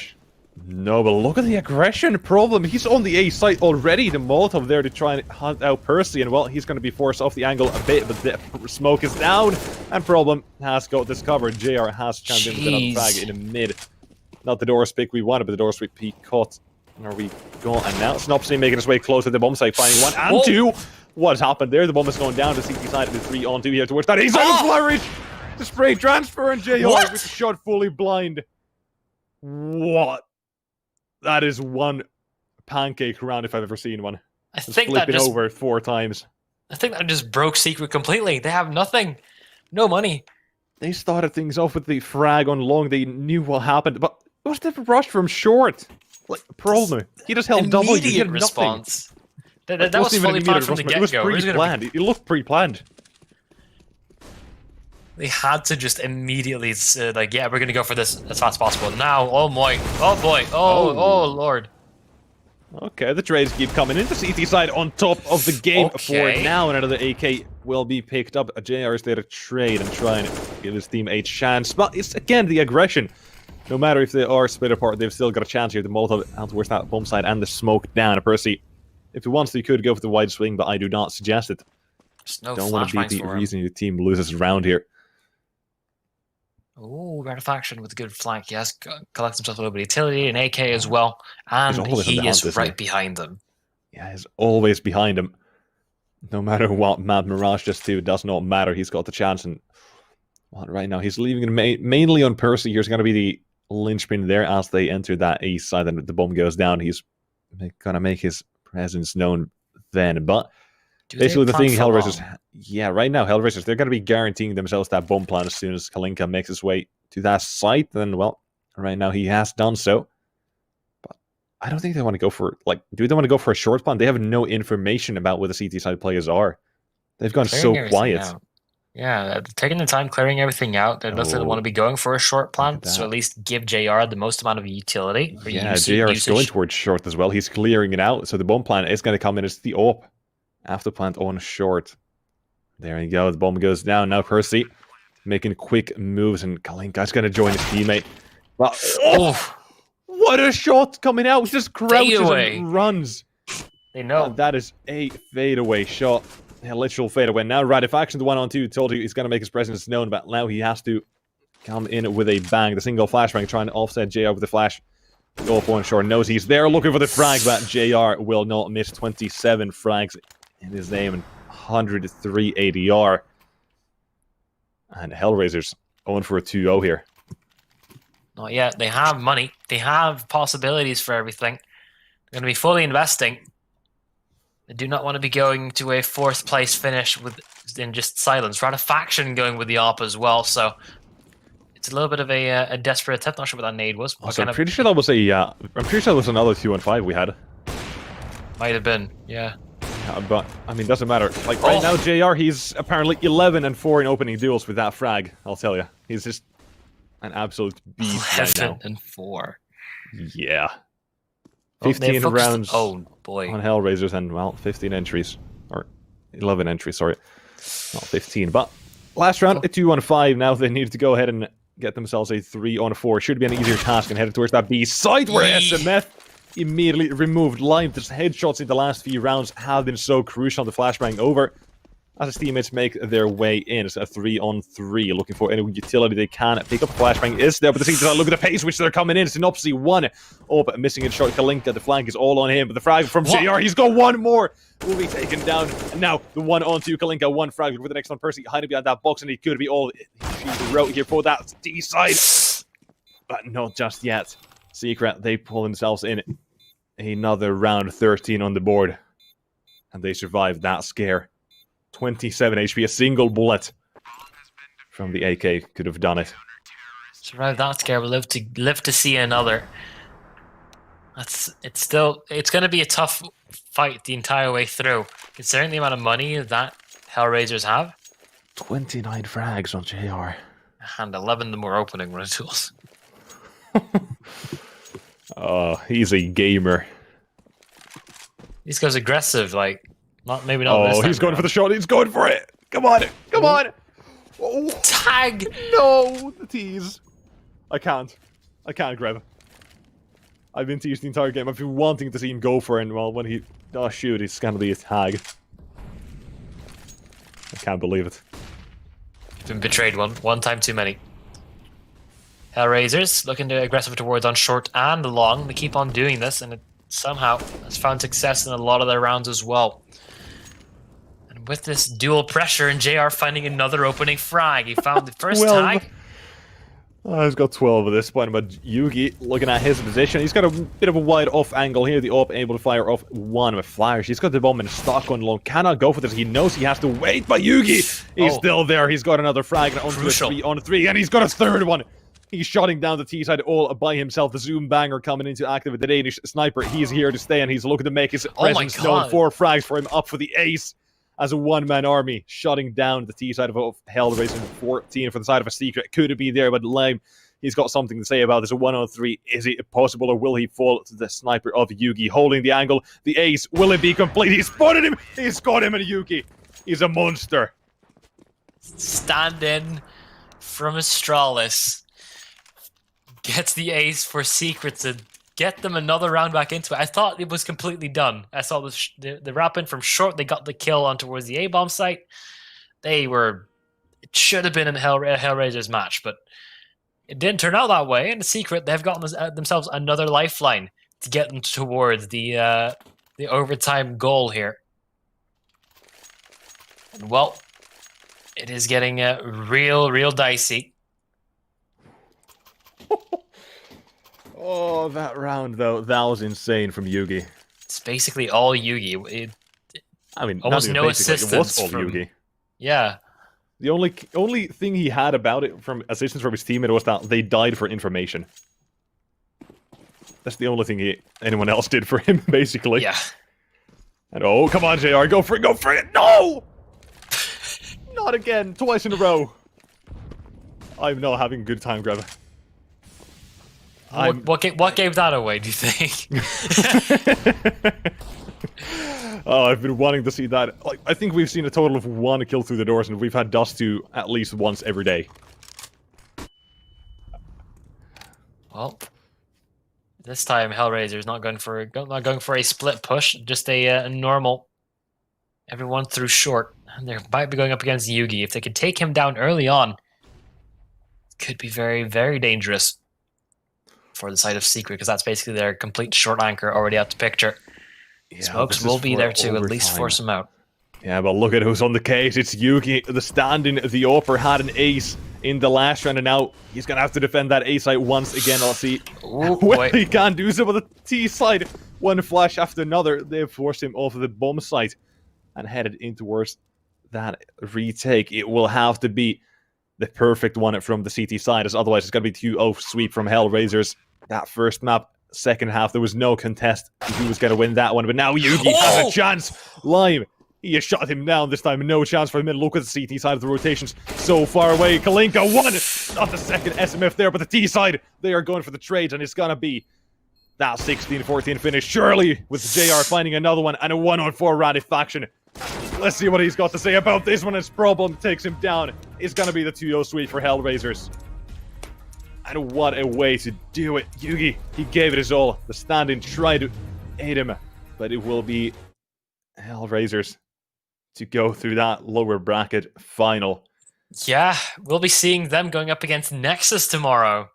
No, but look at the aggression problem. He's on the A site already. The Molotov there to try and hunt out Percy, and well, he's going to be forced off the angle a bit, but the smoke is down, and problem has got discovered. JR has chimed in with another frag in the mid. Not the doors pick we wanted, but the doors pick caught. And are we going? And now Snopsy making his way close to the bomb site, finding one and two. What's happened there? The bomb is going down to CT side of the 3 on 2 here towards that. He's on flourish! The spray transfer, and JR with the shot fully blind. What? That is one pancake round if I've ever seen one. I think that just over 4 times. I think that just broke Secret completely. They have nothing, no money. They started things off with the frag on long. They knew what happened, but it was the rush from short. Like problem, he just held double. Immediate response. That was fully planned from the get-go. It was pre-planned. It looked pre-planned. They had to just immediately like, yeah, we're gonna go for this as fast as possible. Now, oh boy, oh lord. Okay, the trades keep coming in. The CT side on top of the game for now. Another AK will be picked up. A JR is there to trade and try and give his team a chance. But it's again the aggression. No matter if they are split apart, they've still got a chance here. The Molotov out towards that bomb side and the smoke down. Percy, if he wants to, he could go for the wide swing, but I do not suggest it. Don't want to be the reason your team loses round here. Oh, Red Faction with a good flank. Yes, collects himself a little bit of utility, an AK as well, and he is right behind them. Yeah, he's always behind him. No matter what Mad Mirage just do, it does not matter. He's got the chance, and well, right now he's leaving it mainly on Percy. Here's going to be the linchpin there as they enter that east side, and the bomb goes down. He's going to make his presence known then, but basically the thing, HellRaisers, yeah, right now HellRaisers, they're going to be guaranteeing themselves that bomb plan as soon as Kalinka makes his way to that site, and well, right now he has done so. But I don't think they want to go for, like, do they want to go for a short plan? They have no information about what the CT side players are. They've gone so quiet. Yeah, taking the time clearing everything out. They doesn't want to be going for a short plan, so at least give JR the most amount of utility. Yeah, JR is going towards short as well. He's clearing it out, so the bomb plan is going to come in as the AWP. After plant on short. There you go. The bomb goes down. Now Percy making quick moves, and Kalinka's going to join his teammate. Well, what a shot coming out. He just crouches and runs. They know. And that is a fadeaway shot. A literal fadeaway. Now Radifaction, the 1-on-2, told you he's going to make his presence known, but now he has to come in with a bang. The single flashbang trying to offset JR with the flash. The all-point short knows he's there looking for the frag, but JR will not miss. 27 frags in his name and 103 ADR. And HellRaisers going for a 2-0 here. Not yet. They have money. They have possibilities for everything. They're going to be fully investing. They do not want to be going to a 4th place finish in just silence. Radifaction going with the AWP as well, so it's a little bit of a desperate attempt. Not sure what that nade was. I'm pretty sure that was I'm pretty sure that was another 2-on-5 we had. Might have been, yeah. But I mean, doesn't matter. Like right now, JR, he's apparently 11-4 in opening duels with that frag. I'll tell you, he's just an absolute beast right now. 11-4. Yeah. 15 rounds Oh, boy. on HellRaisers and, well, 15 entries. Or 11 entries, sorry. Not 15, but last round, a 2-on-5. Now they need to go ahead and get themselves a 3-on-4. Should be an easier task and headed towards that B side where SMF immediately removed Lime. Just headshots in the last few rounds have been so crucial on the flashbang over. As his teammates make their way in, it's a 3-on-3, looking for any utility they can. Pick up flashbang is there, but the Seekers, look at the pace which they're coming in. Synopsy 1 up, missing a shot. Kalinka, the flank is all on him, but the frag from JR, he's got one more. Will be taken down. And now the 1-on-2 Kalinka, one frag with the next one Percy hiding behind that box, and he could be all he wrote here for that D side. But not just yet. Secret, they pull themselves in. Another round, 13 on the board. And they survive that scare. 27 HP, a single bullet from the AK could have done it. Survive that scare, we'll live to see another. It's going to be a tough fight the entire way through, considering the amount of money that HellRaisers have. 29 frags on JR. And 11 the more opening run tools. Oh, he's a gamer. He goes aggressive, like, maybe not. Oh, he's going for the shot. He's going for it. Come on. Come on. Oh. Tag. No, the tease. I can't grab. I've been teased the entire game. I've been wanting to see him go for it, and well, when he does shoot, it's gonna be a tag. I can't believe it. Been betrayed one time too many. HellRaisers looking to aggressive towards on short and long. They keep on doing this, and it somehow has found success in a lot of their rounds as well. And with this dual pressure and JR finding another opening frag, he found the first tag. Oh, he's got 12 at this point, but Yugi, looking at his position, he's got a bit of a wide off angle here. The AWP able to fire off one with flash. He's got the bomb in stock on long. Cannot go for this. He knows he has to wait, but Yugi, he's still there. He's got another frag and onto a 3-on-3, and he's got a third one. He's shutting down the T-side all by himself. The Zoom banger coming into active with the Danish sniper. He's here to stay, and he's looking to make his presence known. 4 frags for him up for the ace as a one-man army, shutting down the T-side of HellRaisers. 14 for the side of a Secret. Could it be there, but Lime, he's got something to say about this. A 1-on-3. Is it possible, or will he fall to the sniper of Yugi? Holding the angle. The ace. Will it be complete? He's spotted him. He's got him, and Yugi. He's a monster. Stand in from Astralis. Gets the ace for Secret to get them another round back into it. I thought it was completely done. I saw the wrap in from short. They got the kill on towards the A-bomb site. It should have been a HellRaisers match, but it didn't turn out that way. And the Secret, they've gotten themselves another lifeline to get them towards the overtime goal here. And well, it is getting real dicey. Oh, that round, though, that was insane from Yugi. It's basically all Yugi. I mean, almost no assistance. It was all Yugi. Yeah. The only thing he had about it from assistance from his teammate was that they died for information. That's the only thing anyone else did for him, basically. Yeah. And oh, come on, JR, go for it! No! Not again, twice in a row. I'm not having a good time, Grab. What gave that away, do you think? Oh, I've been wanting to see that. Like, I think we've seen a total of 1 kill through the doors, and we've had Dust 2 at least once every day. Well, this time HellRaisers not going for a split push, just a normal. Everyone through short, and they might be going up against Yugi. If they could take him down early on, it could be very, very dangerous for the side of Secret, because that's basically their complete short anchor already out the picture. Yeah, Smokes will be there to at least force him out. Yeah, but look at who's on the case. It's Yugi, the stand-in. The Opera had an ace in the last round, and now he's going to have to defend that A side once again. Let's see. Well, he can't do so with the T side. One flash after another. They've forced him off of the bomb site and headed in towards that retake. It will have to be the perfect one from the CT side, as otherwise it's going to be 2-0 sweep from HellRaisers. That first map, second half, there was no contest who was going to win that one, but now Yugi has a chance. Lime, he has shot him down this time, no chance for him. Look at the CT side of the rotations, so far away. Kalinka, one, not the second SMF there, but the T side, they are going for the trades, and it's going to be That 16-14 finish, surely with JR finding another one and a 1-on-4 Ratifaction. Let's see what he's got to say about this one as Problem takes him down. It's gonna be the 2-0 sweep for HellRaisers. And what a way to do it. Yugi, he gave it his all. The stand-in tried to aid him, but it will be HellRaisers to go through that lower bracket final. Yeah, we'll be seeing them going up against Nexus tomorrow.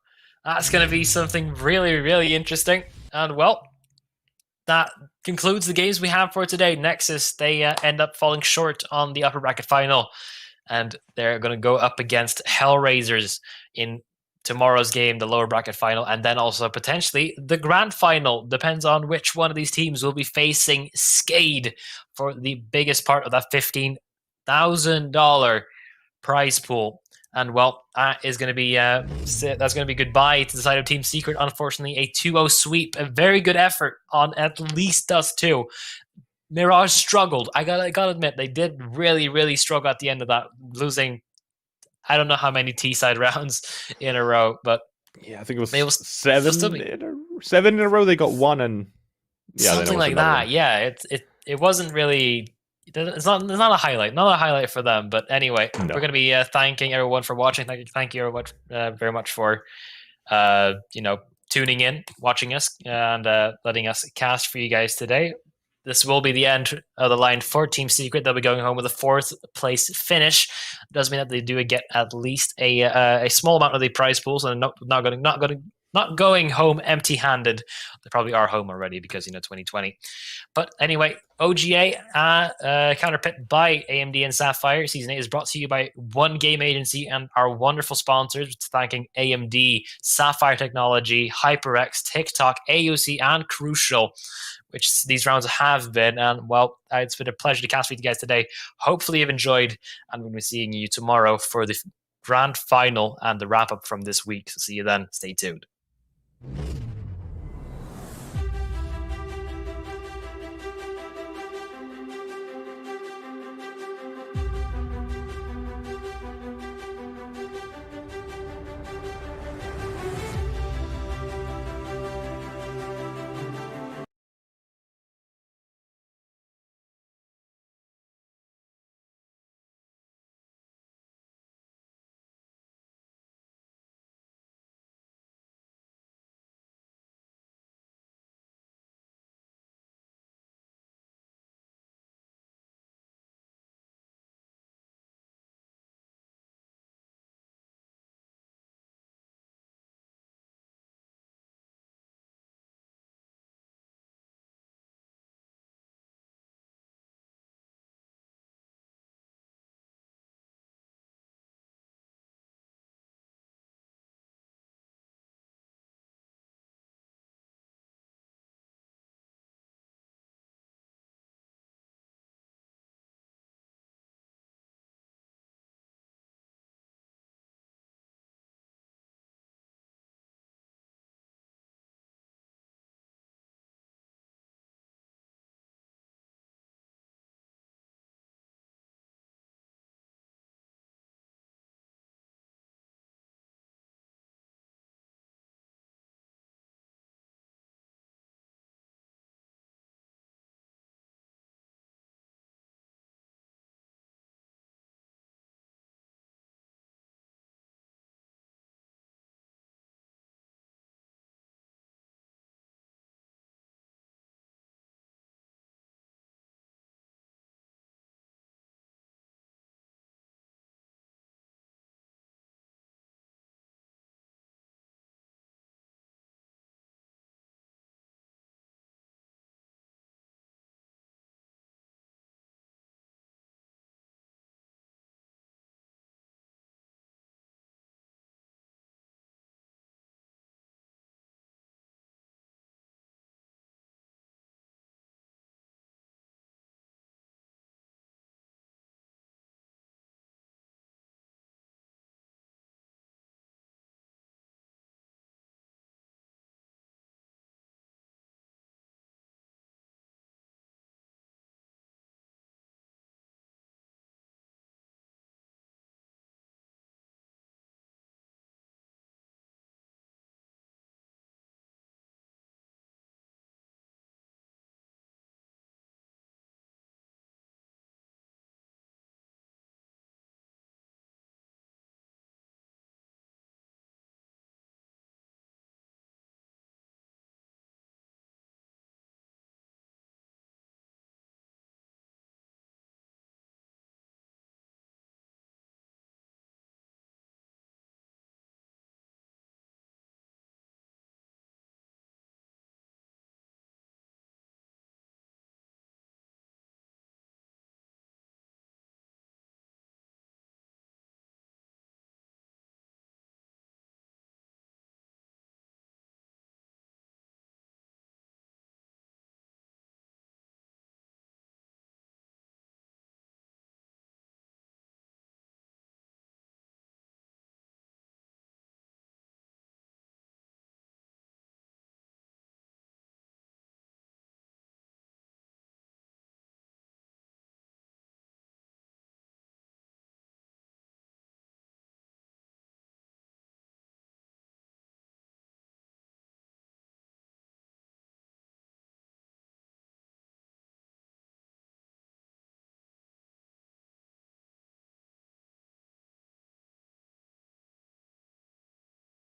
That's going to be something really, really interesting. And, well, that concludes the games we have for today. Nexus, they end up falling short on the upper bracket final. And they're going to go up against HellRaisers in tomorrow's game, the lower bracket final, and then also potentially the grand final. Depends on which one of these teams will be facing Skade for the biggest part of that $15,000 prize pool. And, well, that is going to be that's going to be goodbye to the side of Team Secret. Unfortunately, a 2-0 sweep. A very good effort on at least us two. Mirage struggled. I gotta admit, they did really, really struggle at the end of that, losing I don't know how many T-side rounds in a row, but yeah, I think it was seven in a row. They got one, and yeah, something like that. One. Yeah, it wasn't really. It's not a highlight, not a highlight for them. But anyway, we're going to be thanking everyone for watching. Thank you very much for tuning in, watching us, and letting us cast for you guys today. This will be the end of the line for Team Secret. They'll be going home with a 4th place finish. Does mean that they do get at least a small amount of the prize pools, and not going home empty-handed. They probably are home already because 2020. But anyway, OGA Counterpit by AMD and Sapphire Season 8 is brought to you by One Game Agency and our wonderful sponsors, thanking AMD, Sapphire Technology, HyperX, TikTok, AOC, and Crucial, which these rounds have been. And, well, it's been a pleasure to cast with you guys today. Hopefully you've enjoyed, and we'll be seeing you tomorrow for the grand final and the wrap-up from this week. So see you then. Stay tuned.